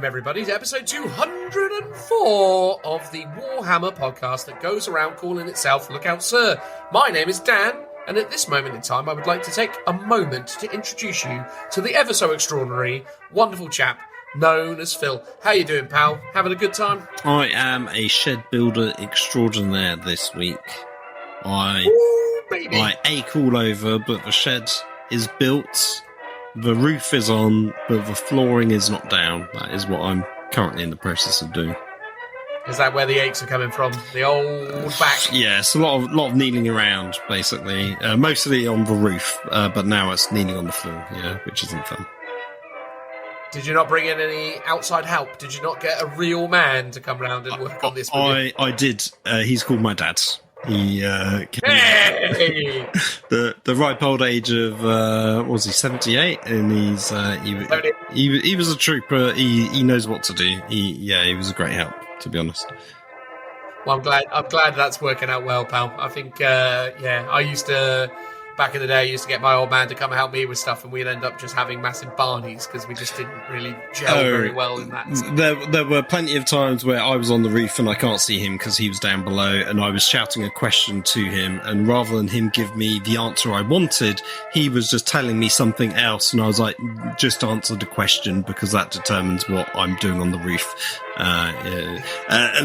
welcome everybody to episode 204 of the Warhammer podcast that goes around calling itself Look Out Sir. My name is Dan, and at this moment in time I would like to take a moment to introduce you to the ever so extraordinary, wonderful chap known as Phil. How you doing, pal? Having a good time? I am a shed builder extraordinaire this week. I ache all over, but the shed is built, the roof is on, but the flooring is not down. That is what I'm currently in the process of doing. Is that where the aches are coming from? The old back? Yeah, it's a lot of kneeling around, basically. Mostly on the roof, but now it's kneeling on the floor, yeah, which isn't fun. Did you not bring in any outside help? Did you not get a real man to come round and work on this with you? I did. He's called my dad. He Hey! the ripe old age of what was he, 78, and he was a trooper. He knows what to do. He was a great help, to be honest. Well, I'm glad that's working out well, pal. I think I used to back in the day. I used to get my old man to come and help me with stuff, and we'd end up just having massive barneys because we just didn't really gel very well in that. There were plenty of times where I was on the roof and I can't see him because he was down below, and I was shouting a question to him, and rather than him give me the answer I wanted, he was just telling me something else, and I was like, just answer the question because that determines what I'm doing on the roof.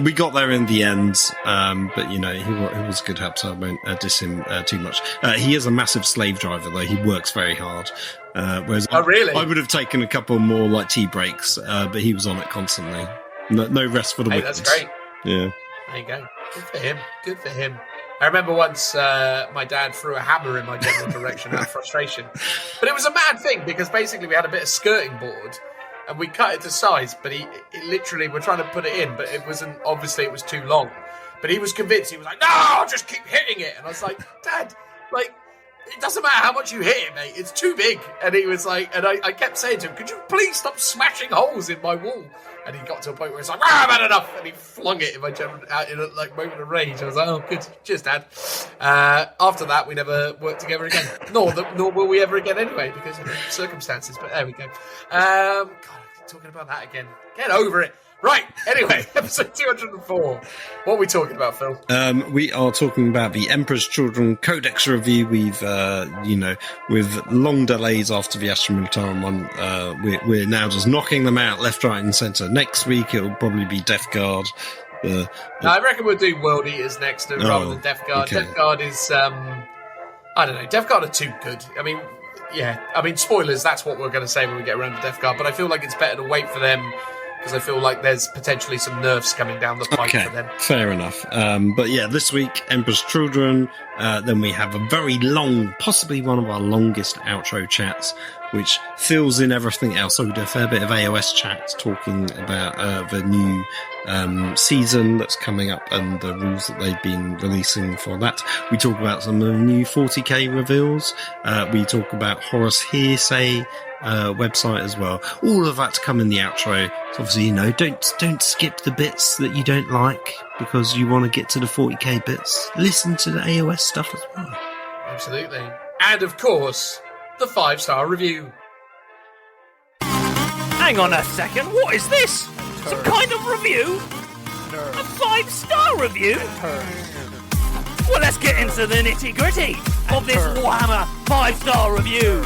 We got there in the end, but you know, he was a good help, so I won't diss him too much. He is a massive slave driver, though. He works very hard. Whereas really? I would have taken a couple more like tea breaks, but he was on it constantly. No rest for the wicked. That's great. Yeah. There you go. Good for him. I remember once my dad threw a hammer in my general direction out of frustration. But it was a mad thing because basically we had a bit of skirting board and we cut it to size, but it literally, we're trying to put it in, but it wasn't, obviously it was too long. But he was convinced. He was like, no, just keep hitting it. And I was like, Dad, like, it doesn't matter how much you hit it, mate. It's too big. And he was like, and I kept saying to him, could you please stop smashing holes in my wall? And he got to a point where he's like, I've had enough. And he flung it in my general, out in a moment of rage. I was like, oh, good. Cheers, Dad. After that, we never worked together again. Nor will we ever again anyway, because of the circumstances. But there we go. God, I'm talking about that again. Get over it. Right, anyway, episode 204. What are we talking about, Phil? We are talking about the Emperor's Children Codex review. We've, with long delays after the Astra Militarum one, we're now just knocking them out left, right, and centre. Next week, it'll probably be Death Guard. No, I reckon we'll do World Eaters next rather than Death Guard. Okay. Death Guard is, I don't know, Death Guard are too good. I mean, spoilers, that's what we're going to say when we get around to Death Guard, but I feel like it's better to wait for them because I feel like there's potentially some nerfs coming down the pipe for them. Fair enough. But yeah, this week, Emperor's Children. Then we have a very long, possibly one of our longest outro chats, which fills in everything else. So we do a fair bit of AOS chats talking about the new season that's coming up and the rules that they've been releasing for that. We talk about some of the new 40k reveals. We talk about Horus Hearsay website as well. All of that to come in the outro. So obviously, you know, don't skip the bits that you don't like because you want to get to the 40k bits. Listen to the AOS stuff as well. Absolutely. And of course, the 5-star review. Hang on a second, what is this? Some kind of review? A 5-star review? Well, let's get into the nitty-gritty of this Warhammer 5-star review.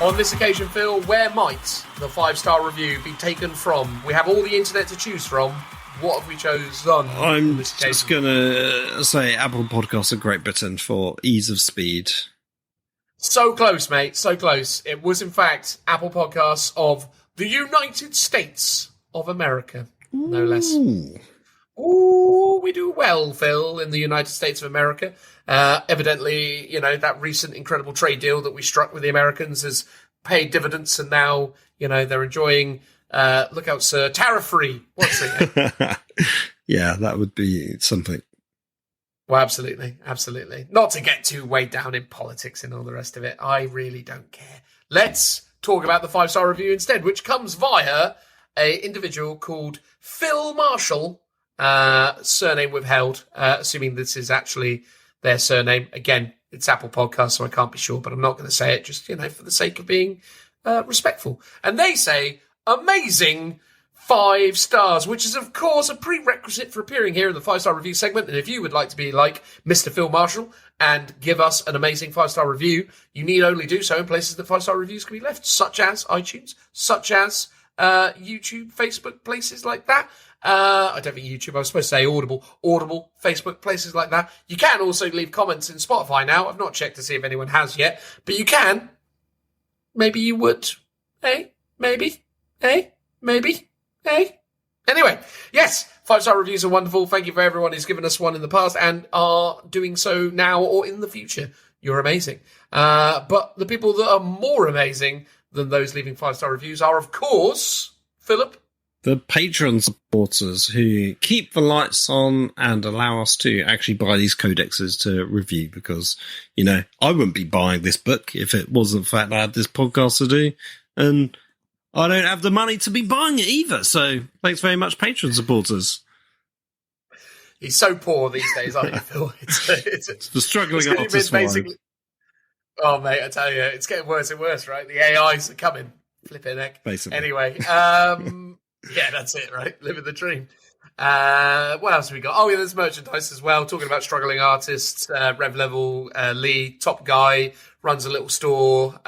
On this occasion, Phil, where might the 5-star review be taken from? We have all the internet to choose from. What have we chosen? I'm just going to say Apple Podcasts of Great Britain for ease of speed. So close, mate. So close. It was, in fact, Apple Podcasts of the United States of America. No less. Ooh, we do well, Phil, in the United States of America. Evidently, you know, that recent incredible trade deal that we struck with the Americans has paid dividends, and now, you know, they're enjoying, look out, sir, tariff-free. What's it? Yeah, that would be something. Well, absolutely, absolutely. Not to get too weighed down in politics and all the rest of it. I really don't care. Let's talk about the 5-star review instead, which comes via an individual called PHILMARSHAL, surname withheld, assuming this is actually their surname. Again, It's Apple Podcasts, so I can't be sure, but I'm not going to say it just, for the sake of being respectful. And they say, amazing 5 stars, which is, of course, a prerequisite for appearing here in the 5-star review segment. And if you would like to be like Mr. Phil Marshall and give us an amazing 5-star review, you need only do so in places that 5-star reviews can be left, such as iTunes, such as YouTube, Facebook, places like that. I don't think YouTube, I was supposed to say Audible, Facebook, places like that. You can also leave comments in Spotify now. I've not checked to see if anyone has yet, but you can. Maybe you would. Hey, maybe. Hey, maybe. Hey. Anyway, yes, 5-star reviews are wonderful. Thank you for everyone who's given us one in the past and are doing so now or in the future. You're amazing. But the people that are more amazing than those leaving 5-star reviews are, of course, Philip, the Patreon supporters who keep the lights on and allow us to actually buy these codexes to review, because, I wouldn't be buying this book if it wasn't the fact that I had this podcast to do, and I don't have the money to be buying it either. So thanks very much, Patreon supporters. He's so poor these days, aren't you, Phil? It's the struggling artist. Oh, mate, I tell you, it's getting worse and worse, right? The AIs are coming. Flipping heck. Basically. Anyway, yeah, that's it, right? Living the dream. What else have we got? Oh, yeah, there's merchandise as well. Talking about struggling artists, Rev Level, Lee, top guy, runs a little store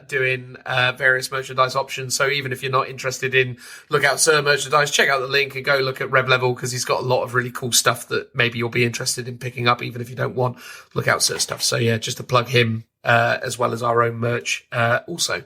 doing various merchandise options. So even if you're not interested in Lookout Sir merchandise, check out the link and go look at Rev Level, because he's got a lot of really cool stuff that maybe you'll be interested in picking up, even if you don't want Lookout Sir stuff. So yeah, just to plug him. As well as our own merch also.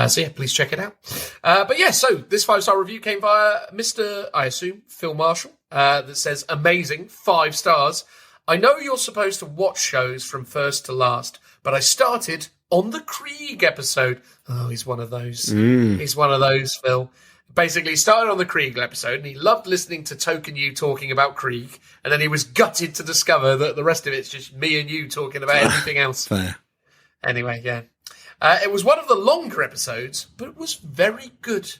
So yeah, please check it out. But yeah, so this 5-star review came via Mr. I assume, Phil Marshall, that says, amazing, 5 stars. I know you're supposed to watch shows from first to last, but I started on the Krieg episode. Oh, he's one of those. He's one of those, Phil. Basically, he started on the Krieg episode, and he loved listening to Token You talking about Krieg, and then he was gutted to discover that the rest of it's just me and you talking about everything else. Fair. Anyway, yeah. It was one of the longer episodes, but it was very good.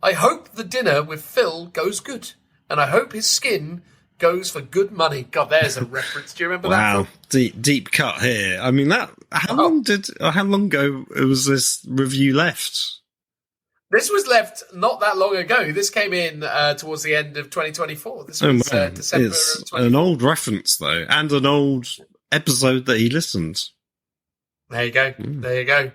I hope the dinner with Phil goes good, and I hope his skin goes for good money. God, there's a reference. Do you remember that? Wow, deep cut here. I mean, how long ago was this review left? This was left not that long ago. This came in towards the end of 2024. This was December it's of 2024. An old reference, though, and an old episode that he listened. There you go. There you go.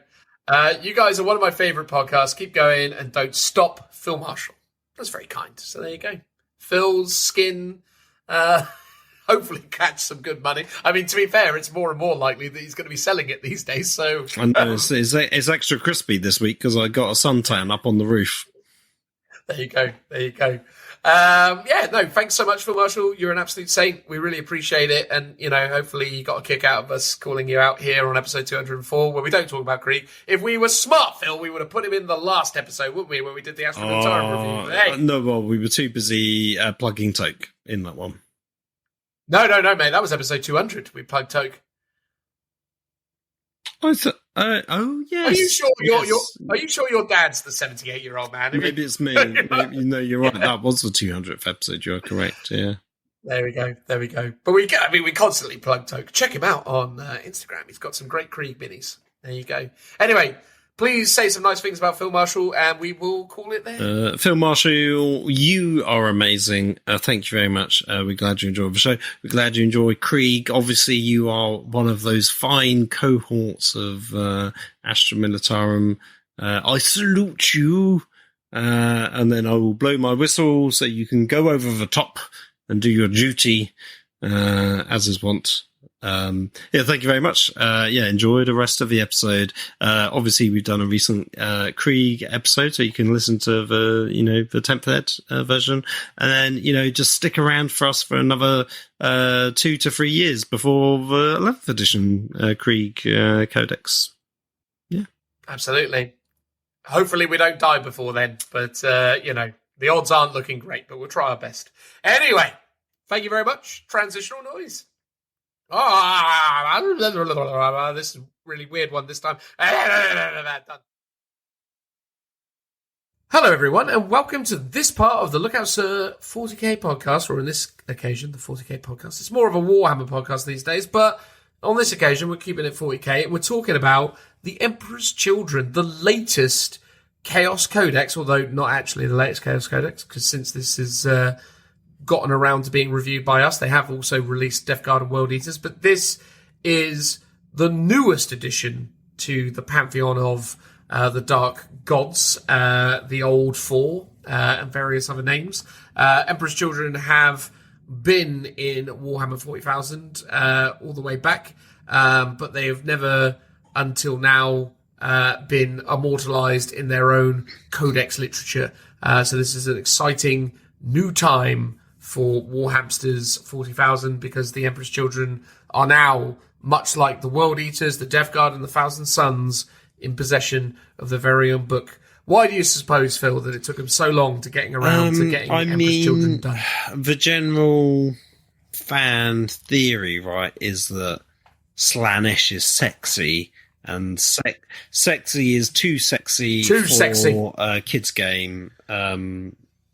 You guys are one of my favourite podcasts. Keep going and don't stop, Phil Marshall. That's very kind. So there you go. Phil's skin hopefully catch some good money. I mean, to be fair, it's more and more likely that he's going to be selling it these days. So I know it's extra crispy this week because I got a suntan up on the roof. There you go. There you go. Yeah, no, thanks so much, Phil Marshall. You're an absolute saint. We really appreciate it. And, hopefully you got a kick out of us calling you out here on episode 204, where we don't talk about Krieg. If we were smart, Phil, we would have put him in the last episode, wouldn't we, when we did the Astro Minotaur review? Hey. No, well, we were too busy plugging Toke in that one. No, mate. That was episode 200. We plugged Toke. Oh yes. Are you sure Are you sure your dad's the 78-year-old man? Maybe it's me. Maybe, you're right. That was the 200th episode. You're correct. Yeah. There we go. But we constantly plug Toke. Check him out on Instagram. He's got some great Krieg minis. There you go. Anyway, please say some nice things about Phil Marshall, and we will call it there. Phil Marshall, you are amazing. Thank you very much. We're glad you enjoyed the show. We're glad you enjoy Krieg. Obviously, you are one of those fine cohorts of Astra Militarum. I salute you. And then I will blow my whistle so you can go over the top and do your duty, as is wont. Thank you very much. Enjoy the rest of the episode. Obviously we've done a recent Krieg episode, so you can listen to the 10th ed version, and then just stick around for us for another 2 to 3 years before the 11th edition Krieg Codex. Yeah, absolutely. Hopefully we don't die before then, but the odds aren't looking great, but we'll try our best. Anyway, thank you very much. Transitional noise. This is a really weird one this time. Done. Hello, everyone, and welcome to this part of the Lookout Sir 40k podcast, or in this occasion, the 40k podcast. It's more of a Warhammer podcast these days, but On this occasion, we're keeping it 40k. We're talking about the Emperor's Children, the latest Chaos Codex, although not actually the latest Chaos Codex, because since this has gotten around to being reviewed by us, they have also released Death Guard and World Eaters, but this is the newest addition to the pantheon of the Dark Gods, the Old Four, and various other names. Emperor's Children have been in Warhammer 40,000 all the way back, but they have never until now been immortalized in their own codex literature. So this is an exciting new time for Warhamsters 40,000, because the Emperor's Children are now, much like the World Eaters, the Death Guard, and the Thousand Sons, in possession of their very own book. Why do you suppose, Phil, that it took them so long to getting around to getting Emperor's Children done? The general fan theory, right, is that Slaanesh is sexy, and sexy is too sexy for a kids' game.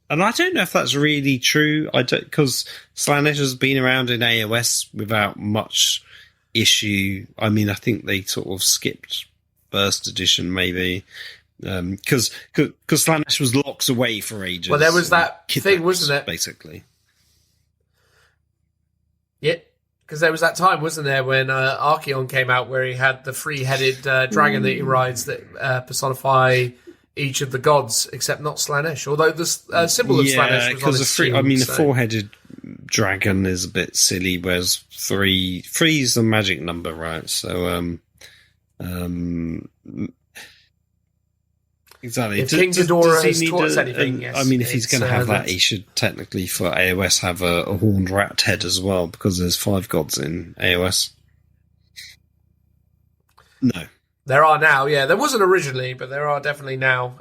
And I don't know if that's really true. Because Slaanesh has been around in AOS without much issue. I mean, I think they sort of skipped first edition, maybe. Because Slaanesh was locked away for ages. Well, there was that thing, wasn't it? Basically. Yeah, because there was that time, wasn't there, when Archaon came out, where he had the three-headed dragon that he rides that personify each of the gods, except not Slaanesh. Although the symbol of Slaanesh was on his shield. The four-headed dragon is a bit silly, whereas three is the magic number, right? So, exactly. If King Ghidorah has taught us anything, yes. I mean, if he's going to have that, he should technically, for AOS, have a horned rat head as well, because there's 5 gods in AOS. No. There are now, yeah. There wasn't originally, but there are definitely now.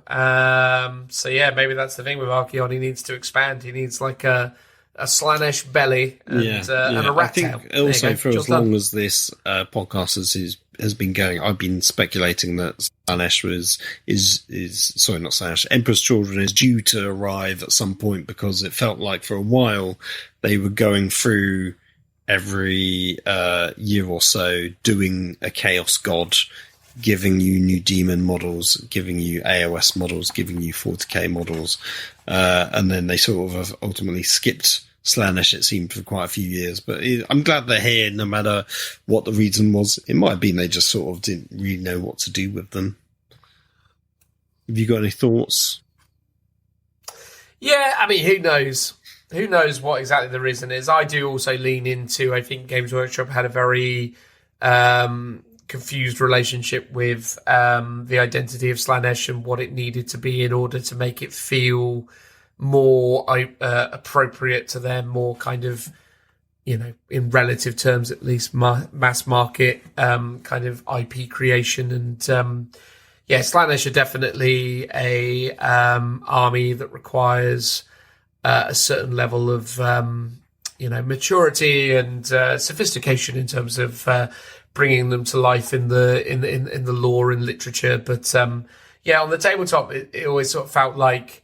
So, yeah, maybe that's the thing with Archaon. He needs to expand. He needs, like, a Slaanesh belly and a rat tail. I think also for as long as this podcast has been going, I've been speculating that Slaanesh not Slaanesh, Emperor's Children is due to arrive at some point, because it felt like for a while they were going through every year or so doing a Chaos God, giving you new demon models, giving you AOS models, giving you 40k models, and then they sort of have ultimately skipped Slaanesh, it seemed, for quite a few years. But I'm glad they're here, no matter what the reason was. It might have been they just sort of didn't really know what to do with them. Have you got any thoughts? Yeah, I mean, who knows? Who knows what exactly the reason is? I do also lean into, I think Games Workshop had a very confused relationship with the identity of Slaanesh and what it needed to be in order to make it feel more appropriate to them, more kind of, in relative terms at least, mass market kind of IP creation. And Slaanesh are definitely a army that requires a certain level of maturity and sophistication in terms of bringing them to life in the lore and literature. But on the tabletop, it always sort of felt like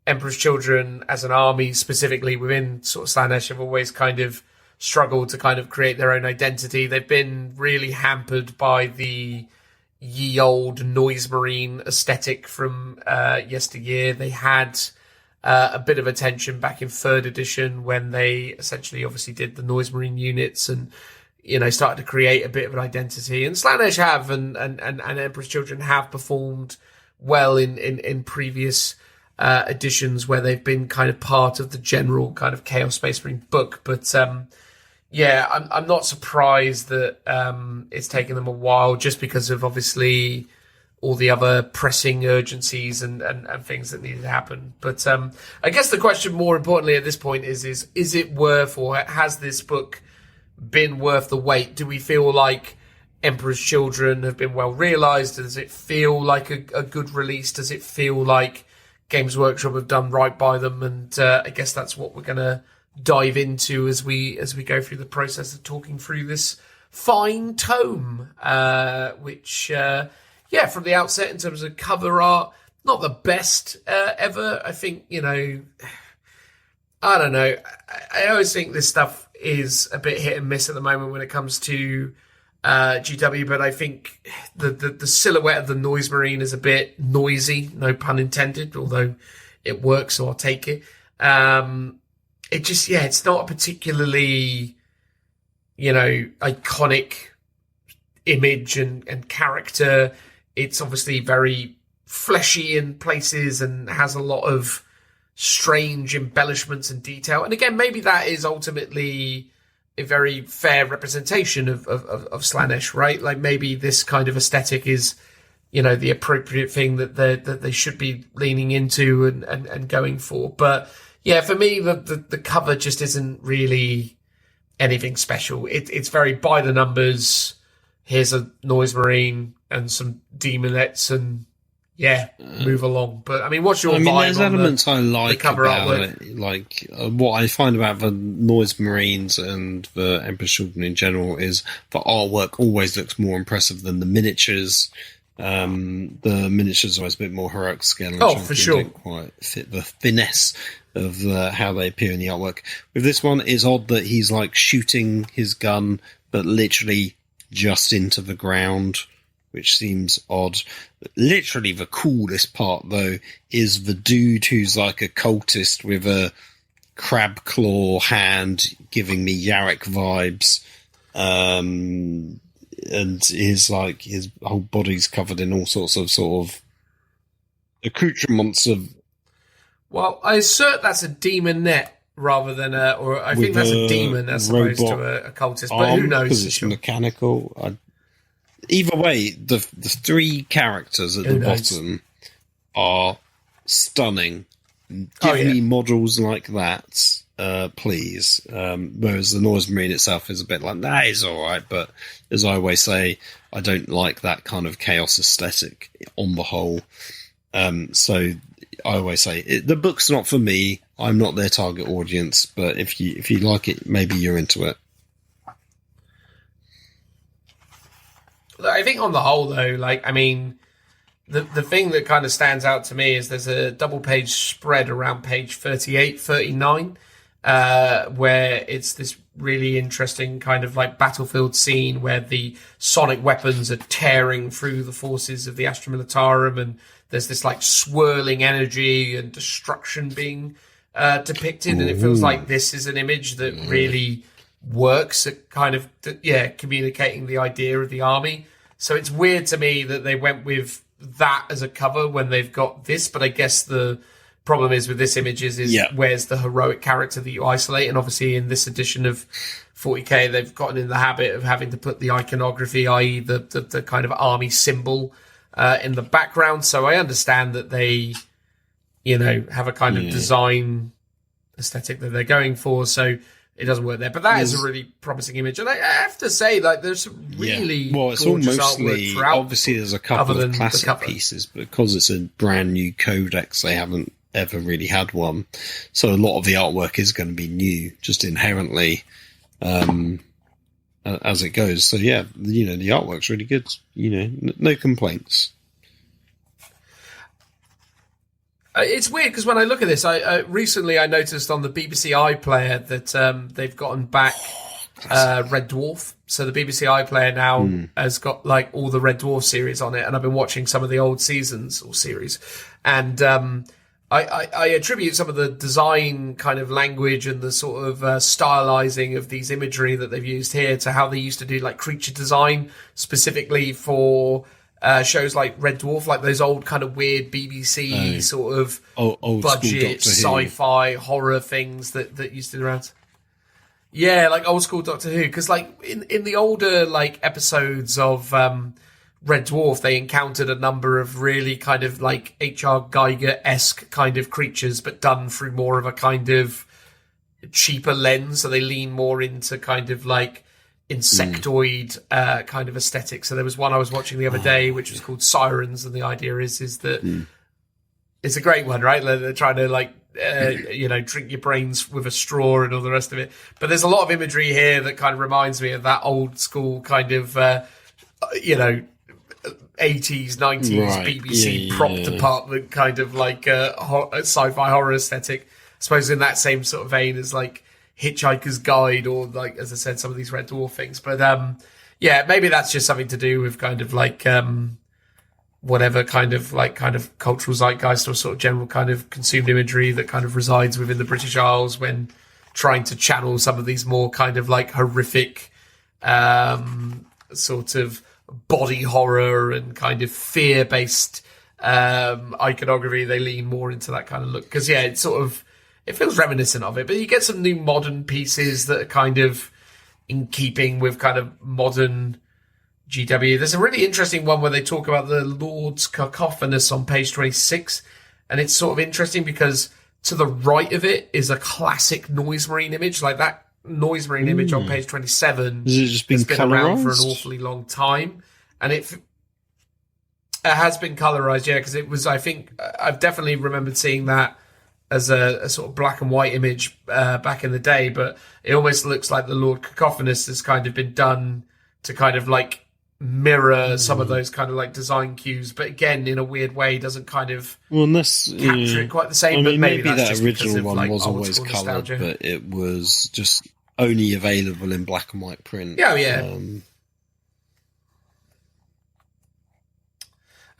Emperor's Children as an army, specifically within sort of Slaanesh, have always kind of struggled to kind of create their own identity. They've been really hampered by the ye old Noise Marine aesthetic from yesteryear. They had a bit of attention back in 3rd edition when they essentially obviously did the Noise Marine units and started to create a bit of an identity. And Slaanesh have and Emperor's Children have performed well in previous editions where they've been kind of part of the general kind of Chaos Space Marine book. But I'm not surprised that it's taken them a while, just because of obviously all the other pressing urgencies and things that needed to happen. But I guess the question more importantly at this point is it worth, or has this book been worth the wait? Do we feel like Emperor's Children have been well realised? Does it feel like a good release? Does it feel like Games Workshop have done right by them? And I guess that's what we're going to dive into as we go through the process of talking through this fine tome, which from the outset, in terms of cover art, not the best ever. I think, I don't know. I always think this stuff is a bit hit and miss at the moment when it comes to GW, but I think the silhouette of the Noise Marine is a bit noisy, no pun intended, although it works, so I'll take it. It just, it's not a particularly, iconic image and character. It's obviously very fleshy in places and has a lot of strange embellishments and detail. And again, maybe that is ultimately a very fair representation of Slaanesh, right? Like maybe this kind of aesthetic is, the appropriate thing that they should be leaning into and going for. But yeah, for me, the cover just isn't really anything special. It's very by the numbers. Here's a Noise Marine and some demonettes and move along. But I mean, what's your vibe? There's elements I like cover about artwork? it. Like what I find about the Noise Marines and the Emperor's Children in general is the artwork always looks more impressive than the miniatures. The miniatures are always a bit more heroic scale. Oh, for sure. Don't quite fit the finesse of how they appear in the artwork. With this one, it's odd that he's like shooting his gun, but literally just into the ground, which seems odd. Literally the coolest part, though, is the dude who's like a cultist with a crab claw hand, giving me Yarrick vibes. And his whole body's covered in all sorts of sort of accoutrements of. Well, I assert that's a demonette rather than I think that's a demon as opposed to a cultist. But who knows? Because it's mechanical. Either way, the three characters at the bottom are stunning. Give me models like that, please. Whereas the Noise Marine itself is a bit like, that is alright, but as I always say, I don't like that kind of chaos aesthetic on the whole. So I always say, the book's not for me. I'm not their target audience, but if you like it, maybe you're into it. I think on the whole, though, the thing that kind of stands out to me is there's a double-page spread around page 38, 39, where it's this really interesting kind of like battlefield scene where the sonic weapons are tearing through the forces of the Astra Militarum, and there's this like swirling energy and destruction being depicted, and it feels like this is an image that really works at kind of communicating the idea of the army. So it's weird to me that they went with that as a cover when they've got this, but I guess the problem is with this image is where's the heroic character that you isolate? And obviously in this edition of 40k they've gotten in the habit of having to put the iconography, i.e. the kind of army symbol in the background. So I understand that they have a kind of design aesthetic that they're going for, so it doesn't work there. But that is a really promising image. And I have to say, there's some really it's gorgeous all mostly, artwork throughout. obviously there's a couple of classic pieces, but because it's a brand new codex, they haven't ever really had one. So a lot of the artwork is going to be new, just inherently, as it goes. So the artwork's really good. No complaints. It's weird because when I look at this, I recently noticed on the BBC iPlayer that they've gotten back Red Dwarf. So the BBC iPlayer now has got like all the Red Dwarf series on it, and I've been watching some of the old seasons or series, and I attribute some of the design kind of language and the sort of stylizing of these imagery that they've used here to how they used to do like creature design specifically for shows like Red Dwarf, like those old kind of weird BBC sort of old budget sci-fi horror things that used to be around. Yeah, like old school Doctor Who, because like in the older like episodes of Red Dwarf, they encountered a number of really kind of like H.R. Geiger-esque kind of creatures, but done through more of a kind of cheaper lens. So they lean more into kind of like insectoid kind of aesthetic. So there was one I was watching the other day, which was called Sirens, and the idea is that it's a great one, right? They're trying to like drink your brains with a straw and all the rest of it. But there's a lot of imagery here that kind of reminds me of that old school kind of 80s, 90s BBC prop department kind of like sci-fi horror aesthetic. I suppose in that same sort of vein as like Hitchhiker's Guide or like, as I said, some of these Red Dwarf things. But Yeah, maybe that's just something to do with kind of like whatever kind of cultural zeitgeist or sort of general kind of consumed imagery that kind of resides within the British Isles when trying to channel some of these more kind of like horrific sort of body horror and kind of fear-based iconography. They lean more into that kind of look because it feels reminiscent of it, but you get some new modern pieces that are kind of in keeping with kind of modern GW. There's a really interesting one where they talk about the Lord's Cacophonous on page 26, and it's sort of interesting because to the right of it is a classic Noise Marine image, like that Noise Marine image on page 27 has it just been around for an awfully long time, and it has been colorized, because it was, I think, I've definitely remembered seeing that as a sort of black and white image back in the day, but it almost looks like the Lord Cacophonous has kind of been done to kind of like mirror some of those kind of like design cues, but again, in a weird way, doesn't kind of capture it quite the same. I mean, but maybe that that's just original one like was always coloured, but it was just only available in black and white print.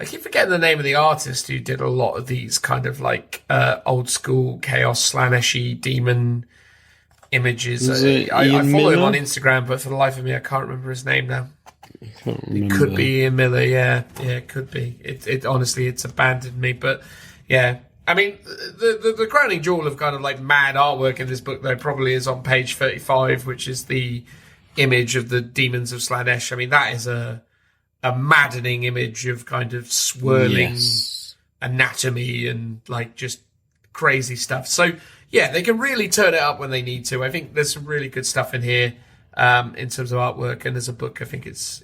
I keep forgetting the name of the artist who did a lot of these kind of like old school Chaos Slanesh-y demon images. I follow him on Instagram, but for the life of me, I can't remember his name now. It could be Ian Miller, yeah, it could be. It honestly, it's abandoned me, but yeah. I mean, the crowning jewel of kind of like mad artwork in this book, though, probably is on page 35, which is the image of the demons of Slanesh. I mean, that is a maddening image of kind of swirling anatomy and like just crazy stuff. So yeah, they can really turn it up when they need to. I think there's some really good stuff in here in terms of artwork, and as a book, I think it's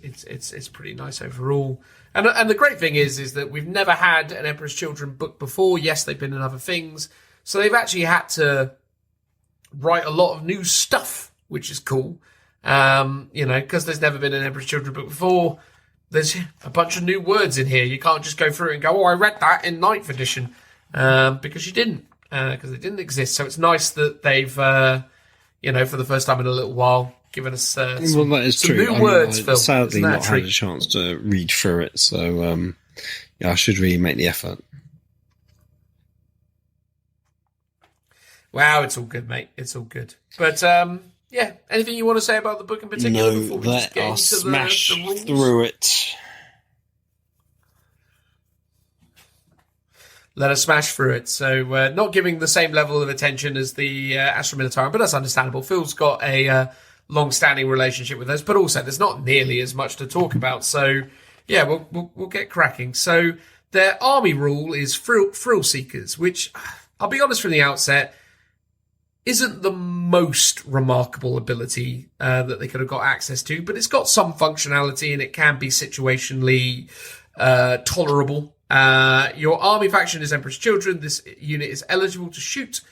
pretty nice overall. And the great thing is that we've never had an Emperor's Children book before. Yes, they've been in other things, so they've actually had to write a lot of new stuff, which is cool. Because there's never been an Emperor's Children book before. There's a bunch of new words in here. You can't just go through it and go, "Oh, I read that in 9th edition," because you didn't, because it didn't exist. So it's nice that they've, for the first time in a little while, given us some new words. Phil, sadly, not had a chance to read through it, so I should really make the effort. Wow, it's all good, mate. It's all good. But anything you want to say about the book in particular? No, before we just get into smash the rules? through it. Let us smash through it. So, not giving the same level of attention as the Astra Minotaur, but that's understandable. Phil's got a long-standing relationship with us, but also there's not nearly as much to talk about. So, yeah, we'll get cracking. So, their army rule is Frill Seekers, which, I'll be honest from the outset, isn't the most remarkable ability that they could have got access to, but it's got some functionality and it can be situationally tolerable. Your army faction is Emperor's Children. This unit is eligible to shoot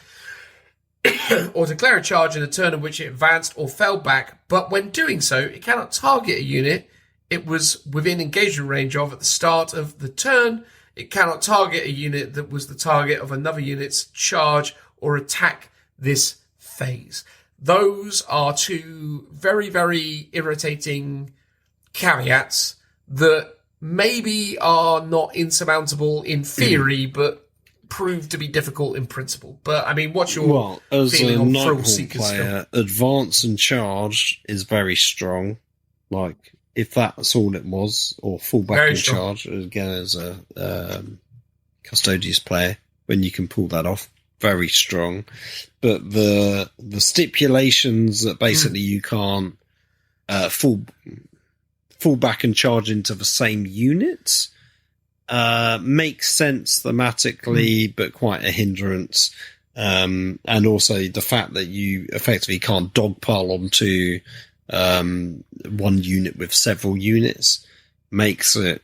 or declare a charge in a turn in which it advanced or fell back, but when doing so, it cannot target a unit it was within engagement range of at the start of the turn. It cannot target a unit that was the target of another unit's charge or attack this phase. Those are two very, very irritating caveats that maybe are not insurmountable in theory, but prove to be difficult in principle. But, I mean, what's your feeling on Frill Seekers? Player, advance and charge is very strong. Like, if that's all it was, or full back and charge, again, as a Custodius player, when you can pull that off, very strong. But the stipulations that basically you can't full back and charge into the same units makes sense thematically, but quite a hindrance. And also the fact that you effectively can't dogpile onto one unit with several units makes it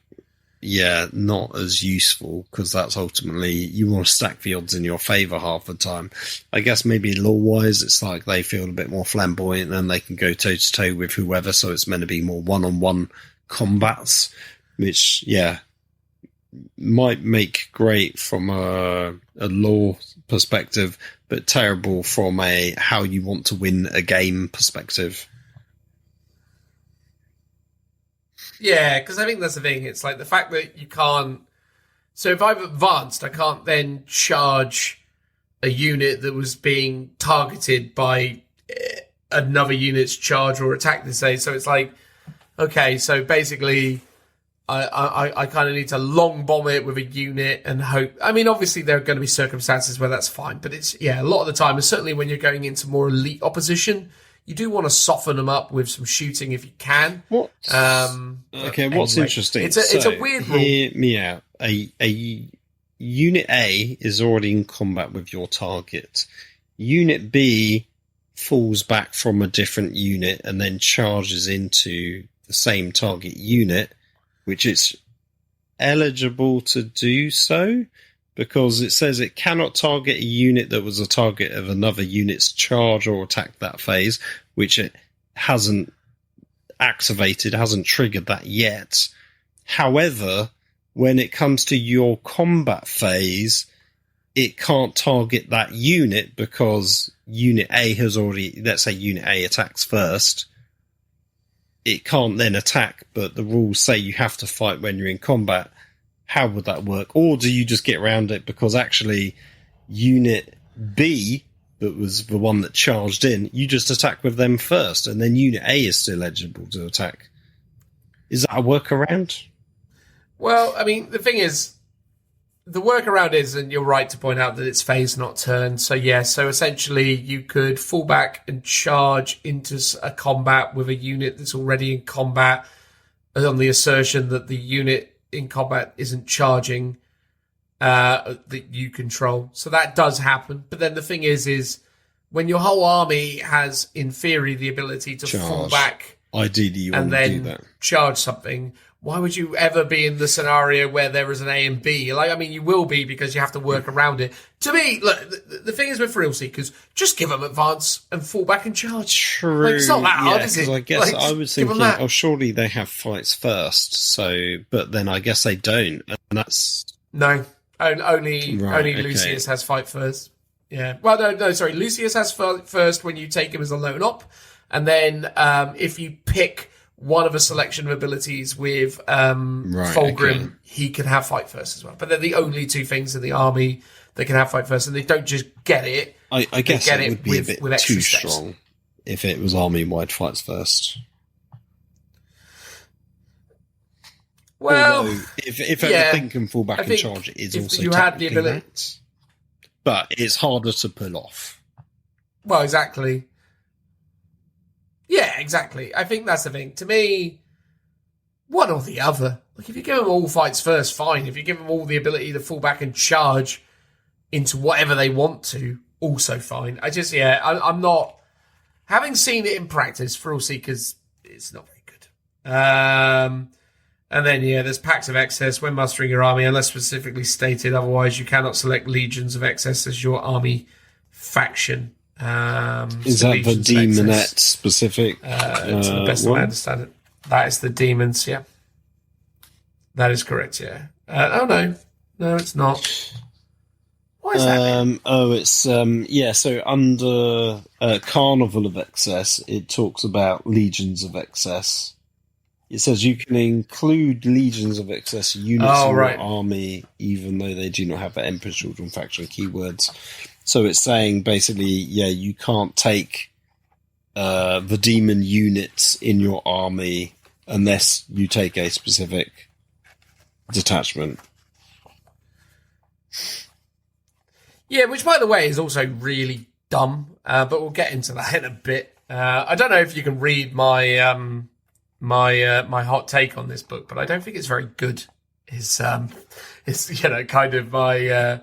not as useful, because that's ultimately, you want to stack the odds in your favour half the time. I guess maybe law-wise it's like they feel a bit more flamboyant and they can go toe-to-toe with whoever, so it's meant to be more one-on-one combats, which might make great from a law perspective, but terrible from a how you want to win a game perspective. Yeah, because I think that's the thing. It's like the fact that you can't. So if I've advanced, I can't then charge a unit that was being targeted by another unit's charge or attack to say. So it's like, okay, so basically, I kind of need to long bomb it with a unit and hope. I mean, obviously there are going to be circumstances where that's fine, but it's a lot of the time, and certainly when you're going into more elite opposition, you do want to soften them up with some shooting if you can. What's interesting? It's a weird rule. Hear me out. A Unit A is already in combat with your target. Unit B falls back from a different unit and then charges into the same target unit, which it's eligible to do so because it says it cannot target a unit that was a target of another unit's charge or attack that phase, which it hasn't activated, hasn't triggered that yet. However, when it comes to your combat phase, it can't target that unit because Unit A has already, let's say Unit A attacks first. It can't then attack, but the rules say you have to fight when you're in combat. How would that work? Or do you just get around it because actually Unit B, that was the one that charged in, you just attack with them first, and then Unit A is still eligible to attack? Is that a workaround? Well, I mean, the thing is, the workaround is, and you're right to point out that it's phase, not turn. So, so essentially you could fall back and charge into a combat with a unit that's already in combat on the assertion that the unit in combat isn't charging that you control. So that does happen. But then the thing is when your whole army has, in theory, the ability to fall back ideally you and want to then do that. Charge something, why would you ever be in the scenario where there is an A and B? Like, I mean, you will be because you have to work around it. To me, look, the thing is with thrill seekers, just give them advance and fall back and charge. True. Like, it's not that hard, is it? I guess I was thinking, surely they have fights first. So, but then I guess they don't, and that's no. Only Lucius has fight first. Yeah. Well, no. Sorry, Lucius has fight first when you take him as a lone op, and then if you pick one of a selection of abilities with Fulgrim, he can have fight first as well. But they're the only two things in the army that can have fight first, and they don't just get it. I guess it would be a bit too strong if it was army-wide fights first. Well, although, if everything can fall back and charge, it is also you had the ability, but it's harder to pull off. Well, exactly. Yeah, exactly. I think that's the thing. To me, one or the other. Like, if you give them all fights first, fine. If you give them all the ability to fall back and charge into whatever they want to, also fine. I'm not... Having seen it in practice, Thrill Seekers, it's not very good. And then, there's packs of excess when mustering your army, unless specifically stated otherwise. You cannot select legions of excess as your army faction. Is that the demonette specific? To the best I understand it, that is the demons. Yeah, that is correct. Yeah. No, it's not. Why is that? So under Carnival of Excess, it talks about legions of excess. It says you can include legions of excess units in your army, even though they do not have the Emperor's Children faction keywords. So it's saying basically, you can't take the demon units in your army unless you take a specific detachment. Yeah, which by the way is also really dumb, but we'll get into that in a bit. I don't know if you can read my my hot take on this book, but I don't think it's very good. It's kind of my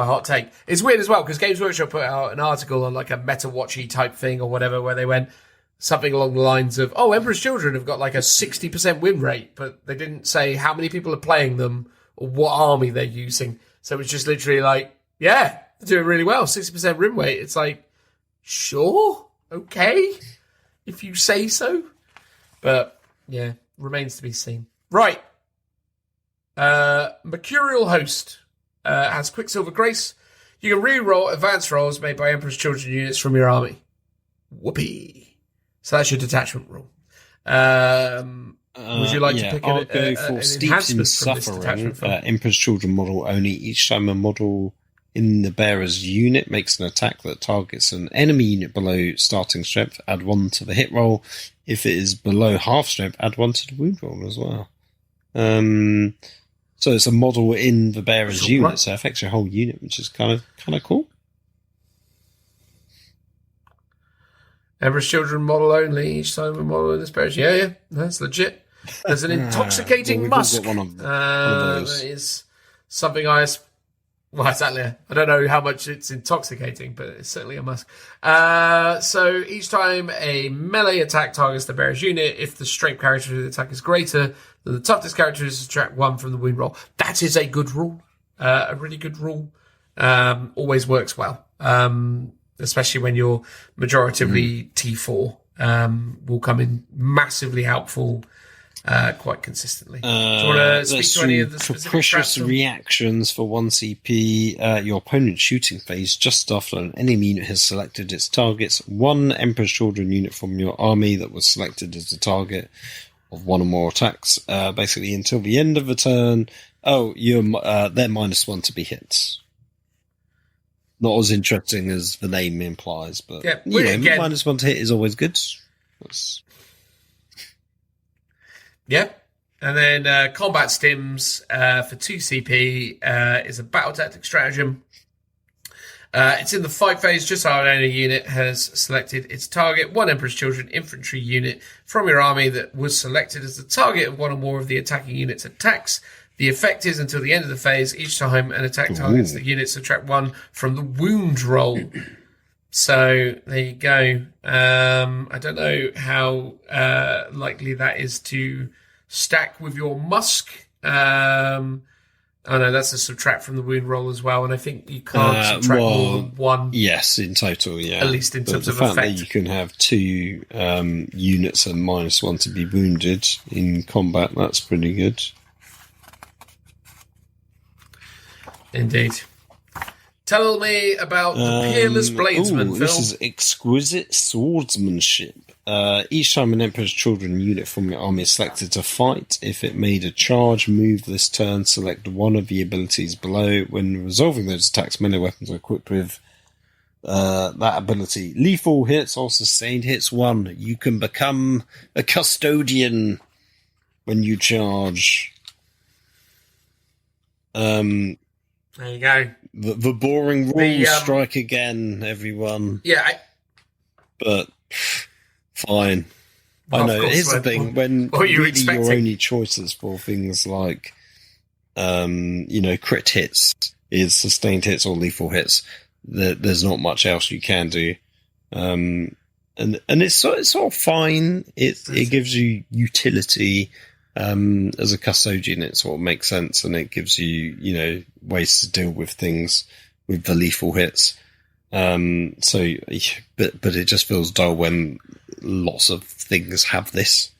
hot take. It's weird as well because Games Workshop put out an article on like a meta-watchy type thing or whatever, where they went something along the lines of, Emperor's Children have got like a 60% win rate, but they didn't say how many people are playing them or what army they're using. So it was just literally like, they're doing really well, 60% win rate. It's like, sure, okay, if you say so. But, remains to be seen. Right. Mercurial Host has Quicksilver Grace. You can re-roll advanced rolls made by Emperor's Children units from your army. Whoopee. So that's your detachment rule. Would you like to pick I'll go for an Steeped in enhancement from this Suffering, detachment from? Emperor's Children model only. Each time a model in the bearer's unit makes an attack that targets an enemy unit below starting strength, add 1 to the hit roll. If it is below half strength, add 1 to the wound roll as well. So it's a model in the bearer's unit, right. So it affects your whole unit, which is kind of cool. Emperor's Children model only. Each time a model in this bearer's, yeah, that's legit. There's an intoxicating musk. One of those. That is something well, exactly. I don't know how much it's intoxicating, but it's certainly a musk. So each time a melee attack targets the bearer's unit, if the strength characteristic of the attack is greater than the toughness characteristic, subtract 1 from the wound roll. That is a good rule. A really good rule. Always works well. Especially when you're majoritively T4. Will come in massively helpful quite consistently. Do you want to speak to any of the specific capricious reactions for 1 CP? Your opponent's shooting phase just after an enemy unit has selected its targets. 1 Emperor's Children unit from your army that was selected as the target of 1 or more attacks. Basically, until the end of the turn. Oh, they're -1 to be hit. Not as interesting as the name implies, but again, -1 to hit is always good. Yeah. And then combat stims for 2 CP is a battle tactic stratagem. It's in the fight phase just after any unit has selected its target. 1 Emperor's Children infantry unit from your army that was selected as the target of 1 or more of the attacking unit's attacks. The effect is until the end of the phase. Each time an attack targets the unit, subtract 1 from the wound roll. So there you go. I don't know how likely that is to stack with your musk. Oh no, that's a subtract from the wound roll as well, and I think you can't subtract more than 1. Yes, in total, yeah. At least in terms of the fact effect. that you can have 2 units and -1 to be wounded in combat, that's pretty good. Indeed. Tell me about the Peerless Bladesman, Phil. This is exquisite swordsmanship. Each time an Emperor's Children unit from your army is selected to fight, if it made a charge move this turn, select 1 of the abilities below. When resolving those attacks, melee weapons are equipped with that ability. Lethal hits or sustained hits 1. You can become a custodian when you charge. There you go. The boring rules strike again, everyone. Yeah. But fine. I know. Here's the thing: when really your only choices for things like, crit hits is sustained hits or lethal hits, there's not much else you can do. And it's sort of fine. It gives you utility. As a custodian, it sort of makes sense, and it gives you, ways to deal with things with the lethal hits. But it just feels dull when lots of things have this.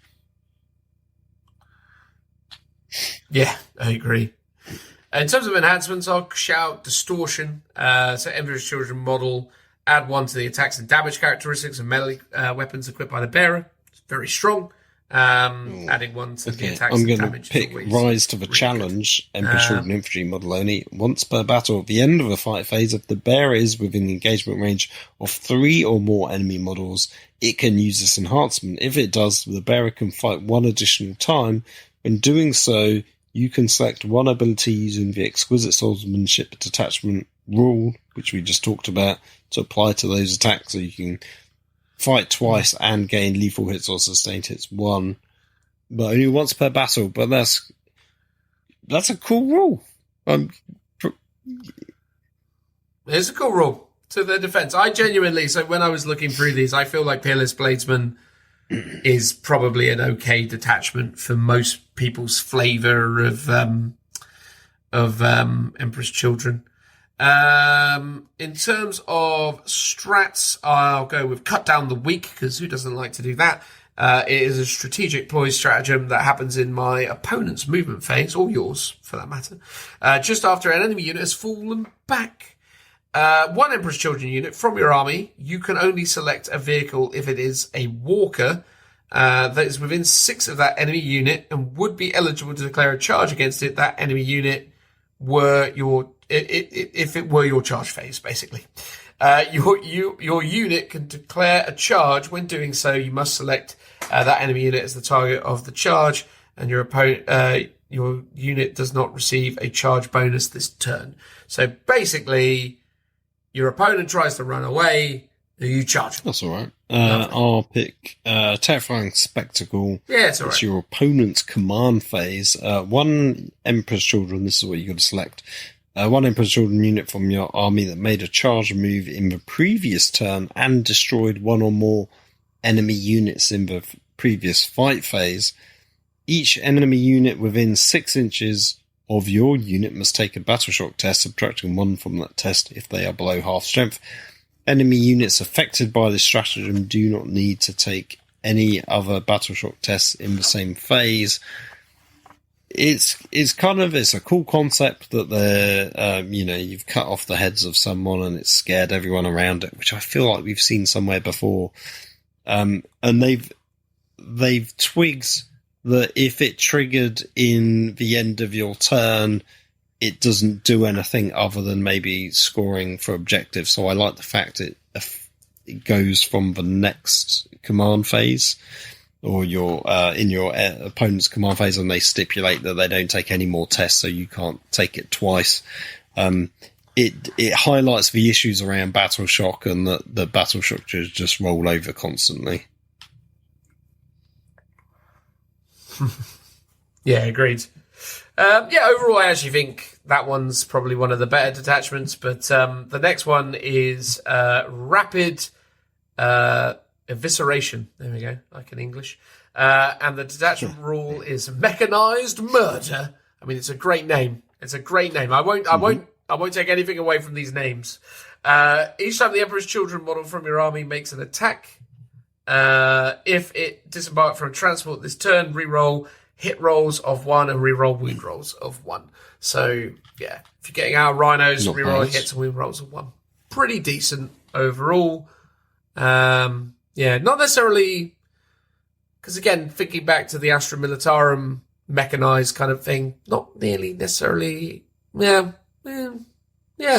Yeah, I agree. In terms of enhancements, I'll shout Distortion. So Emperor's Children model, add 1 to the attacks and damage characteristics of melee weapons equipped by the bearer. It's very strong. Adding 1 to the attacks I'm and going damage. to pick Rise to the really Challenge, Emperor's Children infantry model only. Once per battle, at the end of the fight phase, if the bearer is within the engagement range of 3 or more enemy models, it can use this enhancement. If it does, the bearer can fight 1 additional time. When doing so, you can select 1 ability using the exquisite swordsmanship detachment rule, which we just talked about, to apply to those attacks, so you can fight twice and gain lethal hits or sustained hits 1, but only once per battle. But that's a cool rule. It's a cool rule to their defense. I genuinely, so when I was looking through these, I feel like Peerless Bladesman is probably an okay detachment for most people's flavour of Emperor's Children. In terms of strats, I'll go with Cut Down the Weak, because who doesn't like to do that? It is a strategic ploy stratagem that happens in my opponent's movement phase, or yours for that matter, just after an enemy unit has fallen back. 1 Emperor's Children unit from your army, you can only select a vehicle if it is a walker, that is within 6 of that enemy unit and would be eligible to declare a charge against it. That enemy unit were if it were your charge phase, basically. Your unit can declare a charge. When doing so, you must select that enemy unit as the target of the charge, and your opponent, your unit does not receive a charge bonus this turn. So basically, your opponent tries to run away, you charge. That's all right. I'll pick Terrifying Spectacle. Yeah, it's all right. It's your opponent's command phase. One Emperor's Children, this is what you've got to select. One Emperor's Children unit from your army that made a charge move in the previous turn and destroyed one or more enemy units in the previous fight phase. Each enemy unit within 6 inches of your unit must take a battle shock test, subtracting 1 from that test if they are below half strength. Enemy units affected by this stratagem do not need to take any other battle shock tests in the same phase. It's a cool concept that they're, you've cut off the heads of someone and it's scared everyone around it, which I feel like we've seen somewhere before. And they've twigged that if it triggered in the end of your turn, it doesn't do anything other than maybe scoring for objectives. So I like the fact it goes from the next command phase, or your in your opponent's command phase, and they stipulate that they don't take any more tests, so you can't take it twice. It highlights the issues around battle shock, and that the battle shock just roll over constantly. Yeah, agreed. Overall, I actually think that one's probably one of the better detachments, but the next one is Rapid Evisceration. There we go, like in English. And the detachment rule is Mechanized Murder. I mean, it's a great name. I won't take anything away from these names. Each time the Emperor's Children model from your army makes an attack, if it disembarked from transport this turn, reroll hit rolls of 1 and reroll wound rolls of 1. So, yeah, if you're getting out rhinos, reroll hits and wound rolls of 1. Pretty decent overall. Not necessarily, because again, thinking back to the Astra Militarum mechanized kind of thing, not nearly necessarily, I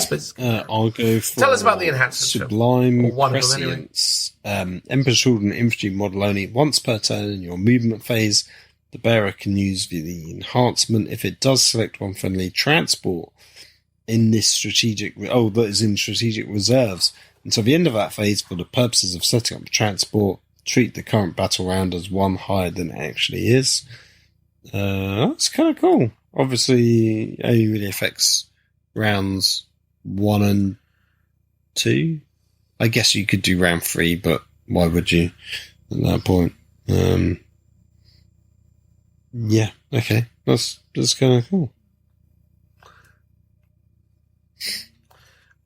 suppose. I'll go for tell us about the enhancements. Sublime Prescience. Emperor's Children infantry model only once per turn in your movement phase. The bearer can use the enhancement if it does select one friendly transport in this strategic reserves. Until the end of that phase, for the purposes of setting up the transport, treat the current battle round as one higher than it actually is. That's kind of cool. Obviously, it only really affects rounds 1 and 2. I guess you could do round 3, but why would you at that point? Yeah, okay. That's kind of cool.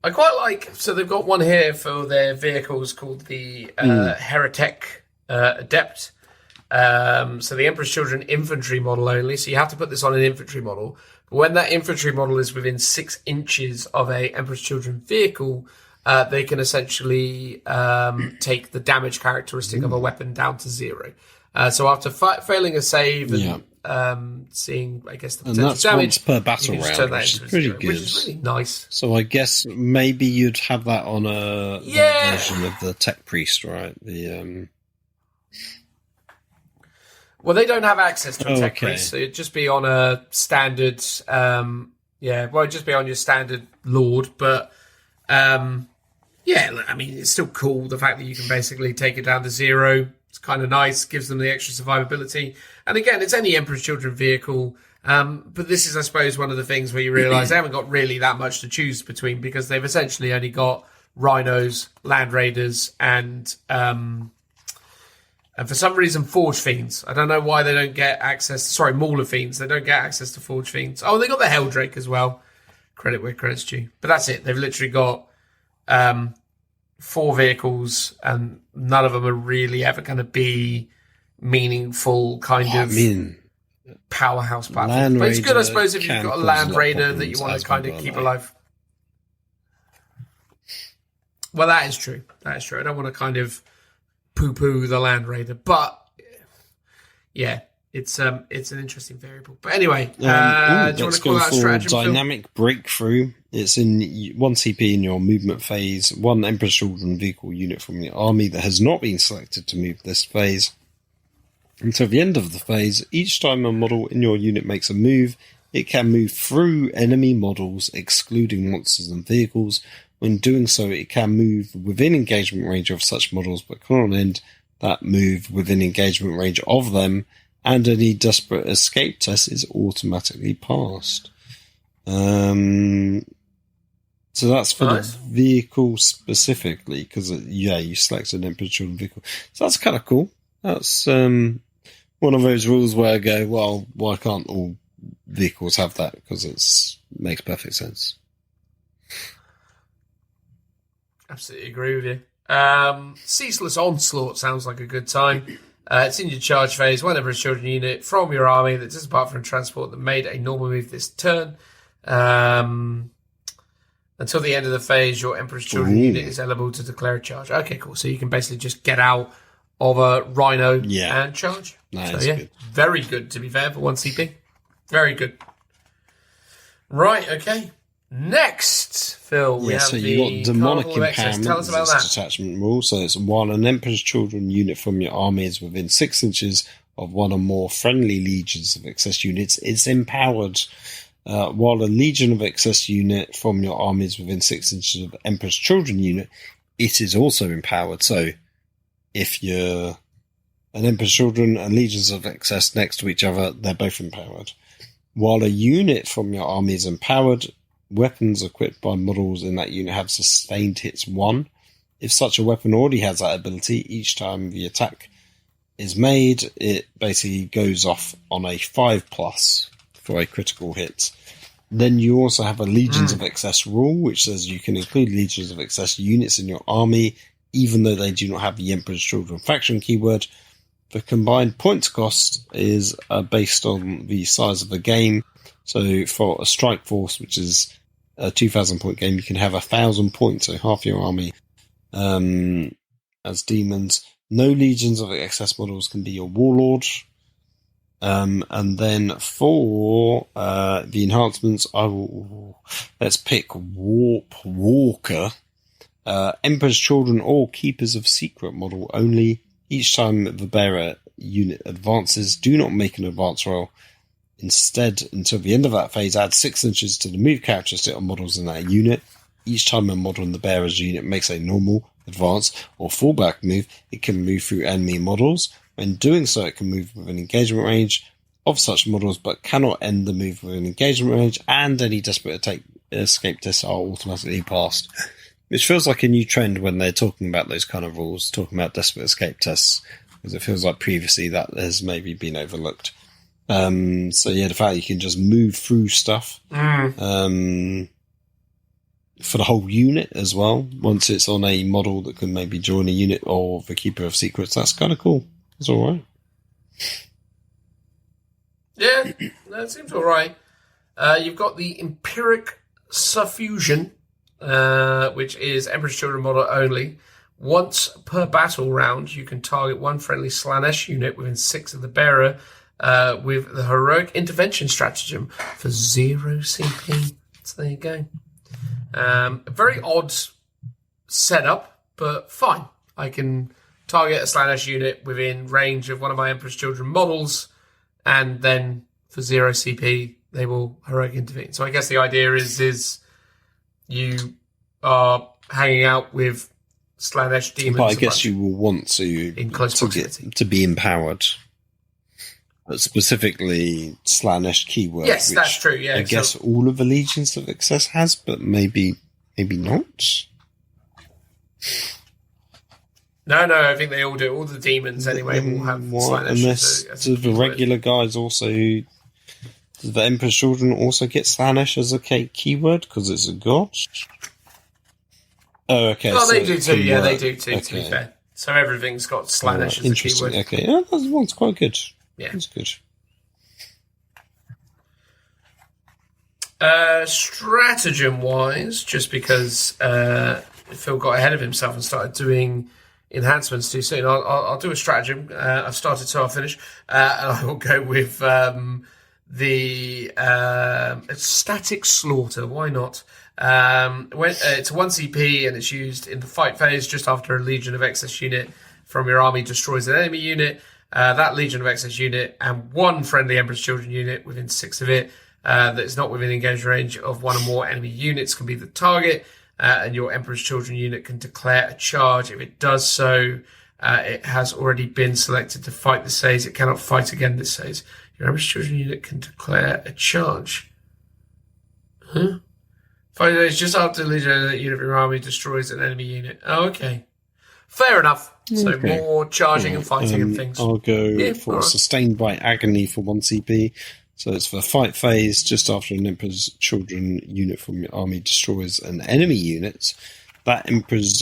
I quite like, so they've got one here for their vehicles called the Heretic Adept. So the Emperor's Children infantry model only, so you have to put this on an infantry model. But when that infantry model is within 6 inches of a Emperor's Children vehicle, they can essentially take the damage characteristic of a weapon down to 0. So after failing a save and seeing, I guess, the potential damage, once per battle round, which is pretty good. Which is really nice. So I guess maybe you'd have that on a version of the Tech Priest, right? Well, they don't have access to a Tech Priest, so it'd just be on a standard. It'd just be on your standard Lord, but I mean, it's still cool the fact that you can basically take it down to 0. It's kind of nice, gives them the extra survivability. And again, it's any Emperor's Children vehicle. But this is, I suppose, one of the things where you realise they haven't got really that much to choose between, because they've essentially only got Rhinos, Land Raiders, and for some reason, Forge Fiends. I don't know why they don't get access. Sorry, Mauler Fiends. They don't get access to Forge Fiends. Oh, they got the Helldrake as well. Credit where credit's due. But that's it. They've literally got 4 vehicles, and none of them are really ever going to be meaningful powerhouse platforms. But it's good, I suppose, if you've got a Land Raider that you want to kind of keep alive. Well, that is true. I don't want to kind of poo-poo the Land Raider, but yeah, it's an interesting variable. But anyway, do you want to call go that a for stratagem? dynamic breakthrough. It's in 1 CP in your movement phase. 1 Emperor's Children vehicle unit from your army that has not been selected to move this phase. Until the end of the phase, each time a model in your unit makes a move, it can move through enemy models, excluding monsters and vehicles. When doing so, it can move within engagement range of such models, but cannot end that move within engagement range of them, and any desperate escape test is automatically passed. So that's for the vehicle specifically, because, you select an Emperor's Children vehicle. So that's kind of cool. That's one of those rules where I go, well, why can't all vehicles have that? Because it makes perfect sense. Absolutely agree with you. Ceaseless Onslaught sounds like a good time. It's in your charge phase. One Emperor's Children unit from your army that doesn't apart from transport that made a normal move this turn. Until the end of the phase, your Emperor's Children unit is eligible to declare a charge. Okay, cool. So you can basically just get out of a Rhino and charge. Nice, so, good. Very good, to be fair, for 1 CP. Very good. Right, okay. Next, Phil, we have you got demonic empowerment. Tell us about that. Detachment rule. So it's while an Emperor's Children unit from your army is within 6 inches of one or more friendly legions of excess units, it's empowered. While a Legion of Excess unit from your army is within 6 inches of Emperor's Children unit, it is also empowered. So if you're an Emperor's Children and Legions of Excess next to each other, they're both empowered. While a unit from your army is empowered, weapons equipped by models in that unit have sustained hits 1. If such a weapon already has that ability, each time the attack is made, it basically goes off on a 5+ for a critical hit. Then you also have a Legions of Excess rule, which says you can include Legions of Excess units in your army, even though they do not have the Emperor's Children faction keyword. The combined points cost is based on the size of the game. So for a strike force, which is a 2,000 point game, you can have 1,000 points, so half your army as demons. No Legions of Excess models can be your warlord. And then for the enhancements, let's pick Warp Walker. Emperor's Children or Keepers of Secret model only. Each time the bearer unit advances, do not make an advance roll. Instead, until the end of that phase, add 6 inches to the move characteristic of models in that unit. Each time a model in the bearer's unit makes a normal, advance, or fallback move, it can move through enemy models. When doing so, it can move within engagement range of such models, but cannot end the move within engagement range, and any desperate escape tests are automatically passed. Which feels like a new trend when they're talking about those kind of rules, talking about desperate escape tests, because it feels like previously that has maybe been overlooked. So yeah, the fact you can just move through stuff for the whole unit as well, once it's on a model that can maybe join a unit or the Keeper of Secrets, that's kind of cool. It's alright. Yeah, that seems alright. You've got the Empiric Suffusion, which is Emperor's Children model only. Once per battle round, you can target one friendly Slanesh unit within 6 of the bearer with the Heroic Intervention stratagem for 0 CP. So there you go. A very odd setup, but fine. I can target a Slanesh unit within range of one of my Emperor's Children models, and then for 0 CP, they will Heroic Intervene. So I guess the idea is you are hanging out with Slanesh demons. But I guess you will want to in close proximity to be empowered. But specifically Slanesh keyword. Yes, which that's true. Yeah, I guess all of the Legions of Excess has, but maybe not. No, I think they all do. All the demons anyway will have Slanesh. Unless do the regular guys also? Does the Emperor's Children also get Slanesh as a keyword because it's a god? Oh, okay. Oh, they do too. Yeah, they do too. Okay. To be fair, so everything's got Slanesh as a interesting. keyword. Okay, yeah, that one's quite good. Yeah, that's good. Stratagem wise, just because Phil got ahead of himself and started doing enhancements too soon. I'll do a stratagem. I've started, so I'll finish. And I will go with the static slaughter. Why not? It's 1 CP and it's used in the fight phase just after a Legion of Excess unit from your army destroys an enemy unit. That Legion of Excess unit and 1 friendly Emperor's Children unit within 6 of it that is not within engaged range of 1 or more enemy units can be the target. And your Emperor's Children unit can declare a charge. If it does so, it has already been selected to fight this phase. It cannot fight again this phase. Your Emperor's Children unit can declare a charge. Huh? 5 days just after the Legion unit of your army destroys an enemy unit. Oh, okay. Fair enough. So Okay. more charging and fighting and things. I'll go for alright. Sustained by Agony for 1 CP. So it's for the fight phase, just after an Emperor's Children unit from your army destroys an enemy unit. That Emperor's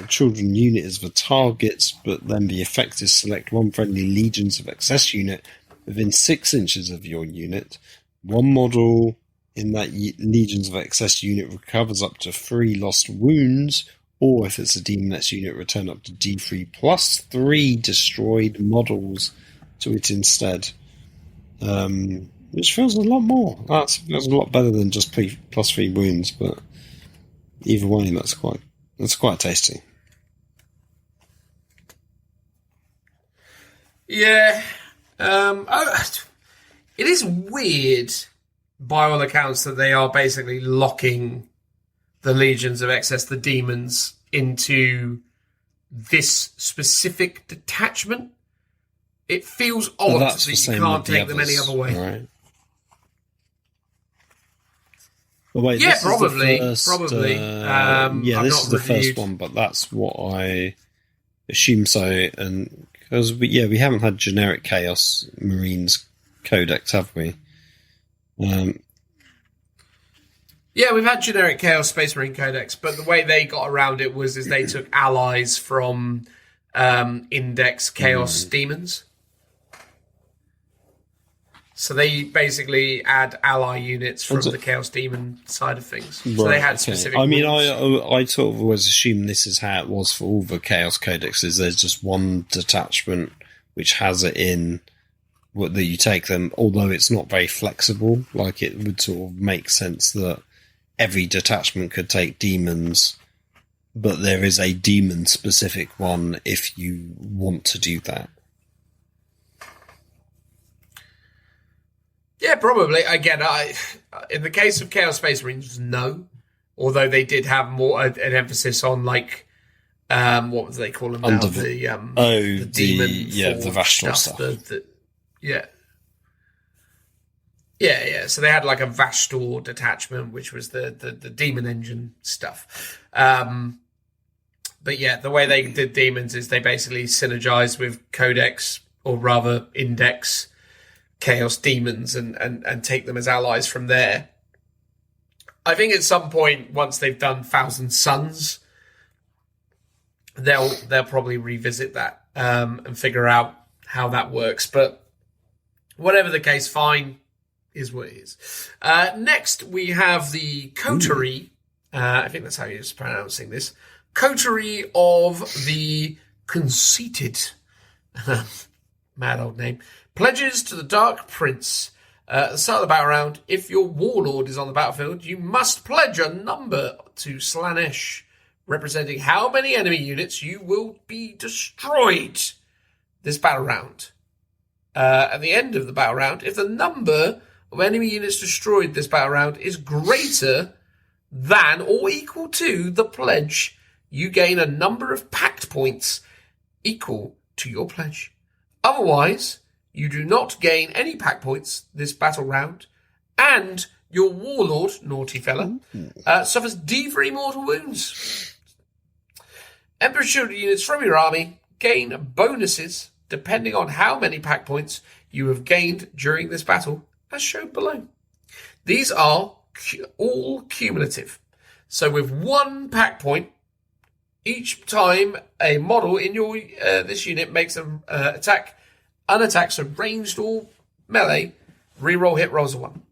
Children unit is the target, but then the effect is select 1 friendly Legions of Excess unit within 6 inches of your unit. 1 model in that Legions of Excess unit recovers up to 3 lost wounds, or if it's a Demoness unit, return up to D3 plus 3 destroyed models to it instead. Which feels a lot more. That feels a lot better than just plus 3 wounds, but either way, that's quite tasty. Yeah. It is weird, by all accounts, that they are basically locking the Legions of Excess, the demons, into this specific detachment. It feels odd that you can't take them any other way. Right. Well, wait, Yeah, this probably. Is the first, I've this not is the reviewed. first one, but that's what I assume so. And because we haven't had generic Chaos Marines Codex, have we? Yeah, we've had generic Chaos Space Marine Codex, but the way they got around it was they took allies from Index Chaos Demons. So they basically add ally units from the Chaos Demon side of things. So they had specific I mean, rules. I sort of always assumed this is how it was for all the Chaos Codexes. There's just one detachment which has it in that you take them, although it's not very flexible. Like, it would sort of make sense that every detachment could take demons, but there is a demon-specific one if you want to do that. Yeah, probably. Again, in the case of Chaos Space Marines, no. Although they did have more an emphasis on, like, what do they call them now? The demon, the Vashtor stuff. Yeah. So they had like a Vashtor detachment, which was the demon engine stuff. But yeah, the way they did demons is they basically synergized with Codex, or rather Index Chaos Demons, and take them as allies from there. I think at some point, once they've done Thousand Suns, they'll probably revisit that and figure out how that works. But whatever the case, fine is what it is. Next, we have the coterie. I think that's how you're pronouncing this. Coterie of the Conceited. Mad old name. Pledges to the Dark Prince. At the start of the battle round, if your warlord is on the battlefield, you must pledge a number to Slaanesh, representing how many enemy units you will be destroyed this battle round. At the end of the battle round, if the number of enemy units destroyed this battle round is greater than or equal to the pledge, you gain a number of pact points equal to your pledge. Otherwise, you do not gain any pact points this battle round, and your warlord, naughty fella, suffers D3 mortal wounds. Emperor's Children units from your army gain bonuses depending on how many pact points you have gained during this battle, as shown below. These are all cumulative. So with 1 pact point, each time a model in your this unit makes an attack, unattack, so ranged or melee, reroll hit rolls of 1.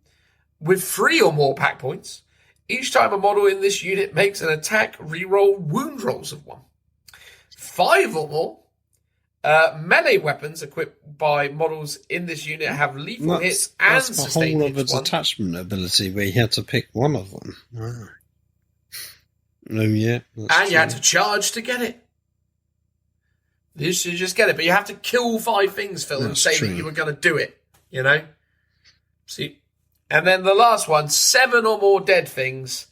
With 3 or more pact points, each time a model in this unit makes an attack, reroll wound rolls of 1. 5 or more. Melee weapons equipped by models in this unit have lethal hits and that's the sustained whole of hits. its attachment ability where you had to pick one of them. Oh yeah, and you had to charge to get it. You should just get it, but you have to kill 5 things, Phil, and say that you were going to do it. You know. See, and then the last one: 7 or more dead things.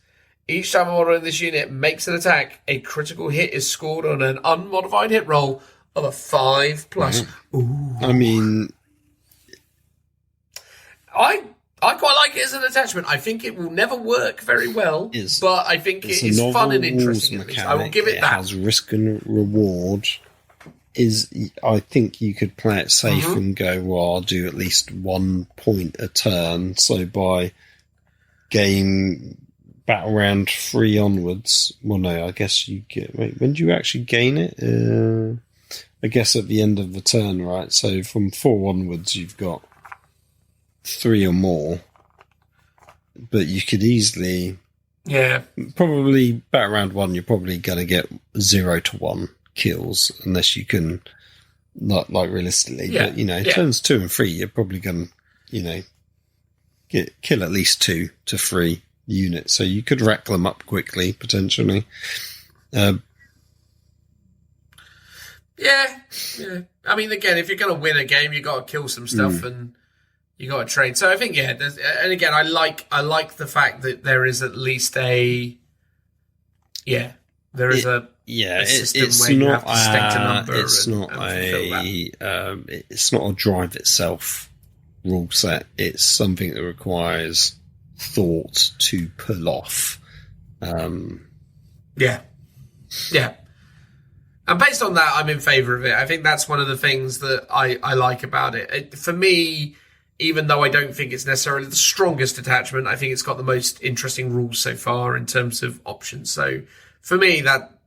Each time a model in this unit makes an attack, a critical hit is scored on an unmodified hit roll of a 5+. Ooh. I mean, I quite like it as an attachment. I think it will never work very well, but I think it is fun and interesting. I will give it that. It has risk and reward. I think you could play it safe and go, well, I'll do at least 1 point a turn. So by game battle round 3 onwards, well, no, I guess you get. Wait, when do you actually gain it? I guess at the end of the turn, right? So from 4 onwards, you've got 3 or more, but you could easily, probably back round 1. You're probably going to get 0 to 1 kills unless you can, not like realistically. But turns 2 and 3, you're probably going to, kill at least 2 to 3 units. So you could rack them up quickly potentially. Yeah. I mean, again, if you're going to win a game, you got to kill some stuff and you got to trade. So I think, and again, I like the fact that there is at least a system it's where not you have to state a number. It's not a drive itself rule set. It's something that requires thought to pull off. Yeah. And based on that, I'm in favour of it. I think that's one of the things that I like about it. For me, even though I don't think it's necessarily the strongest attachment, I think it's got the most interesting rules so far in terms of options. So for me,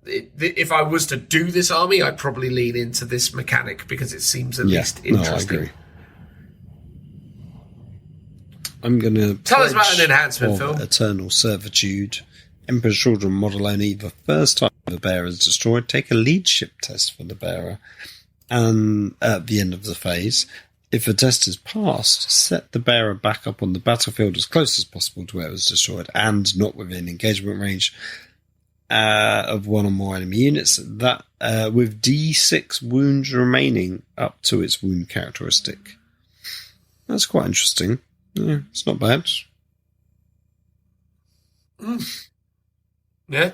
if I was to do this army, I'd probably lean into this mechanic because it seems at least interesting. No, I agree. I'm going to tell us about an enhancement, Phil. Eternal Servitude. Emperor's Children model only. The first time the bearer is destroyed, take a leadership test for the bearer. And at the end of the phase, if the test is passed, set the bearer back up on the battlefield as close as possible to where it was destroyed and not within engagement range of 1 or more enemy units. That with D6 wounds remaining up to its wound characteristic. That's quite interesting. Yeah, it's not bad. Yeah.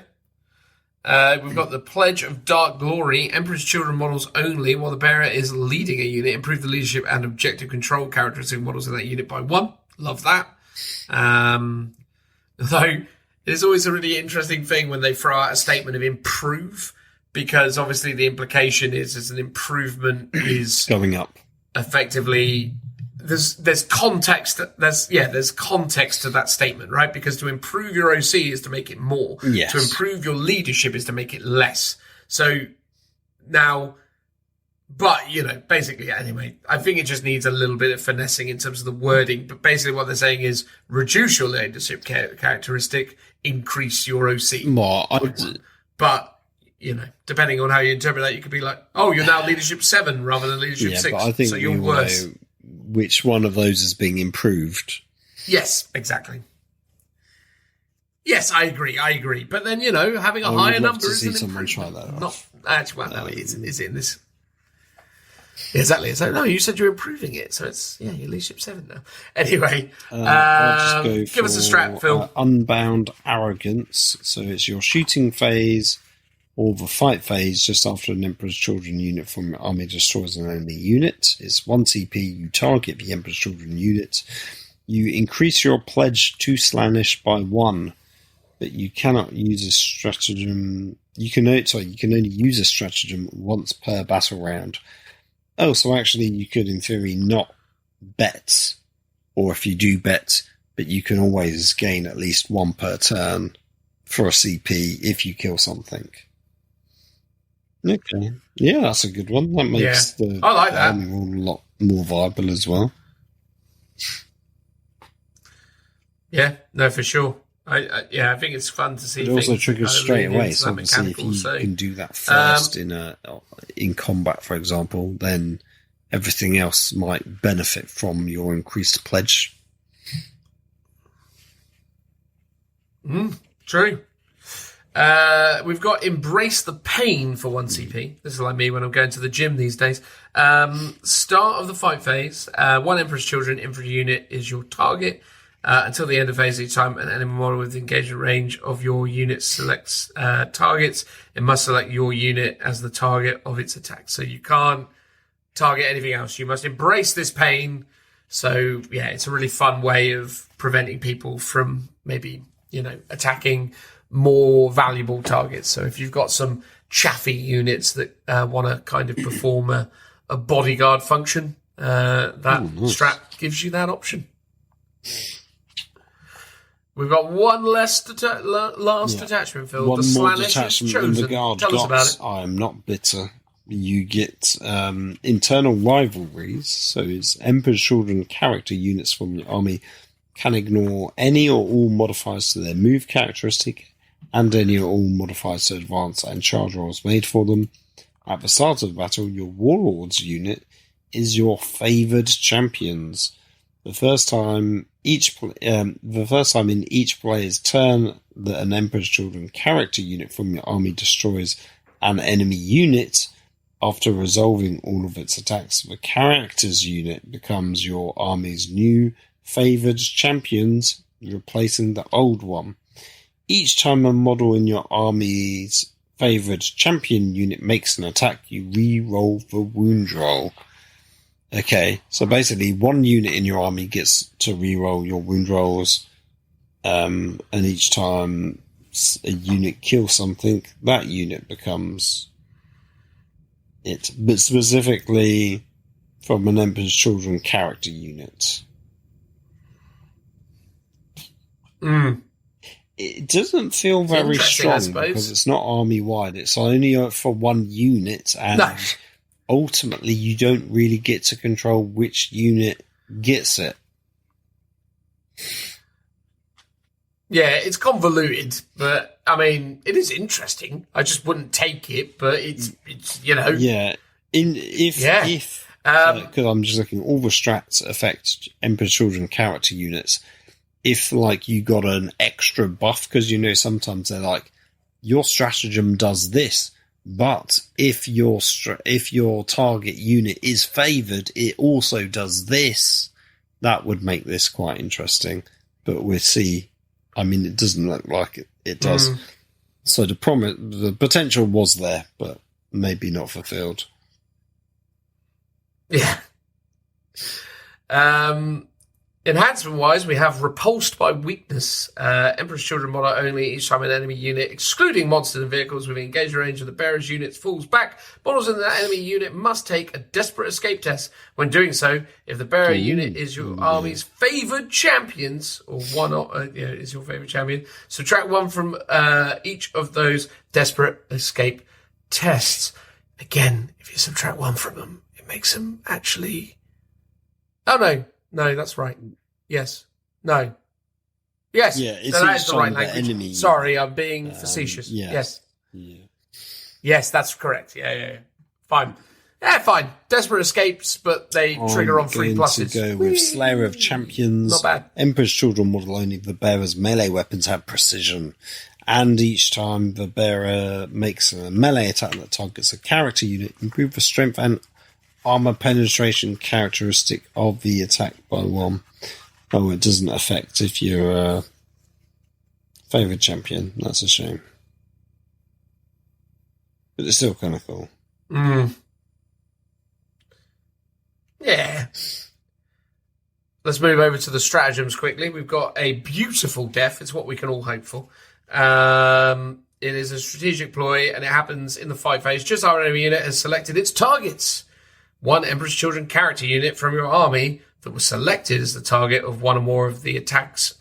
We've got the Pledge of Dark Glory. Emperor's Children models only, while the bearer is leading a unit. Improve the leadership and objective control characteristic models in that unit by 1. Love that. Though it's always a really interesting thing when they throw out a statement of improve, because obviously the implication is an improvement is going up. Effectively, there's context. There's context to that statement, right? Because to improve your OC is to make it more. Yes. To improve your leadership is to make it less. So now, but basically, anyway, I think it just needs a little bit of finessing in terms of the wording. But basically, what they're saying is reduce your leadership characteristic, increase your OC. But depending on how you interpret that, you could be like, oh, you're now leadership 7 rather than leadership 6. But I think so you're worse. Which one of those is being improved? Yes, exactly. Yes, I agree. But then, having a higher number is an improvement. Try that not actually. Well, no, is it in this? Exactly. So no, you said you're improving it, so it's your leadership 7 now. Anyway, I'll just give us a strat, Phil. Unbound Arrogance. So it's your shooting phase or the fight phase just after an Emperor's Children unit from your army destroys an enemy unit. It's 1 CP. You target the Emperor's Children unit. You increase your pledge to Slaanesh by 1, but you cannot use a stratagem. You can only use a stratagem once per battle round. Oh, so actually you could, in theory, not bet, or if you do bet, but you can always gain at least 1 per turn for a CP if you kill something. Okay. Yeah, that's a good one. That makes the I like that. rule a lot more viable as well. Yeah, no, for sure. I think it's fun to see. It also things triggers kind of straight lean away. into So that obviously, if mechanical, you can do that first in combat, for example, then everything else might benefit from your increased pledge. True. We've got Embrace the Pain for 1 CP. This is like me when I'm going to the gym these days. Start of the fight phase. 1 Emperor's Children infantry unit is your target. Until the end of phase, each time an enemy model with engagement range of your unit selects targets, it must select your unit as the target of its attack. So you can't target anything else. You must embrace this pain. So, yeah, it's a really fun way of preventing people from maybe, attacking more valuable targets. So if you've got some chaffy units that want to kind of perform a bodyguard function, that strat gives you that option. We've got one last detachment, Phil. One the more Slaanesh detachment chosen. than the guard Tell us about it. I am not bitter. You get internal rivalries. So it's Emperor's Children character units from your army can ignore any or all modifiers to their move characteristic and any or all modifiers to advance and charge rolls made for them. At the start of the battle, your Warlords unit is your favoured champions. The first time in each player's turn that an Emperor's Children character unit from your army destroys an enemy unit, after resolving all of its attacks, the character's unit becomes your army's new favoured champions, replacing the old one. Each time a model in your army's favoured champion unit makes an attack, you re-roll the wound roll. Okay, so basically 1 unit in your army gets to re-roll your wound rolls, and each time a unit kills something, that unit becomes it. But specifically from an Emperor's Children character unit. It doesn't feel very strong because it's not army-wide. It's only for 1 unit, and ultimately you don't really get to control which unit gets it. Yeah, it's convoluted, but I mean, it is interesting. I just wouldn't take it, but it's Yeah, because I'm just looking, all the strats affect Emperor's Children character units. If you got an extra buff, because sometimes they're like, your stratagem does this. But if your target unit is favoured, it also does this. That would make this quite interesting. But we'll see. I mean, it doesn't look like it does. So the potential was there, but maybe not fulfilled. Yeah. Enhancement-wise, we have Repulsed by Weakness. Emperor's Children model only. Each time an enemy unit, excluding monsters and vehicles with engaged range of the bearer's units, falls back, models in that enemy unit must take a desperate escape test. When doing so, if the bearer unit is your army's favoured champions, or is your favourite champion, subtract 1 from each of those desperate escape tests. Again, if you subtract 1 from them, it makes them actually... Oh, no. No, that's right. Yes. No. Yes. Yeah, it's that is the right language. Sorry, I'm being facetious. Yes. Yeah. Yes, that's correct. Yeah. Fine. Yeah, fine. Desperate escapes, but they trigger on 3 pluses. To go with Slayer of Champions. Not bad. Emperor's Children model only. The bearer's melee weapons have precision. And each time the bearer makes a melee attack that targets a character unit, improve the strength and armor penetration characteristic of the attack by 1. Oh, it doesn't affect if you're a favoured champion. That's a shame. But it's still kind of cool. Yeah. Let's move over to the stratagems quickly. We've got a beautiful death. It's what we can all hope for. It is a strategic ploy, and it happens in the fight phase just after an enemy unit has selected its targets. 1 Emperor's Children character unit from your army that was selected as the target of 1 or more of the attacks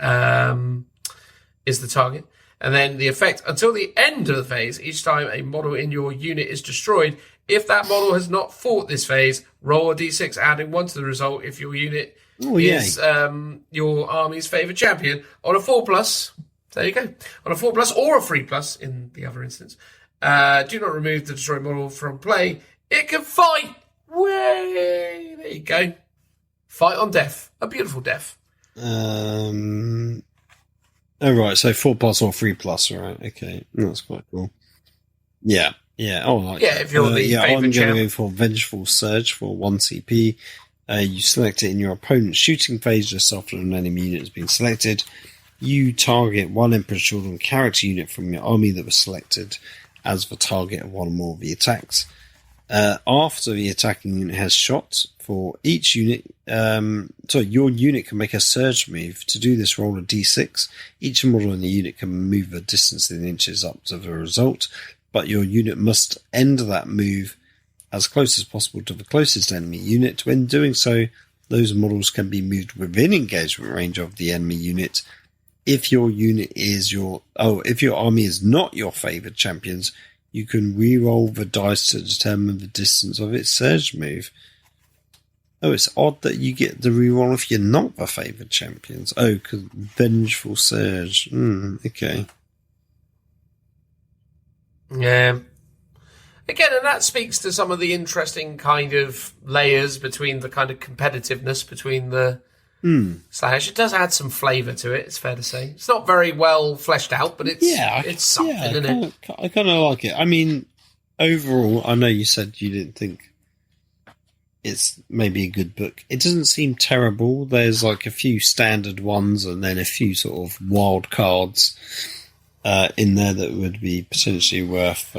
is the target. And then the effect, until the end of the phase, each time a model in your unit is destroyed, if that model has not fought this phase, roll a d6, adding 1 to the result if your unit is your army's favoured champion. On a 4+, there you go. On a 4+ or a 3+ in the other instance, do not remove the destroy model from play. It can fight. Way there you go. Fight on death. A beautiful death. Oh right, so 4+ or 3+, right? Okay, that's quite cool. Yeah. Oh, like, if you're the favourite I'm champ. going to go for Vengeful Surge for 1 CP. You select it in your opponent's shooting phase just after an enemy unit has been selected. You target one Emperor's Children character unit from your army that was selected as the target of one or more of the attacks. After the attacking unit has shot, for each unit, your unit can make a surge move. To do this, roll a d6. Each model in the unit can move a distance in inches up to the result, but your unit must end that move as close as possible to the closest enemy unit. When doing so, those models can be moved within engagement range of the enemy unit. If your army is not your favoured champions, you can re-roll the dice to determine the distance of its surge move. Oh, it's odd that you get the re-roll if you're not the favoured champions. Oh, because Vengeful Surge. Okay. Yeah. Again, and that speaks to some of the interesting kind of layers between the kind of competitiveness between the slash. It does add some flavour to it, it's fair to say. It's not very well fleshed out, but it's something, isn't it? I kind of like it. I mean, overall, I know you said you didn't think it's maybe a good book. It doesn't seem terrible. There's like a few standard ones and then a few sort of wild cards in there that would be potentially worth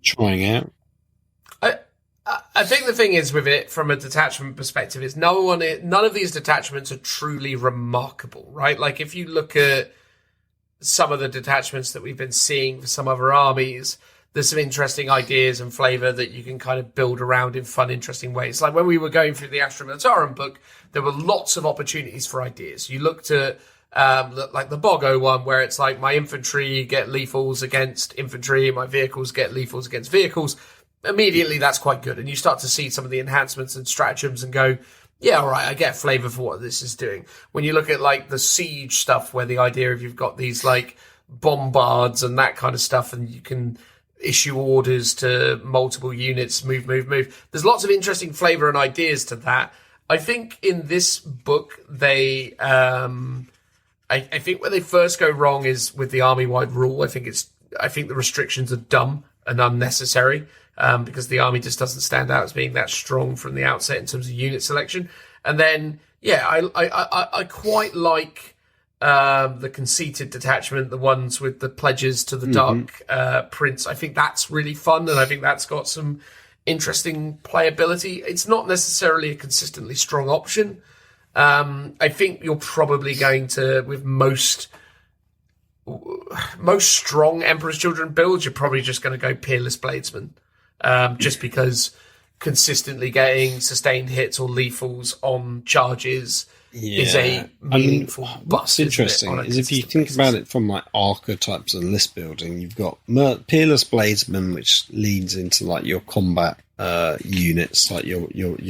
trying out. I think the thing is with it, from a detachment perspective, is none of these detachments are truly remarkable, right? Like if you look at some of the detachments that we've been seeing for some other armies, there's some interesting ideas and flavour that you can kind of build around in fun, interesting ways. Like when we were going through the Astra Militarum book, there were lots of opportunities for ideas. You looked at like the Bogo one, where it's like my infantry get lethals against infantry, my vehicles get lethals against vehicles. Immediately, that's quite good. And you start to see some of the enhancements and stratagems and go, yeah, all right, I get a flavour for what this is doing. When you look at like the siege stuff, where the idea of you've got these like bombards and that kind of stuff, and you can issue orders to multiple units, move. There's lots of interesting flavour and ideas to that. I think in this book, they, I think where they first go wrong is with the army-wide rule. I think the restrictions are dumb and unnecessary, because the army just doesn't stand out as being that strong from the outset in terms of unit selection. And then, yeah, I quite like the conceited detachment, the ones with the pledges to the Dark Prince. I think that's really fun, and I think that's got some interesting playability. It's not necessarily a consistently strong option. I think you're probably going to, with most strong Emperor's Children builds, you're probably just going to go Peerless Bladesman. Just because consistently getting sustained hits or lethals on charges is a meaningful bust. What's interesting is if you think about it from like archetypes and list building, you've got Peerless Bladesman, which leads into like your combat units, like your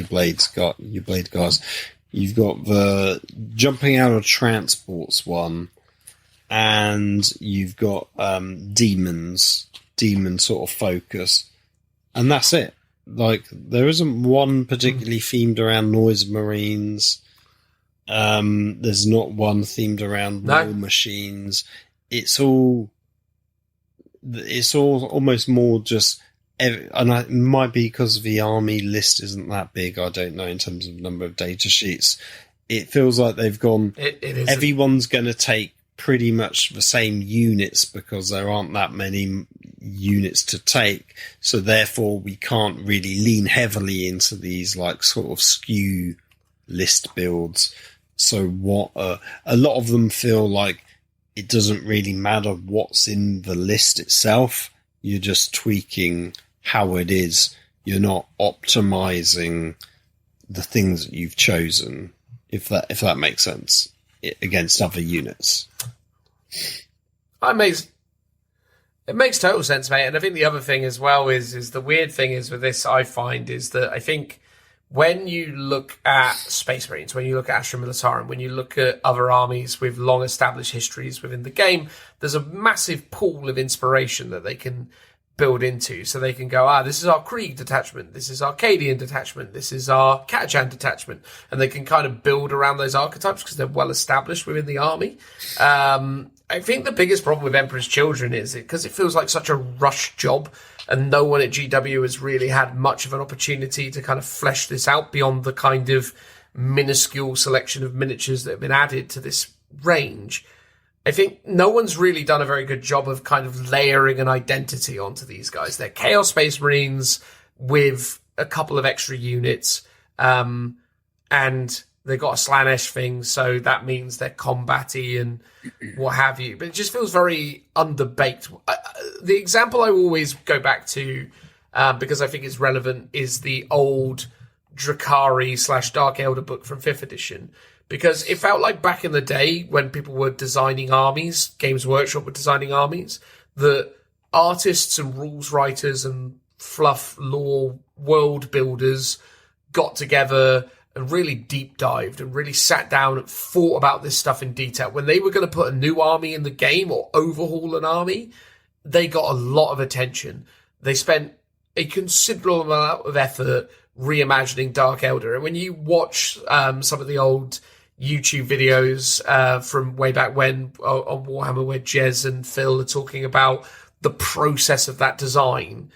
blade guys. You've got the jumping out of transports one, and you've got demon sort of focus. And that's it. Like, there isn't one particularly themed around noise marines. There's not one themed around war machines. It's all almost more just, and it might be because the army list isn't that big. I don't know in terms of number of data sheets. It feels like they've gone, everyone's going to take pretty much the same units because there aren't that many units to take, so therefore we can't really lean heavily into these like sort of skew list builds. So what a lot of them feel like it doesn't really matter what's in the list itself, you're just tweaking how it is, you're not optimizing the things that you've chosen, if that makes sense, against other units. It makes total sense, mate. And I think the other thing as well is the weird thing is with this, I find, is that I think when you look at Space Marines, when you look at Astra Militarum, when you look at other armies with long established histories within the game, there's a massive pool of inspiration that they can build into. So they can go, this is our Krieg detachment, this is our Cadian detachment, this is our Catachan detachment. And they can kind of build around those archetypes because they're well established within the army. I think the biggest problem with Emperor's Children is because it feels like such a rushed job, and no one at GW has really had much of an opportunity to kind of flesh this out beyond the kind of minuscule selection of miniatures that have been added to this range. I think no one's really done a very good job of kind of layering an identity onto these guys. They're Chaos Space Marines with a couple of extra units, and they got a Slanesh thing, so that means they're combatty and what have you. But it just feels very underbaked. The example I always go back to, because I think it's relevant, is the old Drakari / Dark Elder book from 5th edition. Because it felt like back in the day when people were designing armies, Games Workshop were designing armies, that artists and rules writers and fluff lore world builders got together and really deep dived and really sat down and thought about this stuff in detail. When they were going to put a new army in the game or overhaul an army, they got a lot of attention. They spent a considerable amount of effort reimagining Dark Elder. And when you watch some of the old YouTube videos from way back when on Warhammer, where Jez and Phil are talking about the process of that design,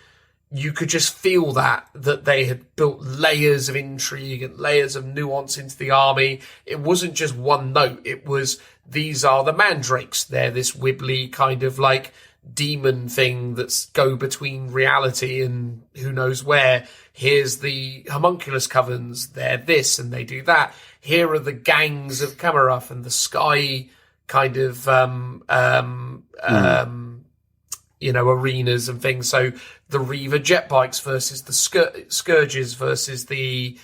you could just feel that they had built layers of intrigue and layers of nuance into the army. It wasn't just one note. It was, these are the mandrakes. They're this wibbly kind of like demon thing that's go between reality and who knows where. Here's the homunculus covens. They're this and they do that. Here are the gangs of Kamaruf and the sky kind of, arenas and things. So the Reaver jet bikes versus the Scourges versus the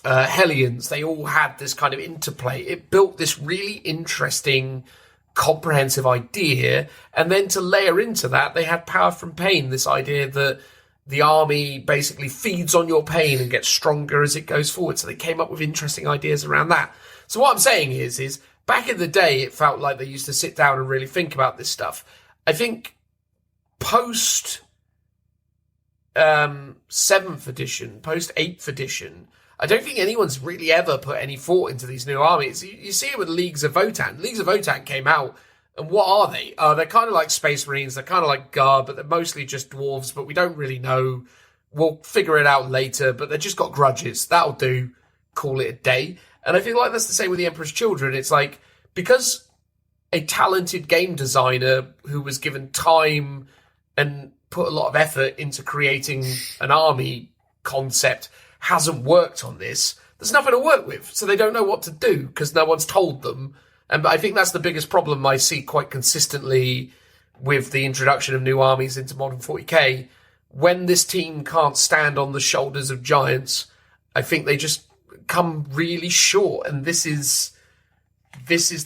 Hellions, they all had this kind of interplay. It built this really interesting, comprehensive idea. And then to layer into that, they had Power from Pain, this idea that the army basically feeds on your pain and gets stronger as it goes forward. So they came up with interesting ideas around that. So what I'm saying is back in the day, it felt like they used to sit down and really think about this stuff. I think post 7th edition, post 8th edition, I don't think anyone's really ever put any thought into these new armies. You see it with Leagues of Votann. Leagues of Votann came out, and what are they? They're kind of like Space Marines, they're kind of like Guard, but they're mostly just dwarves, but we don't really know. We'll figure it out later, but they've just got grudges. That'll do. Call it a day. And I feel like that's the same with the Emperor's Children. It's like, because a talented game designer who was given time and put a lot of effort into creating an army concept hasn't worked on this, there's nothing to work with. So they don't know what to do because no one's told them. And I think that's the biggest problem I see quite consistently with the introduction of new armies into Modern 40k. When this team can't stand on the shoulders of giants, I think they just come really short. And this is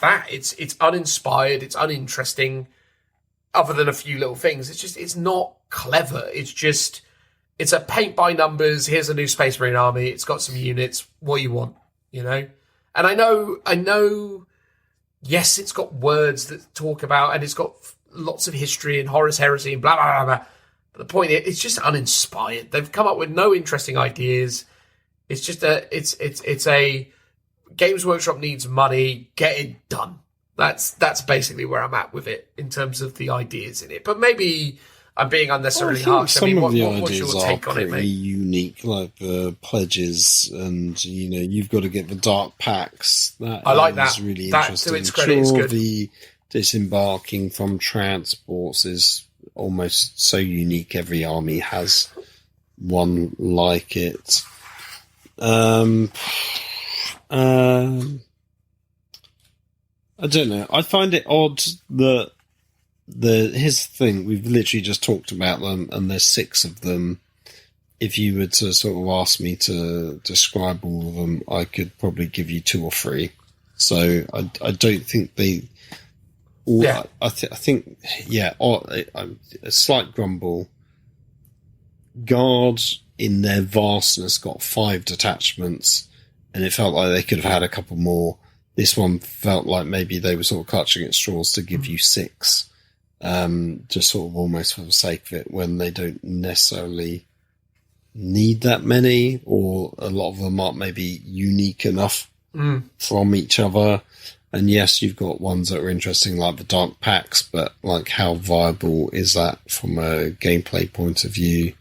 that. It's uninspired. It's uninteresting. Other than a few little things, it's not clever. It's a paint by numbers. Here's a new Space Marine army. It's got some units. What do you want? And I know. Yes, it's got words that talk about, and it's got lots of history and Horus Heresy and blah blah blah blah. But the point is, it's just uninspired. They've come up with no interesting ideas. It's just it's a Games Workshop needs money. Get it done. That's basically where I'm at with it in terms of the ideas in it. But maybe I'm being unnecessarily harsh. Some of the what's ideas your take are on it, pretty mate? unique, like the pledges, and you've got to get the dark packs. I like that. Really That, interesting. to its credit, is good. The disembarking from transports is almost so unique. Every army has one like it. I don't know. I find it odd that here's the thing. We've literally just talked about them, and there's 6 of them. If you were to sort of ask me to describe all of them, I could probably give you 2 or 3. So I don't think they. Yeah. I think a slight grumble. Guard in their vastness, got 5 detachments, and it felt like they could have had a couple more. This one felt like maybe they were sort of clutching at straws to give you 6, just sort of almost for the sake of it, when they don't necessarily need that many, or a lot of them aren't maybe unique enough from each other. And yes, you've got ones that are interesting, like the Dark Packs, but like, how viable is that from a gameplay point of view?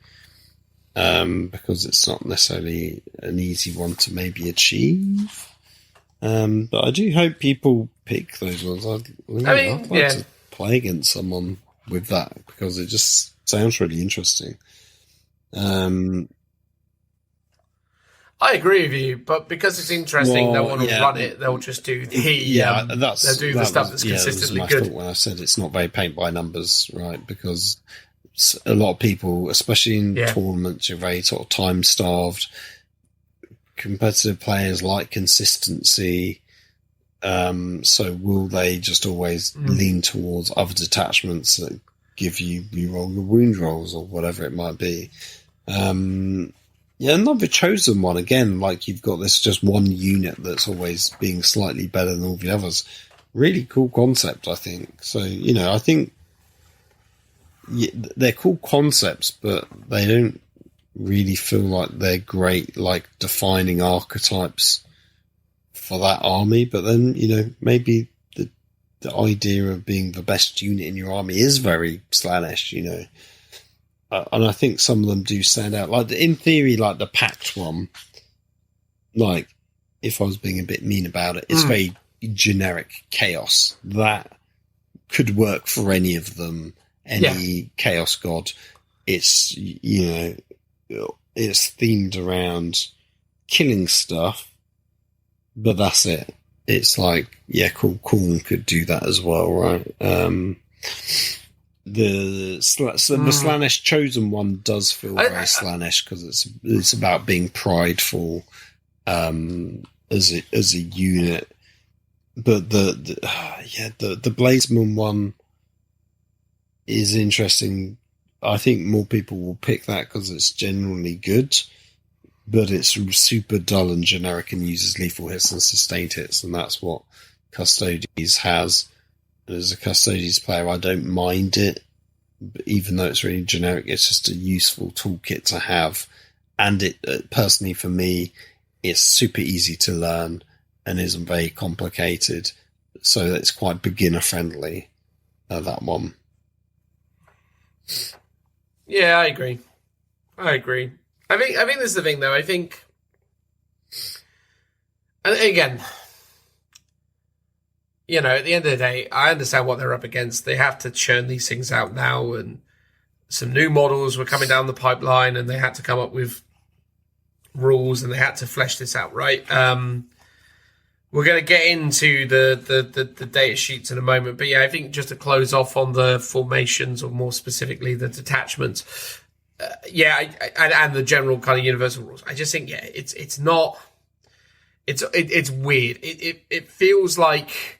Because it's not necessarily an easy one to maybe achieve. But I do hope people pick those ones. I'd like to play against someone with that, because it just sounds really interesting. I agree with you, but because it's interesting, they'll want to run it. They'll just do the they'll do the stuff that's consistently good. Thought when I said it's not very paint by numbers, right? Because a lot of people, especially in tournaments, you're very sort of time starved. Competitive players like consistency, so will they just always lean towards other detachments that give you reroll your wound rolls or whatever it might be? Another chosen one again. Like, you've got this just one unit that's always being slightly better than all the others. Really cool concept, I think. So, I think they're cool concepts, but they don't really feel like they're great, like defining archetypes for that army. But then, maybe the idea of being the best unit in your army is very Slaanesh, and I think some of them do stand out. Like, in theory, like the Pact one, like, if I was being a bit mean about it, it's very generic chaos. That could work for any of them, any chaos god. It's, it's themed around killing stuff, but that's it. It's like, cool, Khorne could do that as well, right? The Slaanesh chosen one does feel very Slaanesh, because it's about being prideful as a unit. But the Blazeman one is interesting. I think more people will pick that because it's generally good, but it's super dull and generic and uses lethal hits and sustained hits, and that's what Custodes has. As a Custodes player, I don't mind it, even though it's really generic. It's just a useful toolkit to have, and it personally for me, it's super easy to learn and isn't very complicated, so it's quite beginner friendly. That one. Yeah, I agree. I think this is the thing, though. I think, and again, at the end of the day, I understand what they're up against. They have to churn these things out now, and some new models were coming down the pipeline, and they had to come up with rules, and they had to flesh this out, right? We're going to get into the data sheets in a moment, but I think just to close off on the formations, or more specifically the detachments, and the general kind of universal rules. I just think, it's not. It's weird. It feels like.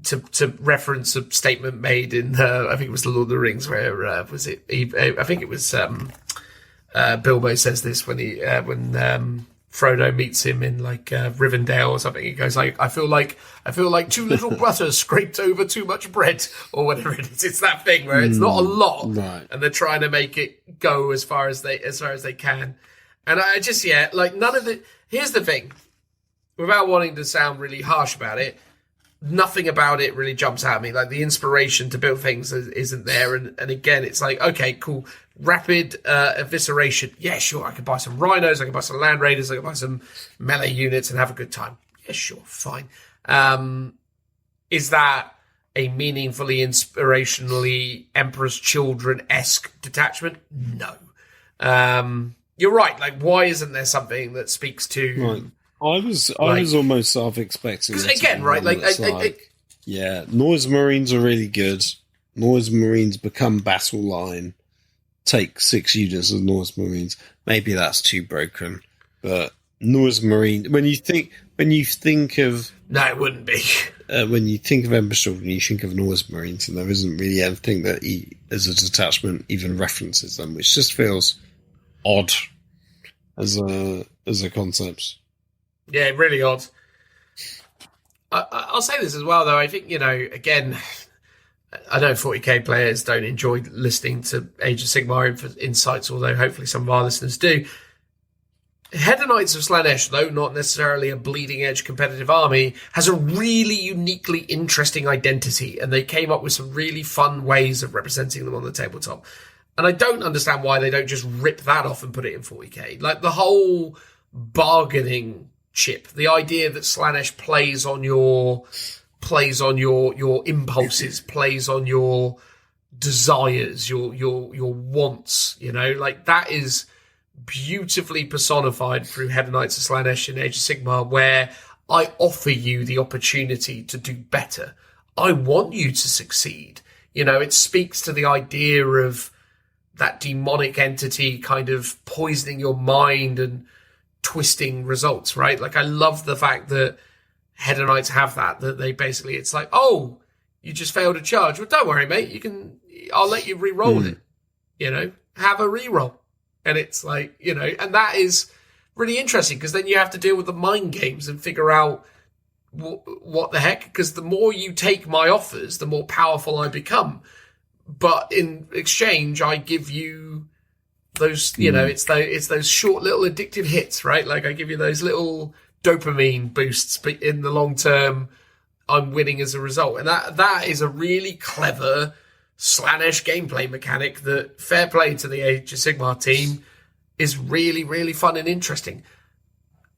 To reference a statement made in, I think it was The Lord of the Rings, where I think it was Bilbo says this when Frodo meets him in like Rivendell or something. He goes like, I feel like too little butter scraped over too much bread, or whatever it is. It's that thing where it's not a lot, right, and they're trying to make it go as far as they can. And I just none of the. Here's the thing, without wanting to sound really harsh about it. Nothing about it really jumps out at me. Like, the inspiration to build things isn't there. And again, it's like, okay, cool. Rapid evisceration. Yeah, sure. I could buy some rhinos. I could buy some land raiders. I could buy some melee units and have a good time. Yeah, sure. Fine. Is that a meaningfully, inspirationally Emperor's Children-esque detachment? No. You're right. Like, why isn't there something that speaks to... Right. I was almost expecting. Because again, right? Noise Marines are really good. Noise Marines become battle line. Take 6 units of Noise Marines. Maybe that's too broken, but Noise Marine. When you think of it wouldn't be. When you think of Emperor's Children, you think of Noise Marines, and there isn't really anything that as a detachment even references them, which just feels odd as a concept. Yeah, really odd. I'll say this as well, though. I think, again, I know 40k players don't enjoy listening to Age of Sigmar insights, although hopefully some of our listeners do. Hedonites of Slaanesh, though not necessarily a bleeding-edge competitive army, has a really uniquely interesting identity, and they came up with some really fun ways of representing them on the tabletop. And I don't understand why they don't just rip that off and put it in 40k. Like, the whole bargaining chip, the idea that Slaanesh plays on your impulses, plays on your desires, your wants, like that is beautifully personified through Hedonites of Slaanesh in Age of Sigmar, where I offer you the opportunity to do better. I want you to succeed. It speaks to the idea of that demonic entity kind of poisoning your mind and twisting results, right? Like, I love the fact that Hedonites have that they basically, it's like, oh, you just failed a charge. Well, don't worry, mate. I'll let you re-roll it. Have a re-roll. And it's like, and that is really interesting, because then you have to deal with the mind games and figure out what the heck, because the more you take my offers, the more powerful I become. But in exchange, I give you those, it's those short little addictive hits, right? Like, I give you those little dopamine boosts, but in the long term, I'm winning as a result. And that is a really clever Slaanesh gameplay mechanic that, fair play to the Age of Sigmar team, is really, really fun and interesting.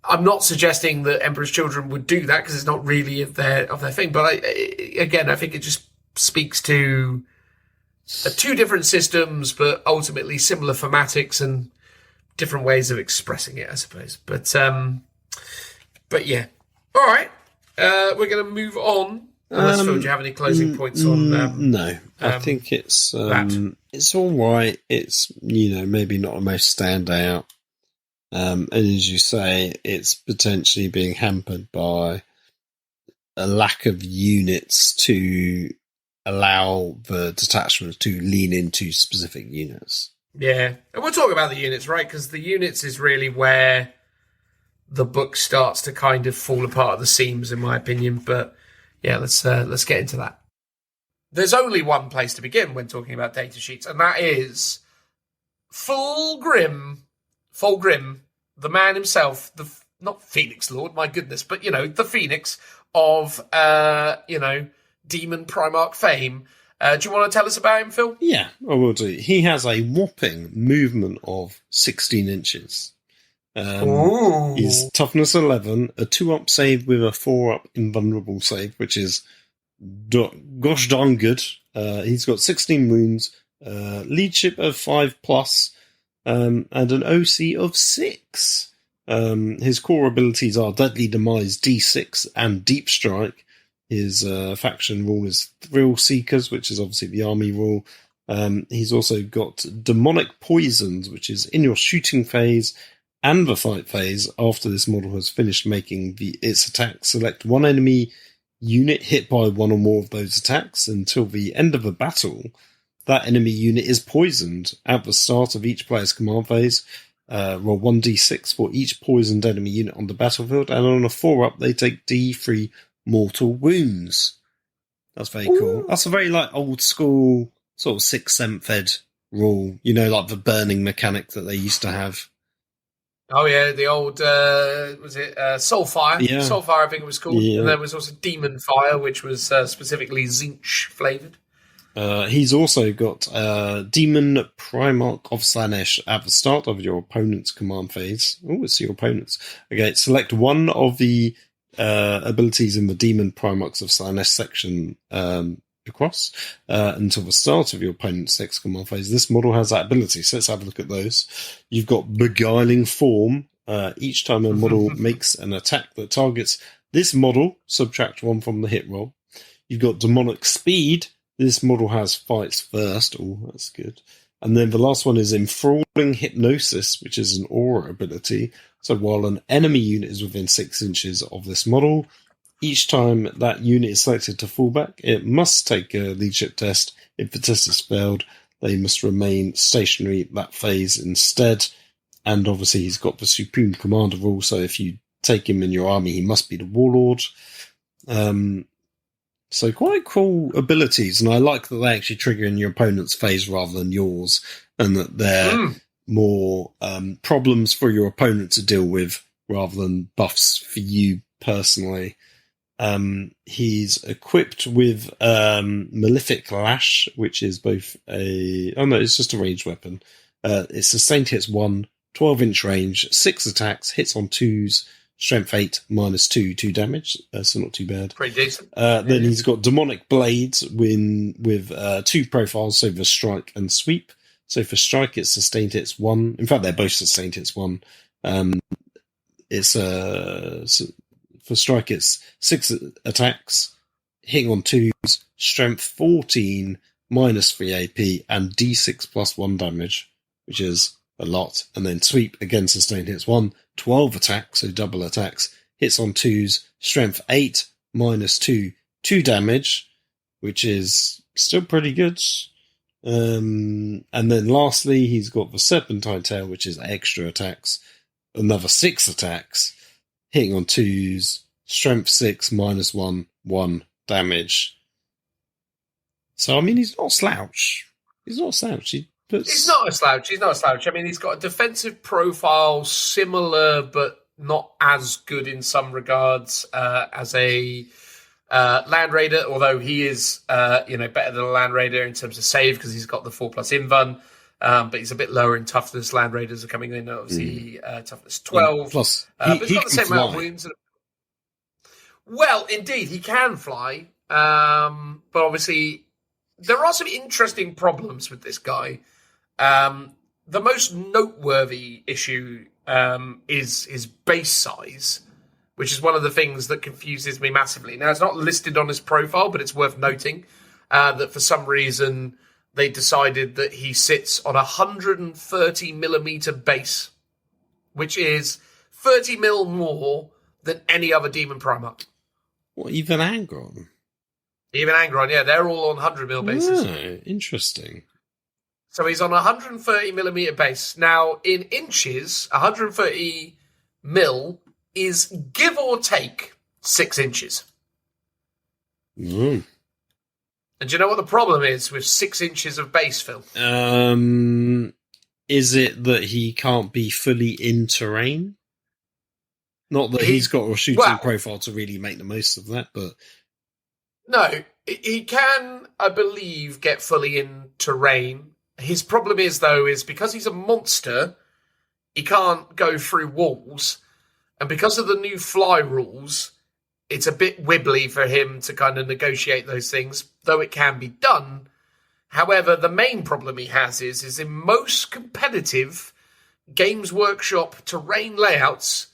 I'm not suggesting that Emperor's Children would do that, because it's not really of their thing. But I think it just speaks to two different systems, but ultimately similar thematics and different ways of expressing it, I suppose. But yeah. All right. We're going to move on. Unless, Phil, do you have any closing points on? No, I think it's all right. It's maybe not the most standout, and as you say, it's potentially being hampered by a lack of units to allow the detachments to lean into specific units. Yeah, and we'll talk about the units, right? Because the units is really where the book starts to kind of fall apart at the seams, in my opinion. But yeah, let's get into that. There's only one place to begin when talking about data sheets, and that is Fulgrim, the man himself, not Phoenix Lord, my goodness, but the Phoenix of Demon Primarch fame. Do you want to tell us about him, Phil? Yeah, I will do. He has a whopping movement of 16 inches. He's toughness 11, a 2-up save with a 4-up invulnerable save, which is gosh darn good. He's got 16 wounds, leadership of 5+, and an OC of 6. His core abilities are Deadly Demise, D6, and Deep Strike. His faction rule is Thrill Seekers, which is obviously the army rule. He's also got Demonic Poisons, which is in your shooting phase and the fight phase. After this model has finished making its attack, select one enemy unit hit by one or more of those attacks until the end of the battle. That enemy unit is poisoned at the start of each player's command phase. Roll 1d6 for each poisoned enemy unit on the battlefield, and on a 4-up, they take d3 mortal wounds. That's very cool. That's a very old school sort of 6th, 7th ed rule. Like the burning mechanic that they used to have. Oh yeah, the old was it Soulfire? Yeah. Soulfire, I think it was called. Yeah. And there was also Demon Fire, which was specifically Zinch flavored. He's also got Demon Primarch of Slaanesh at the start of your opponent's command phase. Oh, it's your opponent's. Okay, select one of the abilities in the Demon Primarchs of Slaanesh section across until the start of your opponent's next command phase. This model has that ability, so let's have a look at those. You've got Beguiling Form. Each time a model makes an attack that targets this model, subtract 1 from the hit roll. You've got Demonic Speed. This model has fights first. Oh, that's good. And then the last one is Enthralling Hypnosis, which is an aura ability. So while an enemy unit is within 6 inches of this model, each time that unit is selected to fall back, it must take a leadership test. If the test is failed, they must remain stationary that phase. Instead, And obviously he's got the Supreme Commander rule, so if you take him in your army, he must be the Warlord. So quite cool abilities, and I like that they actually trigger in your opponent's phase rather than yours, and that they're more problems for your opponent to deal with rather than buffs for you personally. He's equipped with Malefic Lash, which is both it's just a ranged weapon. It's sustained hits 1, 12-inch range, 6 attacks, hits on 2s, strength 8, -2, 2 damage. So not too bad. Pretty decent. Then he's got Demonic Blades with 2 profiles, so for strike and sweep. So for strike, it's sustained hits 1. In fact, they're both sustained hits 1. It's for strike, it's 6 attacks, hitting on 2s, strength 14, -3 AP, and D6 +1 damage, which is a lot. And then sweep, again, sustained hits 1, 12 attacks, so double attacks, hits on 2s, strength 8, -2, 2 damage, which is still pretty good. And then lastly, he's got the Serpentine Tail, which is extra attacks, another 6 attacks, hitting on 2s, strength 6, -1, 1 damage. So, I mean, he's not a slouch. He's not a slouch. He's not a slouch. I mean, he's got a defensive profile similar, but not as good in some regards as a Land Raider, although he is better than a Land Raider in terms of save because he's got the 4+ invuln. But he's a bit lower in toughness. Land Raiders are coming in, obviously, toughness 12. Plus, but he's got the same amount of wounds. Well, indeed, he can fly. But obviously, there are some interesting problems with this guy. The most noteworthy issue is his base size, which is one of the things that confuses me massively. Now, it's not listed on his profile, but it's worth noting that for some reason they decided that he sits on a 130mm base, which is 30 mil more than any other Demon Primarch. What, even Angron? Even Angron, yeah, they're all on 100mm bases. Oh, interesting. So he's on a 130mm base. Now, in inches, 130 mil is give or take 6 inches. Mm. And do you know what the problem is with 6 inches of base, Phil? Is it that he can't be fully in terrain? Not that he's got a shooting profile to really make the most of that, but... No, he can, I believe, get fully in terrain. His problem is, though, is because he's a monster, he can't go through walls. And because of the new fly rules, it's a bit wibbly for him to kind of negotiate those things, though it can be done. However, the main problem he has is in most competitive Games Workshop terrain layouts,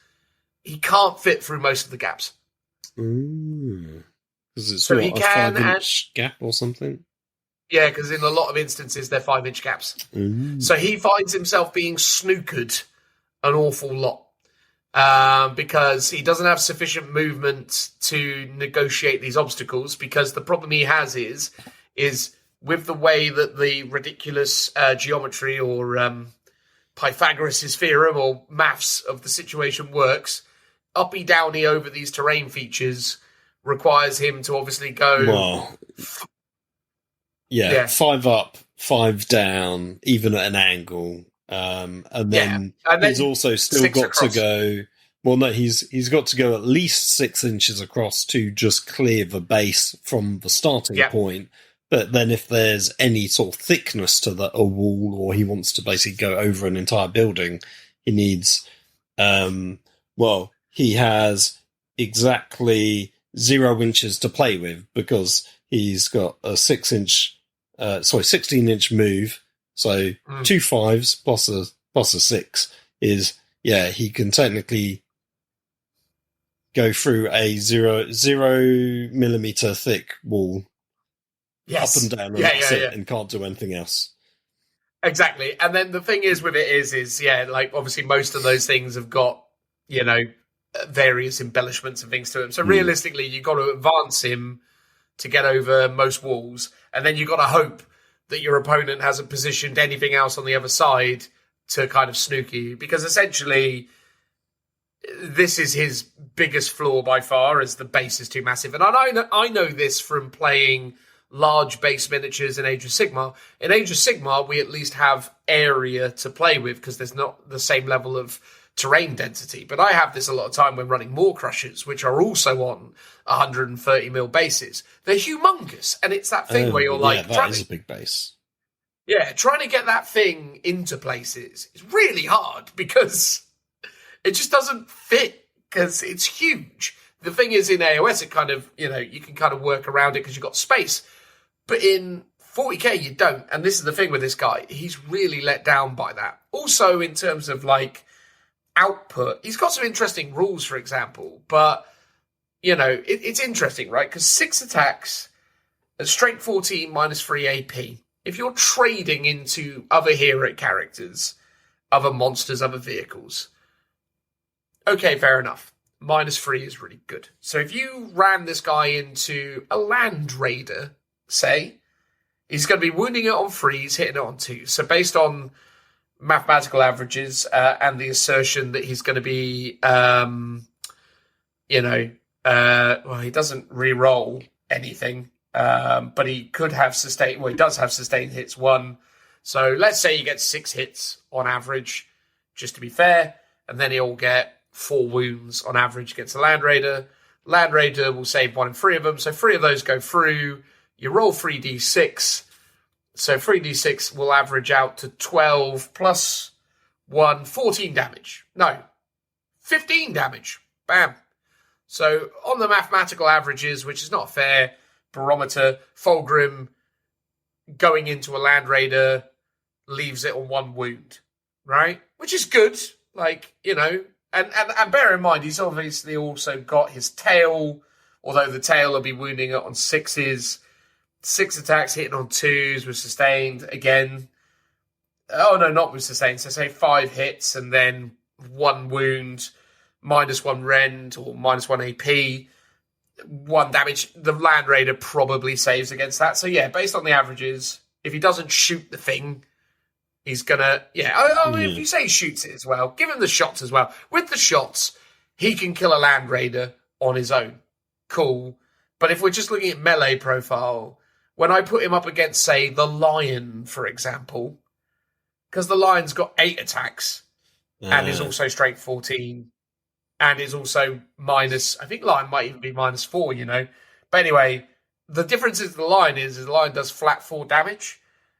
he can't fit through most of the gaps. Ooh. Because it's so what, he a can 5-inch gap or something? Yeah, because in a lot of instances, they're 5-inch gaps. Ooh. So he finds himself being snookered an awful lot. Because he doesn't have sufficient movement to negotiate these obstacles, because the problem he has is with the way that the ridiculous geometry or Pythagoras' theorem or maths of the situation works, uppy downy over these terrain features requires him to obviously go... Well, yeah, 5 up, 5 down, even at an angle. And then he's also still got across. To go... Well, no, he's got to go at least 6 inches across to just clear the base from the starting point. But then if there's any sort of thickness to a wall, or he wants to basically go over an entire building, he needs... he has exactly 0 inches to play with, because he's got a 16-inch move. So 2 5s plus a 6 is, he can technically go through a 0 millimeter thick wall, up and down, and and can't do anything else. Exactly. And then the thing is with it is obviously most of those things have got, various embellishments and things to them. So realistically, you've got to advance him to get over most walls, and then you've got to hope that your opponent hasn't positioned anything else on the other side to kind of snooker you, because essentially this is his biggest flaw by far, as the base is too massive. And I know this from playing large base miniatures in Age of Sigmar. In Age of Sigmar, we at least have area to play with because there's not the same level of terrain density. But I have this a lot of time when running Maw Crushers, which are also on 130mm bases. They're humongous, and it's that thing where you're like... Yeah, that is a big base. Yeah, trying to get that thing into places is really hard because it just doesn't fit because it's huge. The thing is, in AOS, it kind of, you can kind of work around it because you've got space. But in 40k, you don't. And this is the thing with this guy. He's really let down by that. Also, in terms of, like, output, he's got some interesting rules, for example. But, it's interesting, right? Because 6 attacks at strength 14 minus 3 AP. If you're trading into other hero characters, other monsters, other vehicles, okay, fair enough. -3 is really good. So if you ran this guy into a Land Raider, say, he's going to be wounding it on 3s, hitting it on 2s. So based on mathematical averages and the assertion that he's going to be, he doesn't re-roll anything, but he could have sustained, well, he does have sustained hits 1. So let's say he gets 6 hits on average, just to be fair, and then he'll get 4 wounds on average against a Land Raider. Land Raider will save 1 in 3 of them, so 3 of those go through. You roll 3d6, so 3d6 will average out to 12 plus 1, 14 damage. No, 15 damage. Bam. So on the mathematical averages, which is not a fair barometer, Fulgrim going into a Land Raider leaves it on 1 wound, right? Which is good, And bear in mind, he's obviously also got his tail, although the tail will be wounding it on 6s. 6 attacks hitting on 2s with sustained again. Oh, no, not with sustained. So say 5 hits and then 1 wound, -1 rend or -1 AP, 1 damage. The Land Raider probably saves against that. So yeah, based on the averages, if he doesn't shoot the thing, he's gonna, if you say he shoots it as well, give him the shots as well. With the shots, he can kill a Land Raider on his own. Cool. But if we're just looking at melee profile, when I put him up against, say, the Lion, for example, because the Lion's got 8 attacks and is also strength 14 and is also minus, I think Lion might even be -4, But anyway, the difference is the Lion does flat 4 damage.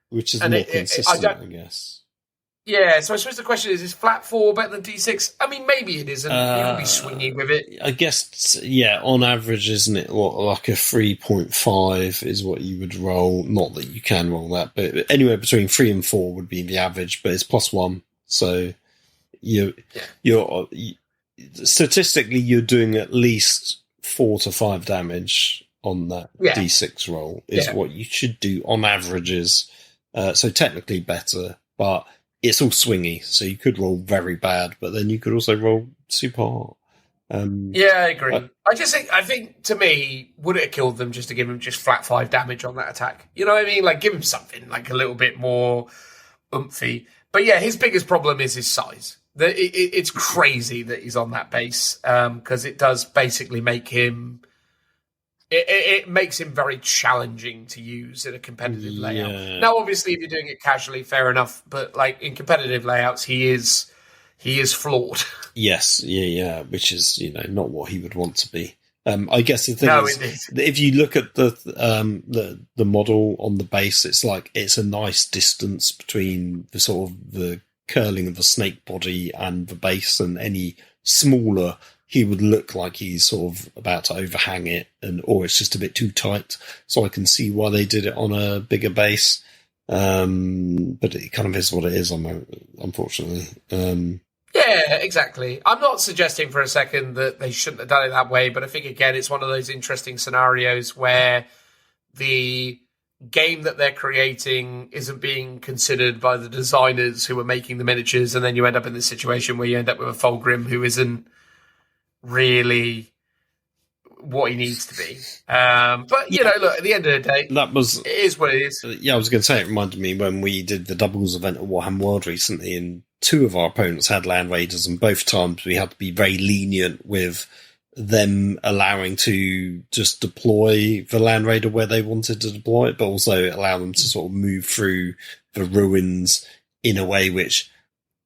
Which is more consistent, I guess. Yeah, so I suppose the question is flat 4 better than D6? I mean, maybe it isn't. You can be swingy with it. I guess, on average, isn't it? Like a 3.5 is what you would roll. Not that you can roll that, but anywhere between 3 and 4 would be the average, but it's +1. So you're statistically, you're doing at least 4 to 5 damage on that D6 roll is what you should do on averages. So technically better, but it's all swingy. So you could roll very bad, but then you could also roll super hard. I agree. I think to me, would it have killed them just to give him just flat 5 damage on that attack? You know what I mean? Like, give him something like a little bit more oomphy. But yeah, his biggest problem is his size. It's crazy that he's on that base because it does basically make him... It makes him very challenging to use in a competitive layout. Now, obviously, if you're doing it casually, fair enough. But like in competitive layouts, he is flawed. Yes, which is not what he would want to be. I guess the thing is, if you look at the model on the base, it's a nice distance between the sort of the curling of the snake body and the base, and any smaller, he would look like he's sort of about to overhang it, or it's just a bit too tight. So I can see why they did it on a bigger base. But it kind of is what it is, unfortunately. Yeah, exactly. I'm not suggesting for a second that they shouldn't have done it that way, but I think, again, it's one of those interesting scenarios where the game that they're creating isn't being considered by the designers who are making the miniatures, and then you end up in this situation where you end up with a Fulgrim who isn't really what he needs to be. But, look, at the end of the day, it is what it is. I was going to say, it reminded me when we did the doubles event at Warhammer World recently, and two of our opponents had Land Raiders, and both times we had to be very lenient with them allowing to just deploy the Land Raider where they wanted to deploy it, but also allow them to sort of move through the ruins in a way which,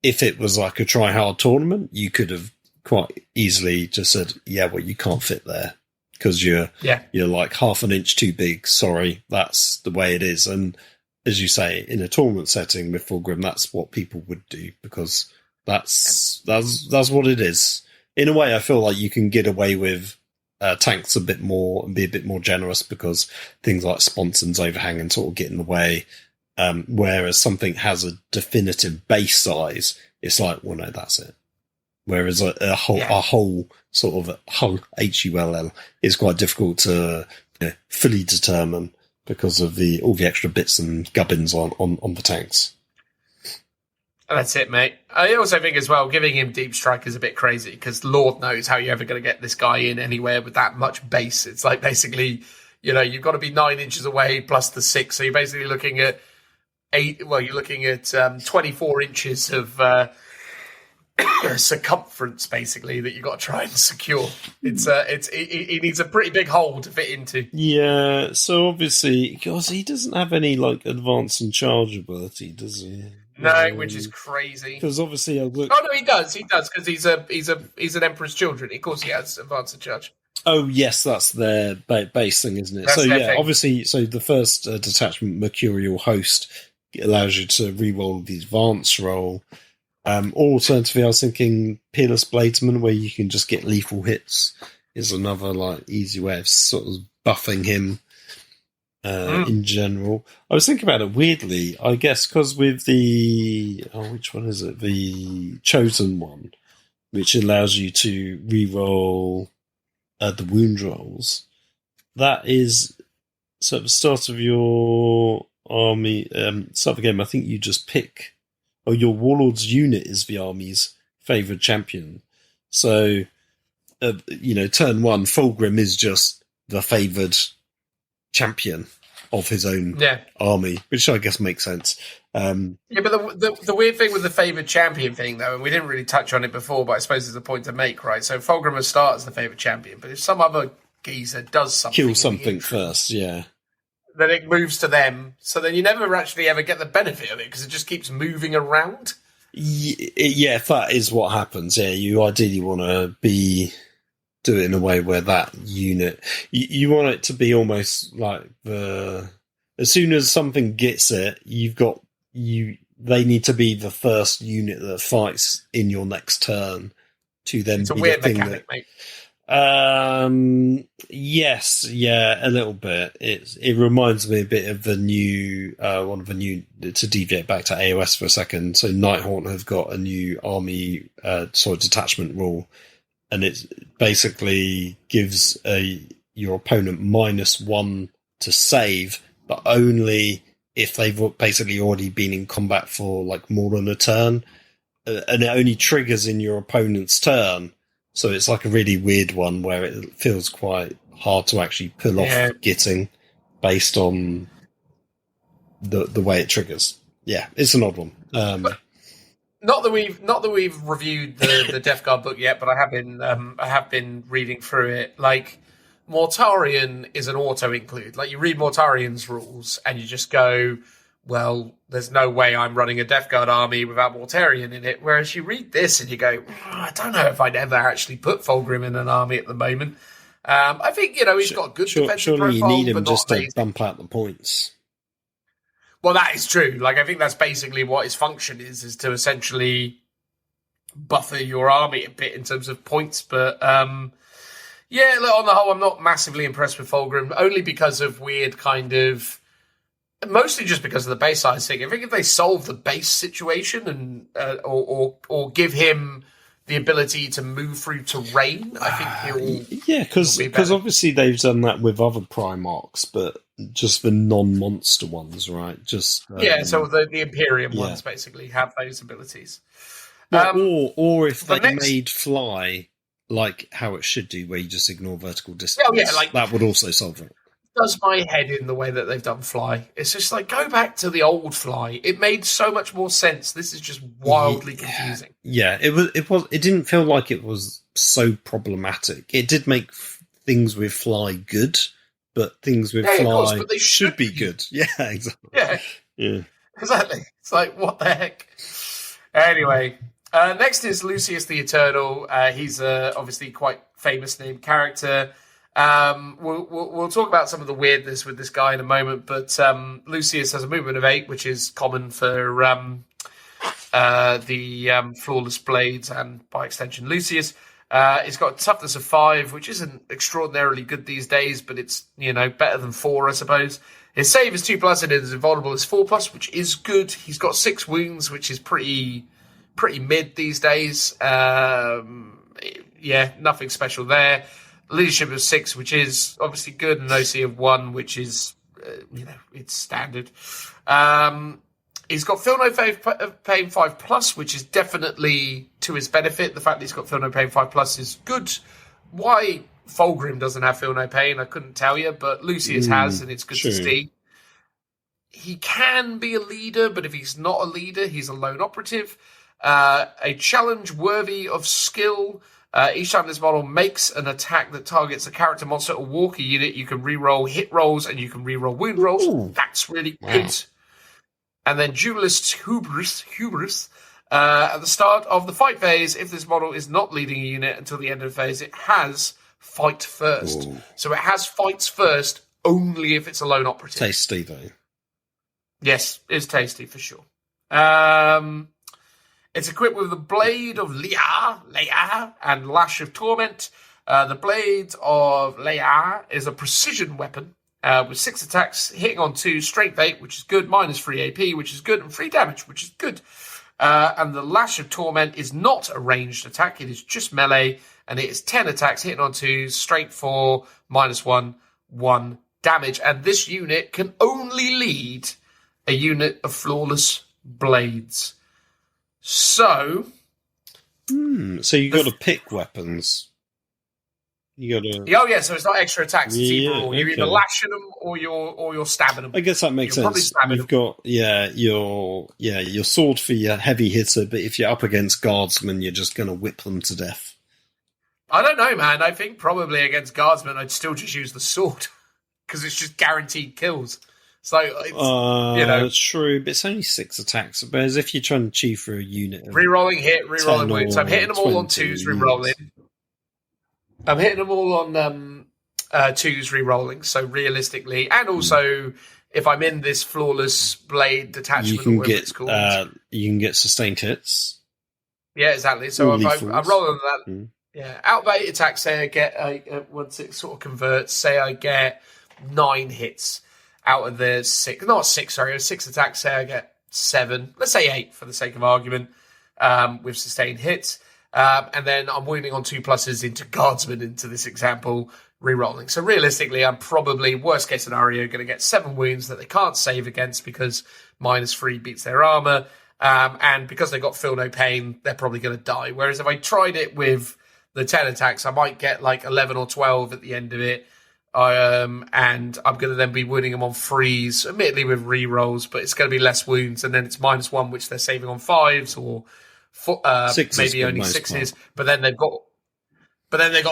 if it was like a try-hard tournament, you could have quite easily just said, yeah, well, you can't fit there because you're like half an inch too big. Sorry, that's the way it is. And as you say, in a tournament setting with Fulgrim, that's what people would do because that's what it is. In a way, I feel like you can get away with tanks a bit more and be a bit more generous because things like sponsons overhang and sort of get in the way. Whereas something has a definitive base size, it's like, well, no, that's it. Whereas a whole sort of hull HULL is quite difficult to fully determine because of all the extra bits and gubbins on the tanks. That's it, mate. I also think as well, giving him deep strike is a bit crazy because Lord knows how you're ever going to get this guy in anywhere with that much base. It's like basically, you've got to be 9 inches away plus the 6. So you're basically looking at 24 inches of circumference, basically, that you've got to try and secure. He needs a pretty big hole to fit into. Yeah, so obviously, because he doesn't have any like advance and charge ability, does he? No, which is crazy. Because obviously, he does, because he's an Emperor's Children. Of course, he has advance and charge. Oh yes, that's their base thing, isn't it? That's so thing. Obviously, so the first detachment, Mercurial Host, allows you to re-roll the advance roll. Alternatively, I was thinking Peerless Bladesman, where you can just get lethal hits, is another like easy way of sort of buffing him. In general, I was thinking about it weirdly. I guess because with which one is it? The Chosen one, which allows you to re-roll the wound rolls. That is sort of the start of your army. Start of the game. I think you just pick. Oh, your Warlord's unit is the army's favoured champion. So, turn one, Fulgrim is just the favoured champion of his own army, which I guess makes sense. But the weird thing with the favoured champion thing, though, and we didn't really touch on it before, but I suppose there's a point to make, right? So Fulgrim will start as the favoured champion, but if some other geezer does something... Kill something first, yeah. Then it moves to them, so then you never actually ever get the benefit of it, because it just keeps moving around. Yeah, if that is what happens, you ideally want to do it in a way where that unit... You want it to be almost like as soon as something gets it, they need to be the first unit that fights in your next turn to then it's be a weird the thing mechanic, mate. Yes, yeah, a little bit. It reminds me a bit of the new one of the new, to deviate back to AOS for a second. So Nighthaunt have got a new army detachment rule, and it basically gives your opponent -1 to save, but only if they've basically already been in combat for like more than a turn, and it only triggers in your opponent's turn. So it's like a really weird one where it feels quite hard to actually pull off getting based on the way it triggers. Yeah, it's an odd one. Not that we've reviewed the Death Guard book yet, but I have been reading through it. Like, Mortarion is an auto include. Like, you read Mortarion's rules and you just go, well, there's no way I'm running a Death Guard army without Mortarion in it. Whereas you read this and you go, I don't know if I'd ever actually put Fulgrim in an army at the moment. I think, he's got a good defensive profile. Surely you need him but just not to bump out the points. Well, that is true. Like, I think that's basically what his function is to essentially buffer your army a bit in terms of points. But, on the whole, I'm not massively impressed with Fulgrim, only because of weird kind of... Mostly just because of the base size thing. I think if they solve the base situation and or give him the ability to move through terrain, I think he'll... Yeah, because obviously they've done that with other Primarchs, but just the non-monster ones, right? Just so the Imperium ones basically have those abilities. Or if they made fly like how it should do, where you just ignore vertical distance, that would also solve it. does my head in the way that they've done Fly. It's just like, go back to the old Fly. It made so much more sense. This is just wildly confusing. Yeah, it didn't feel like it was so problematic. It did make things with Fly good, but things with Fly course, but they should be good. Yeah, exactly. Yeah, exactly. It's like, what the heck? Anyway, next is Lucius the Eternal. He's obviously quite famous named character. We'll talk about some of the weirdness with this guy in a moment, but Lucius has a movement of 8, which is common for the Flawless Blades and, by extension, Lucius. He's got a toughness of 5, which isn't extraordinarily good these days, but it's, better than 4, I suppose. His save is 2+, and his invulnerable is 4+, which is good. He's got 6 wounds, which is pretty mid these days. Nothing special there. Leadership of 6, which is obviously good, and OC of 1, which is, it's standard. He's got Feel No Pain 5+, which is definitely to his benefit. The fact that he's got Feel No Pain 5+ is good. Why Fulgrim doesn't have Feel No Pain, I couldn't tell you, but Lucius has, and it's good to see. He can be a leader, but if he's not a leader, he's a lone operative. A challenge worthy of skill. Each time this model makes an attack that targets a character, monster, or walker unit, you can reroll hit rolls and you can reroll wound rolls. Ooh. That's really good. And then Duelist Hubris. At the start of the fight phase, if this model is not leading a unit until the end of the phase, it has fight first. Ooh. So it has fights first only if it's a lone operative. Tasty, though. Yes, it's tasty for sure. It's equipped with the Blade of Leia, and Lash of Torment. The Blade of Leia is a precision weapon with 6 attacks, hitting on 2, strength 8, which is good, -3 AP, which is good, and 3 damage, which is good. And the Lash of Torment is not a ranged attack, it is just melee, and it is 10 attacks, hitting on 2, strength 4, -1, 1 damage. And this unit can only lead a unit of Flawless Blades. So you got to pick weapons. You got to. Oh yeah, so it's not extra attacks. It's either or. You're either lashing them or you're stabbing them. I guess that makes sense. You've got your sword for your heavy hitter, but if you're up against guardsmen, you're just going to whip them to death. I don't know, man. I think probably against guardsmen, I'd still just use the sword because it's just guaranteed kills. So it's true, but it's only 6 attacks. But as if you're trying to achieve for a unit. Rerolling hit, rerolling wounds. I'm hitting them all on 2s, rerolling. I'm hitting them all on 2s, rerolling. So realistically, and also if I'm in this Flawless Blade detachment, or whatever it's called, you can get sustained hits. Yeah, exactly. So I'm rolling that. Yeah, outbait attack. Say I get once it sort of converts. Say I get 9 hits. Out of the 6 attacks, say I get 7, let's say 8 for the sake of argument, with sustained hits. And then I'm wounding on 2+ into guardsmen into this example, rerolling. So realistically, I'm probably, worst case scenario, going to get 7 wounds that they can't save against because -3 beats their armor. And because they got Feel No Pain, they're probably going to die. Whereas if I tried it with the 10 attacks, I might get like 11 or 12 at the end of it. And I'm going to then be wounding them on 3s, admittedly with re-rolls, but it's going to be less wounds, and then it's -1, which they're saving on 5s or maybe only 6s. But then they've got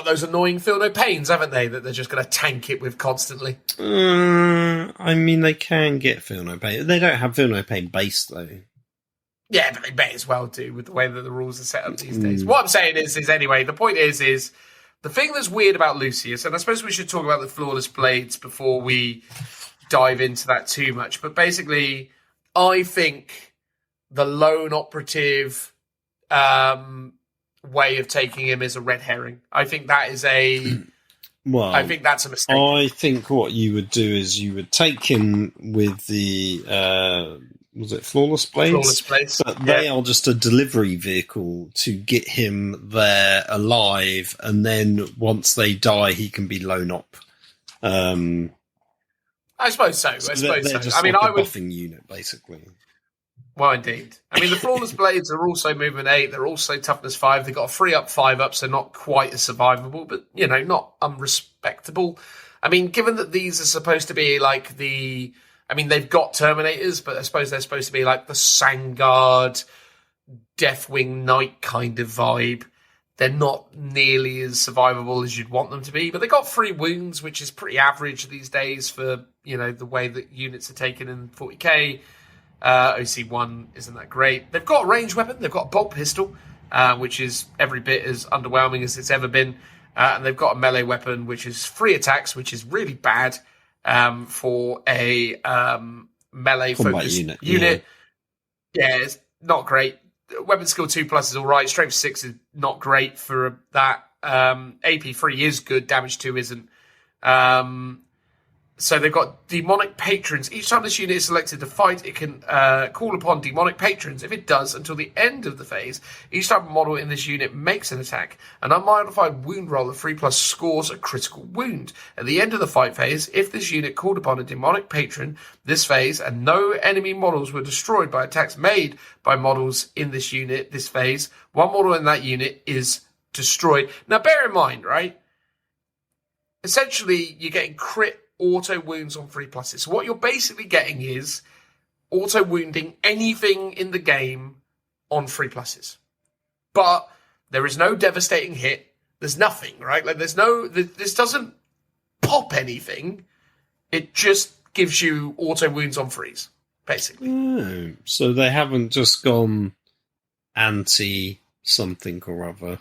those annoying Feel No Pains, haven't they? That they're just going to tank it with constantly. I mean, they can get Feel No Pain. They don't have Feel No Pain base though. Yeah, but they may as well do with the way that the rules are set up these days. What I'm saying is anyway, the point is. The thing that's weird about Lucius, and I suppose we should talk about the Flawless Blades before we dive into that too much, but basically, I think the lone operative way of taking him is a red herring. I think that is I think that's a mistake. I think what you would do is you would take him with the was it Flawless Blades? Flawless Blades. But they are just a delivery vehicle to get him there alive, and then once they die, he can be lone op. I suppose so. They're just a buffing unit, basically. Well, indeed. I mean, the Flawless Blades are also movement 8. They're also toughness 5. They've got a 3-up, 5-up, so not quite as survivable, but, not unrespectable. I mean, given that these are supposed to be like they've got Terminators, but I suppose they're supposed to be like the Sangard, Deathwing Knight kind of vibe. They're not nearly as survivable as you'd want them to be, but they got 3 wounds, which is pretty average these days for, the way that units are taken in 40k. OC1 isn't that great. They've got a ranged weapon. They've got a bolt pistol, which is every bit as underwhelming as it's ever been. And they've got a melee weapon, which is 3 attacks, which is really bad for a melee-focused unit. Yeah, it's not great. Weapon skill 2+ is all right. Strength 6 is not great for that. AP 3 is good. Damage 2 isn't. So they've got demonic patrons. Each time this unit is selected to fight, it can call upon demonic patrons. If it does, until the end of the phase, each type of model in this unit makes an attack. An unmodified wound roll of 3+ scores a critical wound. At the end of the fight phase, if this unit called upon a demonic patron this phase, and no enemy models were destroyed by attacks made by models in this unit this phase, one model in that unit is destroyed. Now bear in mind, right? Essentially, you're getting crit auto wounds on 3+. So what you're basically getting is auto wounding anything in the game on 3+. But there is no devastating hit. There's nothing, right? Like this doesn't pop anything. It just gives you auto wounds on 3s, basically. Oh, so they haven't just gone anti something or other,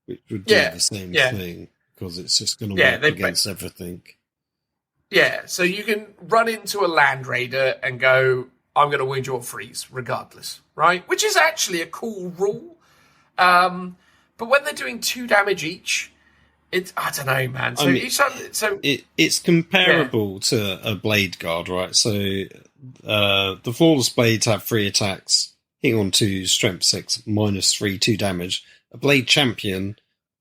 which would do the same thing, because it's just going to work against everything. Yeah, so you can run into a Land Raider and go, I'm going to wound you on 3s, regardless, right? Which is actually a cool rule. But when they're doing 2 damage each, I don't know, man. So each time, it's comparable to a Blade Guard, right? So the Flawless Blades have 3 attacks, hitting on 2, strength 6, -3, 2 damage. A Blade Champion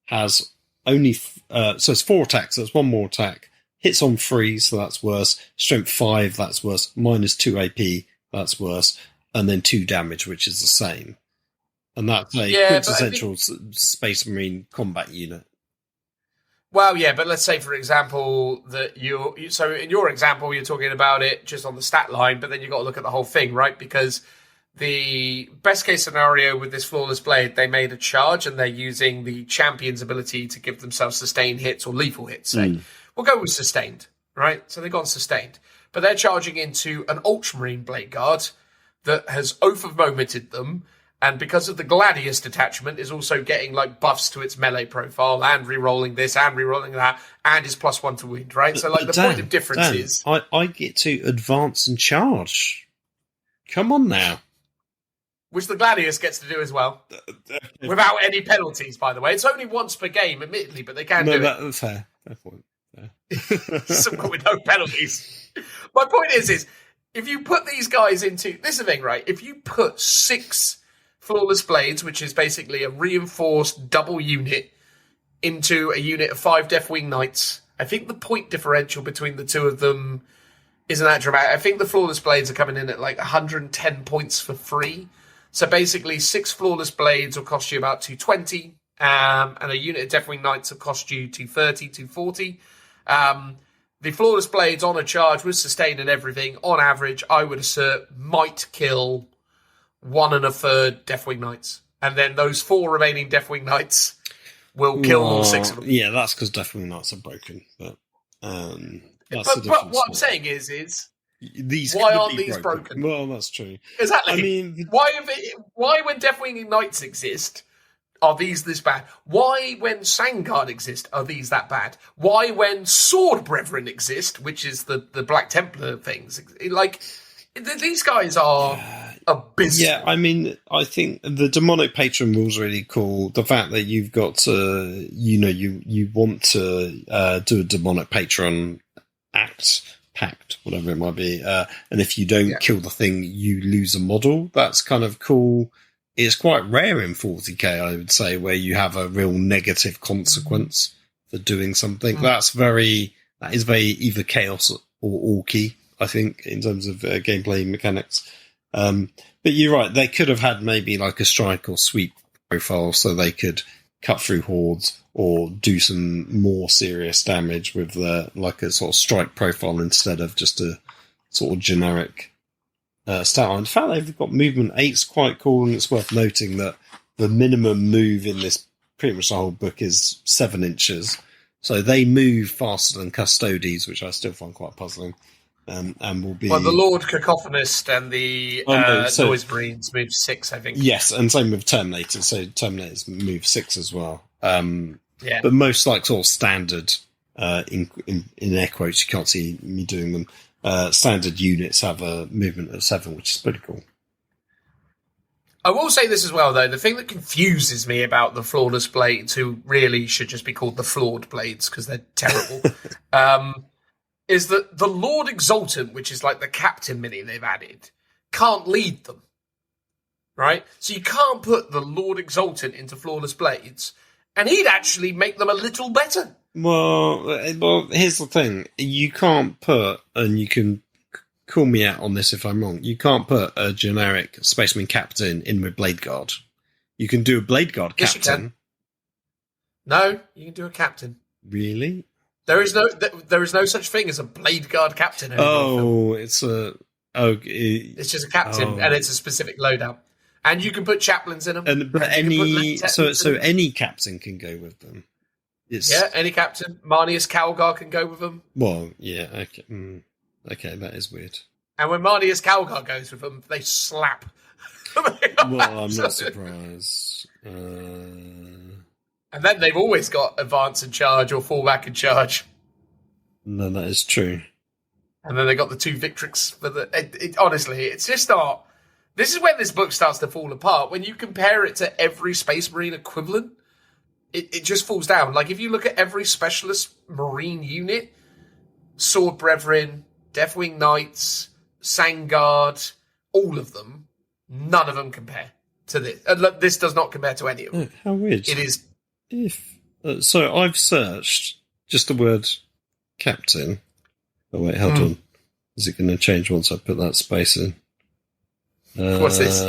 has only, so it's 4 attacks, so it's 1 more attack. Hits on 3, so that's worse. Strength 5, that's worse. -2 AP, that's worse. And then 2 damage, which is the same. And that's a quintessential Space Marine combat unit. Well, yeah, but let's say, for example, that so in your example, you're talking about it just on the stat line, but then you've got to look at the whole thing, right? Because the best case scenario with this Flawless Blade, they made a charge and they're using the champion's ability to give themselves sustained hits or lethal hits, say. We'll go with sustained, right? So they've gone sustained. But they're charging into an Ultramarine Blade Guard that has Oath of Momented them, and because of the Gladius detachment, is also getting like buffs to its melee profile, and re-rolling this, and re-rolling that, and is +1 to wound, right? So like point of difference is... I get to advance and charge. Come on now. Which the Gladius gets to do as well. Without any penalties, by the way. It's only once per game, admittedly, but they can do it. That's fair. Fair point. With no penalties. My point is if you put these guys into this is the thing, right? If you put 6 Flawless Blades, which is basically a reinforced double unit, into a unit of 5 Deathwing Knights, I think the point differential between the two of them isn't that dramatic. I think the Flawless Blades are coming in at like 110 points for free. So basically 6 Flawless Blades will cost you about 220, and a unit of Deathwing Knights will cost you 230, 240. The Flawless Blades on a charge with sustain and everything, on average, I would assert, might kill 1 1/3 Deathwing Knights. And then those 4 remaining Deathwing Knights will kill all 6 of them. Yeah, that's because Deathwing Knights are broken. But what I'm saying is these why aren't these broken? Well, that's true. Exactly. I mean, why when Deathwing Knights exist, are these this bad? Why, when Sangard exist, are these that bad? Why, when Sword Brethren exist, which is the Black Templar things, like, these guys are abysmal. Yeah, I mean, I think the Demonic Patron rule's really cool. The fact that you've got to, you want to do a Demonic Patron pact, whatever it might be, and if you don't kill the thing, you lose a model. That's kind of cool. It's quite rare in 40k, I would say, where you have a real negative consequence for doing something. That is very either chaos or orky, I think, in terms of gameplay mechanics. But you're right, they could have had maybe like a strike or sweep profile, so they could cut through hordes or do some more serious damage with like a sort of strike profile instead of just a sort of generic stat line. The fact they've got movement 8's quite cool, and it's worth noting that the minimum move in this pretty much the whole book is 7 inches. So they move faster than Custodes, which I still find quite puzzling. And will be... Well, the Lord Cacophonist and the Noise Marines move 6, I think. Yes, and same with Terminators. So Terminators move 6 as well. Yeah. But most like sort of standard, in air quotes, you can't see me doing them, standard units have a movement of 7, which is pretty cool. I will say this as well, though. The thing that confuses me about the Flawless Blades, who really should just be called the Flawed Blades because they're terrible, is that the Lord Exultant, which is like the Captain mini they've added, can't lead them. Right? So you can't put the Lord Exultant into Flawless Blades, and he'd actually make them a little better. Well, here's the thing. You can't put, and you can call me out on this if I'm wrong, you can't put a generic Spaceman Captain in with Blade Guard. You can do a Blade Guard Captain. Yes, you can. No, you can do a Captain. Really? There is no such thing as a Blade Guard Captain anymore. It's just a Captain, and it's a specific loadout. And you can put chaplains in them. So any Captain can go with them. Any Captain. Marnius Calgar can go with them. Well, yeah, okay. Okay, that is weird. And when Marnius Calgar goes with them, they slap. Well, I'm not surprised. And then they've always got advance and charge or fall back and charge. No, that is true. And then they got the 2 Victrix. Honestly, it's just not... This is when this book starts to fall apart. When you compare it to every Space Marine equivalent, it just falls down. Like, if you look at every Specialist Marine unit, Sword Brethren, Deathwing Knights, Sangard, all of them, none of them compare to this. This does not compare to any of them. How weird. It is... So I've searched just the word Captain. Oh, wait, hold on. Is it going to change once I put that space in? What's this?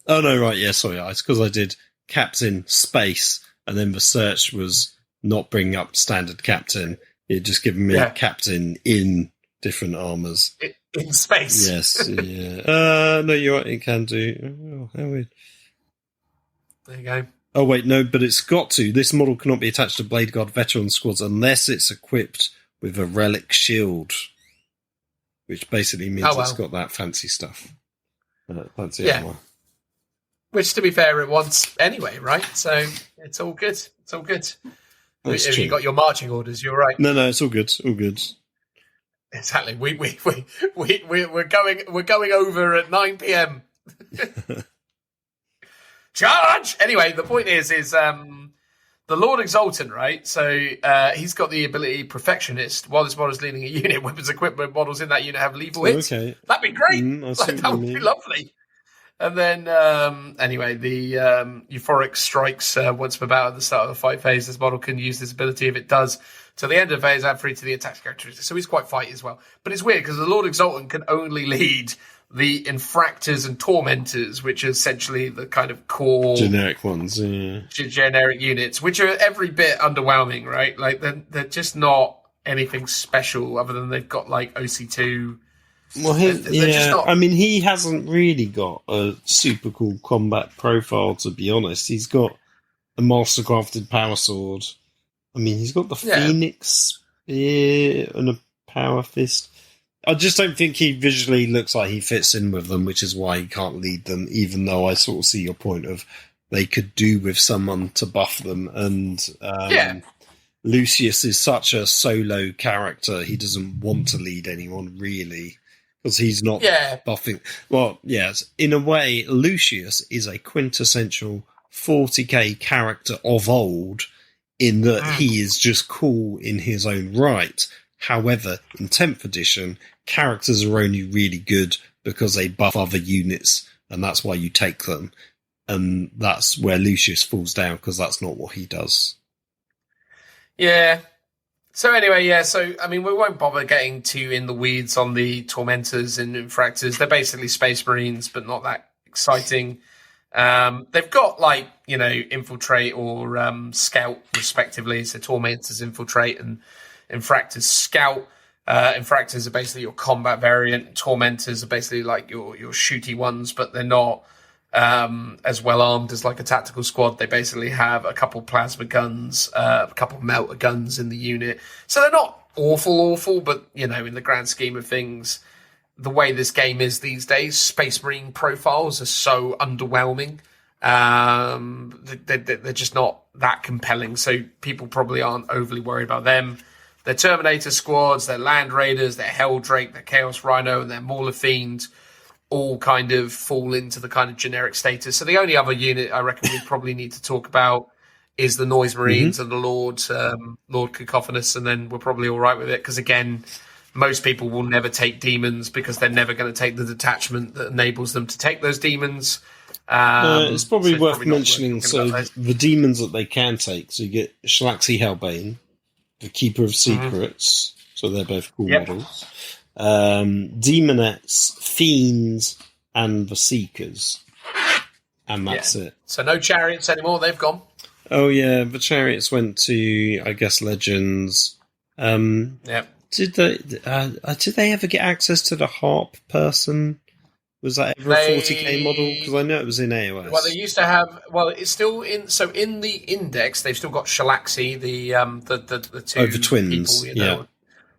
Oh, no, right, yeah, sorry. It's because I did Captain Space, and then the search was not bringing up standard Captain. It just given me Captain in different armours. In space. Yes, yeah. No, you're right, it can do. Oh, how weird. There you go. Oh, wait, no, but it's got to. This model cannot be attached to Blade Guard veteran squads unless it's equipped with a relic shield, which basically means it's got that fancy stuff. Fancy armor. Which, to be fair, it wants anyway, right? So it's all good. It's all good. If you got your marching orders, you're right. No, it's all good. All good. Exactly. We're going over at 9 p.m. Charge! Anyway, the point is the Lord Exultant, right? So he's got the ability Perfectionist. While this model is leading a unit, weapons equipment models in that unit have lethal hits. Okay. That'd be great. That would be lovely. And then, anyway, the Euphoric Strikes once per battle at the start of the fight phase. This model can use this ability if it does. To the end of the phase, add 3 to the attack characteristic. So he's quite fighty as well. But it's weird because the Lord Exultant can only lead the Infractors and Tormentors, which are essentially the kind of core... generic ones, yeah. Generic units, which are every bit underwhelming, right? Like, they're just not anything special other than they've got, like, OC2... Well, I mean, he hasn't really got a super cool combat profile, to be honest. He's got a mastercrafted power sword. I mean, he's got the Phoenix Spear and a power fist. I just don't think he visually looks like he fits in with them, which is why he can't lead them, even though I sort of see your point of they could do with someone to buff them. And Lucius is such a solo character, he doesn't want to lead anyone, really. Because he's not buffing. Well, yes, in a way, Lucius is a quintessential 40k character of old in that he is just cool in his own right. However, in 10th edition, characters are only really good because they buff other units, and that's why you take them. And that's where Lucius falls down, because that's not what he does. Yeah. So anyway, so, I mean, we won't bother getting too in the weeds on the Tormentors and Infractors. They're basically Space Marines, but not that exciting. They've got infiltrate or scout respectively. So tormentors infiltrate and infractors scout. Infractors are basically your combat variant. Tormentors are basically like your shooty ones, but they're not as well armed as like a tactical squad. They basically have a couple plasma guns, a couple melter guns in the unit. So they're not awful, but in the grand scheme of things, the way this game is these days, Space Marine profiles are so underwhelming. They're just not that compelling. So people probably aren't overly worried about them. Their Terminator squads, their Land Raiders, their Helldrake, their Chaos Rhino, and their Mauler Fiend all kind of fall into the kind of generic status. So the only other unit I reckon we probably need to talk about is the Noise Marines and the Lord Cacophonous, and then we're probably all right with it. Because again, most people will never take demons because they're never going to take the detachment that enables them to take those demons. It's probably so worth mentioning. So the demons that they can take. So you get Shalaxi Hellbane, the Keeper of Secrets. So they're both cool models. Demonettes, Fiends, and the Seekers. And that's it. So no chariots anymore, they've gone. Oh yeah, the chariots went to, I guess, Legends. Did they ever get access to the harp person? Was that ever a 40k model? Because I know it was in AOS. Well, they used to have. Well, it's still in. So in the index, they've still got Shalaxi, the two the twins, people,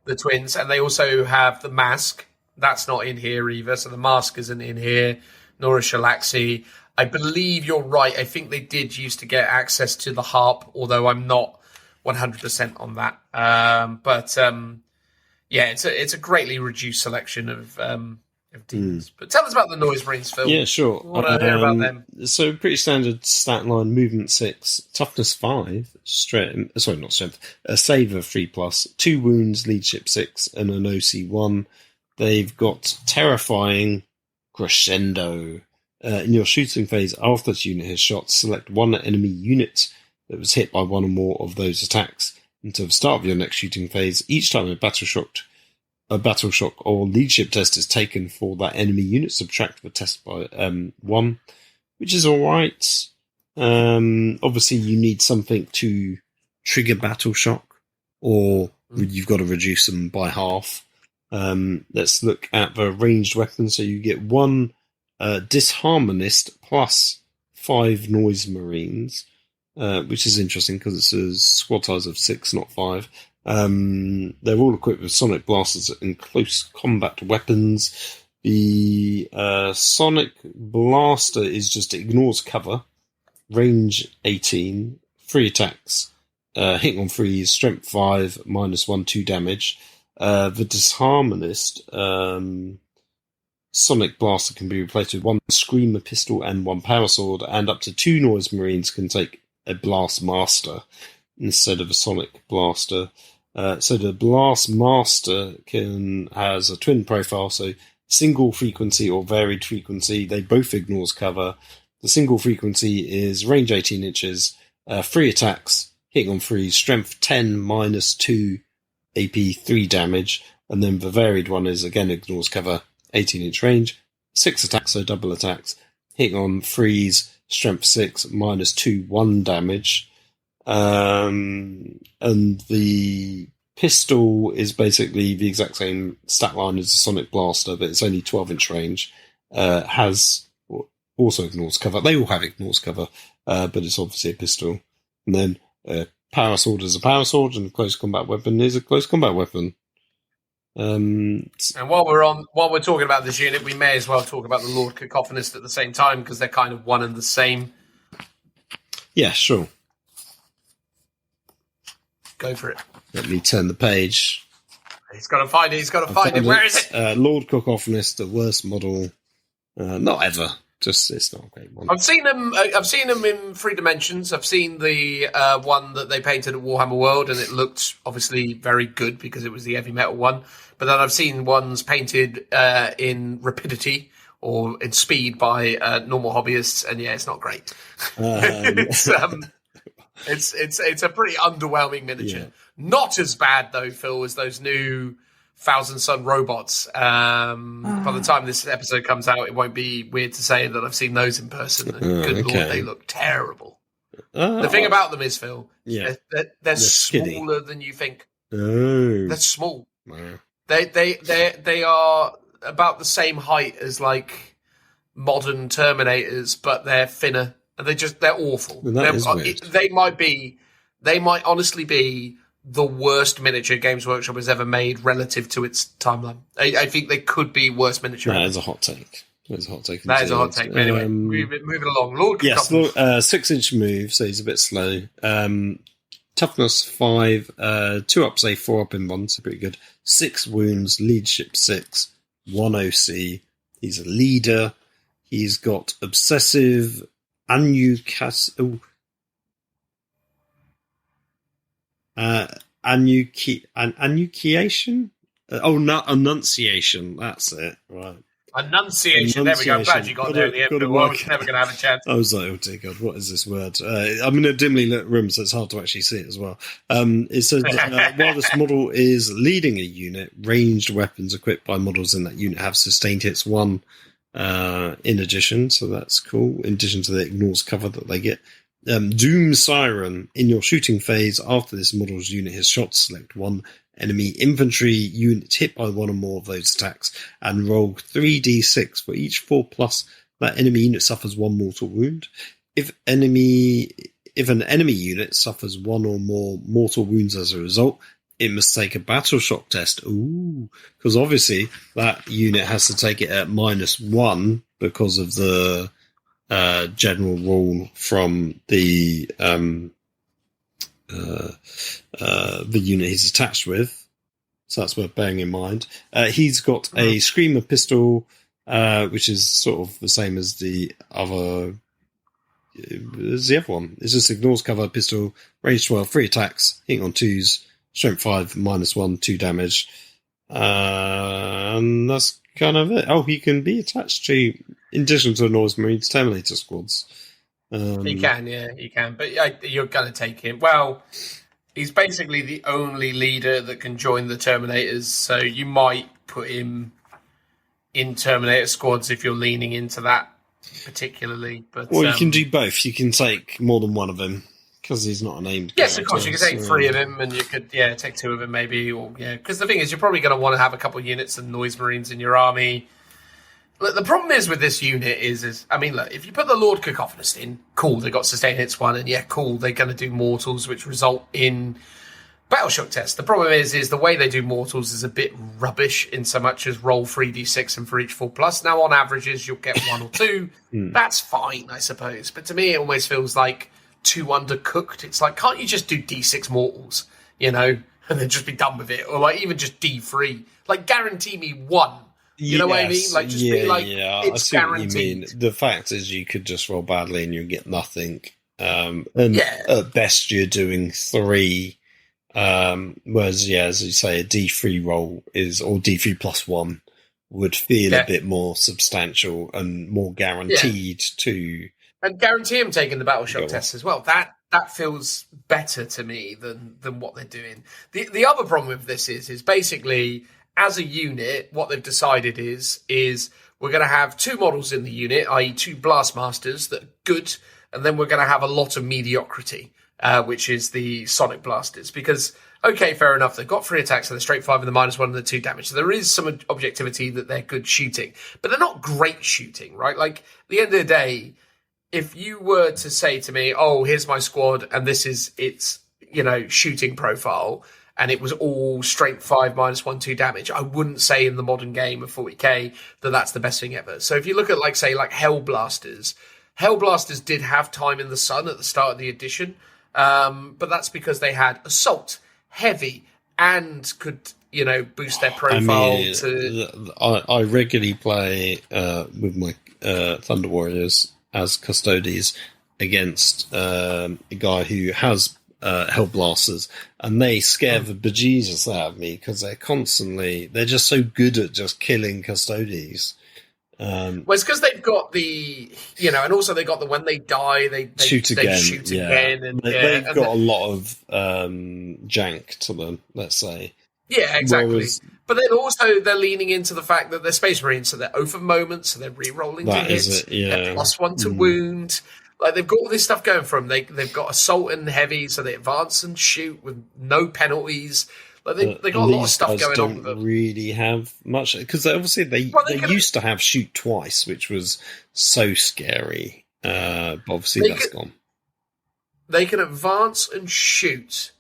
the twins, and they also have the mask. That's not in here either. So the mask isn't in here, nor is Shalaxi. I believe you're right. I think they did used to get access to the harp, although I'm not 100% on that. It's a greatly reduced selection of demons. But tell us about the Noise Marines, Phil. Yeah, sure. I want to hear about them. So pretty standard stat line: movement 6, toughness 5, strength. Sorry, not strength. A save of 3+, 2 wounds, leadership 6, and an OC 1. They've got terrifying crescendo. In your shooting phase, after this unit has shot, select one enemy unit that was hit by one or more of those attacks until the start of your next shooting phase. Each time a battle shock or leadership test is taken for that enemy unit, subtract the test by 1, which is alright. Obviously, you need something to trigger battle shock, or you've got to reduce them by half. Let's look at the ranged weapons. So you get 1 Disharmonist plus 5 Noise Marines, which is interesting because it's a squad size of 6, not 5. They're all equipped with sonic blasters and close combat weapons. The sonic blaster is just ignores cover, range 18, 3 attacks, hitting on 3, strength 5, -1, 2 damage. The Disharmonist sonic blaster can be replaced with 1 screamer pistol and 1 power sword, and up to 2 Noise Marines can take a blast master instead of a sonic blaster. So the blast master has a twin profile, so single frequency or varied frequency. They both ignores cover. The single frequency is range 18 inches, 3 attacks, hitting on 3, strength 10, -2, AP 3 damage, and then the varied one is again ignores cover, 18-inch range, 6 attacks, so double attacks, hitting on 3s, strength 6, -2, 1 damage. And the pistol is basically the exact same stat line as the sonic blaster, but it's only 12-inch range. Has also ignores cover. They all have ignores cover, but it's obviously a pistol. And then power sword is a power sword, and a close combat weapon is a close combat weapon. And while we're talking about this unit, we may as well talk about the Lord Cacophonist at the same time, because they're kind of one and the same. Yeah, sure. Go for it. Let me turn the page. He's got to find it. Where is it? Lord Cacophonist, the worst model. Not ever. Just it's not a great one. I've seen them in 3 dimensions. I've seen the one that they painted at Warhammer World, and it looked obviously very good because it was the heavy metal one. But then I've seen ones painted in rapidity or in speed by normal hobbyists, and yeah, it's not great. It's a pretty underwhelming miniature. Yeah. Not as bad though, Phil, as those new Thousand Sun robots. By the time this episode comes out, it won't be weird to say that I've seen those in person. And good lord, they look terrible. The thing about them is, Phil, they're smaller than you think. Oh. They're small. Wow. They are about the same height as like modern Terminators, but they're thinner. And they're awful. They might honestly be the worst miniature Games Workshop has ever made relative to its timeline. I think they could be worse miniature. That is a hot take. That is a hot take. Anyway, moving along. Lord yes, 6-inch move, so he's a bit slow. Toughness 5, 2 up, say 4 up in 1, so pretty good. 6 wounds, leadership 6, 1 OC. He's a leader. He's got obsessive annunciation. Enunciation. That's it. Right. Enunciation. There we go. I'm glad you got there at the end. I was never going to have a chance. I was like, oh dear God, what is this word? I'm in a dimly lit room, so it's hard to actually see it as well. It says while this model is leading a unit, ranged weapons equipped by models in that unit have sustained hits 1 in addition, so that's cool. In addition to the ignores cover that they get. Doom Siren. In your shooting phase, after this model's unit has shot, select 1 enemy infantry unit hit by 1 or more of those attacks and roll 3d6 for each 4+. That enemy unit suffers 1 mortal wound. If an enemy unit suffers 1 or more mortal wounds as a result, it must take a battle shock test. Ooh, because obviously that unit has to take it at -1 because of the general rule from the unit he's attached with. So that's worth bearing in mind. He's got a Screamer pistol, which is sort of the same as the other. As the other one. It's just ignores cover pistol, range 12, 3 attacks, hitting on 2s, strength 5, -1, 2 damage. And that's kind of it. Oh, he can be attached to, in addition to the Norse Marines, Terminator squads. He can, yeah, he can. But you're going to take him. Well, he's basically the only leader that can join the Terminators, so you might put him in Terminator squads if you're leaning into that particularly. But well, you can do both. You can take more than one of them because he's not a named. Yes, of course. You can take 3 of him, and you could take 2 of him maybe. Or because the thing is, you're probably going to want to have a couple of units of Noise Marines in your army. Look, the problem is with this unit is I mean, look, if you put the Lord Cacophonist in, cool, they got sustained hits 1, and cool, they're going to do mortals, which result in battle shock tests. The problem is the way they do mortals is a bit rubbish in so much as roll 3d6 and for each 4+. Now, on averages, you'll get 1 or 2. That's fine, I suppose. But to me, it almost feels like too undercooked. It's like, can't you just do d6 mortals, and then just be done with it? Or like even just d3. Like, guarantee me 1. You know what I mean? Like, just be like, it's guaranteed. What you mean. The fact is, you could just roll badly and you get nothing. And at best, you're doing 3. Whereas, as you say, a D3 roll or D3 +1 would feel a bit more substantial and more guaranteed to. And guarantee him taking the battle shock test as well. That feels better to me than what they're doing. The other problem with this is basically, as a unit, what they've decided is we're going to have 2 models in the unit, i.e. 2 Blastmasters that are good, and then we're going to have a lot of mediocrity, which is the Sonic Blasters. Because, okay, fair enough, they've got 3 attacks, and the straight 5 and the -1 and the 2 damage. So there is some objectivity that they're good shooting. But they're not great shooting, right? Like, at the end of the day, if you were to say to me, oh, here's my squad, and this is its, shooting profile, and it was all straight 5 -1, 2 damage, I wouldn't say in the modern game of 40k that that's the best thing ever. So if you look at, like Hellblasters did have time in the sun at the start of the edition, but that's because they had assault, heavy, and could, boost their profile I regularly play with my Thunder Warriors as Custodes against a guy who has Hellblasters, and they scare the bejesus out of me because they're just so good at just killing Custodes. Well, it's because they've got the, and also they got the when they die, they shoot again. Again, and they've got a lot of jank to them, let's say. Yeah, exactly. Whereas, but then also they're leaning into the fact that they're Space Marines, so they're oath of moments, so they're re-rolling to that is hits, it, yeah. they're +1 to wound. Like, they've got all this stuff going for them. They've got assault and heavy, so they advance and shoot with no penalties. Like, they got a lot of stuff going on with them. Really have much, because obviously they used to have shoot twice, which was so scary. But obviously that's gone. They can advance and shoot,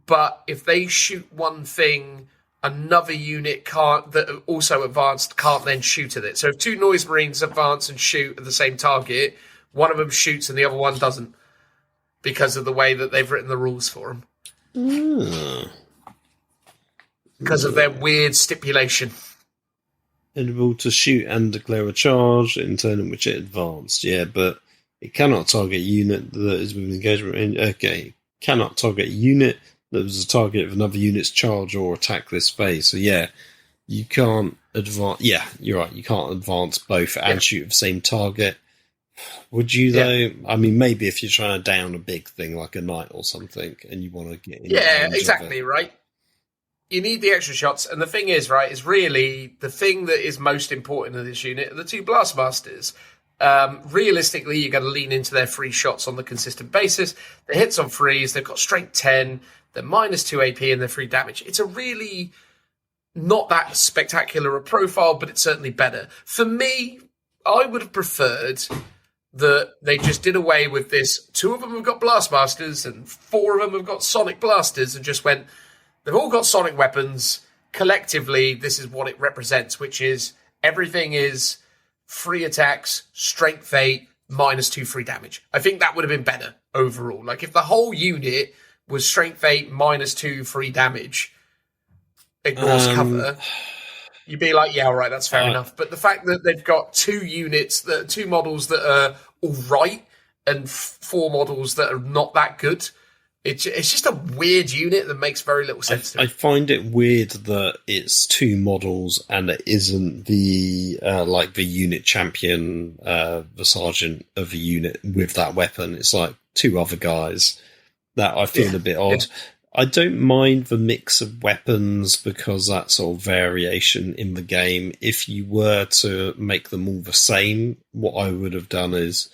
but if they shoot one thing, another unit that also advanced can't then shoot at it. So if two Noise Marines advance and shoot at the same target, one of them shoots and the other one doesn't, because of the way that they've written the rules for them. Because of their weird stipulation. Able to shoot and declare a charge in turn in which it advanced. Yeah, but it cannot target a unit that is within engagement range. Okay, cannot target a unit that was a target of another unit's charge or attack this phase. So yeah, you can't advance. Yeah, you're right. You can't advance both and shoot at the same target. Would you though? Yeah. I mean, maybe if you're trying to down a big thing like a knight or something, and you want to get in. Yeah, exactly right. You need the extra shots, and the thing is, right, is really the thing that is most important in this unit are the two Blastmasters. Realistically, you're going to lean into their free shots on the consistent basis. The hits on freeze, they've got strength 10, they're -2 AP, and they're free damage. It's a really not that spectacular a profile, but it's certainly better. For me, I would have preferred that they just did away with this. 2 of them have got Blastmasters, and 4 of them have got Sonic Blasters, and just went, they've all got sonic weapons. Collectively, this is what it represents, which is everything is free attacks, strength 8, -2 free damage. I think that would have been better overall. Like, if the whole unit was strength 8, -2 free damage, ignores cover, you'd be like, yeah, all right, that's fair enough. But the fact that they've got 2 models that are all right, and 4 models that are not that good, it's just a weird unit that makes very little sense to me. I find it weird that it's 2 models and it isn't the the unit champion, the sergeant of the unit with that weapon. It's like 2 other guys that I feel a bit odd. Yeah. I don't mind the mix of weapons because that sort of variation in the game. If you were to make them all the same, what I would have done is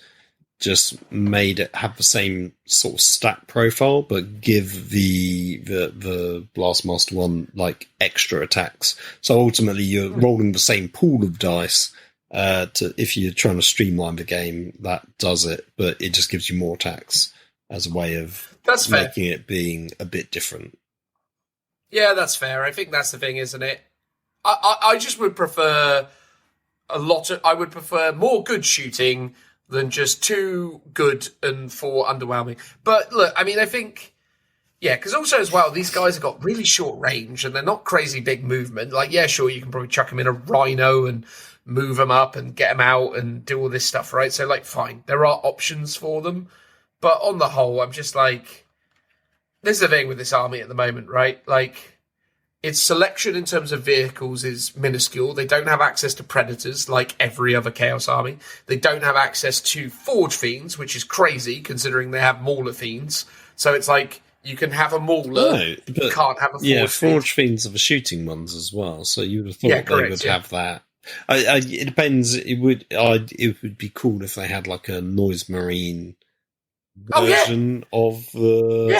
just made it have the same sort of stat profile, but give the Blastmaster one like extra attacks. So ultimately, you're rolling the same pool of dice. If you're trying to streamline the game, that does it, but it just gives you more attacks as a way of making it being a bit different. Yeah, that's fair. I think that's the thing, isn't it? I just would prefer I would prefer more good shooting than just 2 good and 4 underwhelming. But look, I mean, I think, yeah, because also as well, these guys have got really short range and they're not crazy big movement. Like, yeah, sure, you can probably chuck them in a rhino and move them up and get them out and do all this stuff, right? So, like, fine, there are options for them. But on the whole, I'm just like, this is the thing with this army at the moment, right? Like, its selection in terms of vehicles is minuscule. They don't have access to predators like every other Chaos army. They don't have access to Forge Fiends, which is crazy considering they have Mauler Fiends. So it's like, you can have a Mauler, you can't have a Forge Fiend. Yeah, Forge Fiends are the shooting ones as well, so you would have thought they would have that. It depends. It would be cool if they had like a Noise Marine version of the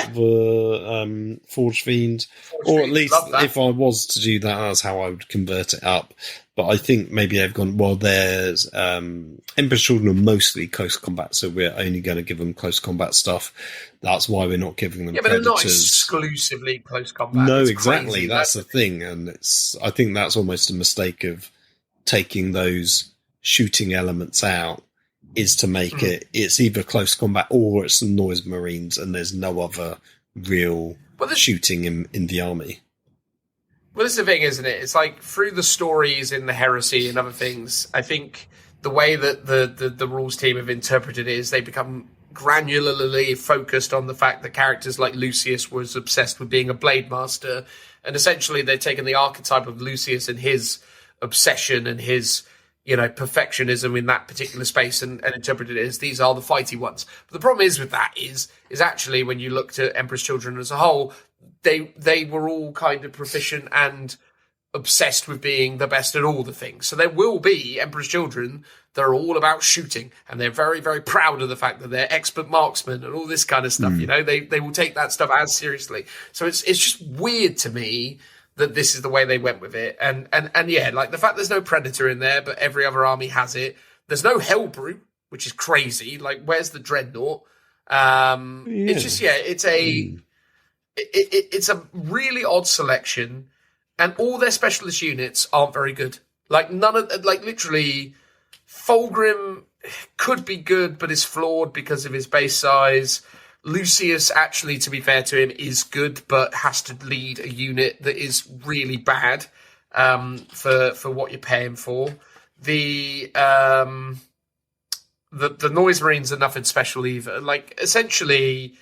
Forge Fiend, or at least if I was to do that, that's how I would convert it up. But I think maybe they've gone, well, there's Emperor's Children are mostly close combat, so we're only going to give them close combat stuff. That's why we're not giving them predators. But they're not exclusively close combat. No, exactly. Crazy. That's the thing, and I think that's almost a mistake of taking those shooting elements out. Is to make it's either close combat or it's the Noise Marines, and there's no other real shooting in the army. Well, this is the thing, isn't it? It's like through the stories in the Heresy and other things, I think the way that the rules team have interpreted it is they become granularly focused on the fact that characters like Lucius was obsessed with being a blade master, and essentially they've taken the archetype of Lucius and his obsession and his perfectionism in that particular space and interpreted it as these are the fighty ones. But the problem is with that is actually when you look to Emperor's Children as a whole, they were all kind of proficient and obsessed with being the best at all the things. So there will be Emperor's Children that are all about shooting, and they're very, very proud of the fact that they're expert marksmen and all this kind of stuff. You know, they will take that stuff as seriously. So it's just weird to me that this is the way they went with it. And yeah, like the fact there's no Predator in there, but every other army has it. There's no Hellbrew, which is crazy. Like, where's the Dreadnought? It's just, it's a really odd selection. And all their specialist units aren't very good. Like, literally, Fulgrim could be good, but is flawed because of his base size. Lucius, actually, to be fair to him, is good, but has to lead a unit that is really bad for what you pay him for. The Noise Marines are nothing special either. Like, essentially,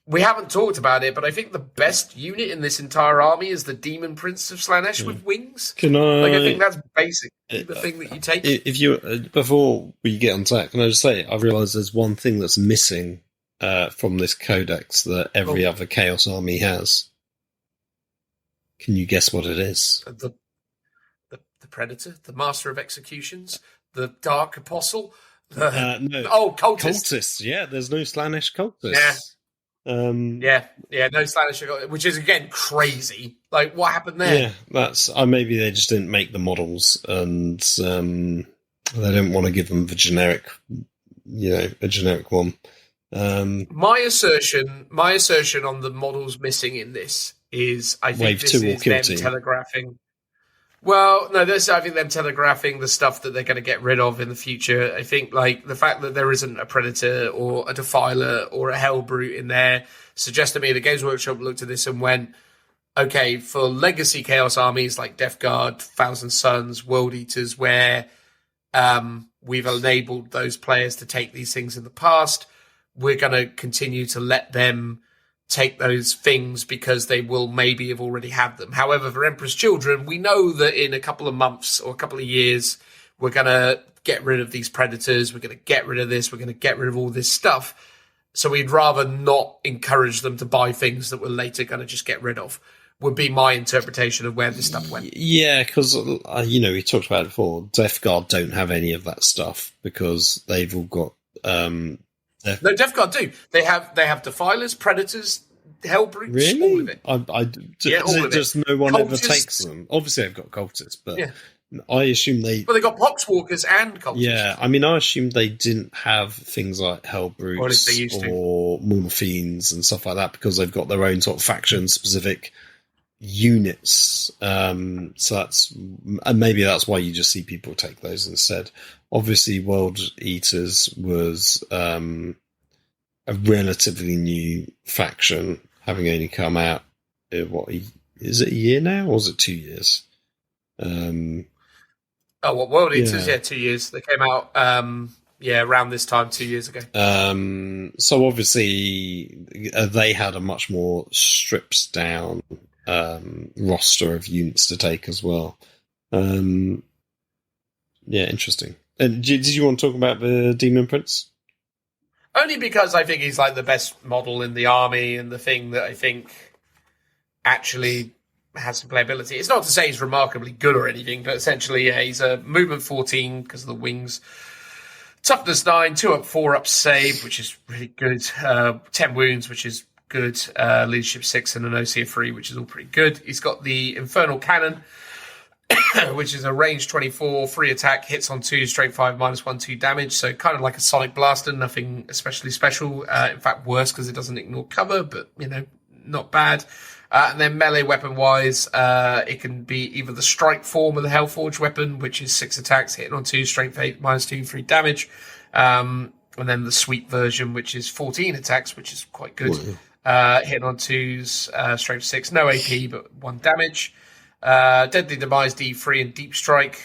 we haven't talked about it, but I think the best unit in this entire army is the Demon Prince of Slaanesh with wings. Can I? I think that's basically the thing that you take. If you before we get on to that, can I just say I realise there's one thing that's missing from this codex that every other Chaos army has. Can you guess what it is? The Predator, the Master of Executions, the Dark Apostle. No. Cultists. Cultists. Yeah, there's no Slaanesh cultists. Yeah. No Slaanesh, which is again crazy. Like, what happened there? Yeah, that's maybe they just didn't make the models, and they don't want to give them the generic, a generic one. My assertion on the models missing in this is, I think Wave this 2 or is Kill them Team. telegraphing. Well, no, I think them telegraphing the stuff that they're going to get rid of in the future. I think, like, the fact that there isn't a Predator or a Defiler or a Hellbrute in there suggests to me the Games Workshop looked at this and went, okay, for legacy Chaos armies like Death Guard, Thousand Suns, World Eaters, where we've enabled those players to take these things in the past, we're going to continue to let them take those things because they will maybe have already had them. However, for Emperor's Children, we know that in a couple of months or a couple of years, we're going to get rid of these Predators, we're going to get rid of this, we're going to get rid of all this stuff. So we'd rather not encourage them to buy things that we're later going to just get rid of, would be my interpretation of where this stuff went. Yeah, because, we talked about it before, Death Guard don't have any of that stuff because they've all got... No, Death Guard do. They have Defilers, Predators, Hellbrutes, really? all of it. All of just it. No one ever takes them. Obviously, I've got cultists, but I assume they... Well, they got Poxwalkers and cultists. Yeah, I mean, I assume they didn't have things like Hellbrutes or Morphines and stuff like that because they've got their own sort of faction-specific units. So maybe that's why you just see people take those instead. Obviously, World Eaters was a relatively new faction, having only come out. Is it a year now, or is it 2 years? World Eaters? Yeah, 2 years. They came out, around this time 2 years ago. So obviously, they had a much more stripped down roster of units to take as well. Interesting. And did you want to talk about the Demon Prince? Only because I think he's like the best model in the army and the thing that I think actually has some playability. It's not to say he's remarkably good or anything, but essentially, he's a movement 14 because of the wings. Toughness 9, 2 up, 4 up save, which is really good. 10 wounds, which is good. Leadership 6 and an OC 3, which is all pretty good. He's got the Infernal Cannon, which is a range 24, free attack, hits on 2, strength 5, -1/2 damage. So kind of like a Sonic Blaster, nothing especially special. In fact, worse because it doesn't ignore cover, but, not bad. And then melee weapon-wise, it can be either the strike form of the Hellforge weapon, which is 6 attacks, hitting on 2, strength 8, -2, 3 damage. And then the sweet version, which is 14 attacks, which is quite good. Hitting on 2s, strength 6, no AP, but 1 damage. Deadly Demise D3 and Deep Strike.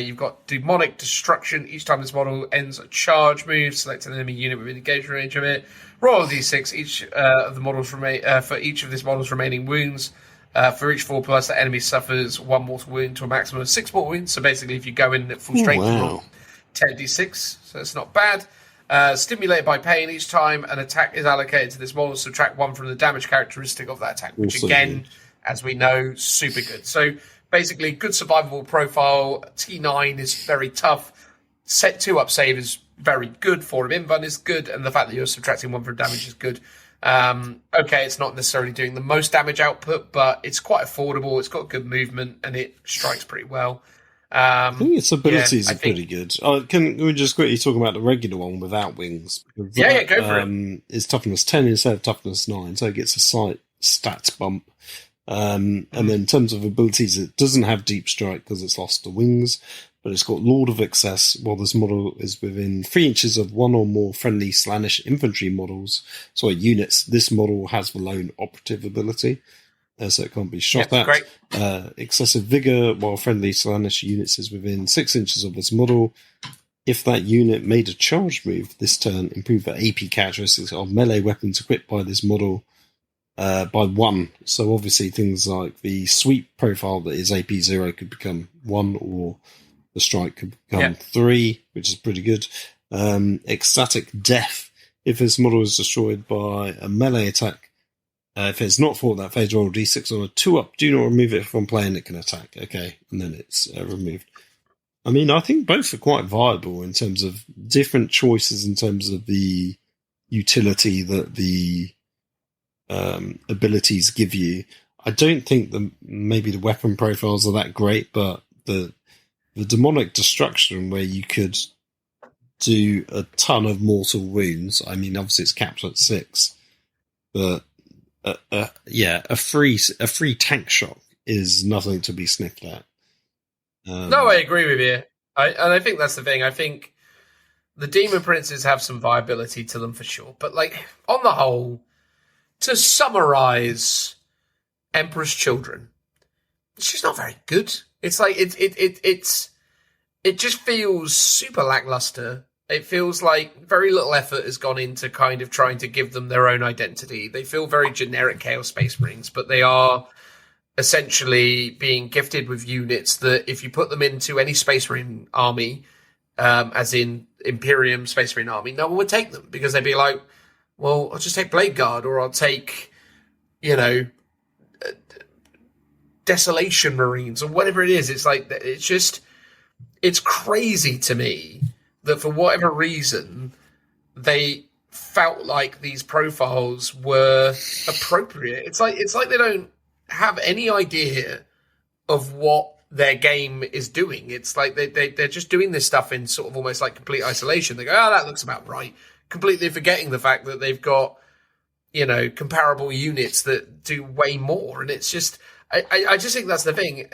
You've got Demonic Destruction. Each time this model ends a charge move, select an enemy unit within engagement range of it. Roll D6 each of the models for each of this model's remaining wounds. For each 4+, the enemy suffers 1 mortal wound to a maximum of 6 mortal wounds. So basically, if you go in at full strength, you roll 10d6. So that's not bad. Stimulated by pain, each time an attack is allocated to this model, subtract 1 from the damage characteristic of that attack, which Also again, good. as we know, super good. So basically, good survivable profile. T9 is very tough. Set 2 up save is very good. 4 of invuln is good, and the fact that you're subtracting 1 from damage is good. Okay, it's not necessarily doing the most damage output, but it's quite affordable. It's got good movement, and it strikes pretty well. I think its abilities are pretty good. Can we just quickly talk about the regular one without wings? Because yeah, go for it. It's toughness 10 instead of toughness 9, so it gets a slight stats bump. And then in terms of abilities, it doesn't have deep strike because it's lost the wings, but it's got Lord of Excess while this model is within 3 inches of one or more friendly Slaanesh infantry units. This model has the lone operative ability, so it can't be shot at. Great. Excessive Vigor while friendly Slaanesh units is within 6 inches of this model. If that unit made a charge move this turn, improve the AP characteristics of melee weapons equipped by this model by 1. So obviously things like the sweep profile that is AP 0 could become 1, or the strike could become 3, which is pretty good. Ecstatic Death. If this model is destroyed by a melee attack, if it's not fought that phase, roll d6 on a 2-up. Do not remove it from play and it can attack. Okay, and then it's removed. I mean, I think both are quite viable in terms of different choices in terms of the utility that the abilities give you. I don't think maybe the weapon profiles are that great, but the demonic destruction where you could do a ton of mortal wounds. I mean, obviously it's capped at 6, but a free tank shock is nothing to be sniffed at. No, I agree with you. And I think that's the thing. I think the Demon Princes have some viability to them for sure. But, like, on the whole, to summarize Emperor's Children, it's just not very good. It's like, it just feels super lackluster. It feels like very little effort has gone into kind of trying to give them their own identity. They feel very generic Chaos Space Marines, but they are essentially being gifted with units that if you put them into any Space Marine army, as in Imperium Space Marine army, no one would take them because they'd be like, well, I'll just take Blade Guard, or I'll take, Desolation Marines, or whatever it is. It's like, it's crazy to me that for whatever reason, they felt like these profiles were appropriate. It's like they don't have any idea of what their game is doing. It's like they're just doing this stuff in sort of almost like complete isolation. They go, oh, that looks about right. Completely forgetting the fact that they've got, comparable units that do way more. And it's just, I just think that's the thing.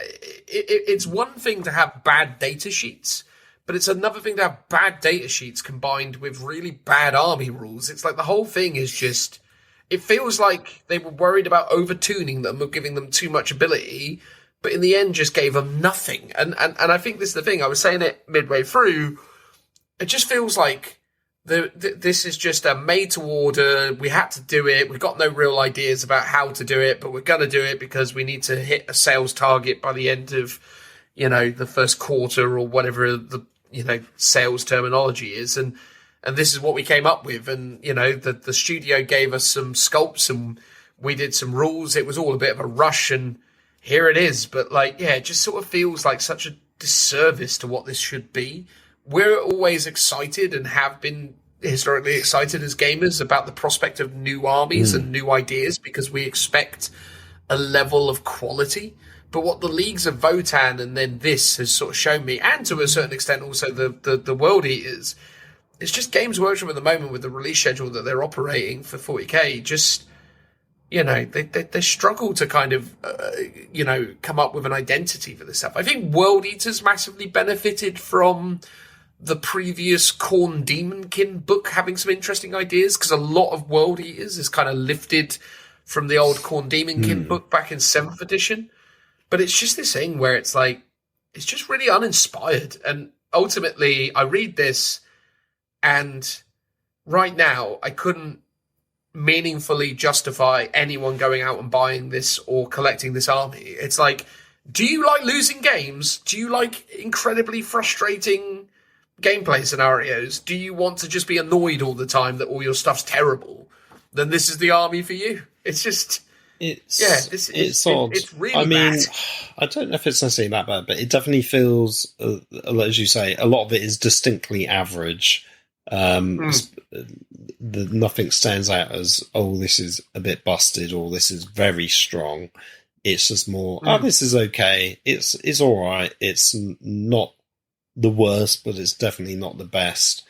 It's one thing to have bad data sheets, but it's another thing to have bad data sheets combined with really bad army rules. It's like the whole thing is just, it feels like they were worried about over-tuning them or giving them too much ability, but in the end just gave them nothing. And I think this is the thing. I was saying it midway through. It just feels like this is just a made-to-order. We had to do it. We've got no real ideas about how to do it, but we're going to do it because we need to hit a sales target by the end of, the first quarter or whatever the sales terminology is. And this is what we came up with. And, the studio gave us some sculpts and we did some rules. It was all a bit of a rush and here it is. But it just sort of feels like such a disservice to what this should be. We're always excited and have been historically excited as gamers about the prospect of new armies and new ideas because we expect a level of quality. But what the Leagues of Votan and then this has sort of shown me, and to a certain extent also the World Eaters, it's just Games Workshop at the moment with the release schedule that they're operating for 40k. Just, they struggle to kind of, come up with an identity for this stuff. I think World Eaters massively benefited from the previous Khorne Demonkin book having some interesting ideas because a lot of World Eaters is kind of lifted from the old Khorne Demonkin book back in 7th edition. But it's just this thing where it's like, it's just really uninspired. And ultimately, I read this, and right now, I couldn't meaningfully justify anyone going out and buying this or collecting this army. It's like, do you like losing games? Do you like incredibly frustrating, gameplay scenarios, do you want to just be annoyed all the time that all your stuff's terrible? Then this is the army for you. It's just... It's odd. It's really bad. I don't know if it's necessarily that bad, but it definitely feels, as you say, a lot of it is distinctly average. Nothing stands out as, oh, this is a bit busted, or this is very strong. It's just more, this is okay. It's all right. It's not the worst, but it's definitely not the best.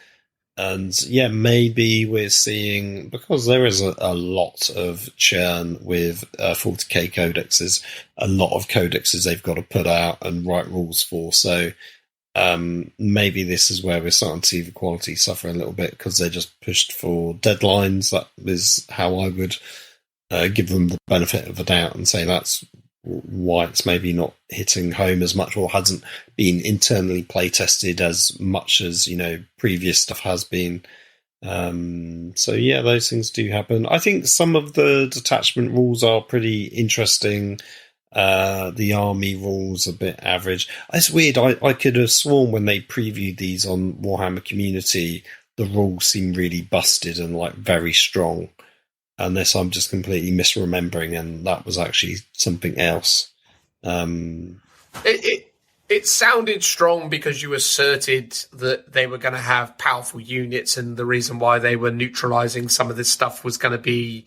And yeah, maybe we're seeing, because there is a lot of churn with 40k codexes, a lot of codexes they've got to put out and write rules for. So maybe this is where we're starting to see the quality suffer a little bit, because they're just pushed for deadlines. That is how I would give them the benefit of the doubt and say that's why it's maybe not hitting home as much, or hasn't been internally play tested as much as, previous stuff has been. So yeah, those things do happen. I think some of the detachment rules are pretty interesting. The army rules a bit average. It's weird. I could have sworn when they previewed these on Warhammer Community, the rules seemed really busted and like very strong. Unless I'm just completely misremembering, and that was actually something else. It sounded strong because you asserted that they were going to have powerful units, and the reason why they were neutralizing some of this stuff was going to be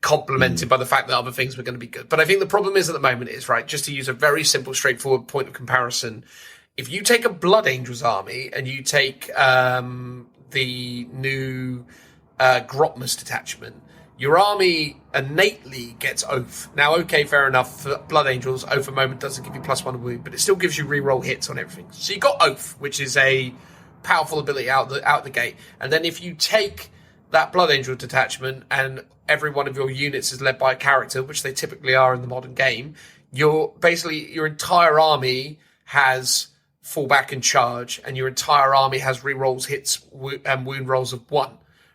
complemented by the fact that other things were going to be good. But I think the problem is at the moment is, right, just to use a very simple, straightforward point of comparison, if you take a Blood Angels army and you take the new Grotmus detachment, your army innately gets Oath. Now, okay, fair enough. For Blood Angels, Oath at the moment doesn't give you +1 wound, but it still gives you reroll hits on everything. So you got Oath, which is a powerful ability out the gate. And then if you take that Blood Angel detachment and every one of your units is led by a character, which they typically are in the modern game, your entire army has fallback and charge, and your entire army has rerolls, hits, and wound rolls of 1,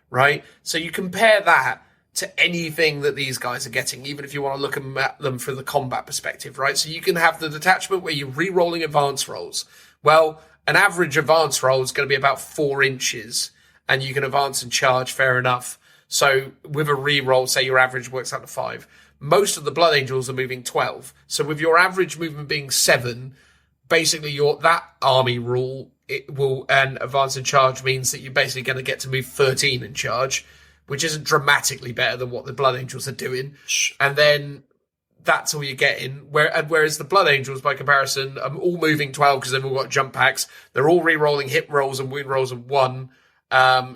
right? So you compare that to anything that these guys are getting, even if you want to look at them from the combat perspective, right? So you can have the detachment where you're re-rolling advance rolls. Well, an average advance roll is going to be about 4 inches, and you can advance and charge, fair enough. So with a re-roll, say your average works out to 5. Most of the Blood Angels are moving 12. So with your average movement being 7, basically that army rule, and advance and charge means that you're basically going to get to move 13 in charge, which isn't dramatically better than what the Blood Angels are doing. And then that's all you're getting. Whereas the Blood Angels, by comparison, are all moving 12 because they've all got jump packs. They're all re-rolling hit rolls and wound rolls of 1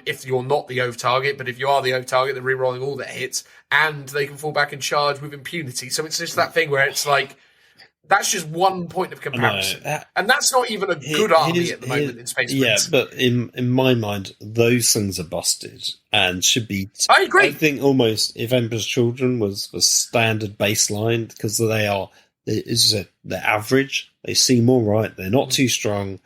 if you're not the Oath target. But if you are the Oath target, they're re-rolling all their hits. And they can fall back and charge with impunity. So it's just that thing where it's like, that's just one point of comparison. And that's not even a good army at the moment in Space Marine. Yeah, but in my mind, those things are busted and should be... I agree. I think almost if Emperor's Children was the standard baseline, because they're average, they seem all right, they're not too strong.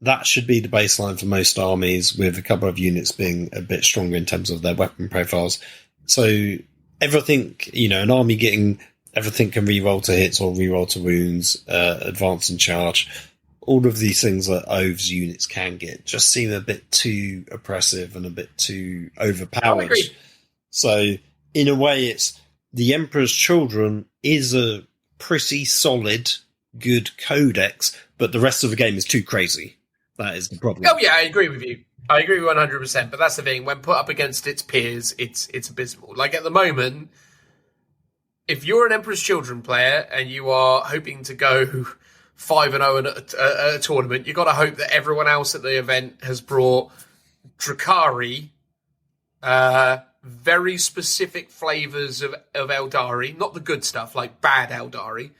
That should be the baseline for most armies, with a couple of units being a bit stronger in terms of their weapon profiles. So everything, an army getting... Everything can re-roll to hits or re-roll to wounds, advance and charge. All of these things that Oath's units can get just seem a bit too oppressive and a bit too overpowered. I agree. So, in a way, it's the Emperor's Children is a pretty solid, good codex, but the rest of the game is too crazy. That is the problem. Oh, yeah, I agree with you. I agree 100%, but that's the thing. When put up against its peers, it's abysmal. Like, at the moment... If you're an Emperor's Children player and you are hoping to go 5-0 at a tournament, you've got to hope that everyone else at the event has brought Drakari, very specific flavours of Eldari, not the good stuff, like bad Eldari.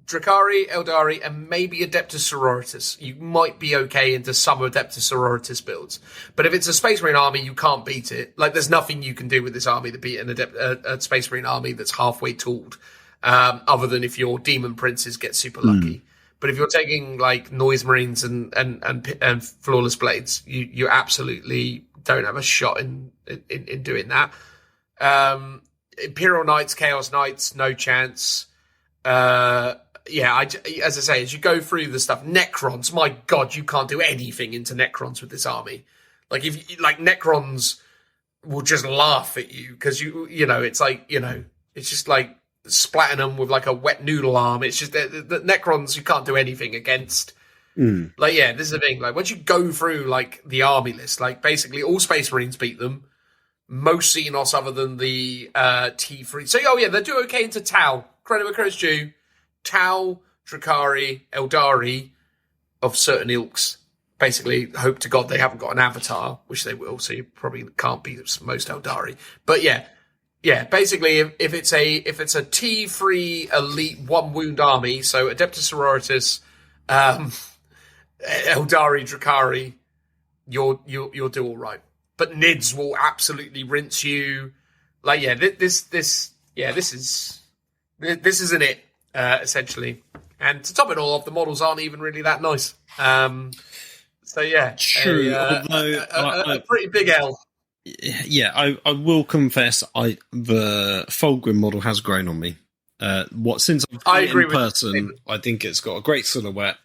Drakari, Eldari, and maybe Adeptus Sororitas. You might be okay into some Adeptus Sororitas builds. But if it's a Space Marine army, you can't beat it. Like, there's nothing you can do with this army to beat a Space Marine army that's halfway tooled, other than if your Demon Princes get super lucky. But if you're taking, like, Noise Marines and Flawless Blades, you absolutely don't have a shot in doing that. Imperial Knights, Chaos Knights, no chance. as I say, as you go through the stuff, Necrons, my God, you can't do anything into Necrons with this army. Like, Necrons will just laugh at you because it's like, it's just like splatting them with like a wet noodle arm. It's just the Necrons you can't do anything against. Like, yeah, this is the thing. Like, once you go through like the army list, like basically all Space Marines beat them. Most Xenos other than the T3. So, they do okay into Tau. Credit where credit's due. Tau, Drakari, Eldari of certain ilks. Basically, hope to God they haven't got an avatar, which they will, so you probably can't beat most Eldari. But basically, if it's a T3 elite one wound army, so Adeptus Sororitas, Eldari, Drakari, you'll do all right. But Nids will absolutely rinse you. Like, this isn't it, essentially. And to top it all off, the models aren't even really that nice. True. A pretty big L. Yeah, I will confess, the Fulgrim model has grown on me. Since I I've agree in person, I think it's got a great silhouette.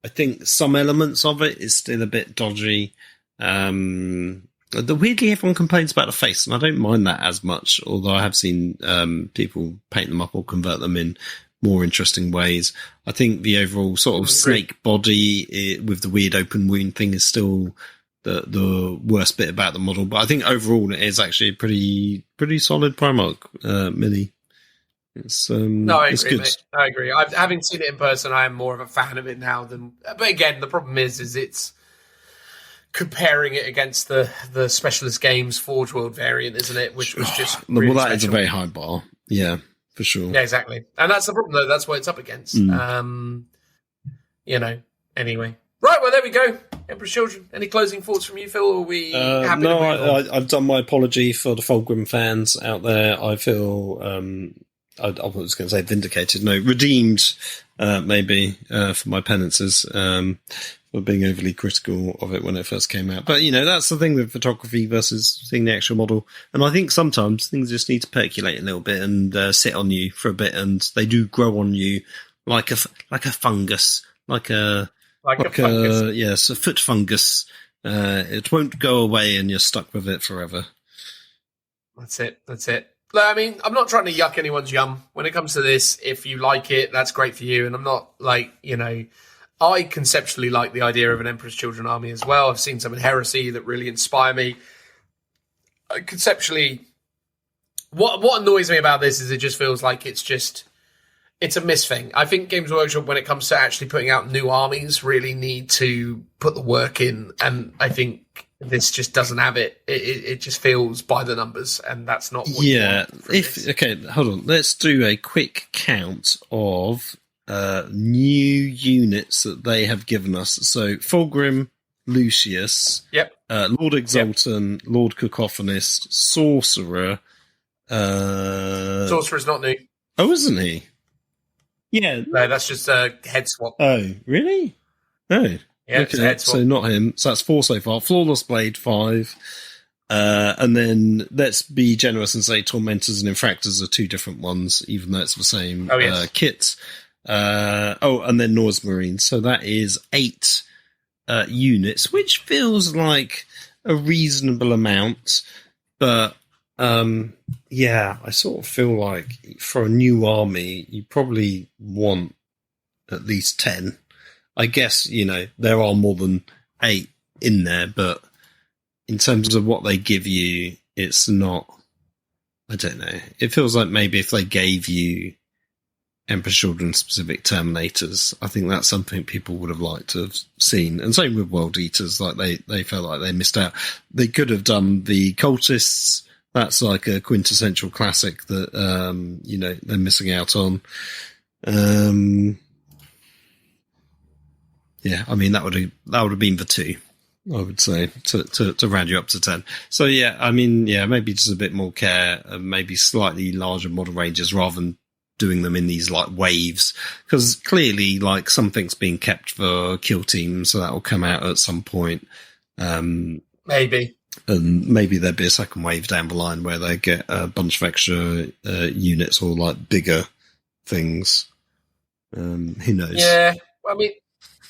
I think some elements of it is still a bit dodgy. Weirdly, everyone complains about the face, and I don't mind that as much, although I have seen people paint them up or convert them in more interesting ways. I think the overall sort of snake body with the weird open wound thing is still the worst bit about the model, but I think overall it is actually a pretty solid Primarch mini. It's it's good. Mate. I agree. Having seen it in person, I am more of a fan of it now than. But again, the problem is it's comparing it against the Specialist Games Forge World variant, isn't it? Which was just really that special. is a very high bar. Yeah, for sure. Yeah, exactly. And that's the problem, though. That's what it's up against. Anyway. Right, well, there we go. Emperor's Children. Any closing thoughts from you, Phil? Or are we happy to move on? I've done my apology for the Fulgrim fans out there. I feel, I was going to say vindicated. No, redeemed, maybe, for my penances, for being overly critical of it when it first came out. But, that's the thing with photography versus seeing the actual model. And I think sometimes things just need to percolate a little bit and sit on you for a bit, and they do grow on you like a fungus, like a fungus. Yes, a foot fungus. It won't go away and you're stuck with it forever. That's it. I mean, I'm not trying to yuck anyone's yum. When it comes to this, if you like it, that's great for you. And I'm not I conceptually like the idea of an Emperor's Children army as well. I've seen some in Heresy that really inspire me. Conceptually, what annoys me about this is it just feels like it's a miss thing. I think Games Workshop, when it comes to actually putting out new armies, really need to put the work in. And I think this just doesn't have it. It just feels by the numbers, and that's not what you want. Okay, hold on. Let's do a quick count of new units that they have given us. So Fulgrim, Lucius, Lord Exultant, Lord Cacophonist, Sorcerer. Sorcerer's not new. Oh, isn't he? Yeah. No, that's just a head swap. Oh, really? Oh. Yeah, it's a head swap. So not him. So that's 4 so far. Flawless Blade, 5. And then let's be generous and say Tormentors and Infractors are 2 different ones, even though it's the same kit. And then Noise Marine. So that is 8 units, which feels like a reasonable amount. But I sort of feel like for a new army, you probably want at least 10. I guess, there are more than 8 in there, but in terms of what they give you, it's not, I don't know. It feels like maybe if they gave you Emperor's Children specific Terminators, I think that's something people would have liked to have seen. And same with World Eaters, like they felt like they missed out. They could have done the Cultists. That's like a quintessential classic that, they're missing out on. I mean, that would have been the 2, I would say, to round you up to 10. So, maybe just a bit more care, maybe slightly larger model ranges rather than doing them in these, like, waves. Because clearly, like, something's being kept for Kill Team, so that will come out at some point. Maybe. And maybe there'd be a second wave down the line where they get a bunch of extra units or, like, bigger things. Who knows? Yeah, well, I mean,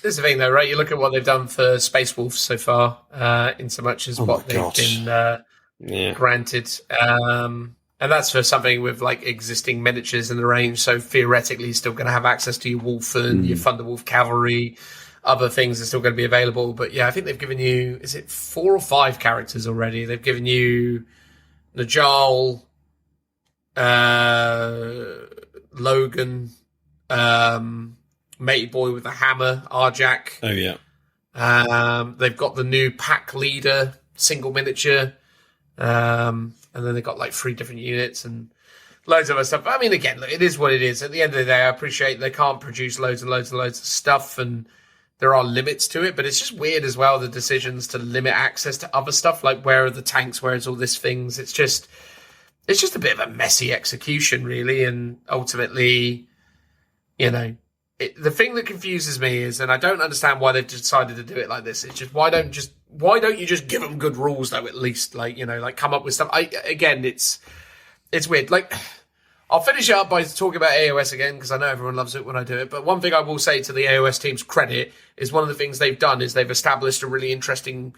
this is the thing, though, right? You look at what they've done for Space Wolves so far, in so much as what they've been granted. And that's for something with like existing miniatures in the range. So theoretically, you're still going to have access to your Wolfen, your Thunderwolf cavalry, other things are still going to be available. But yeah, I think they've given you, is it 4 or 5 characters already? They've given you Najal, Logan, Matey Boy with a hammer, Arjak. Oh, yeah. They've got the new pack leader, single miniature. And then they've got like 3 different units and loads of other stuff. I mean, again, look, it is what it is. At the end of the day, I appreciate they can't produce loads and loads and loads of stuff, and there are limits to it, but it's just weird as well, the decisions to limit access to other stuff, like where are the tanks, where is all this things. It's just a bit of a messy execution, really, and ultimately, you know, the thing that confuses me is, and I don't understand why they've decided to do it like this, it's just why don't you just give them good rules, though, at least, like, you know, like come up with stuff. Again, it's weird. Like, I'll finish it up by talking about AOS again, because I know everyone loves it when I do it. But one thing I will say to the AOS team's credit is one of the things they've done is they've established a really interesting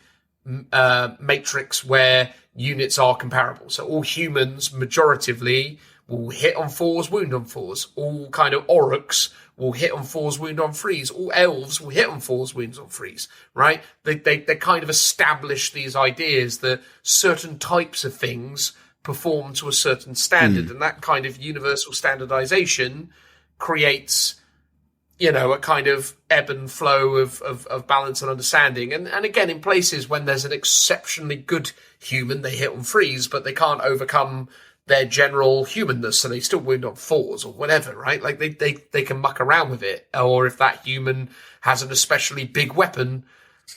matrix where units are comparable. So all humans, majoritively, will hit on 4s, wound on 4s. All kind of orcs will hit on 4s, wound on 3s. All elves will hit on 4s, wounds on 3s, right? They kind of establish these ideas that certain types of things perform to a certain standard, and that kind of universal standardization creates, you know, a kind of ebb and flow of balance and understanding. And again, in places when there's an exceptionally good human, they hit on 3s, but they can't overcome their general humanness, so they still wound on 4s or whatever, right? Like they can muck around with it. Or if that human has an especially big weapon,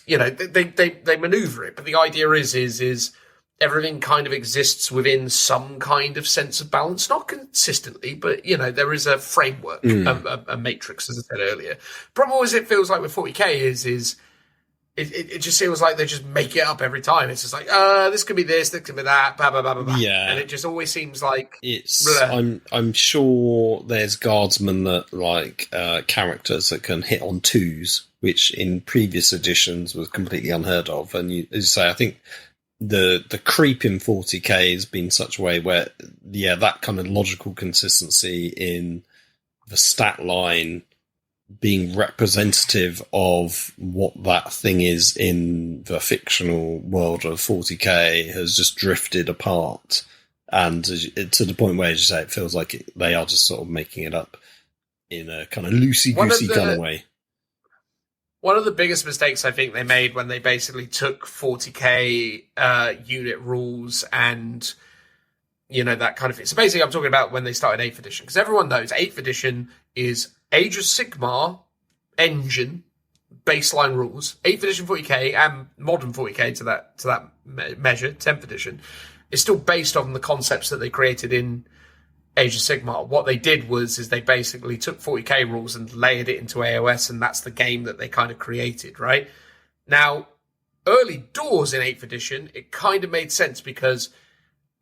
you know, they maneuver it. But the idea is everything kind of exists within some kind of sense of balance, not consistently, but, you know, there is a framework, a matrix, as I said earlier. Problem always it feels like with 40k is it just feels like they just make it up every time. It's just like, this could be this could be that, blah, blah, blah, blah, blah. Yeah. And it just always seems like it's, I'm sure there's guardsmen that like, characters that can hit on 2s, which in previous editions was completely unheard of. And as you say, I think the creep in 40k has been such a way where, yeah, that kind of logical consistency in the stat line being representative of what that thing is in the fictional world of 40k has just drifted apart, and to the point where, as you say, it feels like they are just sort of making it up in a kind of loosey-goosey kind of way. One of the biggest mistakes I think they made when they basically took 40k unit rules and, you know, that kind of thing. So basically I'm talking about when they started 8th edition, because everyone knows 8th edition is Age of Sigmar engine baseline rules. 8th edition 40k and modern 40k to that measure, 10th edition, is still based on the concepts that they created in Age of Sigmar. What they did is they basically took 40k rules and layered it into AOS, and that's the game that they kind of created, right? Now, early doors in 8th edition, it kind of made sense because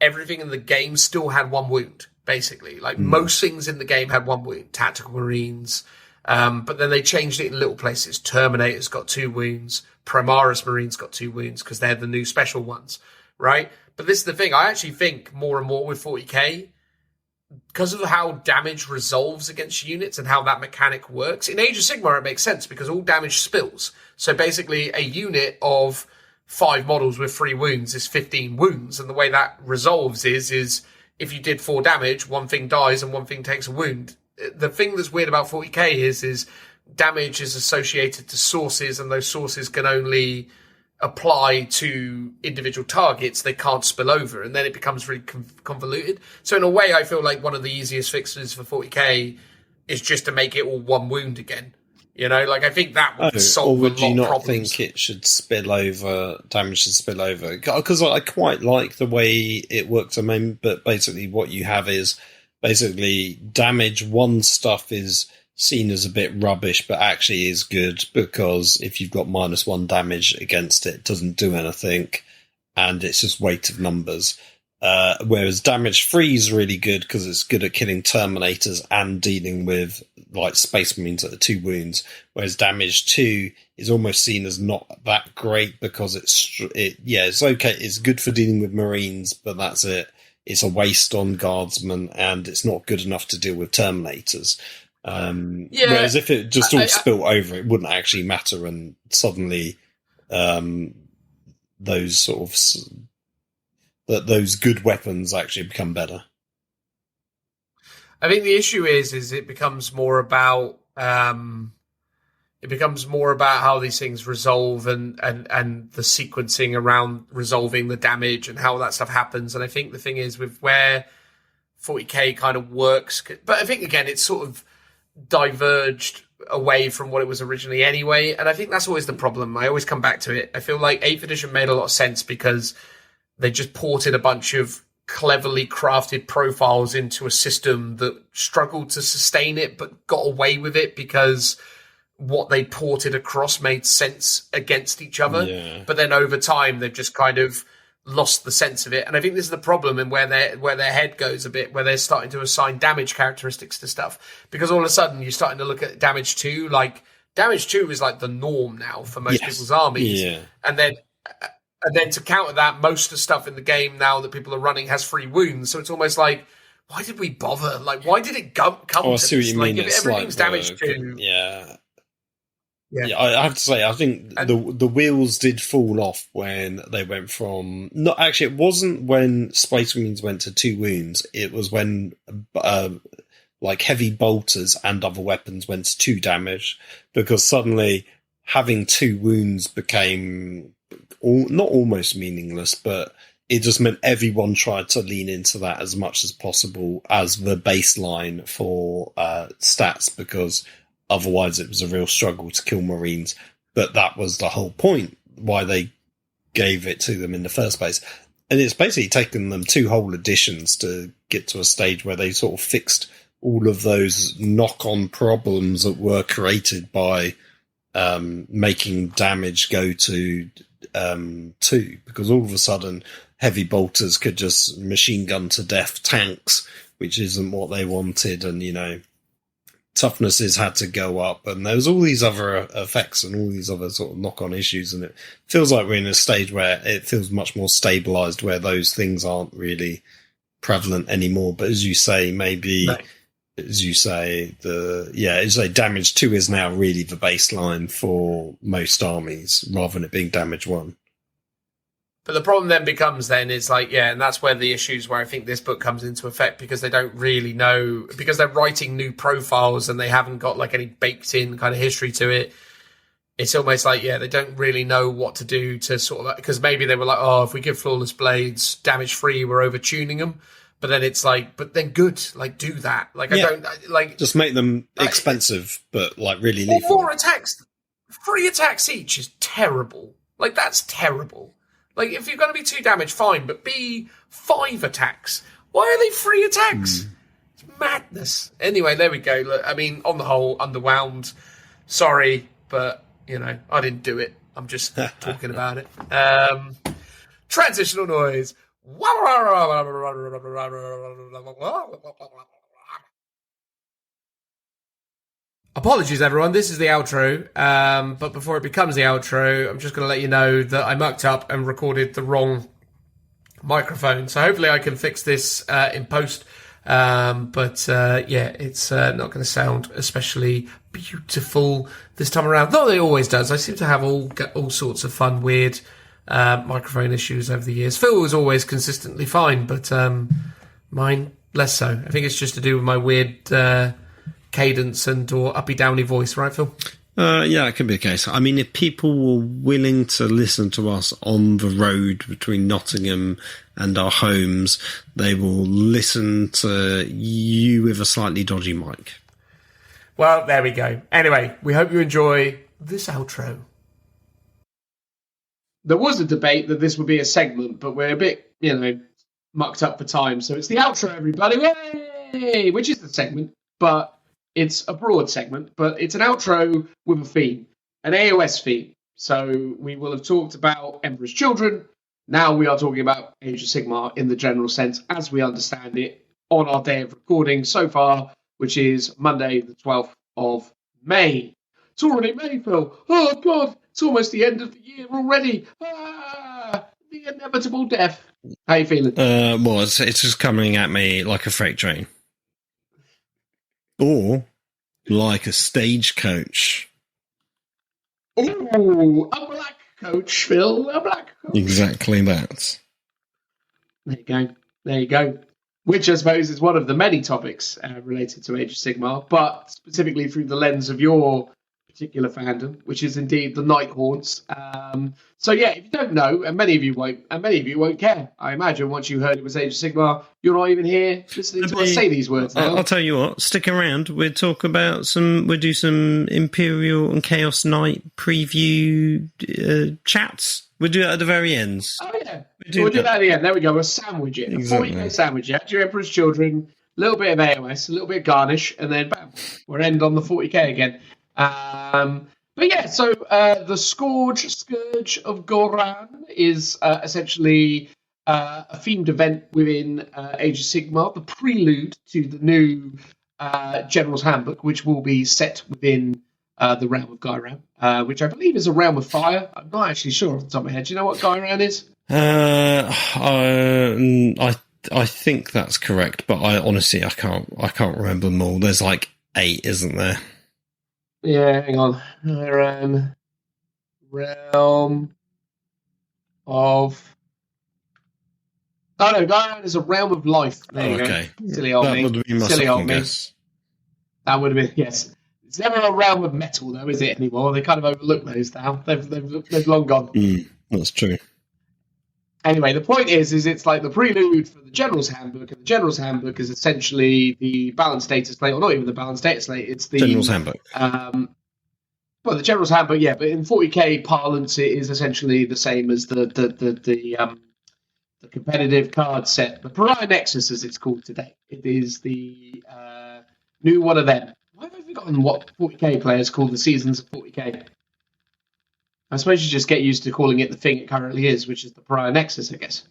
everything in the game still had 1 wound, basically. Like, most things in the game had 1 wound. Tactical Marines. But then they changed it in little places. Terminator's got 2 wounds. Primaris Marines got 2 wounds because they're the new special ones, right? But this is the thing. I actually think more and more with 40k, because of how damage resolves against units and how that mechanic works. In Age of Sigmar, it makes sense because all damage spills. So basically, a unit of 5 models with 3 wounds is 15 wounds. And the way that resolves is if you did 4 damage, 1 thing dies and 1 thing takes a wound. The thing that's weird about 40k is damage is associated to sources, and those sources can only apply to individual targets. They can't spill over, and then it becomes really convoluted. So in a way, I feel like one of the easiest fixes for 40k is just to make it all 1 wound again. You know, like, I think that would solve a lot of problems. Or would you not think it should spill over, damage should spill over? Because I quite like the way it works. I mean, but basically what you have is basically damage 1 stuff is seen as a bit rubbish, but actually is good, because if you've got -1 damage against it, it doesn't do anything, and it's just weight of numbers. Whereas damage 3 is really good because it's good at killing Terminators and dealing with like Space Marines at the 2 wounds. Whereas damage 2 is almost seen as not that great because it's okay. It's good for dealing with Marines, but that's it. It's a waste on Guardsmen, and it's not good enough to deal with Terminators. Whereas if it just all spilt over, it wouldn't actually matter, and suddenly those sort of those good weapons actually become better. I think the issue is it becomes more about how these things resolve and the sequencing around resolving the damage and how that stuff happens. And I think the thing is with where 40k kind of works, but I think again it's sort of diverged away from what it was originally anyway. And I think that's always the problem. I always come back to it. I feel like 8th edition made a lot of sense because they just ported a bunch of cleverly crafted profiles into a system that struggled to sustain it, but got away with it because what they ported across made sense against each other. Yeah. But then over time, they've just kind of lost the sense of it. And I think this is the problem and where their head goes a bit, where they're starting to assign damage characteristics to stuff. Because all of a sudden, you're starting to look at damage 2. Like, damage 2 is like the norm now for most people's armies. Yeah. And then to counter that, most of the stuff in the game now that people are running has 3 wounds. So it's almost like, why did we bother? Like, why did it come to I see what this? you mean. Like, if everything's damage 2... Yeah, I have to say, I think the wheels did fall off when they went from... Not actually, it wasn't when Space Marines went to 2 wounds. It was when like heavy bolters and other weapons went to 2 damage, because suddenly having 2 wounds became not almost meaningless, but it just meant everyone tried to lean into that as much as possible as the baseline for stats, because otherwise it was a real struggle to kill Marines. But that was the whole point, why they gave it to them in the first place. And it's basically taken them 2 whole editions to get to a stage where they sort of fixed all of those knock-on problems that were created by making damage go to 2. Because all of a sudden, heavy bolters could just machine gun to death tanks, which isn't what they wanted. And, you know, toughnesses had to go up, and there was all these other effects and all these other sort of knock-on issues, and it feels like we're in a stage where it feels much more stabilized, where those things aren't really prevalent anymore. But as you say, maybe as you say, damage 2 is now really the baseline for most armies, rather than it being damage 1. But the problem then becomes is like, and that's where the issues where I think this book comes into effect, because they don't really know, because they're writing new profiles and they haven't got like any baked in kind of history to it. It's almost like, they don't really know what to do to sort of, because maybe they were like, oh, if we give Flawless Blades damage 3, we're over tuning them. But then it's like, but then good, like do that. Like, I don't like, just make them expensive, but like really lethal. 4 attacks, 3 attacks each is terrible. Like, that's terrible. Like, if you're going to be 2 damage, fine, but be 5 attacks. Why are they 3 attacks? It's madness. Anyway, there we go. Look, I mean, on the whole, underwhelmed. Sorry, but, I didn't do it. I'm just talking about it. Transitional noise. Apologies, everyone. This is the outro. But before it becomes the outro, I'm just going to let you know that I mucked up and recorded the wrong microphone. So hopefully I can fix this in post. But it's not going to sound especially beautiful this time around. Not that it always does. I seem to have all sorts of fun, weird microphone issues over the years. Phil was always consistently fine, but mine less so. I think it's just to do with my weird cadence or uppy downy voice, right, Phil? It could be a case. I mean, if people were willing to listen to us on the road between Nottingham and our homes, they will listen to you with a slightly dodgy mic. Well, there we go. Anyway, we hope you enjoy this outro. There was a debate that this would be a segment, but we're a bit, mucked up for time. So it's the outro, everybody. Yay! Which is the segment, but it's a broad segment, but it's an outro with a theme, an AOS theme. So we will have talked about Emperor's Children, Now we are talking about Age of Sigmar in the general sense, as we understand it, on our day of recording so far, which is Monday, the 12th of May. It's already May, Phil. Oh, God, it's almost the end of the year already. The inevitable death. How you feeling? Well, it's just coming at me like a freight train. Or like a stagecoach. Ooh, a black coach, Phil. A black coach. Exactly that. There you go. There you go. Which I suppose is one of the many topics related to Age of Sigmar, but specifically through the lens of your particular fandom, which is indeed the Nighthorns. So yeah, if you don't know, and many of you won't care, I imagine, once you heard it was Age of Sigmar, you're not even here listening to us say these words now. I'll tell you what, stick around. We'll talk about we'll do some Imperial and Chaos Knight preview chats. We'll do it at the very end. Oh yeah, we'll do that at the end. There we go. We'll sandwich it. Exactly. 40k sandwich it. Add your Emperor's Children, a little bit of AOS, a little bit of garnish, and then bam, we'll end on the 40k again. But yeah, so the Scourge of Goran is essentially a themed event within Age of Sigmar, the prelude to the new General's Handbook, which will be set within the realm of Gyran, which I believe is a realm of fire. I'm not actually sure off the top of my head. Do you know what Gyran is? I think that's correct, but I can't remember them all. There's like 8, isn't there? Yeah, hang on. Realm of... Oh no, Gyran is a realm of life. There you go. Silly old me. That would have been my second guess. That would have been, yes. It's never a realm of metal, though, is it, anymore? They kind of overlook those now. They've long gone. That's true. Anyway, the point is it's like the prelude for the General's Handbook, and the General's Handbook is essentially the balanced data slate, or not even the balanced data slate, it's the... General's Handbook. Well, the General's Handbook, yeah, but in 40k parlance, it is essentially the same as the competitive card set. The Pariah Nexus, as it's called today. It is the new one of them. Why have I forgotten what 40k players call the seasons of 40k? I suppose you just get used to calling it the thing it currently is, which is the Pariah Nexus, I guess.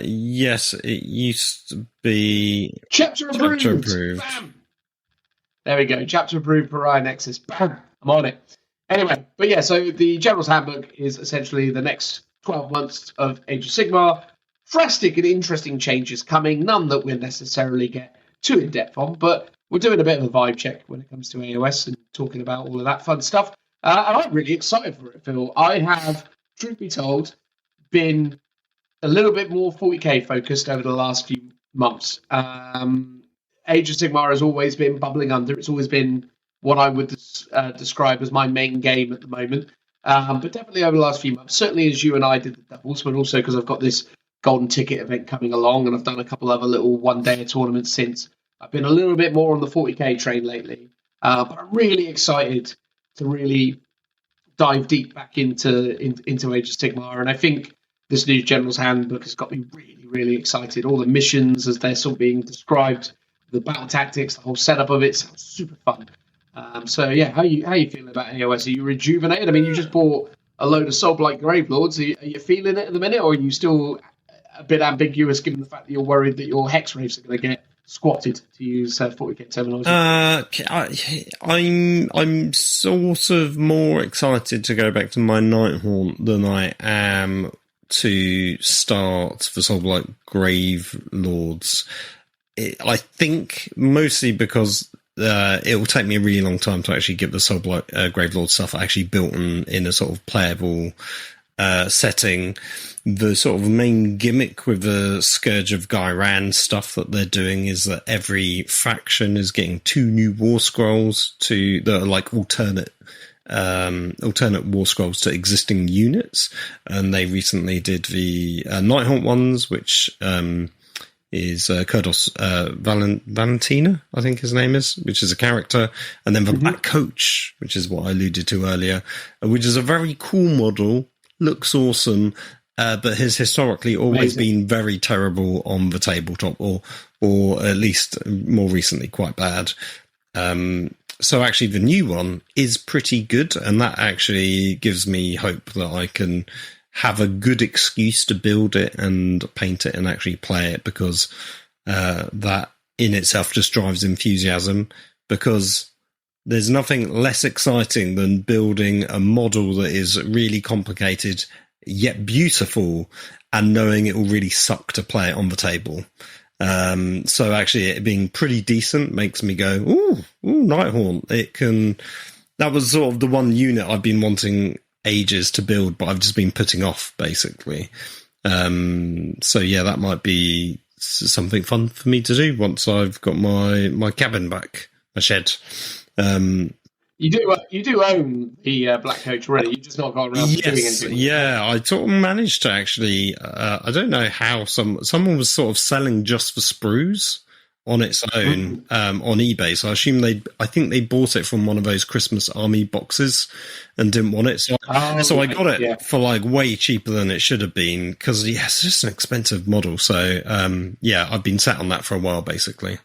Yes, it used to be... Chapter approved. Bam! There we go. Chapter approved, Pariah Nexus. Bam! I'm on it. Anyway, but yeah, so the General's Handbook is essentially the next 12 months of Age of Sigmar. Drastic and interesting changes coming. None that we'll necessarily get too in-depth on, but we're doing a bit of a vibe check when it comes to AOS and talking about all of that fun stuff. And I'm really excited for it, Phil. I have, truth be told, been a little bit more 40k focused over the last few months. Age of Sigmar has always been bubbling under. It's always been what I would describe as my main game at the moment. But definitely over the last few months, certainly as you and I did the doubles, but also because I've got this golden ticket event coming along, and I've done a couple other little one-day tournaments since. I've been a little bit more on the 40k train lately. But I'm really excited to really dive deep back into Age of Sigmar, and I think this new General's Handbook has got me really, really excited. All the missions as they're sort of being described, the battle tactics, the whole setup of it sounds super fun. So yeah, how you feeling about AOS? Are you rejuvenated? I mean, you just bought a load of Soulblight Gravelords. Are you feeling it at the minute, or are you still a bit ambiguous given the fact that you're worried that your Hex Wraiths are going to get squatted, to use 40k terminology? I'm sort of more excited to go back to my Nighthaunt than I am to start for Soulblight Gravelords. I think mostly because it will take me a really long time to actually get the Soulblight Gravelord stuff actually built in a sort of playable setting. The sort of main gimmick with the Scourge of Gyran stuff that they're doing is that every faction is getting 2 new war scrolls that are like alternate war scrolls to existing units, and they recently did the Nighthaunt ones, which is Kurdos Valentina, I think his name is, which is a character, and then the Black Coach, which is what I alluded to earlier, which is a very cool model, looks awesome, but has historically always been very terrible on the tabletop, or at least more recently quite bad. So actually the new one is pretty good, and that actually gives me hope that I can have a good excuse to build it and paint it and actually play it, because that in itself just drives enthusiasm, because there's nothing less exciting than building a model that is really complicated yet beautiful and knowing it will really suck to play it on the table. So actually it being pretty decent makes me go, ooh, Nighthaunt. That was sort of the one unit I've been wanting ages to build, but I've just been putting off, basically. So yeah, that might be something fun for me to do once I've got my cabin back, my shed. You do own the Black Coach already. You've just not got around to doing anything. Yeah, I sort of managed to actually. I don't know how someone was sort of selling just for sprues on its own on eBay. So I think they bought it from one of those Christmas Army boxes and didn't want it. So I got it for like way cheaper than it should have been, because it's just an expensive model. So I've been sat on that for a while, basically.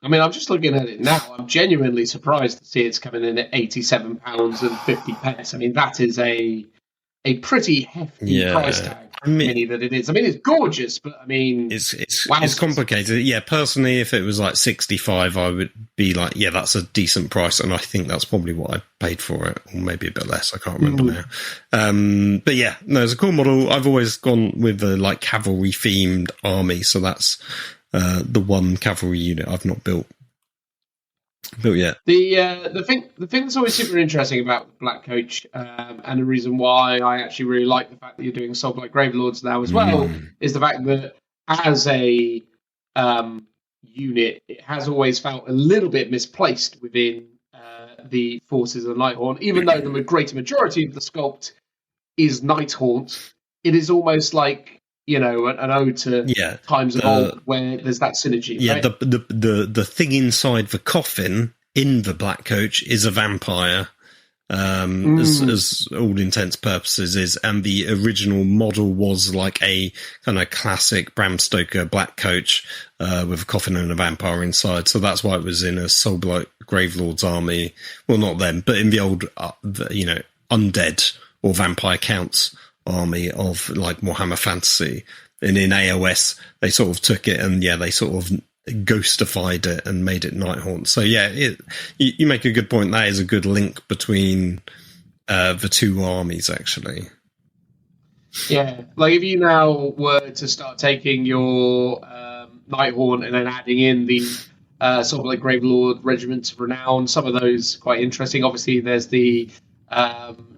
I mean, I'm just looking at it now. I'm genuinely surprised to see it's coming in at £87.50. I mean, that is a pretty hefty price tag. That it is. I mean, it's gorgeous, but I mean, it's complicated. Yeah, personally, if it was like 65, I would be like, yeah, that's a decent price, and I think that's probably what I paid for it, or maybe a bit less. I can't remember now. But yeah, no, it's a cool model. I've always gone with the like cavalry themed army, so that's the one cavalry unit I've not built yet. The thing that's always super interesting about Black Coach, and the reason why I actually really like the fact that you're doing Soulblight Gravelords now as well, is the fact that as a unit, it has always felt a little bit misplaced within the forces of Nighthaunt. Even though the greater majority of the sculpt is Nighthaunt, it is almost like, you know, an ode to times of old, where there's that synergy. Yeah, right? the thing inside the coffin in the Black Coach is a vampire, as all intents purposes is, and the original model was like a kind of classic Bram Stoker Black Coach with a coffin and a vampire inside. So that's why it was in a Soulblight Gravelords army. Well, not then, but in the old, undead or vampire counts army of like Warhammer Fantasy. And in AOS they sort of took it and they sort of ghostified it and made it Nighthaunt. So you make a good point. That is a good link between the two armies, actually. Yeah, like if you now were to start taking your Nighthaunt and then adding in the sort of like Gravelord Regiments of Renown, some of those quite interesting. Obviously there's the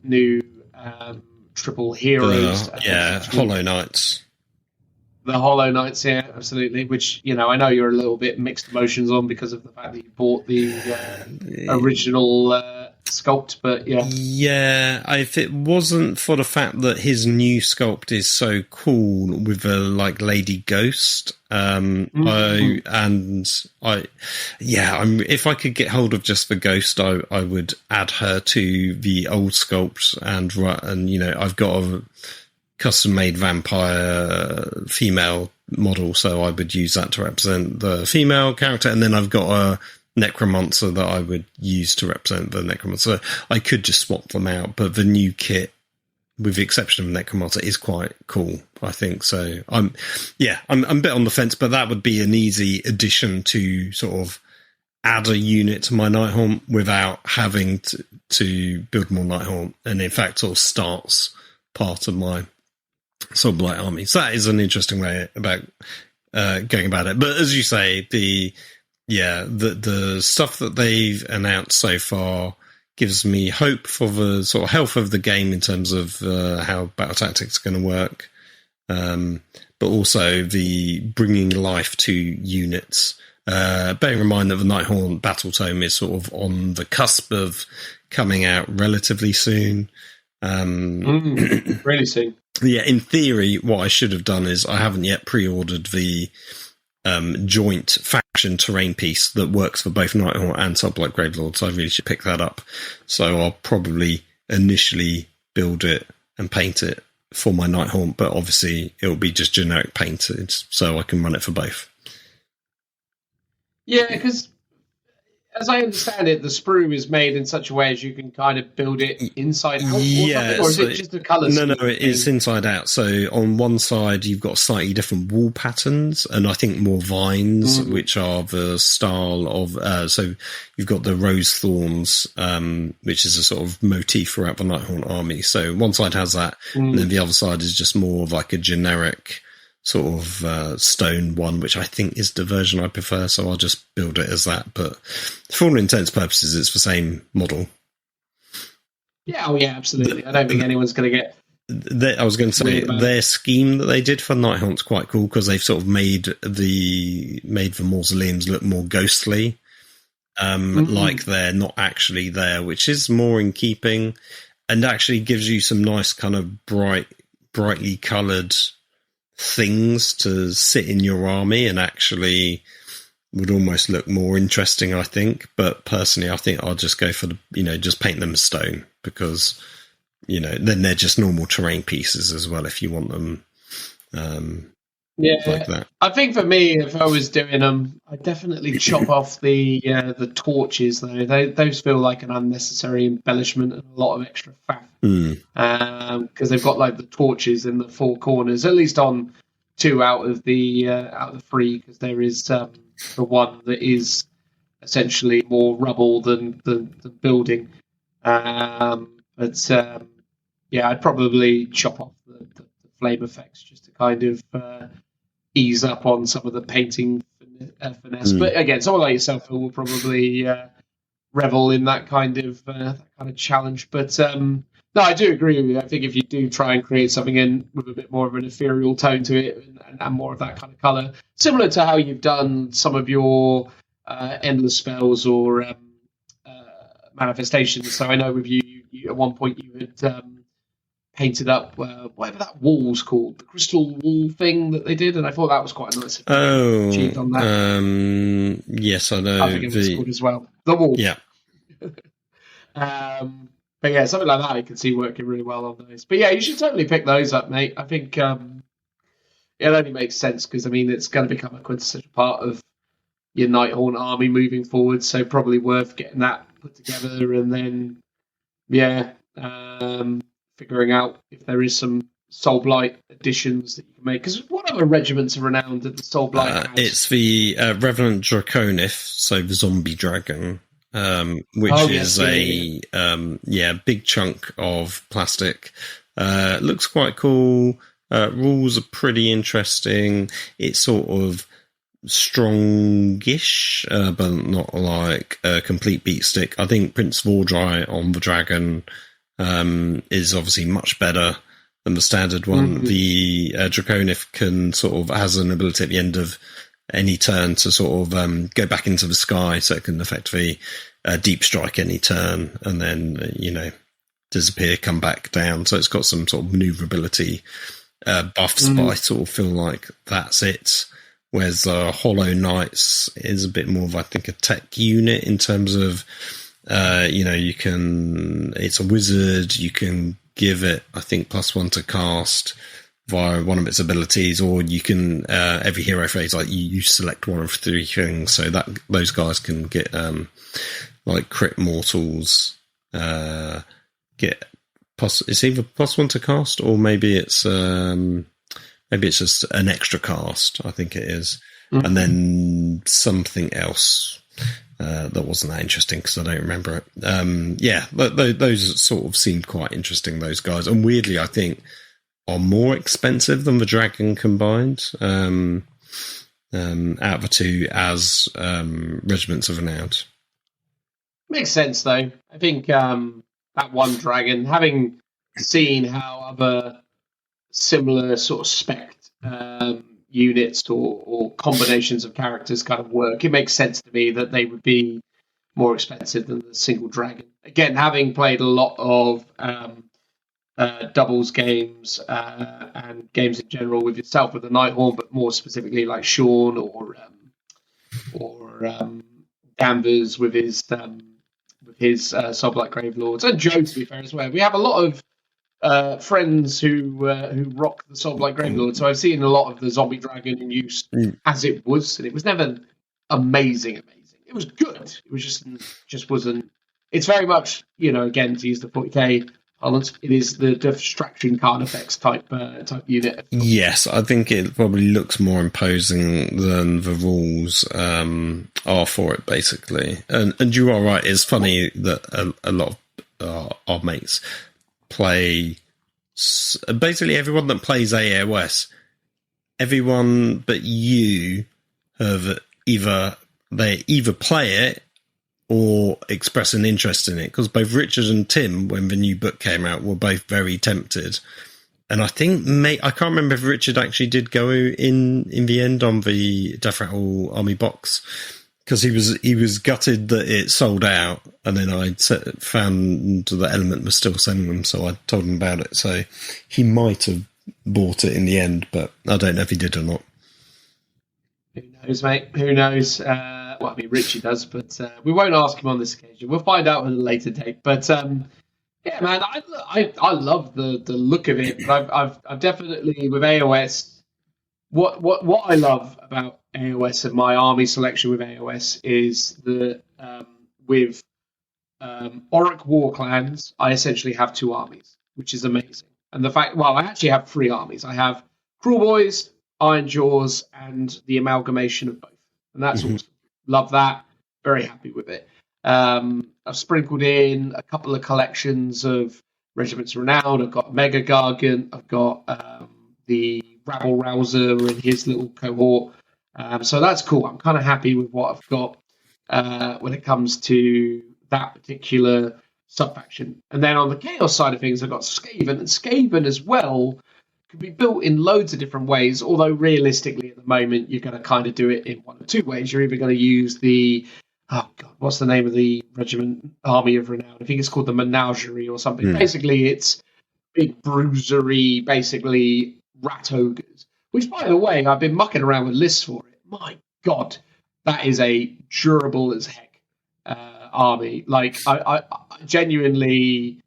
new triple heroes. Hollow Knights. The Hollow Knights, yeah, absolutely. Which, I know you're a little bit mixed emotions on because of the fact that you bought the original sculpt, but yeah. Yeah, if it wasn't for the fact that his new sculpt is so cool with a like Lady Ghost, if I could get hold of just the Ghost, I would add her to the old sculpt, and I've got a custom-made vampire female model, so I would use that to represent the female character, and then I've got a necromancer that I would use to represent the necromancer. I could just swap them out, but the new kit, with the exception of necromancer, is quite cool, I think. So I'm a bit on the fence, but that would be an easy addition to sort of add a unit to my Nighthaunt without having to build more Nighthaunt, and in fact sort of starts part of my Soulblight army. So that is an interesting way about going about it. But as you say, the stuff that they've announced so far gives me hope for the sort of health of the game in terms of how battle tactics are going to work, but also the bringing life to units. Bearing in mind that the Nighthaunt Battle Tome is sort of on the cusp of coming out relatively soon. Really soon. Yeah, in theory, what I should have done is I haven't yet pre-ordered the joint faction terrain piece that works for both Nighthaunt and Soulblight Gravelord, so I really should pick that up. So I'll probably initially build it and paint it for my Nighthaunt, but obviously it'll be just generic painted, so I can run it for both. Yeah, because as I understand it, the sprue is made in such a way as you can kind of build it inside out, or is it just a colour? No, it's inside out. So on one side, you've got slightly different wall patterns, and I think more vines, which are the style of. So you've got the rose thorns, which is a sort of motif throughout the Nighthaunt army. So one side has that, and then the other side is just more of like a generic sort of stone one, which I think is the version I prefer, so I'll just build it as that. But for all intents and purposes, it's the same model. Yeah, absolutely. I don't think anyone's going to get... I was going to say, their scheme that they did for Nighthaunt's quite cool, because they've sort of made the mausoleums look more ghostly, like they're not actually there, which is more in keeping, and actually gives you some nice kind of brightly coloured things to sit in your army, and actually would almost look more interesting, I think. But personally, I think I'll just go for just paint them as stone, because then they're just normal terrain pieces as well if you want them like that. I think for me, if I was doing them, I'd definitely chop off the torches, though. Those feel like an unnecessary embellishment and a lot of extra faff. Because they've got like the torches in the four corners, at least on 2 out of the 3, because there is the one that is essentially more rubble than building. I'd probably chop off the flame effects just to kind of ease up on some of the painting finesse. But again, someone like yourself will probably revel in that kind of challenge. But no, I do agree with you. I think if you do try and create something in with a bit more of an ethereal tone to it and more of that kind of colour, similar to how you've done some of your endless spells or manifestations. So I know with you at one point you had painted up whatever that wall's called, the crystal wall thing that they did, and I thought that was quite a nice achieved on that. Yes, I know. I think it was called as well. The wall. Yeah. But yeah, something like that I can see working really well on those. But yeah, you should totally pick those up, mate. I think it only makes sense because, I mean, it's going to become a quintessential part of your Nighthaunt army moving forward, so probably worth getting that put together and then, figuring out if there is some Soulblight additions that you can make. Because what other regiments are renowned at the Soulblight House? It's the Revenant Draconif, so the zombie dragon. Which is a big chunk of plastic. Looks quite cool. Rules are pretty interesting. It's sort of strongish, but not like a complete beat stick. I think Prince Vordry on the dragon is obviously much better than the standard one. The Draconif can sort of has an ability at the end of any turn to sort of go back into the sky, so it can effectively deep strike any turn and then disappear, come back down. So it's got some sort of maneuverability buffs, but I sort of feel like that's it. Whereas Hollow Knights is a bit more of, I think, a tech unit in terms of you can. It's a wizard. You can give it, I think, +1 to cast via one of its abilities, or you can every hero phase, like you select one of 3 things, so that those guys can get like crit mortals, get it's either +1 to cast, or maybe it's just an extra cast, I think it is, and then something else that wasn't that interesting because I don't remember it. Those sort of seemed quite interesting, those guys, and weirdly I think are more expensive than the dragon combined out of the 2 as regiments of renowned. Makes sense, though. I think that one dragon, having seen how other similar sort of spec units or combinations of characters kind of work, it makes sense to me that they would be more expensive than the single dragon. Again, having played a lot of doubles games and games in general with yourself with the Nighthaunt, but more specifically like Sean or Danvers with his Soulblight Gravelords, and Joe, to be fair, as well. We have a lot of friends who rock the Soulblight Gravelord, so I've seen a lot of the zombie dragon in use as it was, and it was never amazing. it was good. It was just wasn't. It's very much, again, to use the 40k parlance, it is the distraction card effects type unit. Yes, I think it probably looks more imposing than the rules are for it, basically. And you are right. It's funny that a lot of our mates play. Basically, everyone that plays AOS, everyone but you have either play it or express an interest in it, because both Richard and Tim, when the new book came out, were both very tempted. And I think, I can't remember if Richard actually did go in the end on the Death Rattle Army box, because he was gutted that it sold out, and then I found that Element was still sending them, so I told him about it. So he might have bought it in the end, but I don't know if he did or not. Who knows, mate? Who knows? Well, I mean, Richie does, but we won't ask him on this occasion. We'll find out at a later date. But yeah, man, I love the look of it. But I've definitely, with AOS, what I love about AOS and my army selection with AOS is that with Auric War Clans, I essentially have 2 armies, which is amazing. And the fact, I actually have 3 armies. I have Cruel Boys, Iron Jaws, and the amalgamation of both. And that's awesome. Love that. Very happy with it. I've sprinkled in a couple of collections of Regiments of Renown. I've got Mega Gargant. I've got the Rabble Rouser and his little cohort. So that's cool. I'm kind of happy with what I've got when it comes to that particular sub-faction. And then on the Chaos side of things, I've got Skaven. And Skaven as well could be built in loads of different ways, although realistically at the moment you're going to kind of do it in one of 2 ways. You're either going to use the, what's the name of the regiment, Army of Renown? I think it's called the Menagerie or something. Basically, it's big bruisery, basically rat ogres, which, by the way, I've been mucking around with lists for it. My God, that is a durable as heck army. Like, I genuinely...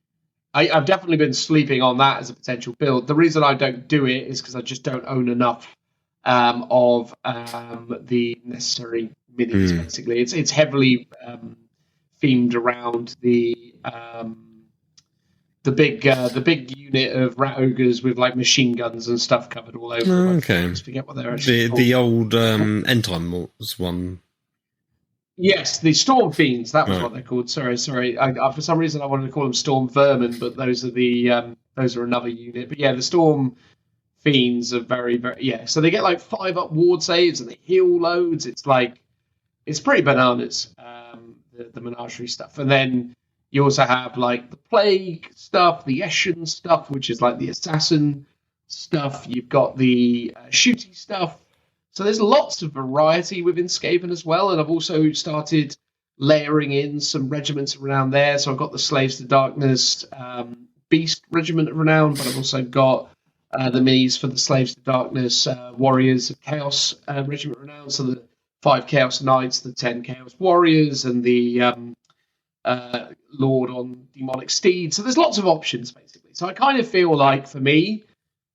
I've definitely been sleeping on that as a potential build. The reason I don't do it is because I just don't own enough of the necessary minis. Basically, it's heavily themed around the big unit of rat ogres with like machine guns and stuff covered all over. Okay, I forget what they're actually called. The old End Time was one. Yes, the Storm Fiends. That was what they're called. Sorry. I, for some reason, I wanted to call them Storm Vermin, but those are another unit. But yeah, the Storm Fiends are very, very So they get like 5 up ward saves and they heal loads. It's pretty bananas. The Menagerie stuff, and then you also have like the Plague stuff, the Eshin stuff, which is like the Assassin stuff. You've got the Shooty stuff. So there's lots of variety within Skaven as well, and I've also started layering in some regiments of renown there. So I've got the Slaves to Darkness Beast Regiment of Renown, but I've also got the minis for the Slaves to Darkness Warriors of Chaos Regiment of Renown. So the 5 Chaos Knights, the 10 Chaos Warriors, and the Lord on Demonic Steed. So there's lots of options, basically. So I kind of feel like, for me,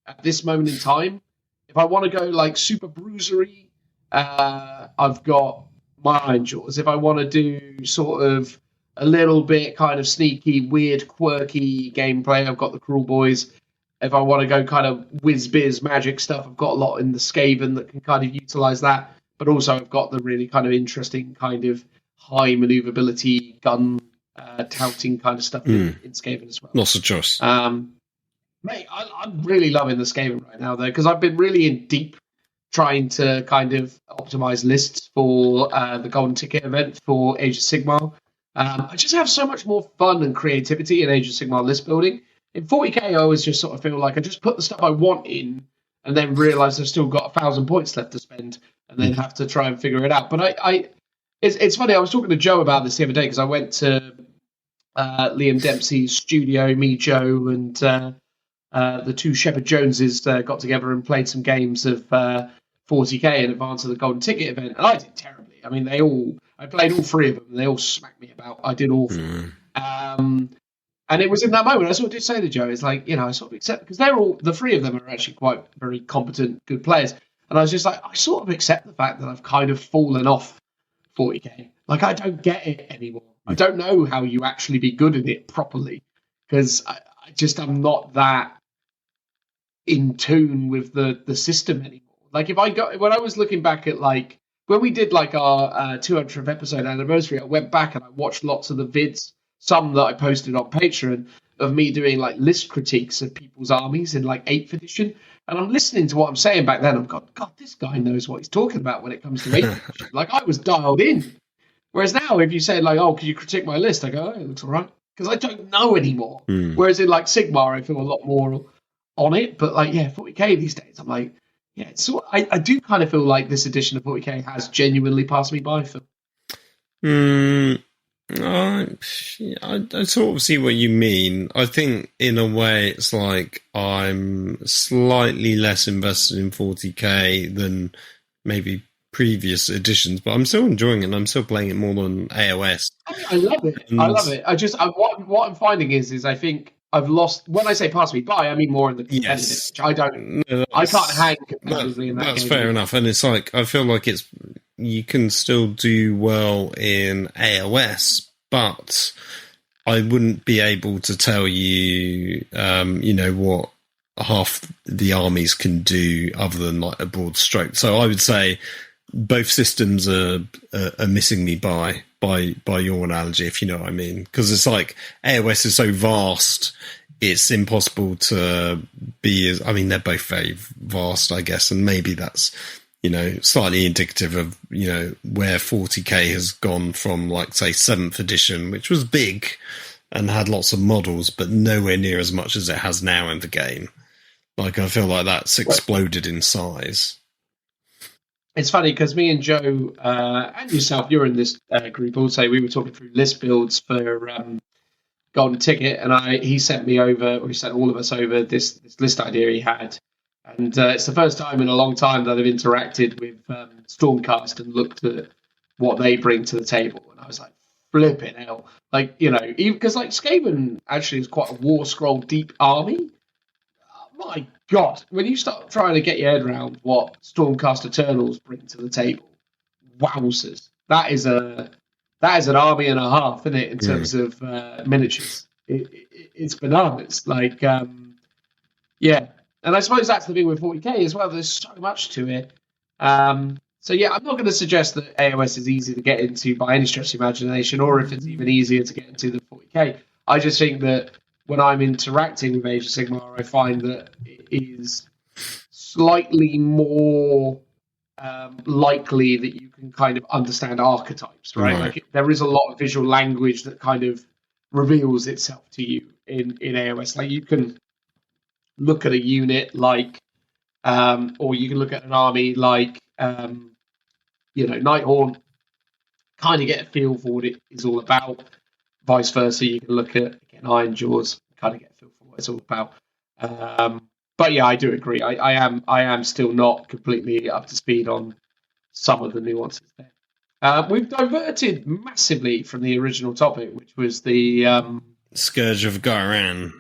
at this moment in time, if I want to go like super bruisery, I've got my Iron Jaws. If I want to do sort of a little bit kind of sneaky, weird, quirky gameplay, I've got the Cruel Boys. If I want to go kind of whiz-biz magic stuff, I've got a lot in the Skaven that can kind of utilize that. But also I've got the really kind of interesting kind of high maneuverability gun touting kind of stuff in Skaven as well. Lots of choice. Mate, I'm really loving the Skaven right now, though, because I've been really in deep trying to kind of optimize lists for the Golden Ticket event for Age of Sigmar. I just have so much more fun and creativity in Age of Sigmar list building. In 40k, I always just sort of feel like I just put the stuff I want in and then realize I've still got 1,000 points left to spend and then have to try and figure it out. But it's funny, I was talking to Joe about this the other day because I went to Liam Dempsey's studio, me, Joe, and the 2 Shepherd Joneses got together and played some games of 40k in advance of the Golden Ticket event, and I did terribly. I mean, I played all 3 of them, and they all smacked me about. I did awful. And it was in that moment I sort of did say to Joe, it's like, I sort of accept, because the 3 of them are actually quite very competent, good players, and I was just like, I sort of accept the fact that I've kind of fallen off 40k. Like, I don't get it anymore. I don't know how you actually be good at it properly, because I'm not that in tune with the system anymore. Like, when I was looking back at, like, when we did like our 200th episode anniversary, I went back and I watched lots of the vids, some that I posted on Patreon, of me doing like list critiques of people's armies in like 8th edition. And I'm listening to what I'm saying back then. I'm going, God, this guy knows what he's talking about when it comes to 8th edition. Like, I was dialed in. Whereas now, if you say like, oh, can you critique my list? I go, oh, it looks all right. Because I don't know anymore. Whereas in like Sigmar, I feel a lot more on it. But like, yeah, 40k these days, I'm like, yeah, so I do kind of feel like this edition of 40k has genuinely passed me by. I sort of see what you mean. I think in a way it's like I'm slightly less invested in 40k than maybe previous editions, but I'm still enjoying it and I'm still playing it more than AOS. I love it. I love it. What I'm finding is I think I've lost, when I say pass me by, I mean more in the competitive. Yes. I can't hang competitively in that That's game. fair enough. And it's like, I feel like you can still do well in AOS, but I wouldn't be able to tell you, what half the armies can do other than like a broad stroke. So I would say both systems are missing me by your analogy, if you know what I mean. Because it's like AOS is so vast, it's impossible to be as... I mean, they're both very vast, I guess, and maybe that's, slightly indicative of, where 40k has gone from, like, say, 7th edition, which was big and had lots of models, but nowhere near as much as it has now in the game. Like, I feel like that's exploded in size. It's funny because me and Joe and yourself, you're in this group also. We were talking through list builds for Golden Ticket, and he sent me over, or he sent all of us over this list idea he had. And it's the first time in a long time that I've interacted with Stormcast and looked at what they bring to the table. And I was like, flipping hell. Like, because like Skaven actually is quite a war scroll deep army. My God, when you start trying to get your head around what Stormcast Eternals bring to the table, wowzers! That is an army and a half, isn't it? In terms of miniatures, it's bananas. Like, yeah, and I suppose that's the thing with 40k as well. There's so much to it. So yeah, I'm not going to suggest that AOS is easy to get into by any stretch of imagination, or if it's even easier to get into than 40k. I just think that when I'm interacting with Age of Sigmar, I find that it is slightly more likely that you can kind of understand archetypes, right? Like there is a lot of visual language that kind of reveals itself to you in AOS. Like you can look at a unit like, or you can look at an army like, Nighthorn, kind of get a feel for what it is all about. Vice versa, you can look at Iron Jaws, kind of get a feel for what it's all about. But yeah, I do agree. I am still not completely up to speed on some of the nuances there. We've diverted massively from the original topic, which was the Scourge of Gairan.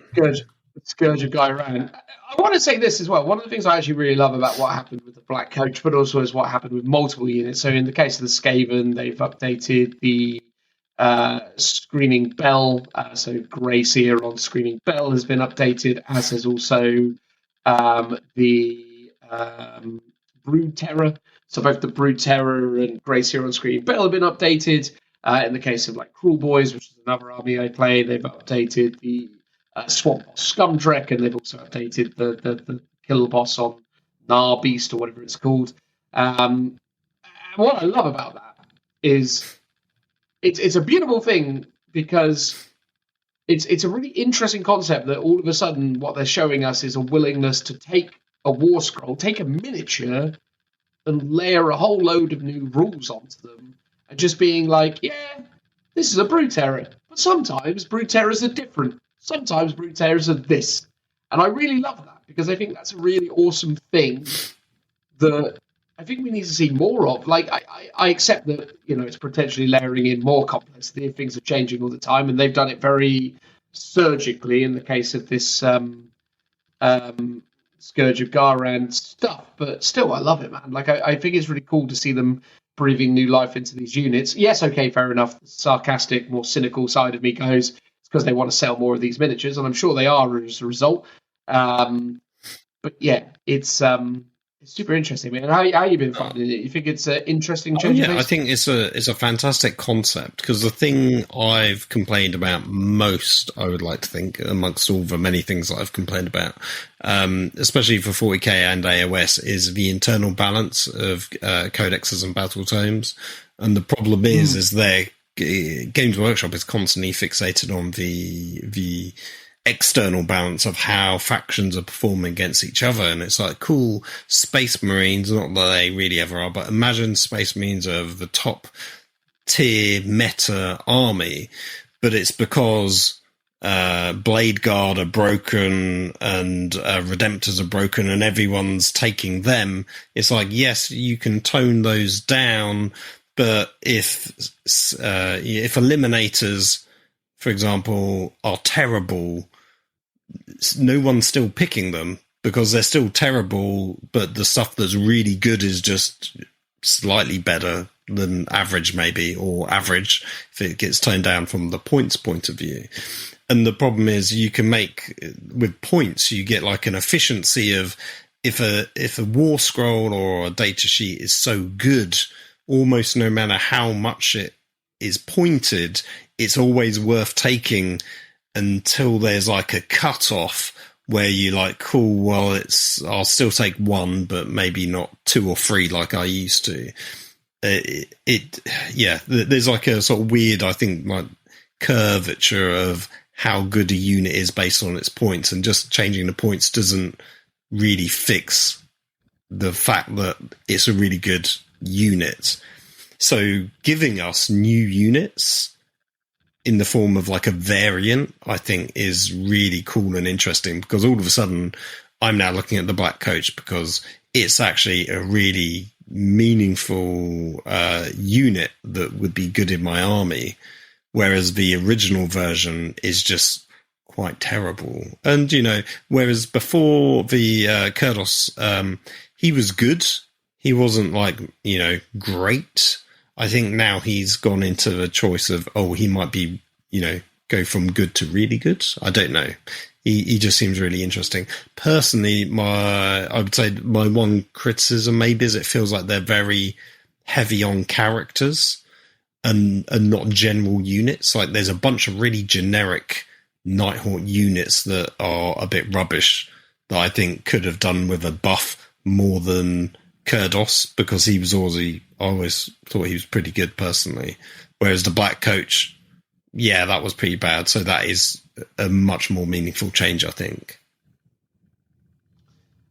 Scourge of Gairan. I want to say this as well. One of the things I actually really love about what happened with the Black Coach, but also is what happened with multiple units. So in the case of the Skaven, they've updated the Screaming Bell, so Grey Seer on Screaming Bell has been updated, as has also the Brood Terror. So both the Brood Terror and Grey Seer on Screaming Bell have been updated. In the case of like Cruel Boys, which is another army I play, they've updated the Swamp Boss Scumdrek, and they've also updated the Kill Boss on Gnar Beast or whatever it's called. What I love about that is it's a beautiful thing, because it's a really interesting concept that all of a sudden what they're showing us is a willingness to take a war scroll, take a miniature, and layer a whole load of new rules onto them, and just being like, yeah, this is a Brood Terror, but sometimes Brood Terrors are different. Sometimes Brood Terrors are this. And I really love that, because I think that's a really awesome thing that I think we need to see more of. Like, I accept that, it's potentially layering in more complexity if things are changing all the time, and they've done it very surgically in the case of this Scourge of Gairan stuff. But still, I love it, man. Like, I think it's really cool to see them breathing new life into these units. Yes, okay, fair enough. The sarcastic, more cynical side of me goes, it's because they want to sell more of these miniatures, and I'm sure they are as a result. But yeah, it's super interesting, man. How you been finding it? You think it's an interesting change? I think it's a fantastic concept, because the thing I've complained about most, I would like to think, amongst all the many things that I've complained about, especially for 40k and AOS, is the internal balance of codexes and battle tomes. And the problem is their Games Workshop is constantly fixated on the external balance of how factions are performing against each other. And it's like, cool, Space Marines, not that they really ever are, but imagine Space Marines are the top tier meta army, but it's because Blade Guard are broken and Redemptors are broken and everyone's taking them. It's like, yes, you can tone those down, but if Eliminators, for example, are terrible, no one's still picking them because they're still terrible, but the stuff that's really good is just slightly better than average, maybe, or average if it gets toned down from the points point of view. And the problem is you can make, with points, you get like an efficiency of, if a war scroll or a data sheet is so good, almost no matter how much it is pointed, it's always worth taking until there's like a cutoff where you're like, cool, well, I'll still take one, but maybe not 2 or 3 like I used to. There's like a sort of weird, I think, like curvature of how good a unit is based on its points, and just changing the points doesn't really fix the fact that it's a really good unit. So giving us new units in the form of like a variant, I think, is really cool and interesting, because all of a sudden I'm now looking at the Black Coach because it's actually a really meaningful unit that would be good in my army, whereas the original version is just quite terrible. And, you know, whereas before the Kurdos, he was good. He wasn't like, you know, great. I think now he's gone into the choice of, he might be, you know, go from good to really good. I don't know. He just seems really interesting. Personally, I would say my one criticism maybe is it feels like they're very heavy on characters and not general units. Like there's a bunch of really generic Nighthawk units that are a bit rubbish that I think could have done with a buff more than Kurdos, because he was I always thought he was pretty good personally. Whereas the Black Coach, yeah, that was pretty bad. So that is a much more meaningful change, I think.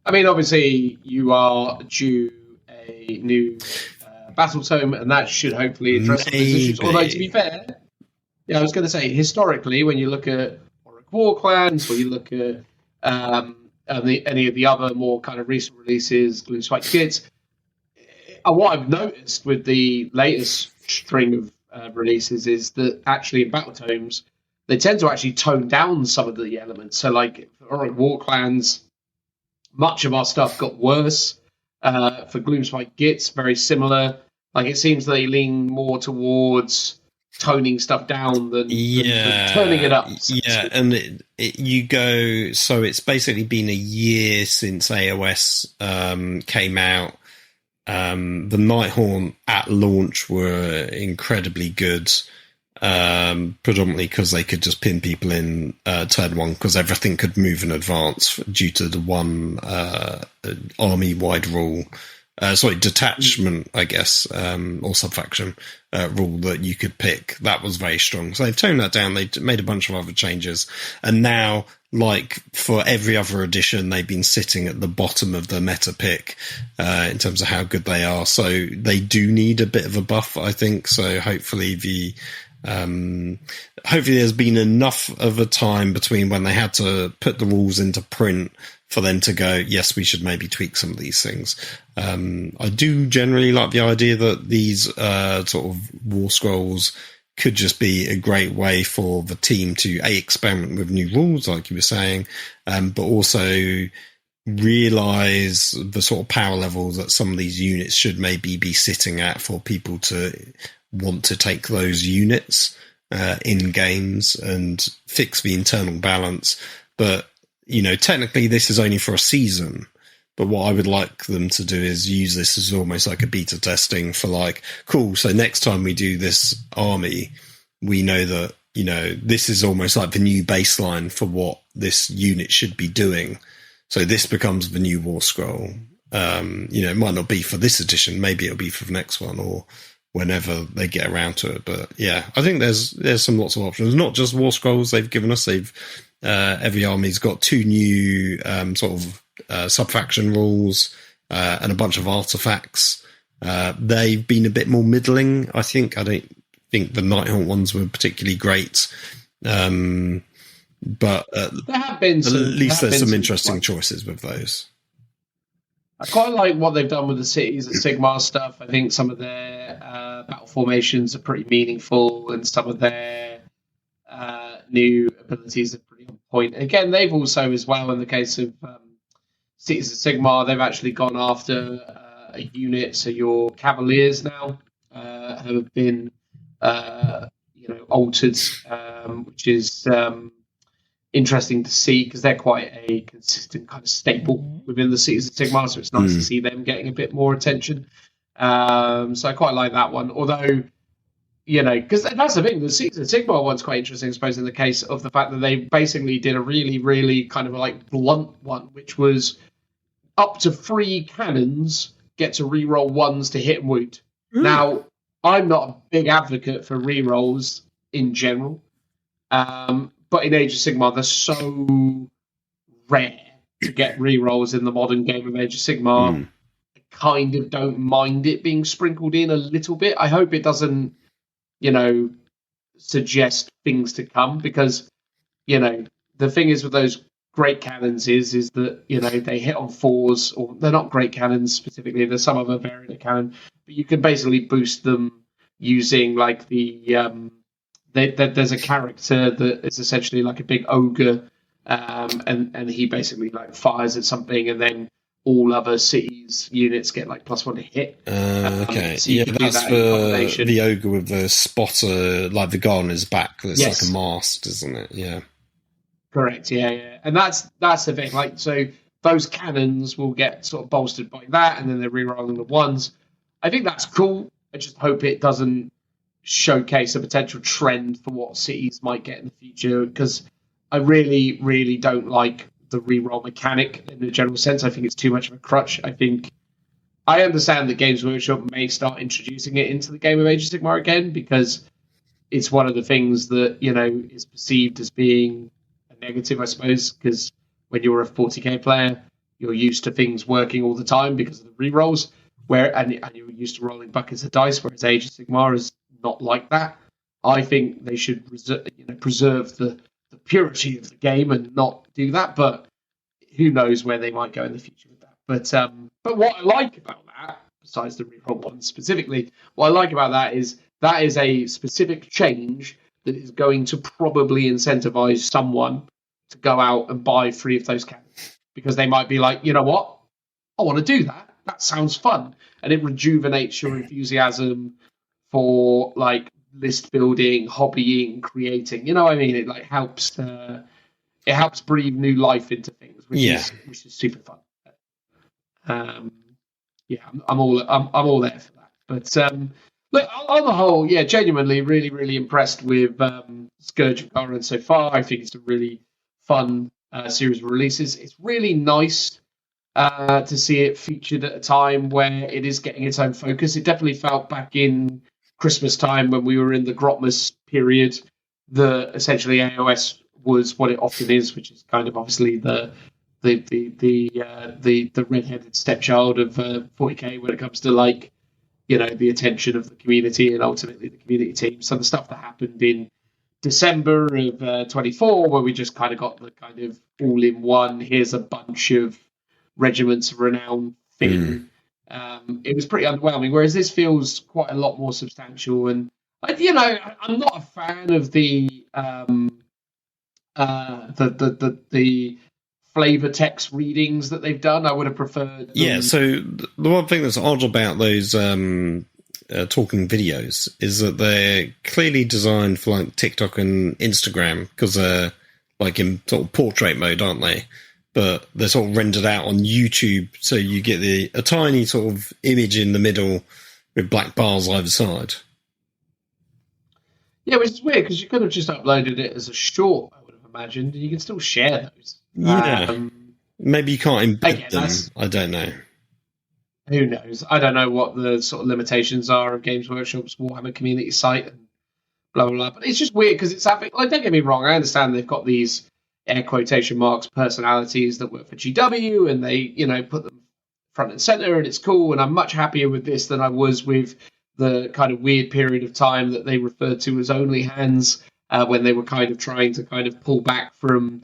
I mean, obviously, you are due a new battle tome, and that should hopefully address some of these issues. Although, to be fair, I was going to say, historically, when you look at Warwick War Clans, when you look at any of the other more kind of recent releases, Gloom Spike Kits, what I've noticed with the latest string of releases is that actually in battle tomes, they tend to actually tone down some of the elements. So, like, for War Clans, much of our stuff got worse. For Gloomspike Gits, very similar. Like, it seems they lean more towards toning stuff down than turning it up. Yeah, and you go... So it's basically been a year since AOS came out. The Nighthawk at launch were incredibly good, predominantly because they could just pin people in turn 1, because everything could move in advance due to the one army-wide rule. Detachment, I guess, or subfaction rule that you could pick. That was very strong. So they've toned that down. They made a bunch of other changes. And now, like for every other edition, they've been sitting at the bottom of the meta pick in terms of how good they are. So they do need a bit of a buff, I think. So hopefully hopefully there's been enough of a time between when they had to put the rules into print for them to go, yes, we should maybe tweak some of these things. I do generally like the idea that these sort of war scrolls could just be a great way for the team to experiment with new rules, like you were saying, but also realize the sort of power level that some of these units should maybe be sitting at for people to want to take those units in games and fix the internal balance. But, technically this is only for a season. But what I would like them to do is use this as almost like a beta testing for like, cool, so next time we do this army, we know that, this is almost like the new baseline for what this unit should be doing. So this becomes the new War Scroll. It might not be for this edition, maybe it'll be for the next one or whenever they get around to it. But yeah, I think there's some lots of options. Not just War Scrolls they've given us. Every army's got 2 new sub-faction rules and a bunch of artifacts. They've been a bit more middling, I think. I don't think the Nighthaunt ones were particularly great. But there have been at least there's some interesting choices with those. I quite like what they've done with the cities and Sigmar stuff. I think some of their battle formations are pretty meaningful, and some of their new abilities are pretty on point. Again, they've also, as well, in the case of cities of Sigmar, they've actually gone after a unit. So your Cavaliers now have been altered, which is interesting to see because they're quite a consistent kind of staple within the cities of Sigmar. So it's nice to see them getting a bit more attention. So I quite like that one. Although, because that's the thing, the cities of Sigmar one's quite interesting, I suppose, in the case of the fact that they basically did a really, really kind of like blunt one, which was up to 3 cannons get to reroll 1s to hit and wound. Now, I'm not a big advocate for rerolls in general, but in Age of Sigmar, they're so rare to get rerolls in the modern game of Age of Sigmar. I kind of don't mind it being sprinkled in a little bit. I hope it doesn't, suggest things to come, because, the thing is with those great cannons is that, they hit on 4s, or they're not great cannons specifically, there's some other variant of cannon, but you can basically boost them using like there's a character that is essentially like a big ogre, and he basically like fires at something, and then all other cities units get like +1 to hit. Okay, so that's the ogre with the spotter, like the guy on his back. That's like a mast, isn't it? Yeah. Correct. Yeah. And that's the thing. Like, so those cannons will get sort of bolstered by that, and then they're rerolling the 1s. I think that's cool. I just hope it doesn't showcase a potential trend for what cities might get in the future, because I really, really don't like the reroll mechanic in the general sense. I think it's too much of a crutch. I understand that Games Workshop may start introducing it into the game of Age of Sigmar again, because it's one of the things that, is perceived as being a negative, I suppose, because when you're a 40k player, you're used to things working all the time because of the rerolls, and you're used to rolling buckets of dice, whereas Age of Sigmar is not like that. I think they should preserve the purity of the game and not do that, but who knows where they might go in the future with that. But what I like about that, besides the reroll one specifically, what I like about that is a specific change that is going to probably incentivize someone to go out and buy 3 of those cannons, because they might be like, you know what, I want to do that. That sounds fun, and it rejuvenates your enthusiasm for like list building, hobbying, creating. I mean, it like helps breathe new life into things, which is super fun. I'm all there for that. But look, on the whole, genuinely, really, really impressed with Scourge of Goron so far. I think it's a really fun series of releases. It's really nice to see it featured at a time where it is getting its own focus. It definitely felt back in Christmas time, when we were in the Grotmas period, that essentially AOS was what it often is, which is kind of obviously the red-headed stepchild of 40k when it comes to like, the attention of the community and ultimately the community team. So the stuff that happened in December of 24, where we just kind of got the kind of all-in-one, here's a bunch of regiments of renown thing. It was pretty underwhelming, whereas this feels quite a lot more substantial. And I'm not a fan of the flavor text readings that they've done. I would have preferred. Yeah, so the one thing that's odd about those talking videos is that they're clearly designed for like TikTok and Instagram because they're like in sort of portrait mode, aren't they? But they're sort of rendered out on YouTube, so you get a tiny sort of image in the middle with black bars either side. Yeah, which is weird because you could have just uploaded it as a short, I would have imagined, and you can still share those. Yeah. Maybe you can't embed them. That's, I don't know. Who knows? I don't know what the sort of limitations are of Games Workshop's Warhammer community site and blah, blah, blah. But it's just weird because it's having, like, don't get me wrong, I understand they've got these air quotation marks personalities that work for GW and they, you know, put them front and center and it's cool. And I'm much happier with this than I was with the kind of weird period of time that they referred to as Only Hands when they were kind of trying to kind of pull back from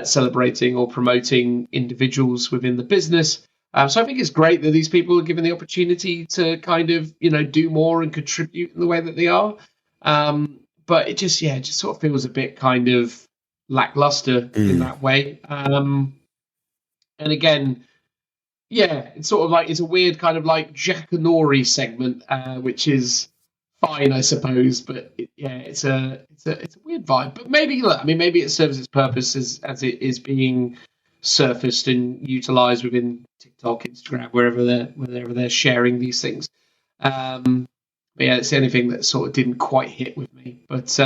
celebrating or promoting individuals within the business. So I think it's great that these people are given the opportunity to kind of, you know, do more and contribute in the way that they are. But it just sort of feels a bit kind of lackluster in that way. And again, yeah, it's sort of like, it's a weird kind of like Jackanory segment, which is fine, I suppose. But it's a weird vibe. But maybe, look, I mean, maybe it serves its purpose as it is being surfaced and utilized within TikTok, Instagram, wherever they're sharing these things. But yeah, it's the only thing that sort of didn't quite hit with me. But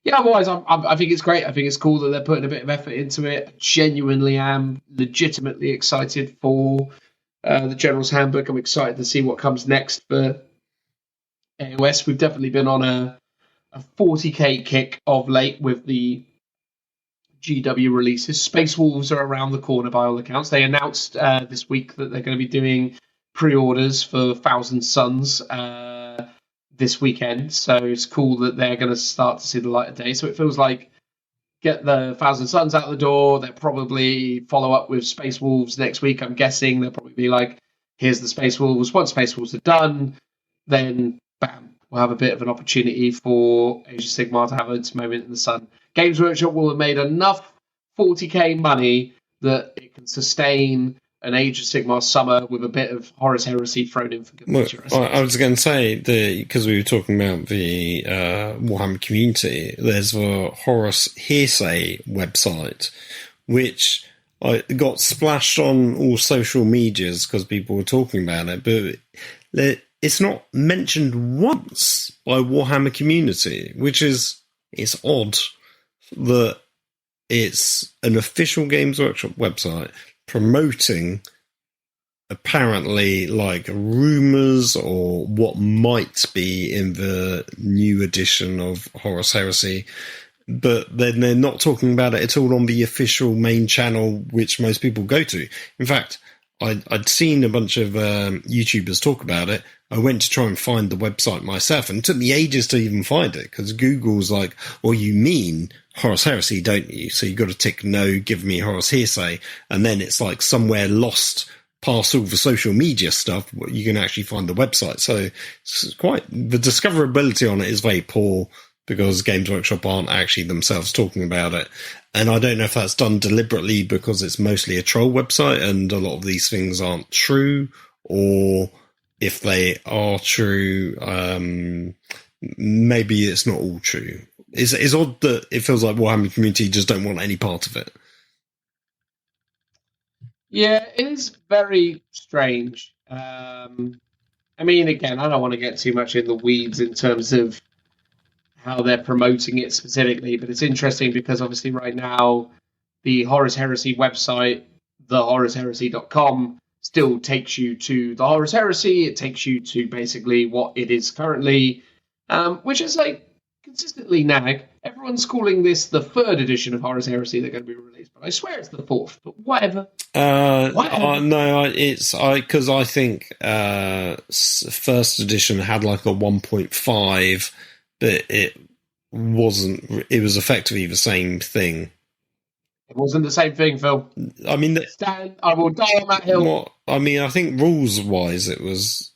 yeah, otherwise, I think it's great. I think it's cool that they're putting a bit of effort into it. I genuinely am legitimately excited for the General's Handbook. I'm excited to see what comes next for AOS. We've definitely been on a 40k kick of late with the GW releases. Space Wolves are around the corner by all accounts. They announced this week that they're going to be doing pre-orders for Thousand Suns this weekend, so it's cool that they're going to start to see the light of day. So it feels like get the Thousand Suns out the door. They'll probably follow up with Space Wolves next week. I'm guessing they'll probably be like, here's the Space Wolves. Once Space Wolves are done, then bam, we'll have a bit of an opportunity for Age of Sigmar to have its moment in the sun. Games Workshop will have made enough 40k money that it can sustain an Age of Sigmar summer with a bit of Horus Heresy thrown in for good measure. I was going to say, because we were talking about the Warhammer community, there's the Horus Heresy website, which I got splashed on all social medias because people were talking about it, but it's not mentioned once by Warhammer community, which is, it's odd that it's an official Games Workshop website promoting apparently like rumors or what might be in the new edition of Horus Heresy, but then they're not talking about it at all on the official main channel, which most people go to. In fact, I'd seen a bunch of YouTubers talk about it. I went to try and find the website myself, and it took me ages to even find it, because Google's like, well, you mean Horus Heresy, don't you? So you've got to tick no, give me Horus Heresy, and then it's like somewhere lost past all the social media stuff, you can actually find the website. So it's quite, the discoverability on it is very poor, because Games Workshop aren't actually themselves talking about it. And I don't know if that's done deliberately because it's mostly a troll website and a lot of these things aren't true, or if they are true, maybe it's not all true. It's odd that it feels like Warhammer community just don't want any part of it. Yeah, it is very strange. I mean, again, I don't want to get too much in the weeds in terms of how they're promoting it specifically, but it's interesting because obviously right now the Horus Heresy website, thehorusheresy.com, still takes you to the Horus Heresy. It takes you to basically what it is currently, which is like consistently nag. Everyone's calling this the third edition of Horus Heresy they're going to be released, but I swear it's the fourth, but whatever. No, it's because I think first edition had like a 1.5, but it wasn't. It was effectively the same thing. It wasn't the same thing, Phil. I mean, I will die on that hill. I mean, I think rules-wise, it was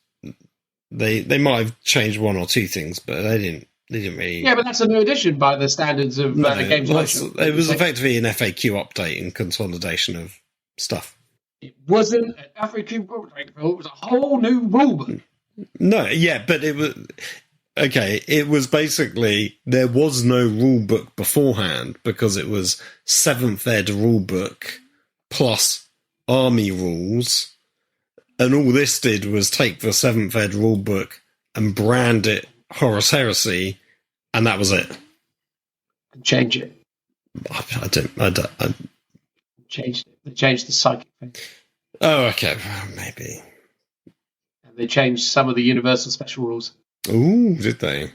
they might have changed one or two things, but they didn't They didn't really. Yeah, but that's a new edition by the standards of Games Workshop. It was effectively an FAQ update and consolidation of stuff. It wasn't an FAQ update. It was a whole new rulebook. No, yeah, but it was okay. It was basically there was no rulebook beforehand because it was 7th ed rulebook plus army rules, and all this did was take the 7th ed rulebook and brand it Horus Heresy, and that was it. Change it. I don't. Changed it. They changed the psychic thing. Oh, okay, maybe. And they changed some of the universal special rules. Ooh, did they?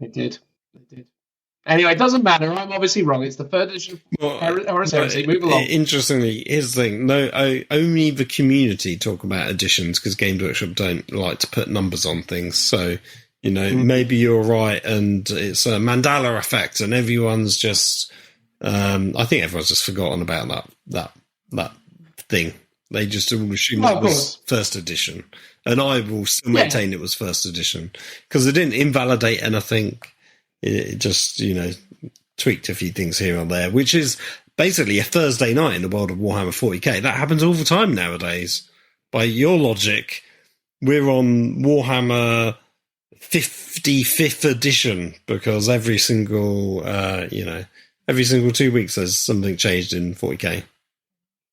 They did. Anyway, it doesn't matter. I'm obviously wrong. It's the 3rd edition of Horus Heresy. Move along. Interestingly, here's the thing. No, only the community talk about editions because Games Workshop don't like to put numbers on things. So, maybe you're right and it's a Mandela effect and everyone's just... I think everyone's just forgotten about that thing. They just all assume it was 1st edition. And I will still maintain it was 1st edition because it didn't invalidate anything. It just, tweaked a few things here and there, which is basically a Thursday night in the world of Warhammer 40k. That happens all the time nowadays. By your logic, we're on Warhammer 55th edition because every single 2 weeks there's something changed in 40k.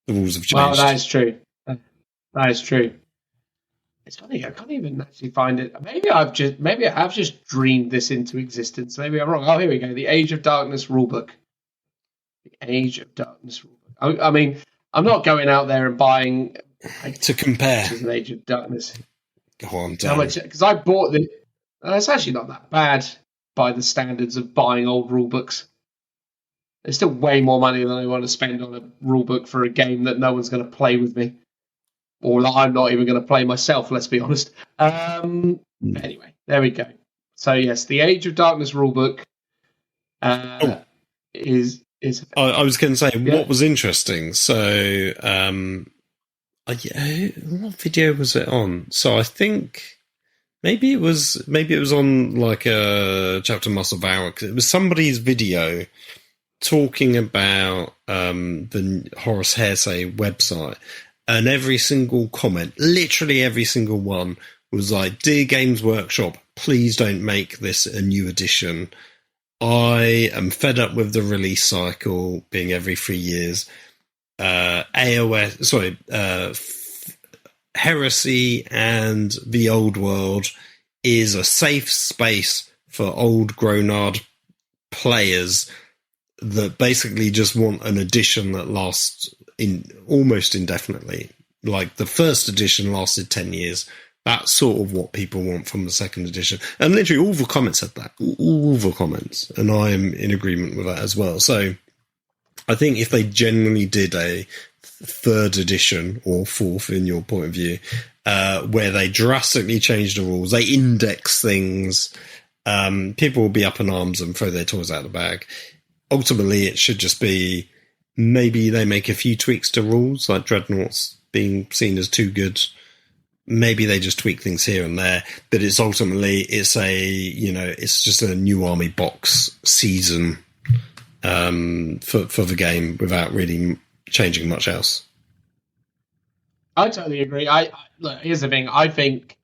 The rules have changed. Well, that is true. That is true. It's funny, I can't even actually find it. Maybe I have just dreamed this into existence. Maybe I'm wrong. Oh, here we go. The Age of Darkness rulebook. The Age of Darkness rulebook. I mean, I'm not going out there and buying to compare an Age of Darkness. Go on, how much? Because I bought the. It's actually not that bad by the standards of buying old rulebooks. There's still way more money than I want to spend on a rulebook for a game that no one's going to play with me. Or that I'm not even going to play myself, let's be honest. Anyway, there we go. So, yes, the Age of Darkness rulebook is... I was going to say, what was interesting? So, what video was it on? So, I think... Maybe it was on like a Chapter Master Vow. It was somebody's video talking about the Horus Heresy website, and every single comment, literally every single one, was like, "Dear Games Workshop, please don't make this a new edition. I am fed up with the release cycle being every 3 years. Heresy and the Old World is a safe space for old grownard players that basically just want an edition that lasts almost indefinitely. Like the 1st edition lasted 10 years. That's sort of what people want from the 2nd edition." And literally all the comments said that. All the comments. And I am in agreement with that as well. So I think if they genuinely did a 3rd edition, or 4th in your point of view, where they drastically change the rules, they index things, people will be up in arms and throw their toys out of the bag. Ultimately, it should just be maybe they make a few tweaks to rules, like Dreadnoughts being seen as too good. Maybe they just tweak things here and there, but it's just a new army box season for the game without really changing much else. I totally agree. Look, here's the thing. I think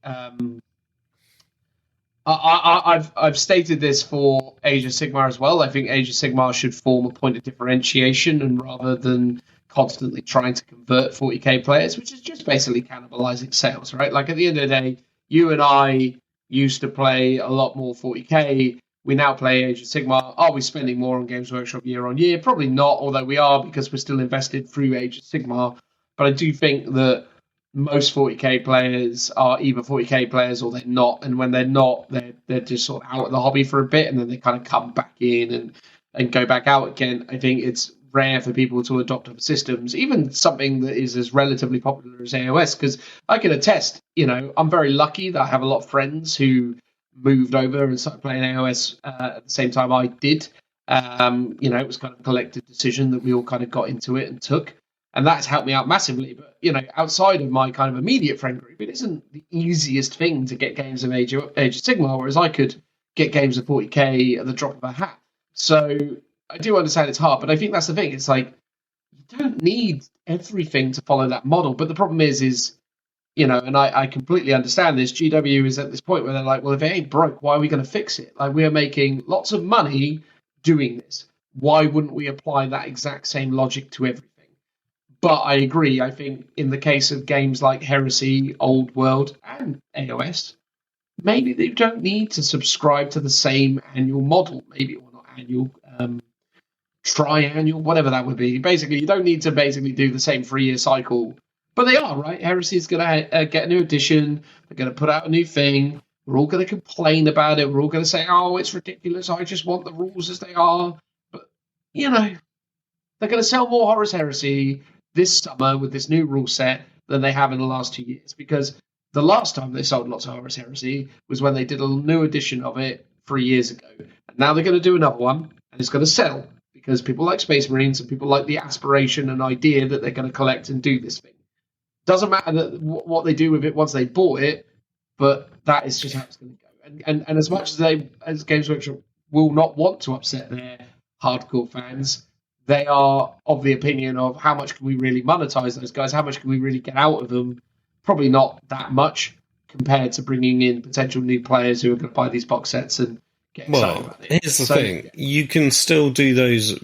I've stated this for Age of Sigmar as well. I think Age of Sigmar should form a point of differentiation, and rather than constantly trying to convert 40k players, which is just basically cannibalizing sales, right? Like at the end of the day, you and I used to play a lot more 40k. We now play Age of Sigmar. Are we spending more on Games Workshop year on year? Probably not, although we are, because we're still invested through Age of Sigmar. But I do think that most 40k players are either 40k players or they're not. And when they're not, they're just sort of out of the hobby for a bit, and then they kind of come back in and go back out again. I think it's rare for people to adopt other systems, even something that is as relatively popular as AOS, because I can attest, I'm very lucky that I have a lot of friends who moved over and started playing AOS at the same time I did. It was kind of a collective decision that we all kind of got into it and took. And that's helped me out massively. But, outside of my kind of immediate friend group, it isn't the easiest thing to get games of Age of Sigmar, whereas I could get games of 40k at the drop of a hat. So I do understand it's hard, but I think that's the thing. It's like, you don't need everything to follow that model. But the problem is, and I completely understand this. GW is at this point where they're like, well, if it ain't broke, why are we going to fix it? Like, we are making lots of money doing this. Why wouldn't we apply that exact same logic to everything? But I agree. I think in the case of games like Heresy, Old World, and AOS, maybe they don't need to subscribe to the same annual model. Maybe, or not annual, triannual, whatever that would be. Basically, you don't need to do the same 3-year cycle. But they are, right? Heresy is going to get a new edition. They're going to put out a new thing. We're all going to complain about it. We're all going to say, oh, it's ridiculous. I just want the rules as they are. But, they're going to sell more Horus Heresy this summer with this new rule set than they have in the last 2 years. Because the last time they sold lots of Horus Heresy was when they did a new edition of it 3 years ago. And now they're going to do another one, and it's going to sell. Because people like Space Marines and people like the aspiration and idea that they're going to collect and do this thing. Doesn't matter what they do with it once they bought it, but that is just how it's going to go. And as much as Games Workshop will not want to upset their hardcore fans, they are of the opinion of how much can we really monetize those guys? How much can we really get out of them? Probably not that much compared to bringing in potential new players who are going to buy these box sets and get excited about it. Here's the thing. You can still do those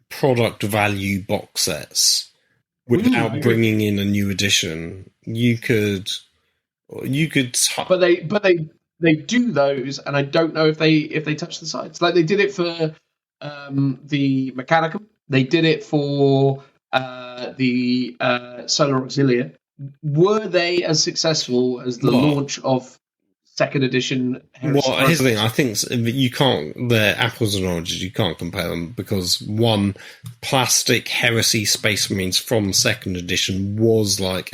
product value box sets without bringing in a new edition. You could. But they do those, and I don't know if they touch the sides. Like they did it for the Mechanicum. They did it for the Solar Auxilia. Were they as successful as the launch of second edition Heresy? Well, here's the thing. I think you can't. They're apples and oranges. You can't compare them because one, plastic Heresy Space Marines from second edition was like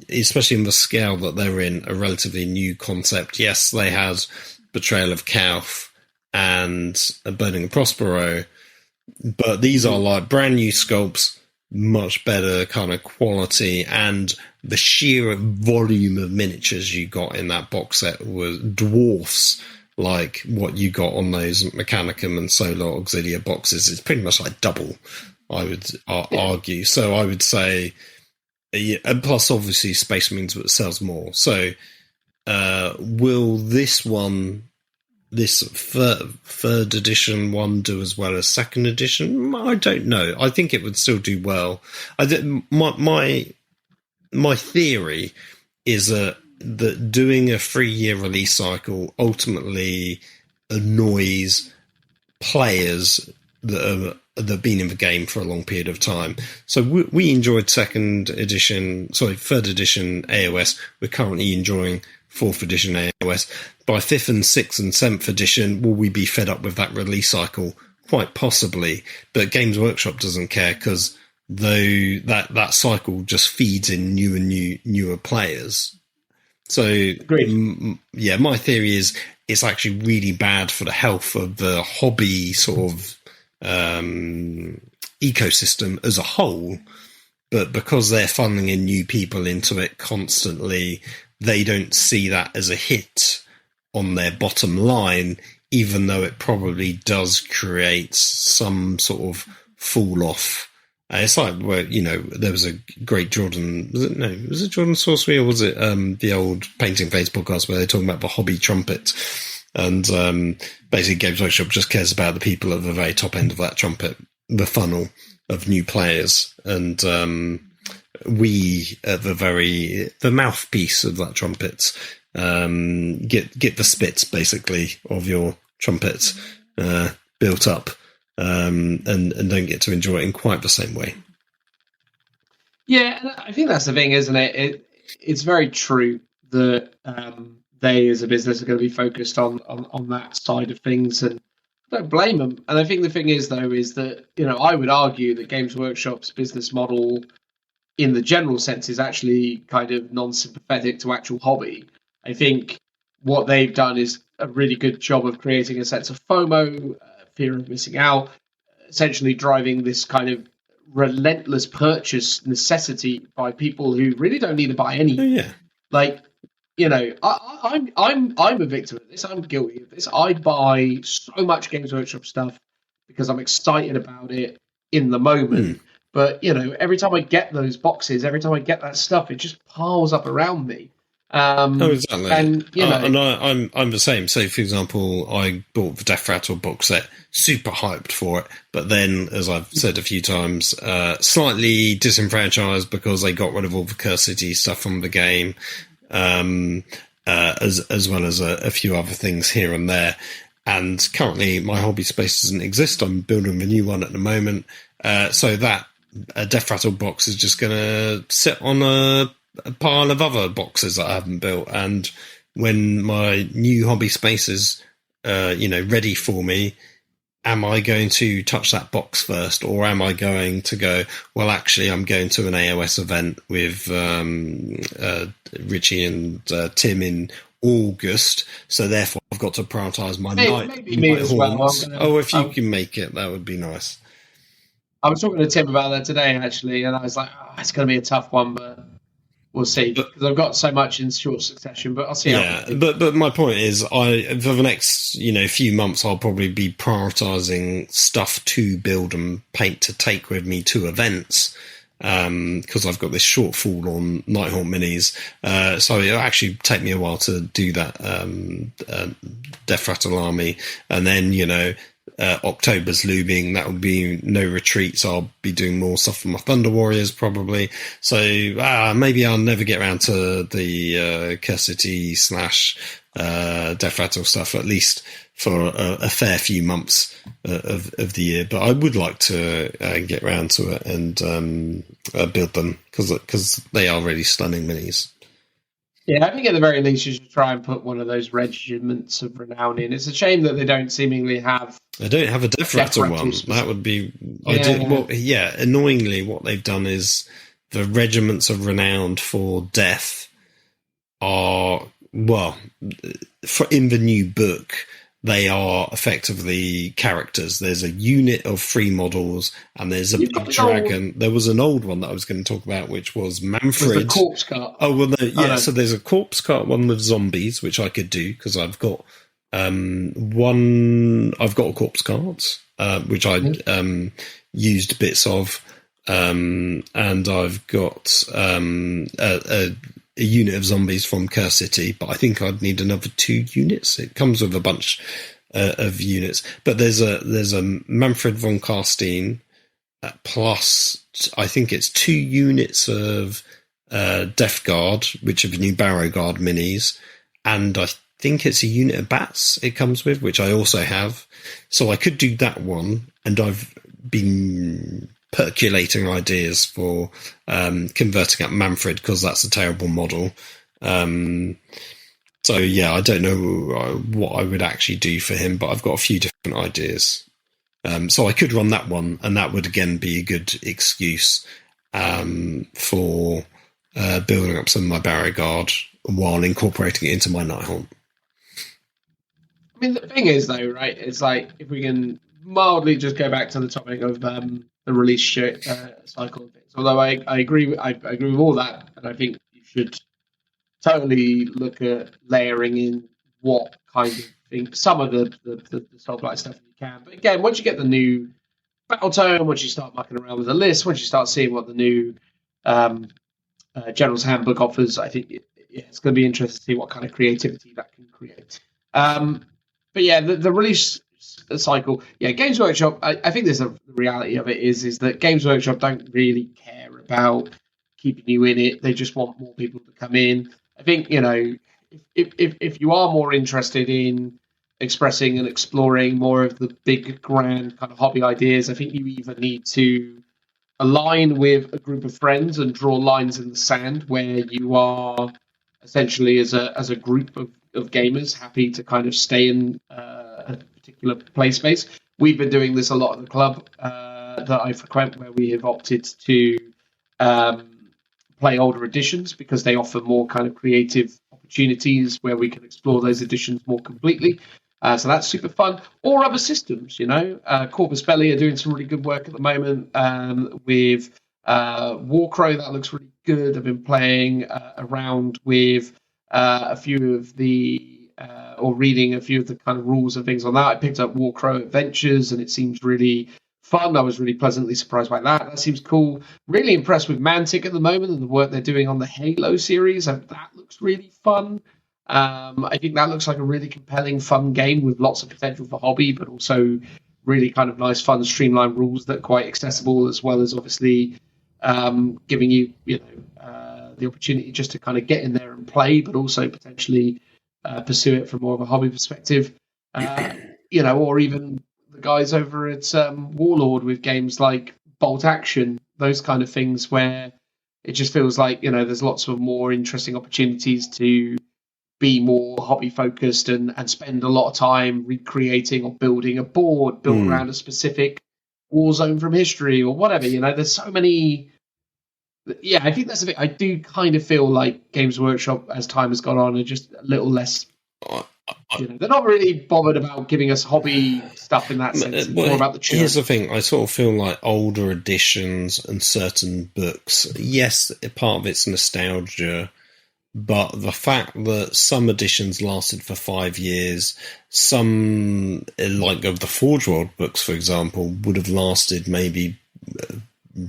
especially in the scale that they're in, a relatively new concept. Yes, they had Betrayal of Kauf and Burning of Prospero, but these are like brand new sculpts, much better kind of quality, and the sheer volume of miniatures you got in that box set dwarfs like what you got on those Mechanicum and Solar Auxilia boxes. It's pretty much like double, I would argue. So I would say, and plus obviously Space Marines sells more. So will this third edition one do as well as second edition? I don't know. I think it would still do well. My theory is that doing a 3-year release cycle ultimately annoys players that have been in the game for a long period of time. So we enjoyed third edition AOS. We're currently enjoying 4th edition AOS. By 5th and 6th and 7th edition, will we be fed up with that release cycle? Quite possibly. But Games Workshop doesn't care because that cycle just feeds in newer players. So my theory is it's actually really bad for the health of the hobby sort of ecosystem as a whole. But because they're funneling in new people into it constantly, they don't see that as a hit on their bottom line, even though it probably does create some sort of fall off. It's like where, there was a great Jordan, was it Jordan Sorcery, or was it the old Painting Phase podcast where they're talking about the hobby trumpet? And basically Games Workshop just cares about the people at the very top end of that trumpet, the funnel of new players. And we at the mouthpiece of that trumpet get the spits basically of your trumpet built up. And don't get to enjoy it in quite the same way. Yeah, I think that's the thing, isn't it? It's very true that they, as a business, are going to be focused on that side of things, and I don't blame them. And I think the thing is, though, is that I would argue that Games Workshop's business model, in the general sense, is actually kind of non-sympathetic to actual hobby. I think what they've done is a really good job of creating a sense of FOMO. Fear of missing out, essentially driving this kind of relentless purchase necessity by people who really don't need to buy anything. Yeah. Like, I'm a victim of this. I'm guilty of this. I buy so much Games Workshop stuff because I'm excited about it in the moment. But every time I get those boxes, every time I get that stuff, it just piles up around me. Exactly. And I'm the same. So, for example, I bought the Death Rattle box set, super hyped for it, but then, as I've said a few times, slightly disenfranchised because they got rid of all the Curse City stuff from the game, as well as a few other things here and there. And currently, my hobby space doesn't exist. I'm building a new one at the moment, so that Death Rattle box is just going to sit on a pile of other boxes that I haven't built, and when my new hobby space is ready for me, am I going to touch that box first, or am I going to go, well, actually I'm going to an AOS event with Richie and Tim in August, so therefore I've got to prioritise my night horns. If you can make it, that would be nice. I was talking to Tim about that today, actually, and I was like, it's going to be a tough one, but we'll see, because I've got so much in short succession, but I'll see how. But my point is, for the next few months, I'll probably be prioritising stuff to build and paint to take with me to events, because I've got this shortfall on Nighthawk minis. So it'll actually take me a while to do that Death Rattle army, and then October's looming. That will be no retreats. I'll be doing more stuff for my Thunder Warriors probably. So maybe I'll never get around to the Cursity / Death Rattle stuff, at least for a fair few months of the year. But I would like to get around to it and build them, because they are really stunning minis. Yeah, I think at the very least you should try and put one of those regiments of renown in. It's a shame that they don't seemingly have. They don't have a Death Rattle one. That would be ideal. Annoyingly, what they've done is the regiments of renown for death are, in the new book, they are effectively characters. There's a unit of 3 models, and there's a big dragon. There was an old one that I was going to talk about, which was Manfred. The corpse cart. Oh, well, so there's a corpse cart one with zombies, which I could do, because I've got I've got a corpse cart, which I used bits of, and I've got a unit of zombies from Curse City, but I think I'd need another 2 units. It comes with a bunch of units, but there's a Manfred von Carstein, plus I think it's 2 units of Death Guard, which are the new Barrow Guard minis, and I think it's a unit of bats it comes with, which I also have. So I could do that one, and I've been percolating ideas for converting up Manfred, because that's a terrible model. So yeah, I don't know what I would actually do for him, but I've got a few different ideas. So I could run that one, and that would again be a good excuse for building up some of my Barrow Guard while incorporating it into my Nighthawk. I mean, the thing is, though, right? It's like, if we can mildly just go back to the topic of the release cycle of things. Although I agree with all that, and I think you should totally look at layering in what kind of thing, some of the Soul Blight stuff you can. But again, once you get the new battle tome, once you start mucking around with the list, once you start seeing what the new General's Handbook offers, I think it's going to be interesting to see what kind of creativity that can create. But yeah, the release cycle. Yeah, Games Workshop, I think there's the reality of it is that Games Workshop don't really care about keeping you in it. They just want more people to come in. I think, if you are more interested in expressing and exploring more of the big, grand kind of hobby ideas, I think you either need to align with a group of friends and draw lines in the sand where you are essentially as a group of gamers happy to kind of stay in a particular play space. We've been doing this a lot at the club that I frequent, where we have opted to play older editions because they offer more kind of creative opportunities where we can explore those editions more completely. So that's super fun. Or other systems, Corpus Belli are doing some really good work at the moment with Warcrow. That looks really good. I've been playing around with a few of the or reading a few of the kind of rules and things on that. I picked up Warcrow Adventures, and it seems really fun. I was really pleasantly surprised by that. That seems cool. Really impressed with Mantic at the moment and the work they're doing on the Halo series. That looks really fun. I think that looks like a really compelling, fun game with lots of potential for hobby, but also really kind of nice, fun, streamlined rules that are quite accessible, as well as obviously giving you, the opportunity just to kind of get in there and play, but also potentially pursue it from more of a hobby perspective. Or even the guys over at Warlord with games like Bolt Action, those kind of things where it just feels like, there's lots of more interesting opportunities to be more hobby focused and spend a lot of time recreating or building a board built around a specific war zone from history or whatever. There's so many. Yeah, I think that's the thing. I do kind of feel like Games Workshop, as time has gone on, are just a little less. They're not really bothered about giving us hobby stuff in that sense. It's more about the churn. Here's the thing. I sort of feel like older editions and certain books, yes, part of it's nostalgia, but the fact that some editions lasted for 5 years, some, like of the Forge World books, for example, would have lasted maybe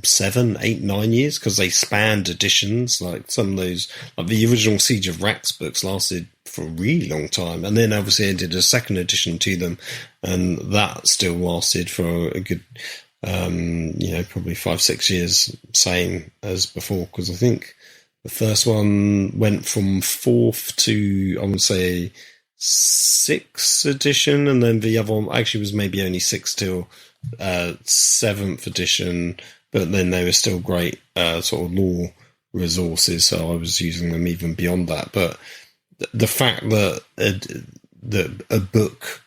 7, 8, 9 years because they spanned editions. Like some of those, like the original Siege of Rax books lasted for a really long time, and then obviously I did a second edition to them, and that still lasted for a good, probably 5-6 years, same as before. Because I think the first one went from 4th to, I would say, 6th edition, and then the other one actually was maybe only 6th till 7th edition. But then they were still great sort of lore resources, so I was using them even beyond that. But the fact that a book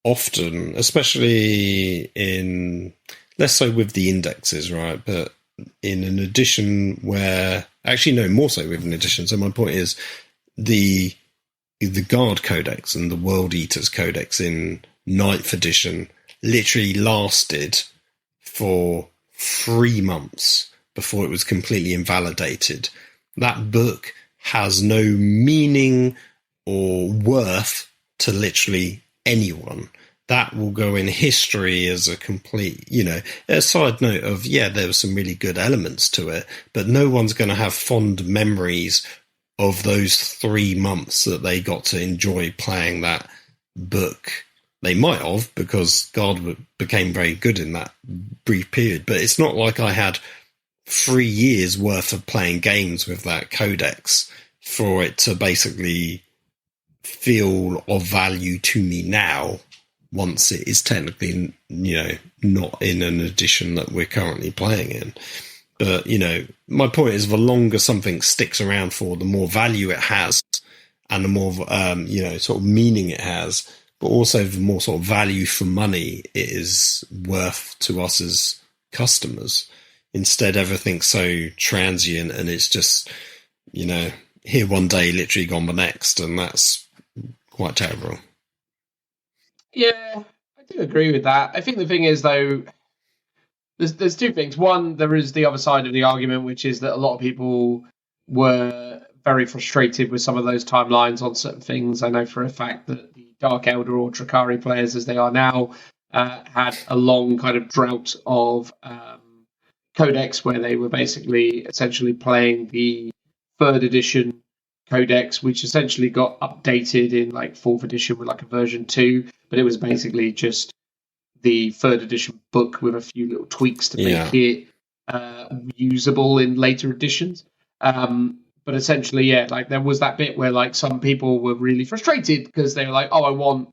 often, especially in, less so with the indexes, right, but in an edition where, actually no, more so with an edition. So my point is the Guard Codex and the World Eaters Codex in 9th edition literally lasted for 3 months before it was completely invalidated. That book has no meaning or worth to literally anyone. That will go in history as a complete, a side note of, there were some really good elements to it, but no one's going to have fond memories of those 3 months that they got to enjoy playing that book. They might have, because Guard became very good in that brief period, but it's not like I had 3 years worth of playing games with that codex for it to basically feel of value to me now, once it is technically, not in an edition that we're currently playing in. But, my point is, the longer something sticks around for, the more value it has and the more, sort of meaning it has. But also the more sort of value for money it is worth to us as customers. Instead, everything's so transient and it's just, here one day, literally gone the next, and that's quite terrible. Yeah, I do agree with that. I think the thing is, though, there's two things. One, there is the other side of the argument, which is that a lot of people were very frustrated with some of those timelines on certain things. I know for a fact that the Dark Elder or Drakari players, as they are now, had a long kind of drought of Codex, where they were basically essentially playing the 3rd edition Codex, which essentially got updated in like 4th edition with like a version 2, but it was basically just the 3rd edition book with a few little tweaks to make it usable in later editions. But essentially, like there was that bit where like some people were really frustrated because they were like, oh, I want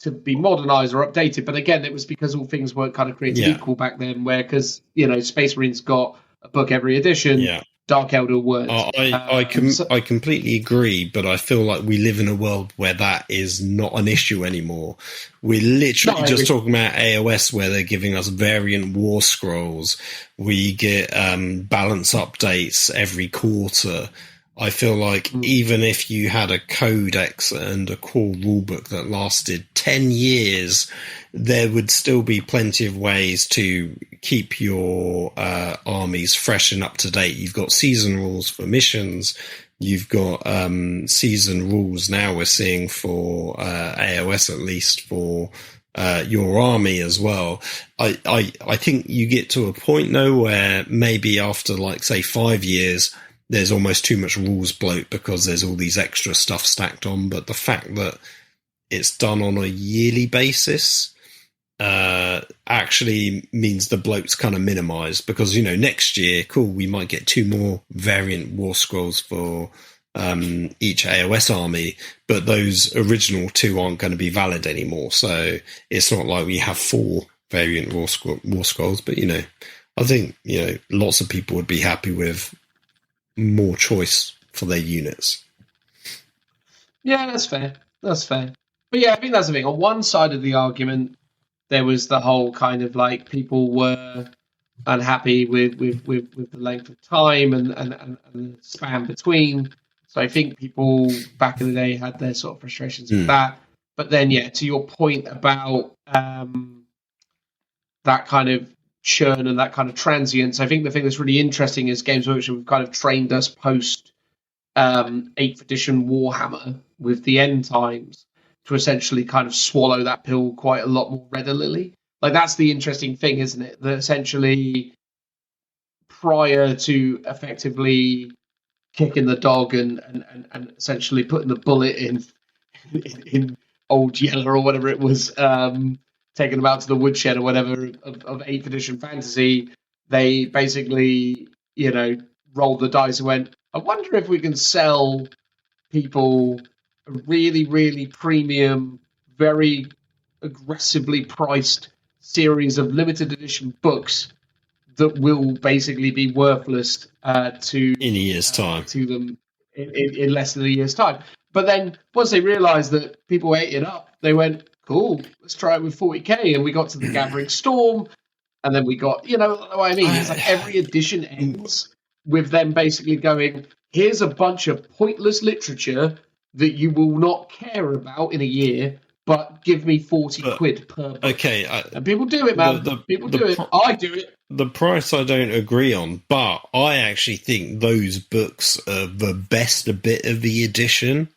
to be modernized or updated. But again, it was because all things weren't kind of created equal back then, where, because, Space Marines got a book every edition. Dark Elder weren't. I completely agree, but I feel like we live in a world where that is not an issue anymore. We're literally just talking about AOS, where they're giving us variant war scrolls. We get balance updates every quarter. I feel like even if you had a codex and a core rulebook that lasted 10 years, there would still be plenty of ways to keep your armies fresh and up to date. You've got season rules for missions. you've got season rules now we're seeing for AOS, at least for your army as well. I think you get to a point though where maybe after like say 5 years there's almost too much rules bloat because there's all these extra stuff stacked on, but the fact that it's done on a yearly basis actually means the bloat's kind of minimized, because next year, cool, we might get 2 more variant war scrolls for each AOS army, but those original 2 aren't going to be valid anymore, so it's not like we have 4 variant war scrolls. But I think lots of people would be happy with more choice for their units. Yeah, that's fair. But yeah, I think that's the thing. On one side of the argument, there was the whole kind of like people were unhappy with the length of time and the span between. So I think people back in the day had their sort of frustrations with that. But then, yeah, to your point about that kind of churn and that kind of transience, I think the thing that's really interesting is Games Workshop have kind of trained us post 8th edition Warhammer with the end times to essentially kind of swallow that pill quite a lot more readily. Like, that's the interesting thing, isn't it? That essentially prior to effectively kicking the dog and essentially putting the bullet in Old Yeller or whatever it was, taking them out to the woodshed or whatever of 8th edition fantasy, they basically, rolled the dice and went, I wonder if we can sell people a really, really premium, very aggressively priced series of limited edition books that will basically be worthless in a year's time to them in less than a year's time. But then once they realised that people ate it up, they went, cool, let's try it with 40k. And we got to the Gathering Storm, and then we got, what I mean? It's like every edition ends with them basically going, here's a bunch of pointless literature that you will not care about in a year, but give me 40 quid per book. Okay. And people do it, man. People do it. I do it. The price I don't agree on, but I actually think those books are the best bit of the edition.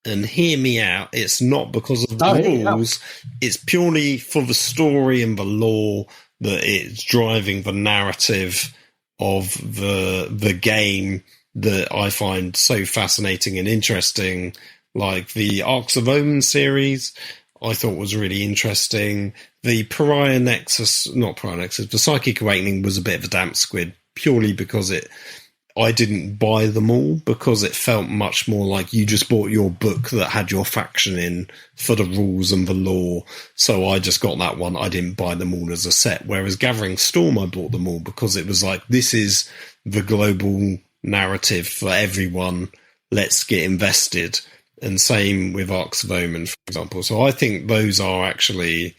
And hear me out, it's not because of the rules, it's purely for the story and the lore that it's driving the narrative of the game that I find so fascinating and interesting. Like the Arcs of Omen series, I thought was really interesting. The the Psychic Awakening was a bit of a damp squid, purely because I didn't buy them all, because it felt much more like you just bought your book that had your faction in for the rules and the lore. So I just got that one. I didn't buy them all as a set. Whereas Gathering Storm, I bought them all because it was like, this is the global narrative for everyone. Let's get invested. And same with Arcs of Omen, for example. So I think those are actually,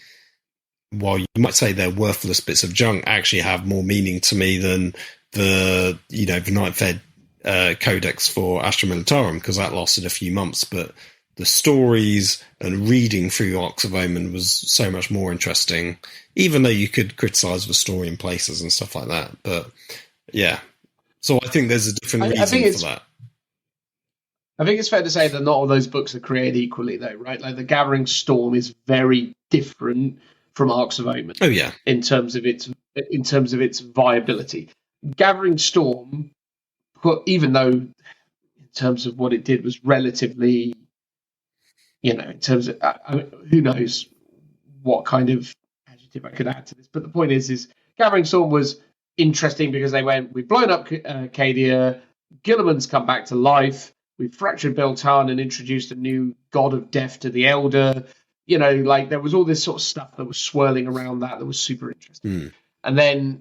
while you might say they're worthless bits of junk, actually have more meaning to me than the Ninth Ed Codex for Astra Militarum, because that lasted a few months. But the stories and reading through Arcs of Omen was so much more interesting, even though you could criticize the story in places and stuff like that. But yeah, so I think there's a different reason for that. I think it's fair to say that not all those books are created equally, though, right? Like the Gathering Storm is very different from Arcs of Omen. Oh yeah, in terms of its viability. Gathering Storm, even though in terms of what it did was relatively, in terms of who knows what kind of adjective I could add to this, but the point is Gathering Storm was interesting because they went, we've blown up Cadia, Gilliman's come back to life. We've fractured Beltane and introduced a new god of death to the Elder. There was all this sort of stuff that was swirling around that was super interesting. And then,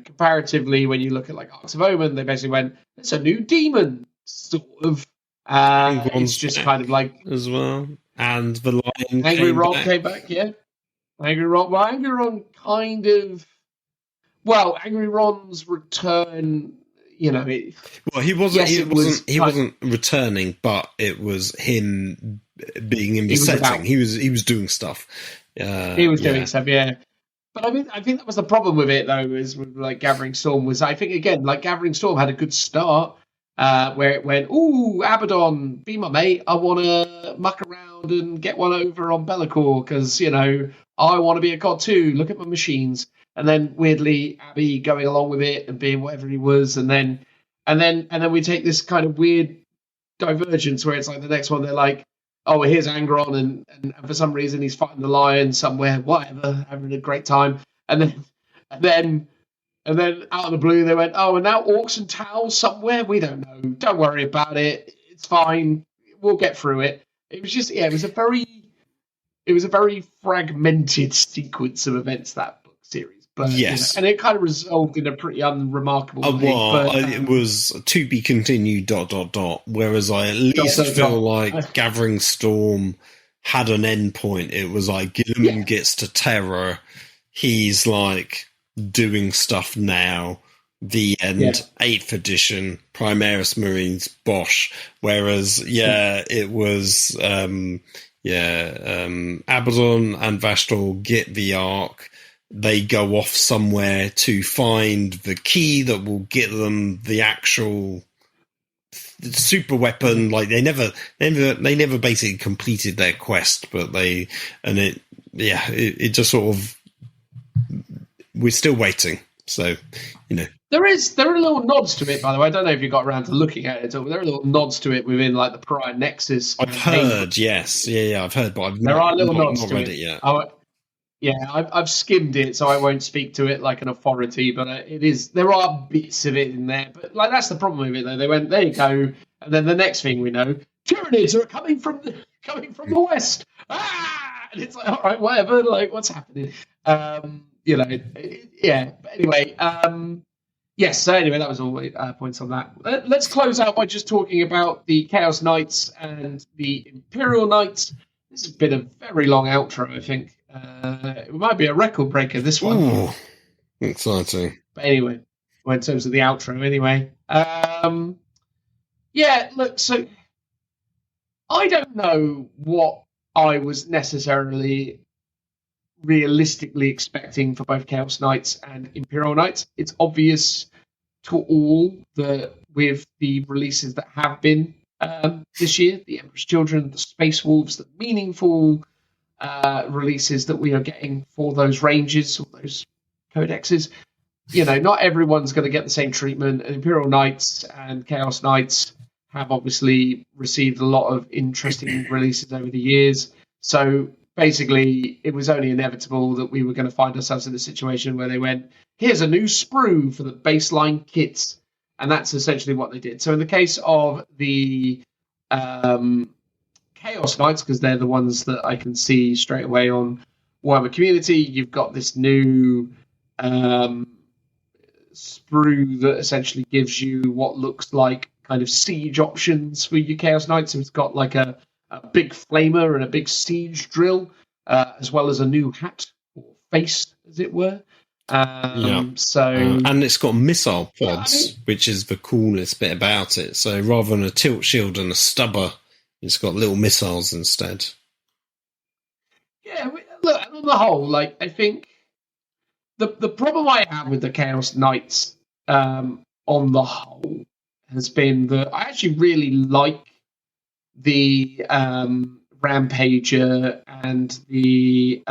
comparatively, when you look at like Arcs of Omen, they basically went, it's a new demon, sort of. It's just kind of like as well. And the Lion Angry Ron came back, yeah. Angry Ron kind of. Well, Angry Ron's return. He wasn't returning, but it was him being in the setting. He was doing stuff. He was doing stuff, yeah. But I think that was the problem with it, though, is with like Gathering Storm was, I think, again, like Gathering Storm had a good start, where it went, ooh, Abaddon, be my mate. I want to muck around and get one over on Be'lakor because, you know, I want to be a god too. Look at my machines. And then weirdly, Abby going along with it and being whatever he was, and then we take this kind of weird divergence where it's like the next one they're like, oh, here's Angron, and for some reason he's fighting the lion somewhere, whatever, having a great time, and then out of the blue they went, oh, and now Orcs and Tau somewhere, we don't know, don't worry about it, it's fine, we'll get through it. It was just, it was a very fragmented sequence of events, that book series. But, yes, and it kind of resolved in a pretty unremarkable way. It was to be continued. ... Whereas I at least feel like Gathering Storm had an end point. It was like Gilliman gets to Terror. He's like doing stuff now. The end, 8th edition, Primaris Marines, Bosch. Whereas, it was Abaddon and Vashdor get the Ark. They go off somewhere to find the key that will get them the actual super weapon. Like they never basically completed their quest, but it just sort of, we're still waiting. So, you know, there are little nods to it, by the way. I don't know if you got around to looking at it, but there are little nods to it within like the Prior Nexus. I've heard, yes, I've heard, but there are little nods to read it yet. I've skimmed it, so I won't speak to it like an authority. But there are bits of it in there. But like that's the problem with it, though. They went, there you go, and then the next thing we know, Tyranids are coming from the west. And it's like, all right, whatever. Like, what's happening? You know, But anyway, yes. So anyway, that was all points on that. Let's close out by just talking about the Chaos Knights and the Imperial Knights. This has been a very long outro, I think. It might be a record breaker, this one. Ooh, exciting. But anyway, well, in terms of the outro, anyway. Look, so I don't know what I was necessarily realistically expecting for both Chaos Knights and Imperial Knights. It's obvious to all that with the releases that have been this year, the Emperor's Children, the Space Wolves, the meaningful releases that we are getting for those ranges or those codexes, you know, not everyone's going to get the same treatment. And Imperial Knights and Chaos Knights have obviously received a lot of interesting releases over the years. So basically, it was only inevitable that we were going to find ourselves in a situation where they went, here's a new sprue for the baseline kits. And that's essentially what they did. So in the case of the Chaos Knights, because they're the ones that I can see straight away on Warhammer Community, you've got this new sprue that essentially gives you what looks like kind of siege options for your Chaos Knights. So it's got like a big flamer and a big siege drill, as well as a new hat or face, as it were. And it's got missile pods, which is the coolest bit about it. So rather than a tilt shield and a stubber, it's got little missiles instead. Yeah, look, on the whole, like, I think the problem I have with the Chaos Knights on the whole has been that I actually really like the Rampager and the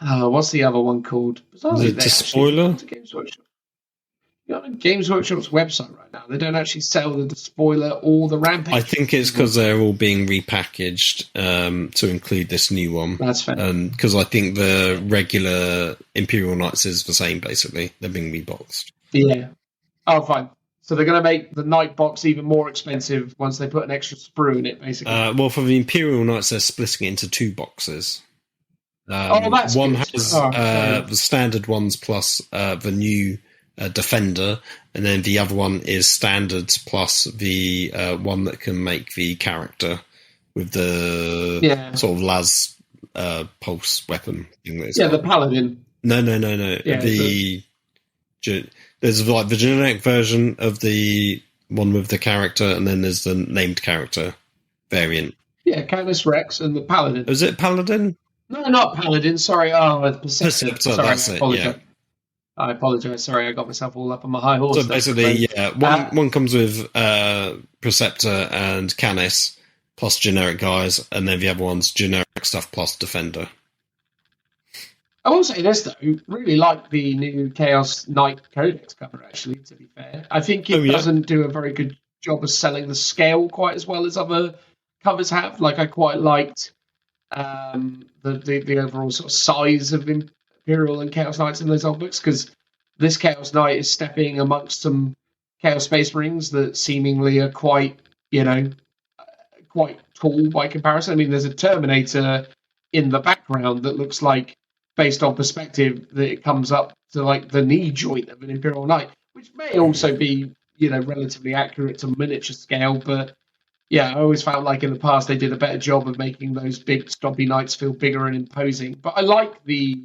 what's the other one called? The Despoiler? You're on Games Workshop's website right now. They don't actually sell the Despoiler or the Rampage. I think it's because they're all being repackaged to include this new one. That's fair. Because I think the regular Imperial Knights is the same, basically. They're being reboxed. Yeah. Oh, fine. So they're going to make the Night Box even more expensive once they put an extra sprue in it, basically. Well, for the Imperial Knights, they're splitting it into 2 boxes. That's one good. Has the standard ones plus the new Defender, and then the other one is standards plus the one that can make the character with the sort of las pulse weapon thing. The Paladin. No. Yeah, there's like the generic version of the one with the character, and then there's the named character variant. Yeah, Canis Rex and the Paladin. Is it Paladin? No, not Paladin. Sorry. Oh, Perceptor. Sorry, that's it. Yeah. I apologise. Sorry, I got myself all up on my high horse. So basically, one comes with Preceptor and Canis plus generic guys, and then the other one's generic stuff plus Defender. I will say this, though. Really like the new Chaos Knight Codex cover, actually, to be fair. I think it doesn't do a very good job of selling the scale quite as well as other covers have. Like, I quite liked the overall sort of size of Imperial and Chaos Knights in those old books, because this Chaos Knight is stepping amongst some Chaos Space Marines that seemingly are quite tall by comparison. I mean, there's a Terminator in the background that looks like, based on perspective, that it comes up to like the knee joint of an Imperial Knight, which may also be, relatively accurate to miniature scale. But yeah, I always felt like in the past they did a better job of making those big stompy knights feel bigger and imposing. But I like the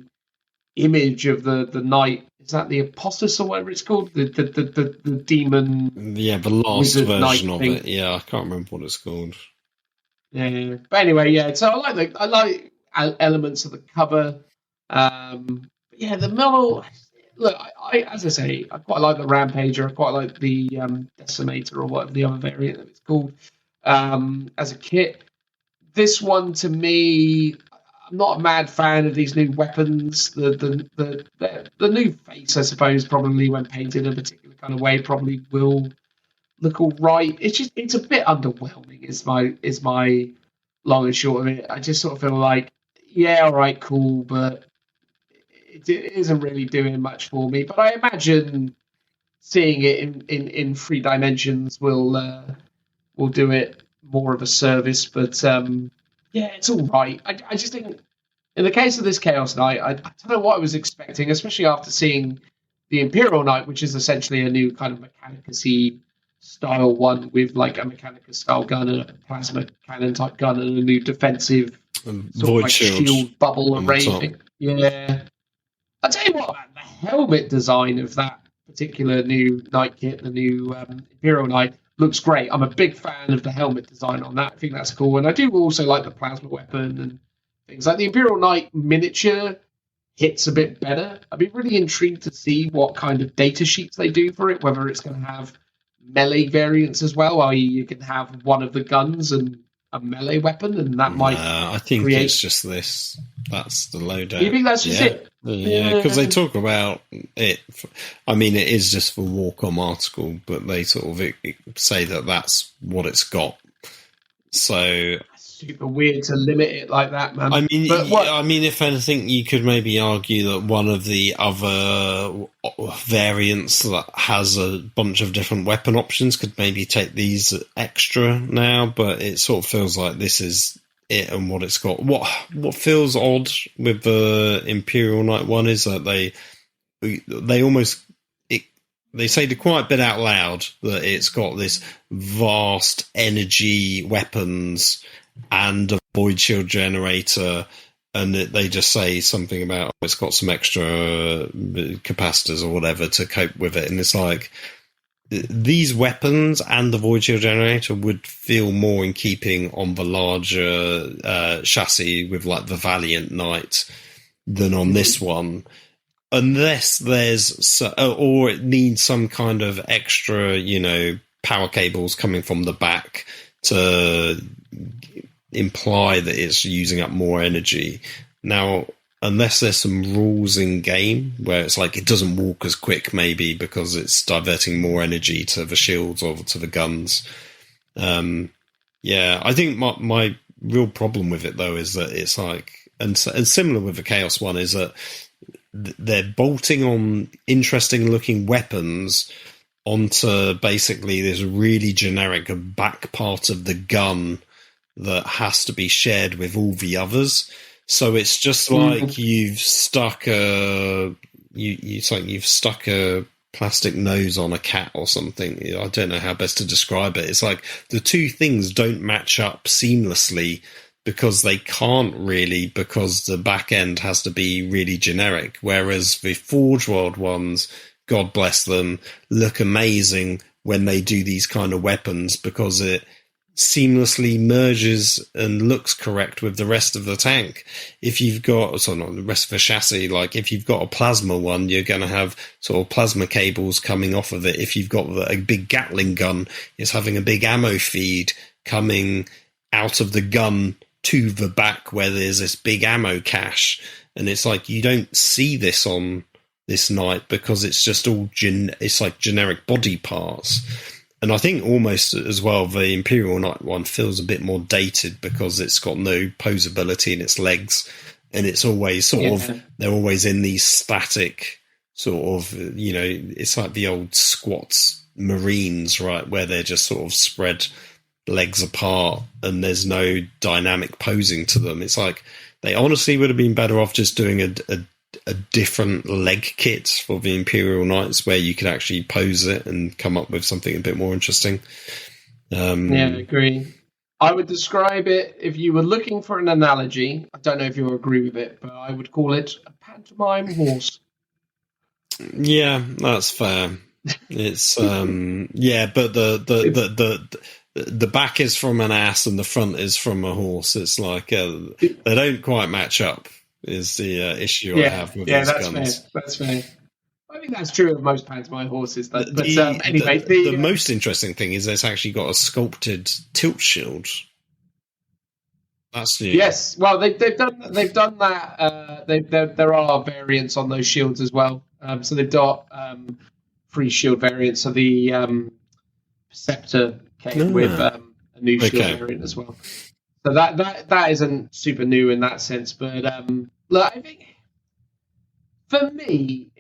image of the knight. Is that the Apostus or whatever it's called? The demon. Yeah, the last version of thing. it. Yeah, I can't remember what it's called. Yeah, but anyway, yeah. So I like elements of the cover. The model. Look, as I say, I quite like the Rampager. I quite like the Decimator or whatever the other variant that it's called as a kit. This one, to me, I'm not a mad fan of these new weapons. The new face, I suppose, probably when painted in a particular kind of way, probably will look all right. It's a bit underwhelming. Is my long and short of it. I just sort of feel like, yeah, all right, cool, but it isn't really doing much for me. But I imagine seeing it in 3 dimensions will do it more of a service. But it's all right. I just think, in the case of this Chaos Knight, I don't know what I was expecting, especially after seeing the Imperial Knight, which is essentially a new kind of Mechanicus-y style one with like a Mechanicus style gun and a plasma cannon type gun and a new defensive void shield bubble array. Yeah. I'll tell you what, man, the helmet design of that particular new Knight kit, the new Imperial Knight, looks great. I'm a big fan of the helmet design on that. I think that's cool. And I do also like the plasma weapon and things. Like the Imperial Knight miniature hits a bit better. I'd be really intrigued to see what kind of data sheets they do for it, whether it's going to have melee variants as well, i.e. you can have one of the guns and a melee weapon, and that might I think it's just this. That's the loadout. You think that's just it? Yeah, because they talk about it. I mean, it is just the Warcom article, but they sort of say that that's what it's got. So super weird to limit it like that, man. I mean, if anything, you could maybe argue that one of the other variants that has a bunch of different weapon options could maybe take these extra now, but it sort of feels like this is it and what it's got. What feels odd with the Imperial Knight one is that they almost they say quite a bit out loud that it's got this vast energy weapons and a void shield generator, and they just say something about it's got some extra capacitors or whatever to cope with it. And it's like, these weapons and the void shield generator would feel more in keeping on the larger chassis with like the Valiant Knight than on this one. Unless there's, or it needs some kind of extra, power cables coming from the back to imply that it's using up more energy. Now, unless there's some rules in game where it's like it doesn't walk as quick, maybe because it's diverting more energy to the shields or to the guns. I think my real problem with it though is that it's like, and similar with the Chaos one, is that they're bolting on interesting looking weapons onto basically this really generic back part of the gun that has to be shared with all the others. So it's just like you've stuck a plastic nose on a cat or something. I don't know how best to describe it. It's like the two things don't match up seamlessly because they can't really, because the back end has to be really generic. Whereas the Forge World ones, God bless them, look amazing when they do these kind of weapons because seamlessly merges and looks correct with the rest of the tank. If you've got, so not the rest of the chassis, like if you've got a plasma one, you're going to have sort of plasma cables coming off of it. If you've got a big Gatling gun, it's having a big ammo feed coming out of the gun to the back where there's this big ammo cache. And it's like, you don't see this on this Knight because it's just all it's like generic body parts. And I think almost as well, the Imperial Knight one feels a bit more dated because it's got no posability in its legs. And it's always sort of, they're always in these static sort of, you know, it's like the old squats Marines, right? Where they're just sort of spread legs apart and there's no dynamic posing to them. It's like, they honestly would have been better off just doing a different leg kit for the Imperial Knights where you could actually pose it and come up with something a bit more interesting. Yeah, I agree. I would describe it, if you were looking for an analogy, I don't know if you'll agree with it, but I would call it a pantomime horse. Yeah, that's fair. It's yeah, but the back is from an ass and the front is from a horse. It's like they don't quite match up. Is the issue I have with these guns. Fair. That's fair. I think that's true of most pantomime horses. But anyway, the most interesting thing is it's actually got a sculpted tilt shield. That's new. Yes. Well, they've done that. There are variants on those shields as well. So they've got free shield variants. So the Scepter came with a new shield variant as well. So that isn't super new in that sense, but look, I think for me,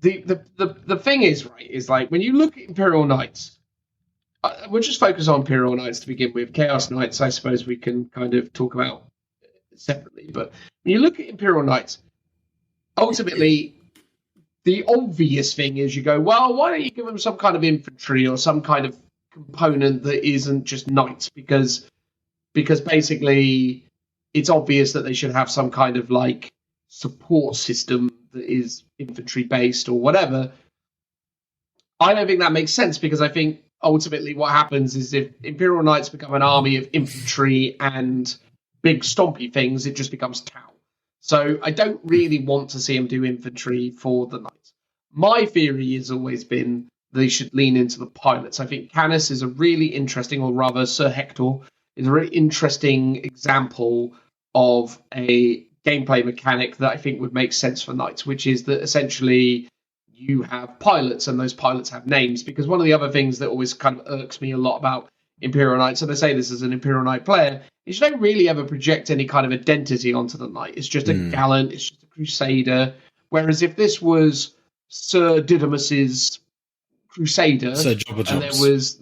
the thing is like when you look at Imperial Knights, we'll just focus on Imperial Knights to begin with. Chaos Knights, I suppose we can kind of talk about separately, but when you look at Imperial Knights, ultimately the obvious thing is you go, well, why don't you give them some kind of infantry or some kind of component that isn't just knights, because basically it's obvious that they should have some kind of like support system that is infantry based or whatever. I don't think that makes sense, because I think ultimately what happens is if Imperial Knights become an army of infantry and big stompy things, it just becomes Tau. So I don't really want to see them do infantry for the knights. My theory has always been they should lean into the pilots. I think Canis is a really interesting, or rather Sir Hector is a really interesting example of a gameplay mechanic that I think would make sense for Knights, which is that essentially you have pilots and those pilots have names. Because one of the other things that always kind of irks me a lot about Imperial Knights, and I say this as an Imperial Knight player, is you don't really ever project any kind of identity onto the Knight. It's just a gallant, it's just a crusader. Whereas if this was Sir Didymus's Crusader, and there was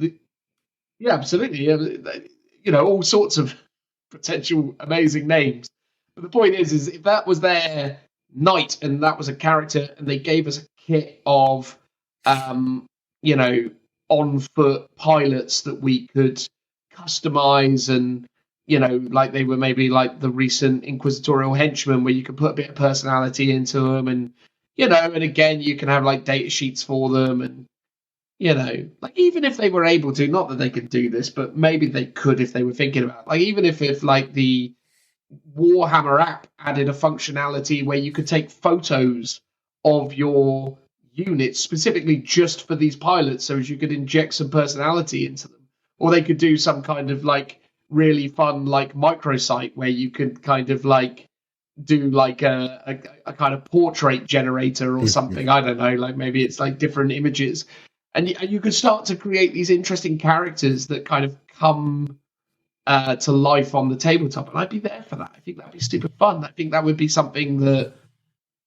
absolutely, all sorts of potential amazing names. But the point is if that was their knight and that was a character, and they gave us a kit of, on foot pilots that we could customize, and like they were maybe like the recent Inquisitorial henchmen where you could put a bit of personality into them, and and again you can have like data sheets for them, and like even if they were able to, not that they could do this, but maybe they could if they were thinking about it. Like even if like the Warhammer app added a functionality where you could take photos of your units specifically just for these pilots, so as you could inject some personality into them, or they could do some kind of like really fun like microsite where you could kind of like do like a kind of portrait generator or something. I don't know, like maybe it's like different images. And you could start to create these interesting characters that kind of come to life on the tabletop. And I'd be there for that. I think that'd be super fun. I think that would be something that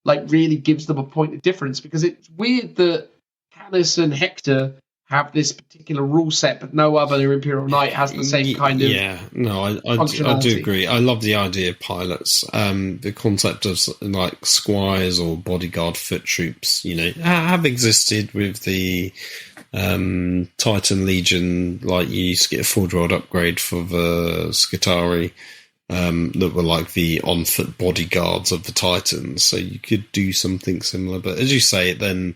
like really gives them a point of difference, because it's weird that Canis and Hector have this particular rule set, but no other Imperial Knight has the same kind of I do agree. I love the idea of pilots. The concept of like squires or bodyguard foot troops, have existed with the Titan Legion. Like you used to get a 4-year-old upgrade for the Skitarii that were like the on-foot bodyguards of the Titans. So you could do something similar. But as you say, then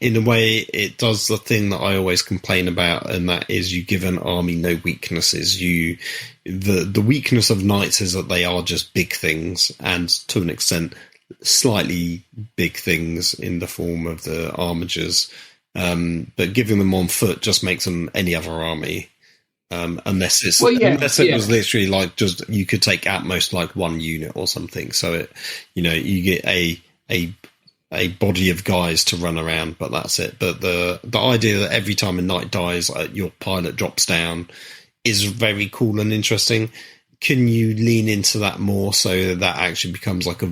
in a way, it does the thing that I always complain about, and that is you give an army no weaknesses. The weakness of knights is that they are just big things, and to an extent, slightly big things in the form of the armigers. But giving them on foot just makes them any other army. Unless it was literally like just you could take at most like one unit or something. So you get a body of guys to run around, but that's it. But the idea that every time a knight dies, your pilot drops down is very cool and interesting. Can you lean into that more so that actually becomes like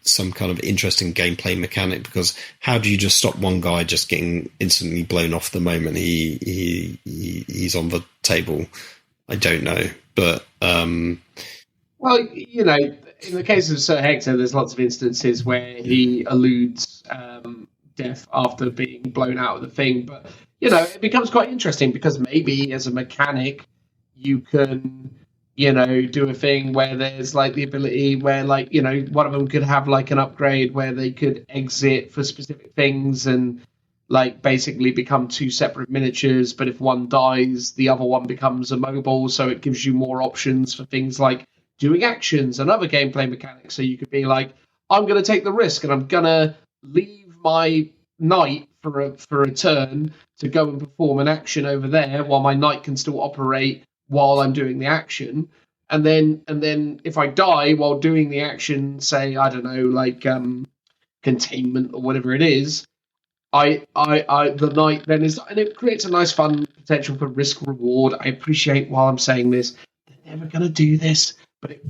some kind of interesting gameplay mechanic? Because how do you just stop one guy just getting instantly blown off the moment he's on the table? I don't know, but well, in the case of Sir Hector, there's lots of instances where he eludes death after being blown out of the thing. But it becomes quite interesting because maybe as a mechanic you can do a thing where there's like the ability where one of them could have like an upgrade where they could exit for specific things and like basically become two separate miniatures. But if one dies, the other one becomes immobile. So it gives you more options for things like doing actions and other gameplay mechanics. So you could be like, I'm going to take the risk and I'm going to leave my knight for a turn to go and perform an action over there while my knight can still operate while I'm doing the action. And then if I die while doing the action, say, I don't know, like containment or whatever it is, the knight then is, and it creates a nice fun potential for risk reward. I appreciate while I'm saying this, they're never going to do this, but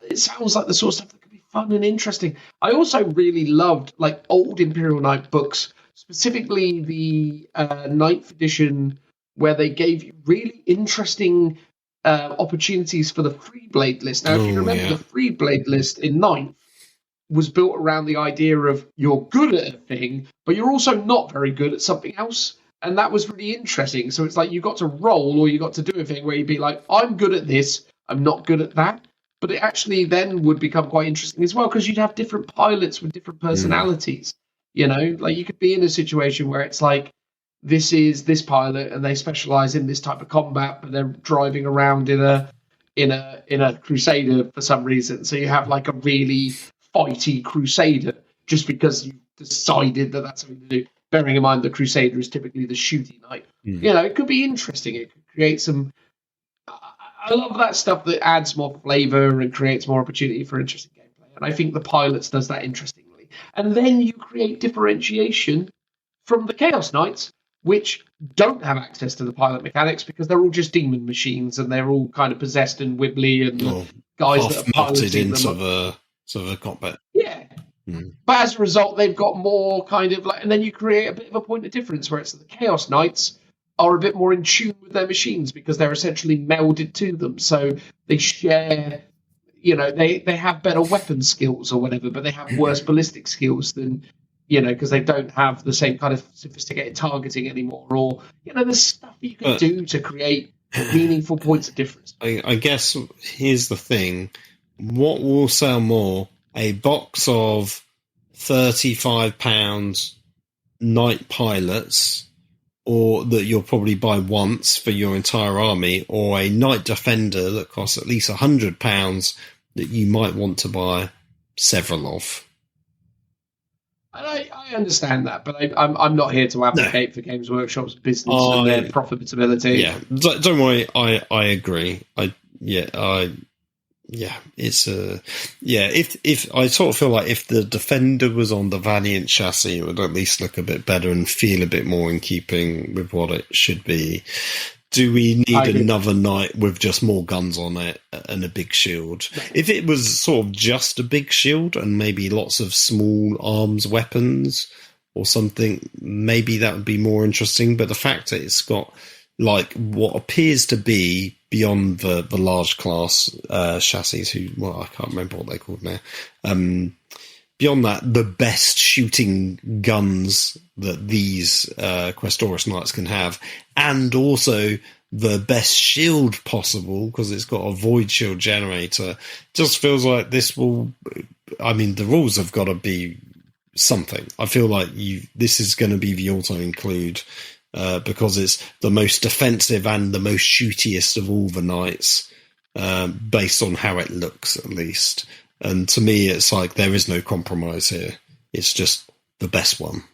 it sounds like the sort of stuff that could be fun and interesting. I also really loved like old Imperial Knight books, specifically the 9th edition, where they gave you really interesting opportunities for the free blade list. Now, if you remember, the free blade list in 9th was built around the idea of you're good at a thing, but you're also not very good at something else. And that was really interesting. So it's like you got to roll or you got to do a thing where you'd be like, I'm good at this, I'm not good at that. But it actually then would become quite interesting as well, because you'd have different pilots with different personalities. Like you could be in a situation where it's like, this is this pilot and they specialize in this type of combat, but they're driving around in a crusader for some reason. So you have like a really fighty crusader just because you decided that that's something to do. Bearing in mind the crusader is typically the shooty knight. It could be interesting. It could create some. I love that stuff that adds more flavor and creates more opportunity for interesting gameplay. And I think the pilots does that interestingly. And then you create differentiation from the Chaos Knights, which don't have access to the pilot mechanics because they're all just demon machines and they're all kind of possessed and wibbly and guys that are piloting into them. the cockpit. Yeah. But as a result, they've got more kind of like, and then you create a bit of a point of difference where it's the Chaos Knights are a bit more in tune with their machines because they're essentially melded to them. So they share, they have better weapon skills or whatever, but they have worse ballistic skills than, because they don't have the same kind of sophisticated targeting anymore. Or, there's stuff you can do to create meaningful points of difference. I guess here's the thing. What will sell more? A box of £35 night pilots, or that you'll probably buy once for your entire army, or a night defender that costs at least £100 that you might want to buy several of. I understand that, but I'm not here to advocate for Games Workshop's business and their profitability. Yeah, don't worry. I agree. It's if I sort of feel like if the Defender was on the Valiant chassis, it would at least look a bit better and feel a bit more in keeping with what it should be. Do we need another knight with just more guns on it and a big shield? If it was sort of just a big shield and maybe lots of small arms weapons or something, maybe that would be more interesting. But the fact that it's got like what appears to be beyond the large class chassis, I can't remember what they're called now. Beyond that, the best shooting guns that these Questoris Knights can have, and also the best shield possible because it's got a void shield generator. Just feels like this will. I mean, the rules have got to be something. I feel like this is going to be the auto-include because it's the most defensive and the most shootiest of all the knights, based on how it looks, at least. And to me, it's like there is no compromise here. It's just the best one.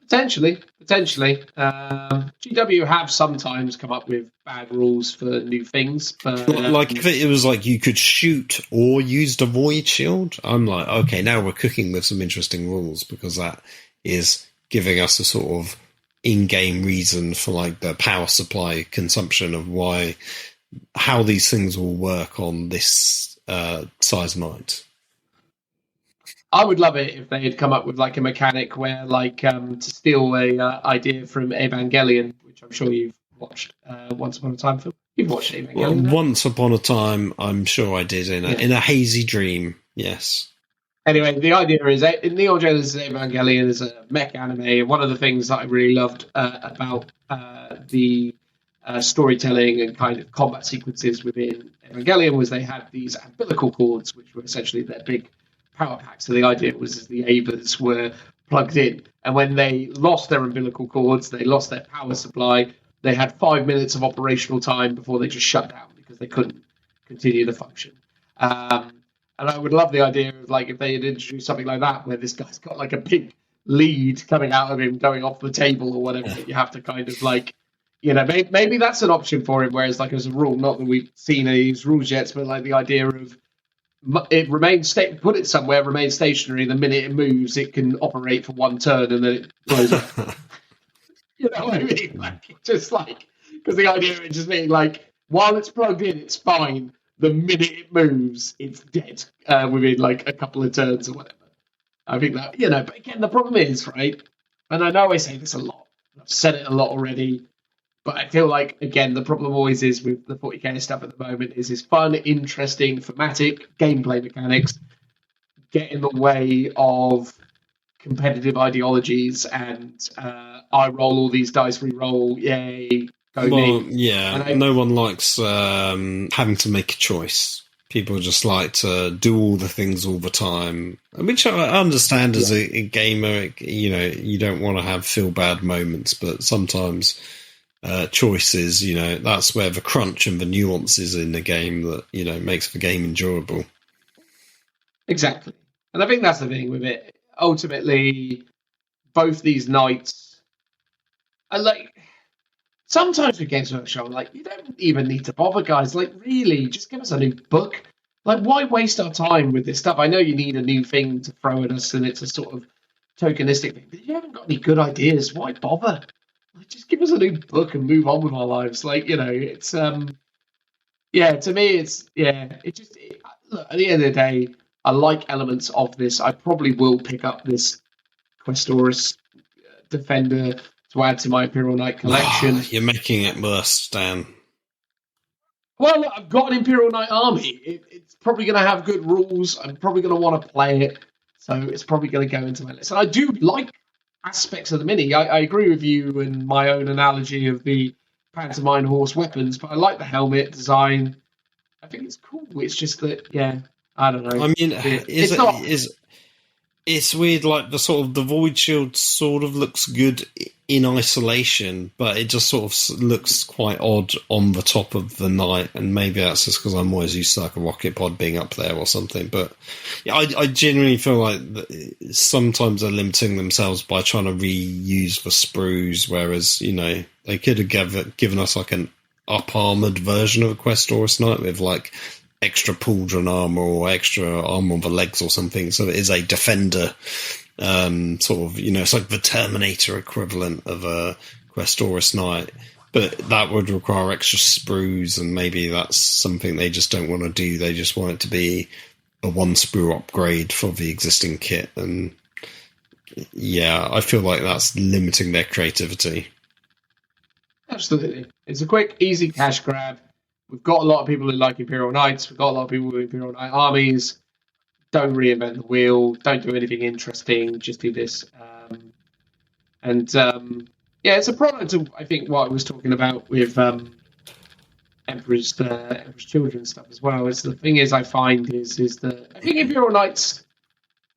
Potentially. GW have sometimes come up with bad rules for new things. But, like if it was like you could shoot or use the void shield, I'm like, okay, now we're cooking with some interesting rules, because that is giving us a sort of in-game reason for like the power supply consumption of how these things will work on this size knight. I would love it if they had come up with like a mechanic where, like, to steal a idea from Evangelion, which I'm sure you've watched once upon a time. Phil, you've watched Evangelion. Well, once upon a time, I'm sure I did in a hazy dream. Yes. Anyway, the idea is Neon Genesis Evangelion is a mech anime, and one of the things that I really loved about the storytelling and kind of combat sequences within Evangelion was they had these umbilical cords, which were essentially their big power pack. So the idea was the Avers were plugged in, and when they lost their umbilical cords, they lost their power supply. They had 5 minutes of operational time before they just shut down because they couldn't continue the function. And I would love the idea of, like, if they had introduced something like that, where this guy's got like a big lead coming out of him, going off the table or whatever. That you have to kind of like, maybe that's an option for him. Whereas, like, as a rule, not that we've seen any of these rules yet, but like the idea of it remains put it somewhere, remains stationary. The minute it moves, it can operate for one turn, and then it blows up. You know what I mean? Like, just like, because the idea of it just being like, while it's plugged in, it's fine. The minute it moves, it's dead within like a couple of turns or whatever. I think that, but again, the problem is, right? And I know I say this a lot. I've said it a lot already. But I feel like, again, the problem always is with the 40k stuff at the moment is fun, interesting, thematic, gameplay mechanics get in the way of competitive ideologies and I roll all these dice, re-roll, yay, go me. Yeah, no one likes having to make a choice. People just like to do all the things all the time, which I understand as a gamer. You don't want to have feel bad moments, but sometimes choices, that's where the crunch and the nuances in the game that makes the game enjoyable. Exactly, and I think that's the thing with it. Ultimately, both these knights are like, sometimes with Games Workshop, like, you don't even need to bother, guys. Like, really, just give us a new book. Like, why waste our time with this stuff? I know you need a new thing to throw at us, and it's a sort of tokenistic thing, but you haven't got any good ideas. Why bother? Like, just give us a new book and move on with our lives. Like, it's to me, look, at the end of the day, I like elements of this. I probably will pick up this Questoris Defender to add to my Imperial Knight collection. You're making it worse, Dan. Well, look, I've got an Imperial Knight army. It's probably going to have good rules. I'm probably going to want to play it. So it's probably going to go into my list. And I do like aspects of the mini. I agree with you in my own analogy of the pantomime horse weapons, but I like the helmet design. I think it's cool. It's just that, I don't know. I mean, it's weird, like the sort of the void shield sort of looks good in isolation, but it just sort of looks quite odd on the top of the knight, and maybe that's just because I'm always used to like a rocket pod being up there or something. But yeah, I genuinely feel like sometimes they're limiting themselves by trying to reuse the sprues, whereas they could have given us like an up armored version of a Questoris Knight with like extra pauldron armor or extra armor on the legs or something, so it is a defender, sort of, it's like the Terminator equivalent of a Questoris Knight, but that would require extra sprues, and maybe that's something they just don't want to do. They just want it to be a one sprue upgrade for the existing kit, and I feel like that's limiting their creativity. Absolutely. It's a quick, easy cash grab. We've got a lot of people who like Imperial Knights. We've got a lot of people with Imperial Knight armies. Don't reinvent the wheel. Don't do anything interesting. Just do this. It's a product of, I think, what I was talking about with Emperor's Children stuff as well. Is the thing is, I find is that I think Imperial Knights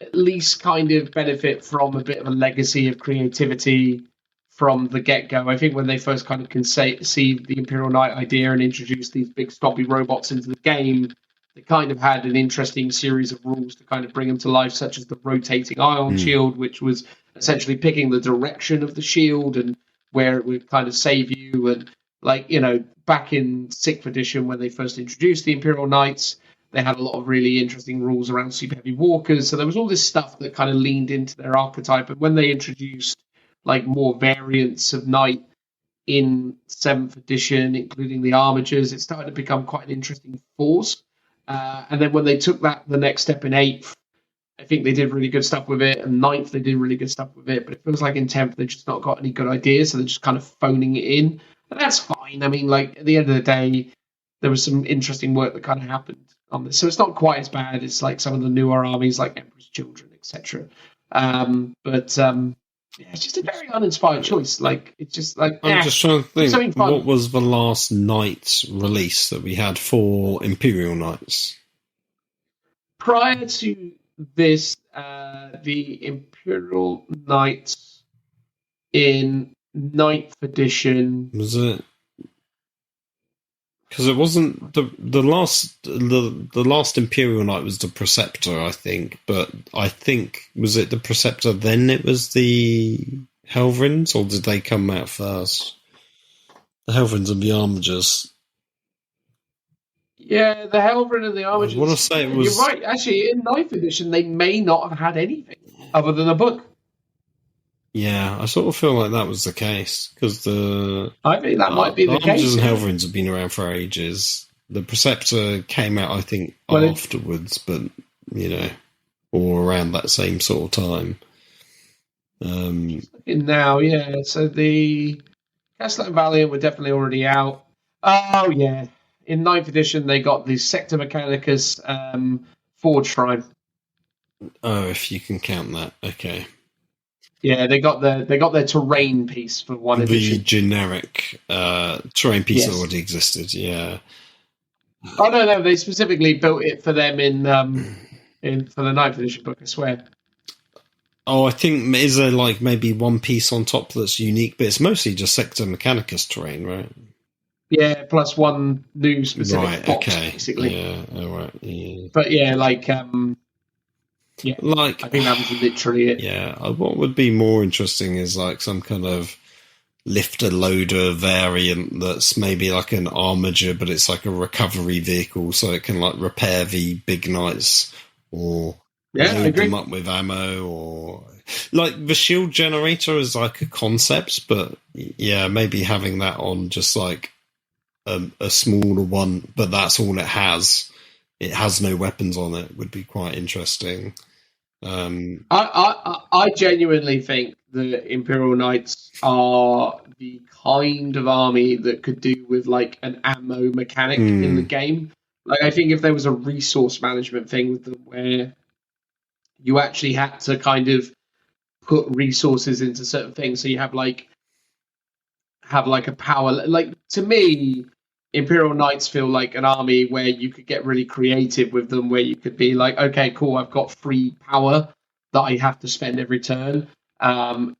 at least kind of benefit from a bit of a legacy of creativity from the get-go. I think when they first kind of conceived the Imperial Knight idea and introduced these big stompy robots into the game, they kind of had an interesting series of rules to kind of bring them to life, such as the rotating ion shield, which was essentially picking the direction of the shield and where it would kind of save you. And like, you know, back in 6th edition, when they first introduced the Imperial Knights, they had a lot of really interesting rules around super heavy walkers. So there was all this stuff that kind of leaned into their archetype. And when they introduced like more variants of Knight in 7th edition, including the armatures, it started to become quite an interesting force. And then when they took that the next step in 8th, I think they did really good stuff with it. And 9th, they did really good stuff with it. But it feels like in 10th, they've just not got any good ideas. So they're just kind of phoning it in. And that's fine. I mean, like, at the end of the day, there was some interesting work that kind of happened on this. So it's not quite as bad as, like, some of the newer armies, like Emperor's Children, etc. Yeah, it's just a very uninspired choice. Like, it's just like... I'm just trying to think, what was the last Knights release that we had for Imperial Knights? Prior to this, the Imperial Knights in 9th edition... Was it? Because it wasn't the last Imperial Knight was the Preceptor, I think. But I think, was it the Preceptor then it was the Helverins, or did they come out first? The Helverins and the Armigers. Yeah, the Helverin and the Armigers. I want to say it was... You're right. Actually, in 9th edition, they may not have had anything other than a book. Yeah, I sort of feel like that was the case, because I think that might be the case. Armigers and Helverins have been around for ages. The Preceptor came out, I think, afterwards, but, you know, or around that same sort of time. Now, yeah, so the Castellan and Valiant were definitely already out. Oh, yeah. In 9th edition, they got the Sector Mechanicus Forge Shrine. Oh, if you can count that, okay. Yeah, they got their terrain piece for one edition. The generic terrain piece that already existed, yeah. Oh no, they specifically built it for them in for the 9th edition book, I swear. Oh, I think is there like maybe one piece on top that's unique, but it's mostly just Sector Mechanicus terrain, right? Yeah, plus one new specific box, basically. Yeah, all right. Yeah. But yeah, like yeah, like I think that was literally it. Yeah, what would be more interesting is like some kind of lifter loader variant that's maybe like an armature, but it's like a recovery vehicle, so it can like repair the big knights or load them up with ammo, or like the shield generator is like a concept, but yeah, maybe having that on just like a smaller one, but that's all it has. It has no weapons on it. Would be quite interesting. I genuinely think the Imperial Knights are the kind of army that could do with like an ammo mechanic in the game. Like, I think if there was a resource management thing with them where you actually had to kind of put resources into certain things, so you have like a power. Like, to me, Imperial Knights feel like an army where you could get really creative with them, where you could be like, okay, cool, I've got free power that I have to spend every turn.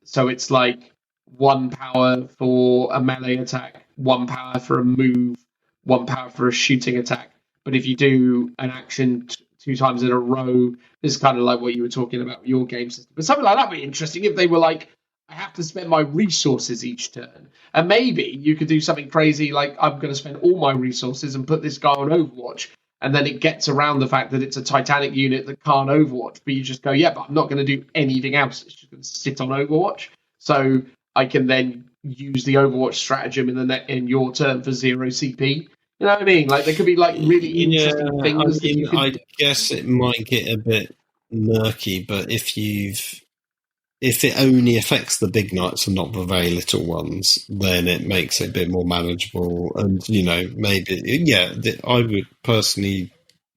So it's like 1 power for a melee attack, 1 power for a move, 1 power for a shooting attack. But if you do an action 2 times in a row, this is kind of like what you were talking about with your game system. But something like that would be interesting if they were like, I have to spend my resources each turn. And maybe you could do something crazy like, I'm going to spend all my resources and put this guy on Overwatch. And then it gets around the fact that it's a Titanic unit that can't Overwatch. But you just go, yeah, but I'm not going to do anything else. It's just going to sit on Overwatch. So I can then use the Overwatch stratagem in your turn for 0 CP. You know what I mean? Like, there could be like really interesting things. I guess it might get a bit murky, but if it only affects the big knights and not the very little ones, then it makes it a bit more manageable. And, you know, maybe, I would personally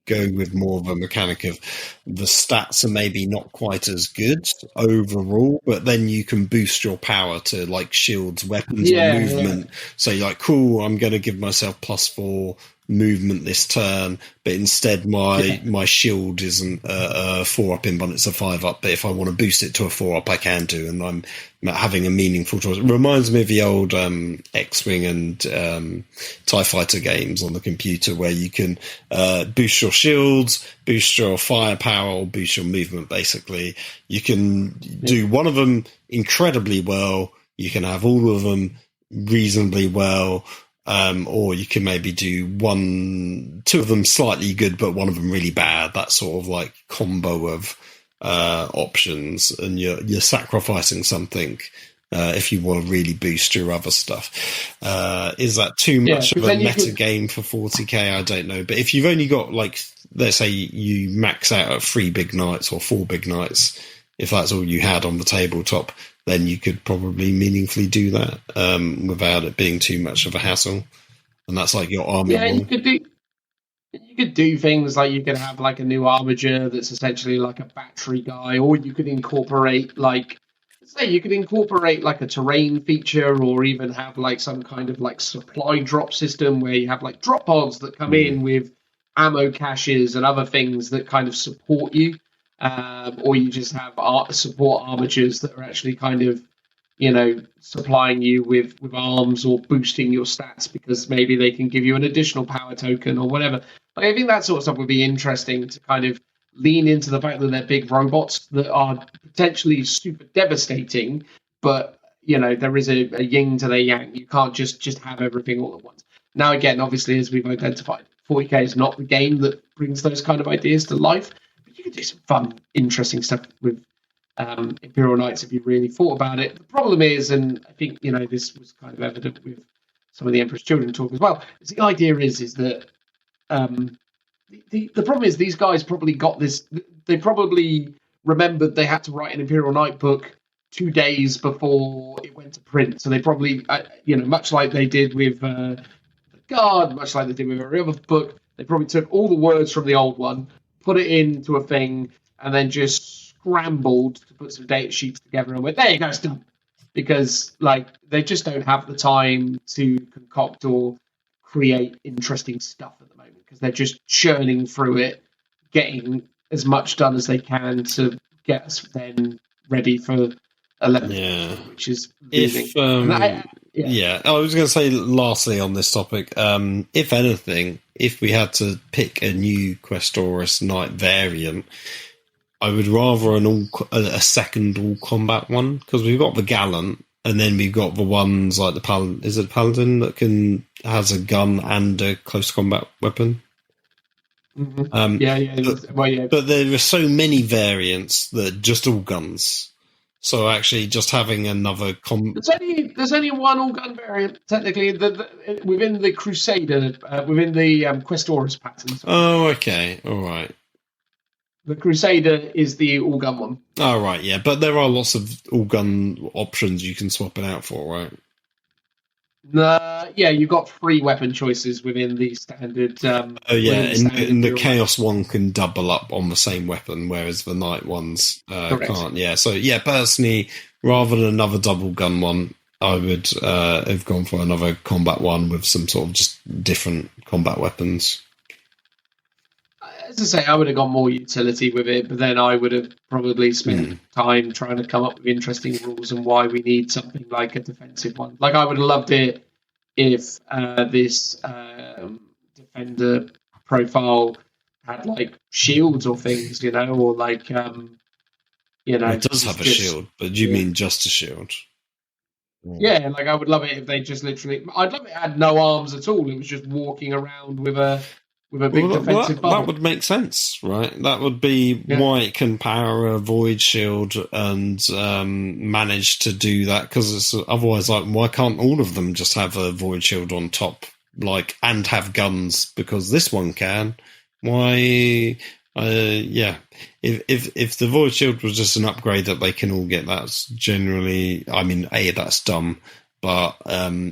go with more of a mechanic of the stats are maybe not quite as good overall, but then you can boost your power to like shields, weapons, or movement. So you're like, cool, I'm going to give myself +4 movement this turn, but instead my shield isn't a 4-up inbun, it's a 5-up. But if I want to boost it to a 4-up, I can do, and I'm having a meaningful choice. It reminds me of the old X-Wing and TIE Fighter games on the computer, where you can boost your shields, boost your firepower, or boost your movement. Basically, you can do one of them incredibly well, you can have all of them reasonably well, or you can maybe do two of them slightly good, but one of them really bad. That sort of like combo of options, and you're sacrificing something if you want to really boost your other stuff. Is that too much of a meta game for 40k? I don't know. But if you've only got, like, let's say you max out at 3 big knights or 4 big knights, if that's all you had on the tabletop, then you could probably meaningfully do that without it being too much of a hassle. And that's like your army. Yeah, you could do things like you could have like a new armature that's essentially like a battery guy, or you could incorporate like a terrain feature, or even have like some kind of like supply drop system where you have like drop pods that come in with ammo caches and other things that kind of support you. Or you just have support armatures that are actually kind of, supplying you with arms or boosting your stats because maybe they can give you an additional power token or whatever. Like, I think that sort of stuff would be interesting to kind of lean into the fact that they're big robots that are potentially super devastating, but, there is a yin to their yang. You can't just have everything all at once. Now, again, obviously, as we've identified, 40k is not the game that brings those kind of ideas to life. You could do some fun, interesting stuff with Imperial Knights if you really thought about it. The problem is, and I think this was kind of evident with some of the Emperor's Children talk as well, is the idea is that the problem is these guys probably got this. They probably remembered they had to write an Imperial Knight book 2 days before it went to print. So they probably, much like they did with the Guard, much like they did with every other book, they probably took all the words from the old one, put it into a thing, and then just scrambled to put some data sheets together and went, there you go, it's done. Because, they just don't have the time to concoct or create interesting stuff at the moment, because they're just churning through it, getting as much done as they can to get us then ready for 11, which is I was going to say, lastly on this topic, if anything, if we had to pick a new Questoris Knight variant, I would rather a second all-combat one, because we've got the Gallant, and then we've got the ones like the Paladin. Is it Paladin that has a gun and a close combat weapon? Mm-hmm. But there are so many variants that are just all guns. So actually, just having another there's only one all-gun variant technically within the Crusader, within the Questoris patterns. Oh, okay, all right. The Crusader is the all-gun one. Oh, right, yeah, but there are lots of all-gun options you can swap it out for, right? You've got 3 weapon choices within the standard. And the Chaos one can double up on the same weapon, whereas the Knight ones can't. Yeah, so personally, rather than another double gun one, I would have gone for another combat one with some sort of just different combat weapons. As I say, I would have got more utility with it, but then I would have probably spent time trying to come up with interesting rules and why we need something like a defensive one. Like, I would have loved it if this defender profile had like shields or things, or like it does have a shield, but do you mean just a shield? Yeah, like, I would love it if they just literally. I'd love it had no arms at all. It was just walking around with a big defensive bubble. That would make sense, right? That would be why it can power a void shield and manage to do that, because it's otherwise, like, why can't all of them just have a void shield on top, and have guns, because this one can? Why? If the void shield was just an upgrade that they can all get, that's generally, that's dumb, but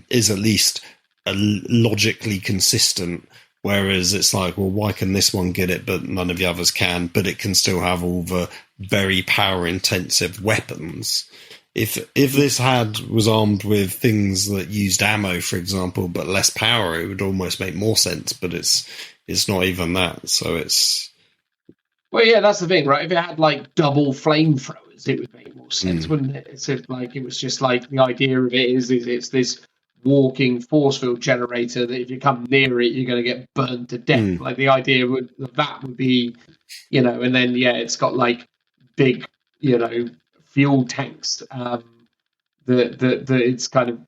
is at least logically consistent. Whereas it's like, well, why can this one get it, but none of the others can, but it can still have all the very power-intensive weapons? if this was armed with things that used ammo, for example, but less power, it would almost make more sense. But it's not even that. So it's. Well, yeah, that's the thing, right? If it had like double flamethrowers, it would make more sense, wouldn't it? It's like it was just like the idea of it is it's this walking force field generator that if you come near it, you're going to get burned to death. Like the idea would be, and then it's got like big, fuel tanks that it's kind of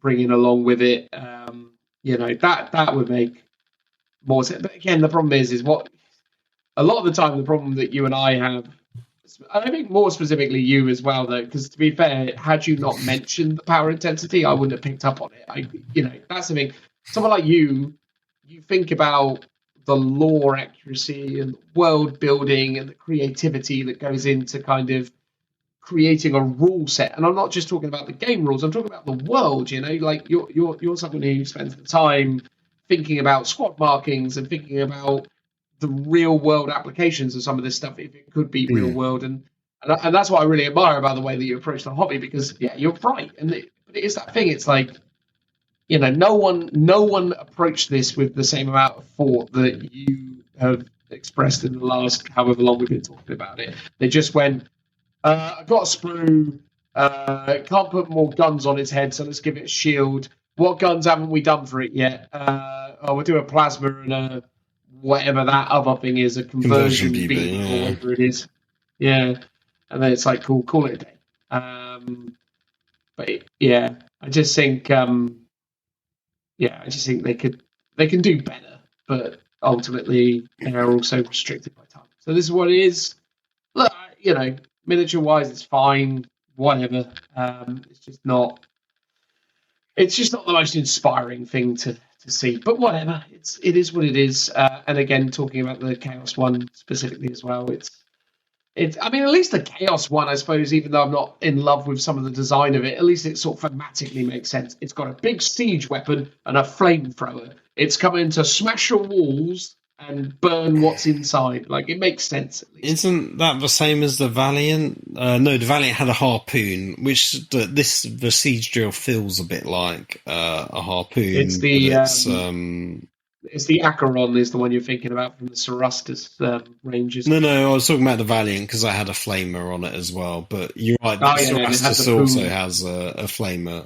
bringing along with it. That would make more sense. But again, the problem is what. A lot of the time, the problem that you and I have, and I think more specifically you as well, though, because to be fair, had you not mentioned the power intensity, I wouldn't have picked up on it. That's the thing. Someone like you think about the lore accuracy and world building and the creativity that goes into kind of creating a rule set. And I'm not just talking about the game rules. I'm talking about the world. Like you're someone who spends the time thinking about squad markings and thinking about the real world applications of some of this stuff, if it could be real world, and that's what I really admire about the way that you approach the hobby, because you're right, and it is that thing. It's like no one approached this with the same amount of thought that you have expressed in the last however long we've been talking about it. They just went, I've got a sprue, can't put more guns on its head, so let's give it a shield. What guns haven't we done for it yet? We'll do a plasma and a whatever that other thing is, a conversion beam or whatever it is. Yeah. And then it's like, cool, call it a day. But I just think they can do better, but ultimately they're also restricted by time. So this is what it is. Look, miniature wise, it's fine, whatever. It's just not the most inspiring thing to see, but whatever. It is what it is. And again, talking about the Chaos one specifically as well, I mean, at least the Chaos one, I suppose, even though I'm not in love with some of the design of it, at least it sort of thematically makes sense. It's got a big siege weapon and a flamethrower. It's coming to smash your walls and burn what's inside. Like, it makes sense, at least. Isn't that the same as the Valiant? No, the Valiant had a harpoon, which the siege drill feels a bit like a harpoon. It's the Acheron is the one you're thinking about from the Cerastus ranges. No, I was talking about the Valiant because I had a flamer on it as well. But you're right, the Cerastus also has a flamer.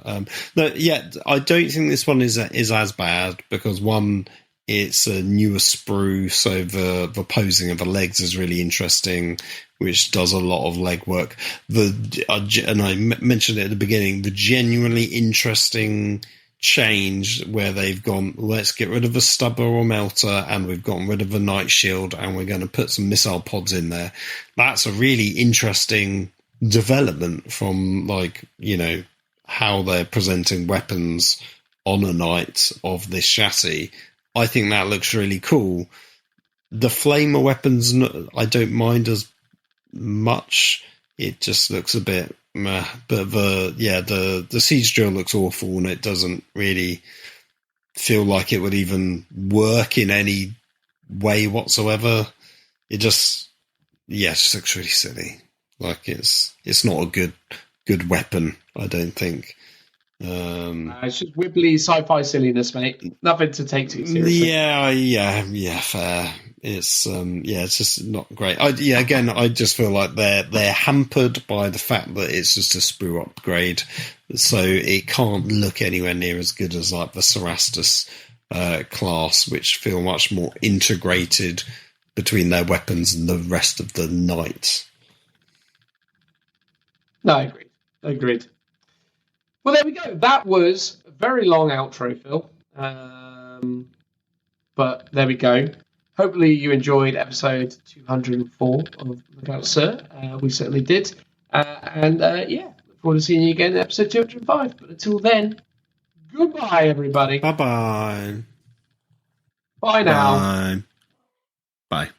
I don't think this one is as bad because one, it's a newer sprue, so the posing of the legs is really interesting, which does a lot of leg work. And I mentioned it at the beginning, the genuinely interesting change where they've gone, let's get rid of the stubber or melter, and we've gotten rid of the night shield, and we're going to put some missile pods in there. That's a really interesting development from, how they're presenting weapons on a knight of this chassis. I think that looks really cool. The flamer weapons, I don't mind as much. It just looks a bit meh. But the siege drill looks awful, and it doesn't really feel like it would even work in any way whatsoever. It just looks really silly. Like it's not a good weapon, I don't think. It's just wibbly sci-fi silliness, mate. Nothing to take too seriously. Yeah, fair. It's it's just not great. I just feel like they're hampered by the fact that it's just a sprue upgrade, so it can't look anywhere near as good as like the Cerastus class, which feel much more integrated between their weapons and the rest of the knights. No, agreed. Well, there we go. That was a very long outro, Phil. But there we go. Hopefully you enjoyed episode 204 of Look Out Sir. We certainly did. Look forward to seeing you again in episode 205. But until then, goodbye, everybody. Bye-bye. Bye now. Bye. Bye.